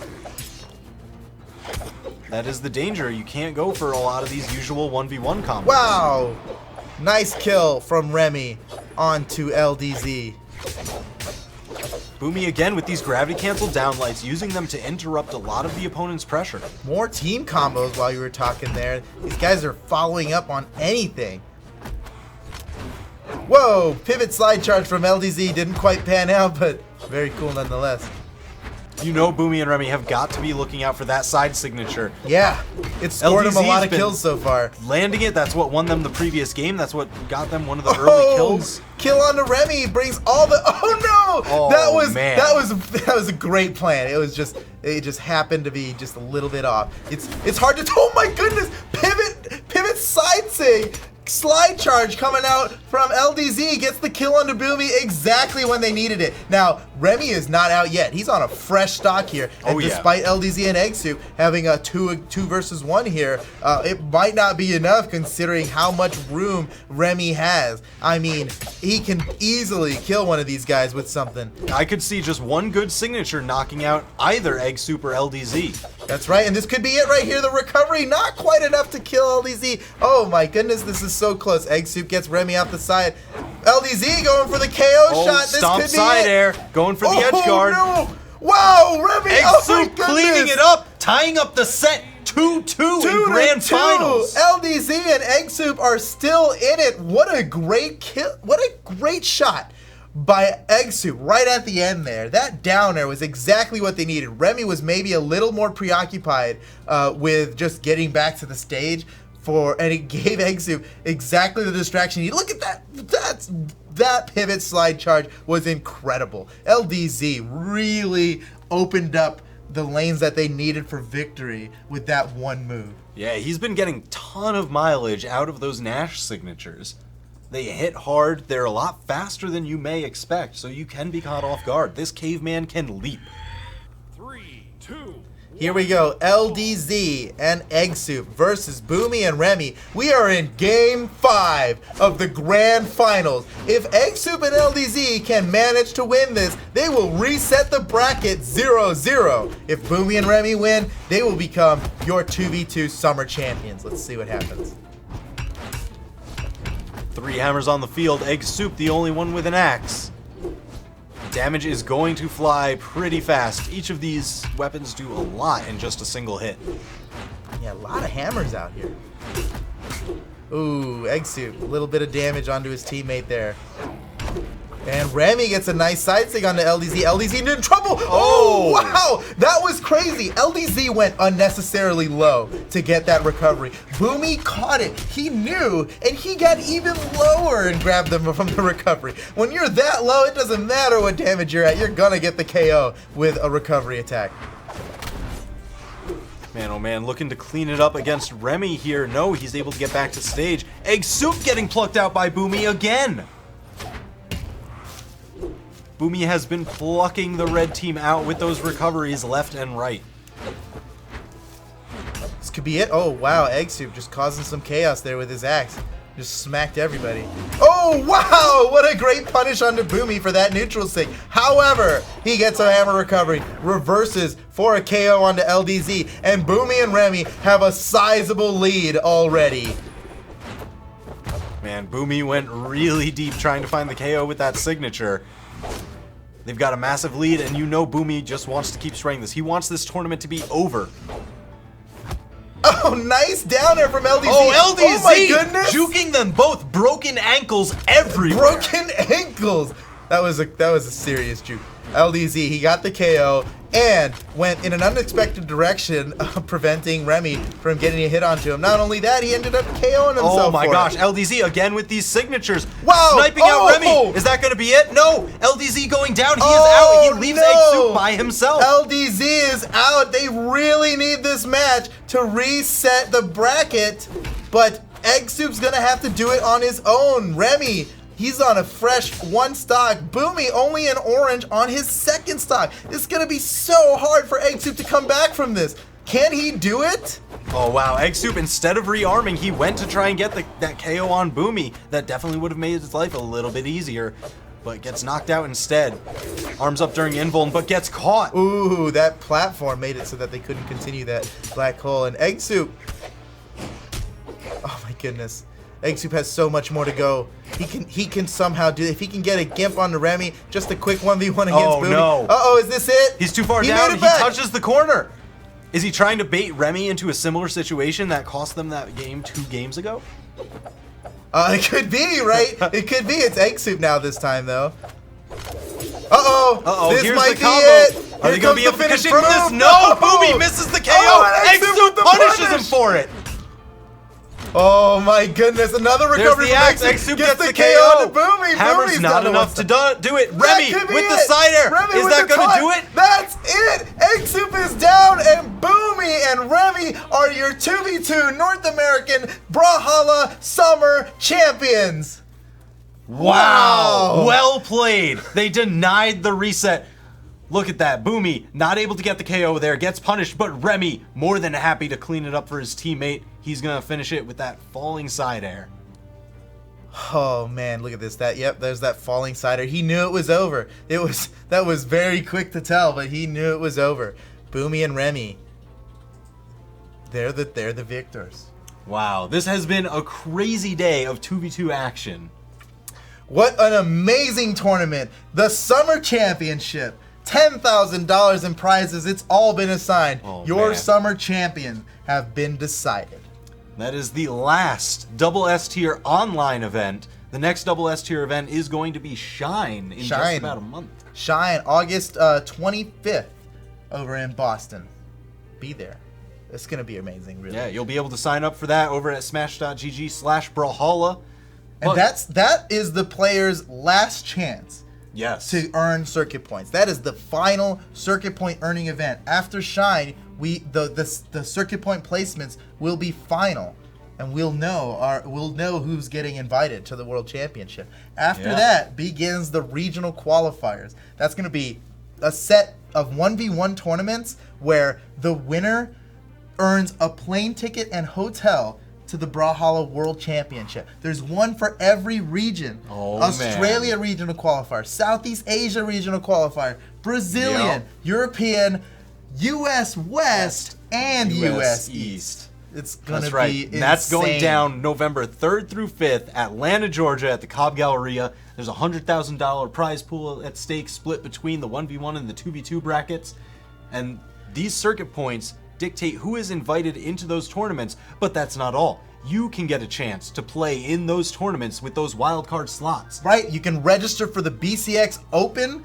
[SPEAKER 4] That is the danger. You can't go for a lot of these usual 1v1 combos.
[SPEAKER 3] Wow. Nice kill from Remy onto LDZ.
[SPEAKER 4] Boomie again with these gravity cancel downlights, using them to interrupt a lot of the opponent's pressure.
[SPEAKER 3] More team combos while you were talking there. These guys are following up on anything. Whoa, pivot slide charge from LDZ didn't quite pan out, but very cool nonetheless.
[SPEAKER 4] You know Boomie and Remy have got to be looking out for that side signature.
[SPEAKER 3] Yeah, it's scored them a
[SPEAKER 4] LDZ's
[SPEAKER 3] lot of
[SPEAKER 4] been
[SPEAKER 3] kills so far.
[SPEAKER 4] Landing it, that's what won them the previous game. That's what got them one of the early kills.
[SPEAKER 3] Kill onto Remy brings all the. Oh no!
[SPEAKER 4] Oh, man.
[SPEAKER 3] that was a great plan. It just happened to be just a little bit off. It's hard to. Oh my goodness! Pivot side sig. Slide charge coming out from LDZ gets the kill onto Boomie exactly when they needed it. Now, Remy is not out yet. He's on a fresh stock here. And despite LDZ and Eggsoup having a 2 versus 1 here, it might not be enough considering how much room Remy has. I mean, he can easily kill one of these guys with something.
[SPEAKER 4] I could see just one good signature knocking out either Eggsoup or LDZ.
[SPEAKER 3] That's right, and this could be it right here. The recovery, not quite enough to kill LDZ. Oh my goodness, this is so close. Eggsoup gets Remy off the side. LDZ going for the KO shot. This
[SPEAKER 4] Stomp
[SPEAKER 3] could be
[SPEAKER 4] side
[SPEAKER 3] it.
[SPEAKER 4] air, going for the edge guard.
[SPEAKER 3] No. Wow, Remy. Oh my
[SPEAKER 4] Eggsoup
[SPEAKER 3] goodness.
[SPEAKER 4] cleaning it up, tying up the set 2-2 in grand finals.
[SPEAKER 3] LDZ and Eggsoup are still in it. What a great kill. What a great shot by Eggsoup right at the end there. That down air was exactly what they needed. Remy was maybe a little more preoccupied with just getting back to the stage and it gave Eggsoup exactly the distraction. Look at that. That pivot slide charge was incredible. LDZ really opened up the lanes that they needed for victory with that one move.
[SPEAKER 4] Yeah, he's been getting a ton of mileage out of those Nash signatures. They hit hard, they're a lot faster than you may expect, so you can be caught off guard. This caveman can leap.
[SPEAKER 5] 3, 2.
[SPEAKER 3] Here we go, LDZ and Eggsoup versus Boomie and Remy. We are in Game 5 of the Grand Finals. If Eggsoup and LDZ can manage to win this, they will reset the bracket 0-0. If Boomie and Remy win, they will become your 2v2 summer champions. Let's see what happens.
[SPEAKER 4] 3 hammers on the field, Eggsoup the only one with an axe. Damage is going to fly pretty fast. Each of these weapons do a lot in just a single hit.
[SPEAKER 3] Yeah, a lot of hammers out here. Ooh, Eggsoup, a little bit of damage onto his teammate there. And Remy gets a nice side stick onto LDZ. LDZ in trouble. Oh, wow. That was crazy. LDZ went unnecessarily low to get that recovery. Boomie caught it. He knew, and he got even lower and grabbed them from the recovery. When you're that low, it doesn't matter what damage you're at. You're going to get the KO with a recovery attack.
[SPEAKER 4] Man, oh man, looking to clean it up against Remy here. No, he's able to get back to stage. Eggsoup getting plucked out by Boomie again. Boomie has been plucking the red team out with those recoveries left and right.
[SPEAKER 3] This could be it. Oh, wow. Eggsoup just causing some chaos there with his axe. Just smacked everybody. Oh, wow. What a great punish onto Boomie for that neutral stick. However, he gets a hammer recovery, reverses for a KO onto LDZ, and Boomie and Remy have a sizable lead already.
[SPEAKER 4] Man, Boomie went really deep trying to find the KO with that signature. They've got a massive lead, and you know Boomie just wants to keep spraying this. He wants this tournament to be over.
[SPEAKER 3] Oh, nice down there from LDZ.
[SPEAKER 4] Oh, LDZ!
[SPEAKER 3] Oh, my goodness.
[SPEAKER 4] Juking them both. Broken ankles everywhere.
[SPEAKER 3] Broken ankles. That was a serious juke. LDZ, he got the KO and went in an unexpected direction, preventing Remy from getting a hit onto him. Not only that, he ended up KOing himself.
[SPEAKER 4] Oh my gosh,
[SPEAKER 3] it.
[SPEAKER 4] LDZ again with these signatures.
[SPEAKER 3] Wow.
[SPEAKER 4] Sniping out Remy. Is that going to be it? No. LDZ going down. He is out. He leaves Eggsoup by himself.
[SPEAKER 3] LDZ is out. They really need this match to reset the bracket, but Eggsoup's going to have to do it on his own. Remy, he's on a fresh one stock. Boomie only an orange on his second stock. It's going to be so hard for Eggsoup to come back from this. Can he do it?
[SPEAKER 4] Oh wow, Eggsoup, instead of rearming, he went to try and get that KO on Boomie. That definitely would have made his life a little bit easier, but gets knocked out instead. Arms up during invuln, but gets caught.
[SPEAKER 3] Ooh, that platform made it so that they couldn't continue that black hole. And Eggsoup, oh my goodness. Eggsoup has so much more to go. He can somehow do it. If he can get a gimp on the Remy, just a quick 1v1 against Boomie.
[SPEAKER 4] No.
[SPEAKER 3] Uh-oh, is this it?
[SPEAKER 4] He's too far down. He touches the corner. Is he trying to bait Remy into a similar situation that cost them that game 2 games ago?
[SPEAKER 3] It could be, right? It could be. It's Eggsoup now this time, though. Uh-oh. This
[SPEAKER 4] here's
[SPEAKER 3] might
[SPEAKER 4] the
[SPEAKER 3] be
[SPEAKER 4] combo.
[SPEAKER 3] it.
[SPEAKER 4] Are they going to be able to confirm this? No!
[SPEAKER 3] Oh.
[SPEAKER 4] Boomie misses the KO!
[SPEAKER 3] Oh, and Eggsoup with the
[SPEAKER 4] punishes
[SPEAKER 3] punish.
[SPEAKER 4] him for it!
[SPEAKER 3] Oh my goodness, another recovery
[SPEAKER 4] There's the axe.
[SPEAKER 3] from
[SPEAKER 4] Eggsoup
[SPEAKER 3] Gets
[SPEAKER 4] gets
[SPEAKER 3] the
[SPEAKER 4] the
[SPEAKER 3] KO
[SPEAKER 4] KO.
[SPEAKER 3] to Boomie.
[SPEAKER 4] Hammer's
[SPEAKER 3] Boomie's
[SPEAKER 4] not
[SPEAKER 3] down
[SPEAKER 4] enough to do it.
[SPEAKER 3] That
[SPEAKER 4] Remy
[SPEAKER 3] could be
[SPEAKER 4] with the
[SPEAKER 3] it.
[SPEAKER 4] side air.
[SPEAKER 3] Remy
[SPEAKER 4] Is
[SPEAKER 3] with
[SPEAKER 4] that
[SPEAKER 3] the
[SPEAKER 4] going to
[SPEAKER 3] taunt.
[SPEAKER 4] do it?
[SPEAKER 3] That's it. Eggsoup is down, and Boomie and Remy are your 2v2 North American Brawlhalla Summer Champions. Wow.
[SPEAKER 4] Well played. They denied the reset. Look at that. Boomie not able to get the KO there. Gets punished, but Remy more than happy to clean it up for his teammate. He's going to finish it with that falling side air.
[SPEAKER 3] Oh man, look at this. Yep, there's that falling sider. He knew it was over. That was very quick to tell, but he knew it was over. Boomie and Remy, they're the victors.
[SPEAKER 4] Wow, this has been a crazy day of 2v2 action.
[SPEAKER 3] What an amazing tournament. The Summer Championship. $10,000 in prizes. It's all been assigned.
[SPEAKER 4] Oh,
[SPEAKER 3] Your
[SPEAKER 4] man.
[SPEAKER 3] Summer Champions have been decided.
[SPEAKER 4] That is the last double S tier online event. The next double S tier event is going to be Shine in just about a month.
[SPEAKER 3] Shine, August 25th over in Boston. Be there. It's going to be amazing, really.
[SPEAKER 4] Yeah, you'll be able to sign up for that over at smash.gg/Brawlhalla.
[SPEAKER 3] And that is the player's last chance
[SPEAKER 4] Yes.
[SPEAKER 3] to earn circuit points. That is the final circuit point earning event. After Shine, the circuit point placements will be final, and we'll know who's getting invited to the World Championship. After that begins the regional qualifiers. That's going to be a set of 1v1 tournaments where the winner earns a plane ticket and hotel to the Brawlhalla World Championship. There's one for every region.
[SPEAKER 4] Oh,
[SPEAKER 3] Australia regional qualifier, Southeast Asia regional qualifier, Brazilian, European, US West, and US East. It's gonna be insane.
[SPEAKER 4] That's going down November 3rd through 5th, Atlanta, Georgia, at the Cobb Galleria. There's a $100,000 prize pool at stake, split between the 1v1 and the 2v2 brackets. And these circuit points dictate who is invited into those tournaments, but that's not all. you can get a chance to play in those tournaments with those wildcard slots.
[SPEAKER 3] Right, you can register for the BCX Open,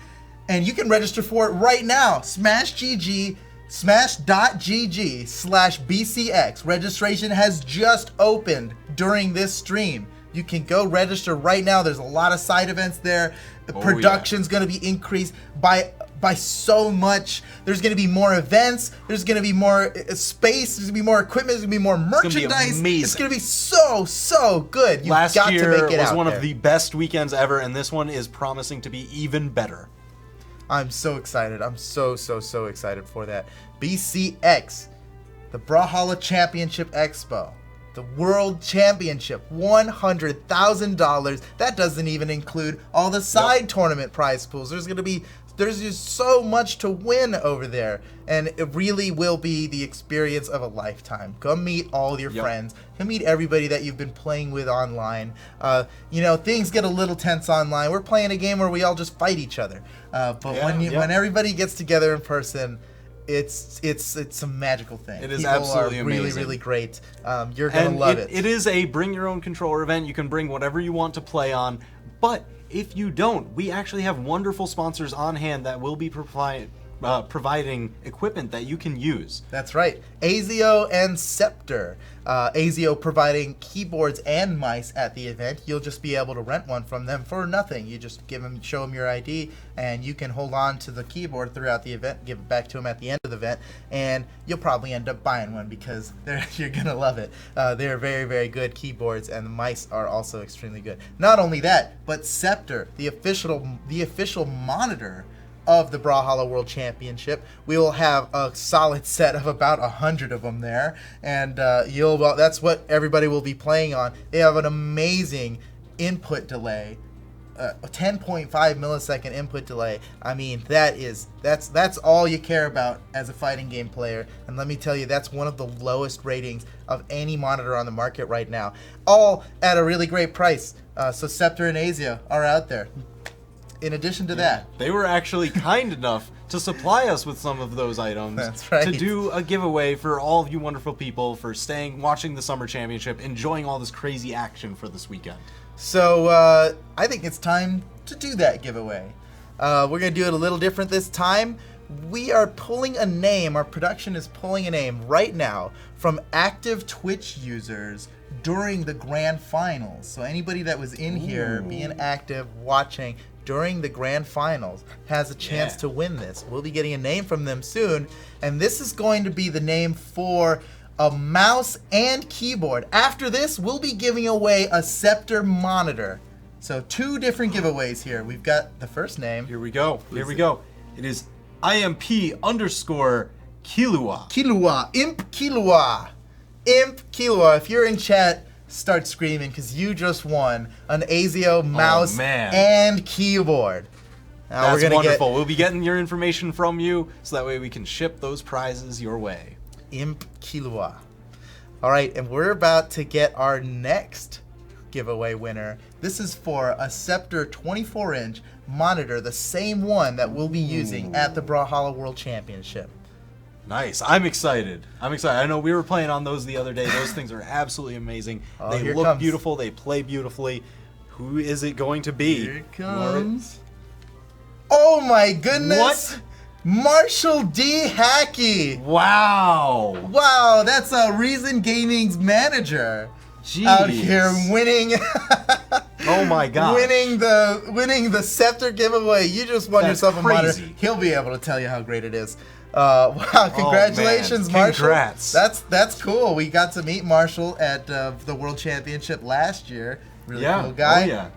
[SPEAKER 3] and you can register for it right now. Smash.gg/BCX. Registration has just opened during this stream. You can go register right now. There's a lot of side events there. The production's going to be increased by so much. There's going to be more events. There's going to be more space. There's going to be more equipment. There's going to be more merchandise. It's going to be so good. You've
[SPEAKER 4] Last
[SPEAKER 3] got
[SPEAKER 4] year
[SPEAKER 3] to make it
[SPEAKER 4] was
[SPEAKER 3] out
[SPEAKER 4] one
[SPEAKER 3] there.
[SPEAKER 4] of the best weekends ever, and this one is promising to be even better.
[SPEAKER 3] I'm so excited. I'm so excited for that. BCX, the Brawlhalla Championship Expo, the World Championship, $100,000. That doesn't even include all the side tournament prize pools. There's just so much to win over there, and it really will be the experience of a lifetime. Come meet all your friends. Come meet everybody that you've been playing with online. Things get a little tense online. We're playing a game where we all just fight each other. When everybody gets together in person, it's a magical thing.
[SPEAKER 4] It is
[SPEAKER 3] People
[SPEAKER 4] absolutely
[SPEAKER 3] are really,
[SPEAKER 4] amazing.
[SPEAKER 3] really great. You're gonna love it.
[SPEAKER 4] It is a bring your own controller event. You can bring whatever you want to play on, but if you don't, we actually have wonderful sponsors on hand that will be providing equipment that you can use.
[SPEAKER 3] That's right. Eythrow and Scepter. Eythrow providing keyboards and mice at the event. You'll just be able to rent one from them for nothing. You just show them your ID, and you can hold on to the keyboard throughout the event, give it back to them at the end of the event, and you'll probably end up buying one because you're going to love it. They're very, very good keyboards, and the mice are also extremely good. Not only that, but Scepter, the official monitor of the Brawlhalla World Championship. We will have a solid set of about 100 of them there, and that's what everybody will be playing on. They have an amazing input delay, a 10.5 millisecond input delay. I mean, that's all you care about as a fighting game player, and let me tell you, that's one of the lowest ratings of any monitor on the market right now, all at a really great price. So Scepter and Eythrow are out there. In addition to that,
[SPEAKER 4] they were actually kind enough to supply us with some of those items.
[SPEAKER 3] That's right.
[SPEAKER 4] To do a giveaway for all of you wonderful people for watching the Summer Championship, enjoying all this crazy action for this weekend.
[SPEAKER 3] So I think it's time to do that giveaway. We're going to do it a little different this time. We are pulling a name, our production is pulling a name right now from active Twitch users during the grand finals. So anybody that was in here being active, watching during the grand finals has a chance to win this. We'll be getting a name from them soon, and this is going to be the name for a mouse and keyboard. After this, we'll be giving away a Scepter monitor. So 2 different giveaways here. We've got the first name.
[SPEAKER 4] Here we go. It is IMP_Kilua.
[SPEAKER 3] Kilua. Imp Kilua. Imp Kilua. If you're in chat, start screaming because you just won an Eythrow mouse and keyboard. Now
[SPEAKER 4] That's wonderful. We'll be getting your information from you so that way we can ship those prizes your way.
[SPEAKER 3] Imp Kilua. All right, and we're about to get our next giveaway winner. This is for a Scepter 24-inch monitor, the same one that we'll be using at the Brawlhalla World Championship.
[SPEAKER 4] Nice. I'm excited. I know we were playing on those the other day. Those things are absolutely amazing. They look beautiful. They play beautifully. Who is it going to be?
[SPEAKER 3] Here it comes. Oh my goodness.
[SPEAKER 4] What?
[SPEAKER 3] Marshall D. Hackey.
[SPEAKER 4] Wow.
[SPEAKER 3] Wow, that's Reason Gaming's manager.
[SPEAKER 4] Jeez.
[SPEAKER 3] Out here winning.
[SPEAKER 4] Oh my god.
[SPEAKER 3] Winning the Scepter giveaway. You just won yourself a monitor.
[SPEAKER 4] Crazy.
[SPEAKER 3] He'll be able to tell you how great it is. Wow, congratulations, Marshall.
[SPEAKER 4] Congrats.
[SPEAKER 3] That's cool. We got to meet Marshall at the World Championship last year. Really cool guy.
[SPEAKER 4] Oh yeah.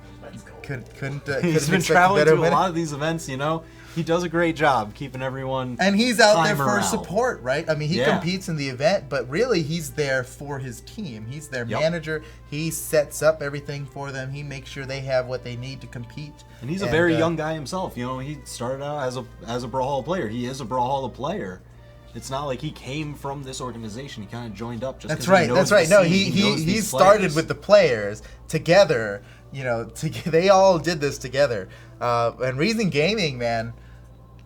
[SPEAKER 3] Couldn't
[SPEAKER 4] He's been traveling to a lot of these events, you know. He does a great job keeping everyone.
[SPEAKER 3] And he's out there
[SPEAKER 4] high
[SPEAKER 3] for
[SPEAKER 4] morale.
[SPEAKER 3] support, right? I mean, he competes in the event, but really he's there for his team. He's their manager. He sets up everything for them. He makes sure they have what they need to compete.
[SPEAKER 4] And he's a very young guy himself. You know, he started out as a Brawlhalla player. He is a Brawlhalla player. It's not like he came from this organization. He kind of joined up just.
[SPEAKER 3] That's right. No, he started with the players together. You know, they all did this together. And Reason Gaming, man,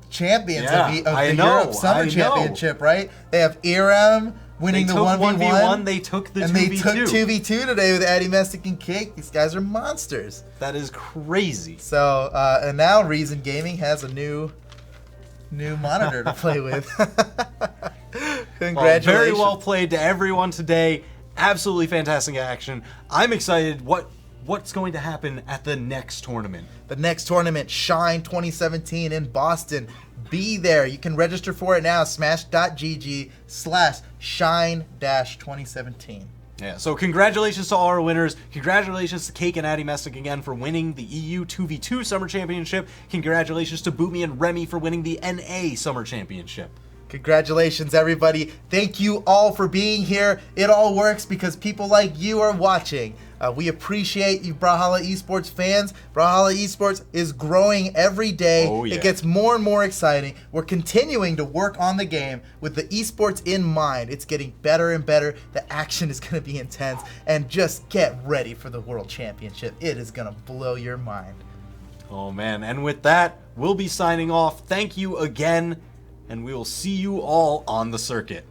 [SPEAKER 3] champions of the Europe Summer Championship, right? They have Iram, winning
[SPEAKER 4] They
[SPEAKER 3] the
[SPEAKER 4] took
[SPEAKER 3] 1v1.
[SPEAKER 4] They took the
[SPEAKER 3] and
[SPEAKER 4] 2v2.
[SPEAKER 3] they took 2v2 today with Addy Messick and Cake. These guys are monsters.
[SPEAKER 4] That is crazy.
[SPEAKER 3] So, and now Reason Gaming has a new monitor to play with. Congratulations.
[SPEAKER 4] Well, very well played to everyone today. Absolutely fantastic action. I'm excited what's going to happen at the next tournament.
[SPEAKER 3] The next tournament, Shine 2017 in Boston. Be there. You can register for it now. Smash.gg/shine-2017.
[SPEAKER 4] Yeah, so congratulations to all our winners. Congratulations to Cake and Addy Messick again for winning the EU 2v2 Summer Championship. Congratulations to Boomie and Remy for winning the NA Summer Championship.
[SPEAKER 3] Congratulations, everybody. Thank you all for being here. It all works because people like you are watching. We appreciate you, Brawlhalla Esports fans. Brawlhalla Esports is growing every day.
[SPEAKER 4] Oh, yeah.
[SPEAKER 3] It gets more and more exciting. We're continuing to work on the game with the esports in mind. It's getting better and better. The action is going to be intense. And just get ready for the World Championship. It is going to blow your mind.
[SPEAKER 4] Oh, man. And with that, we'll be signing off. Thank you again, and we will see you all on the circuit.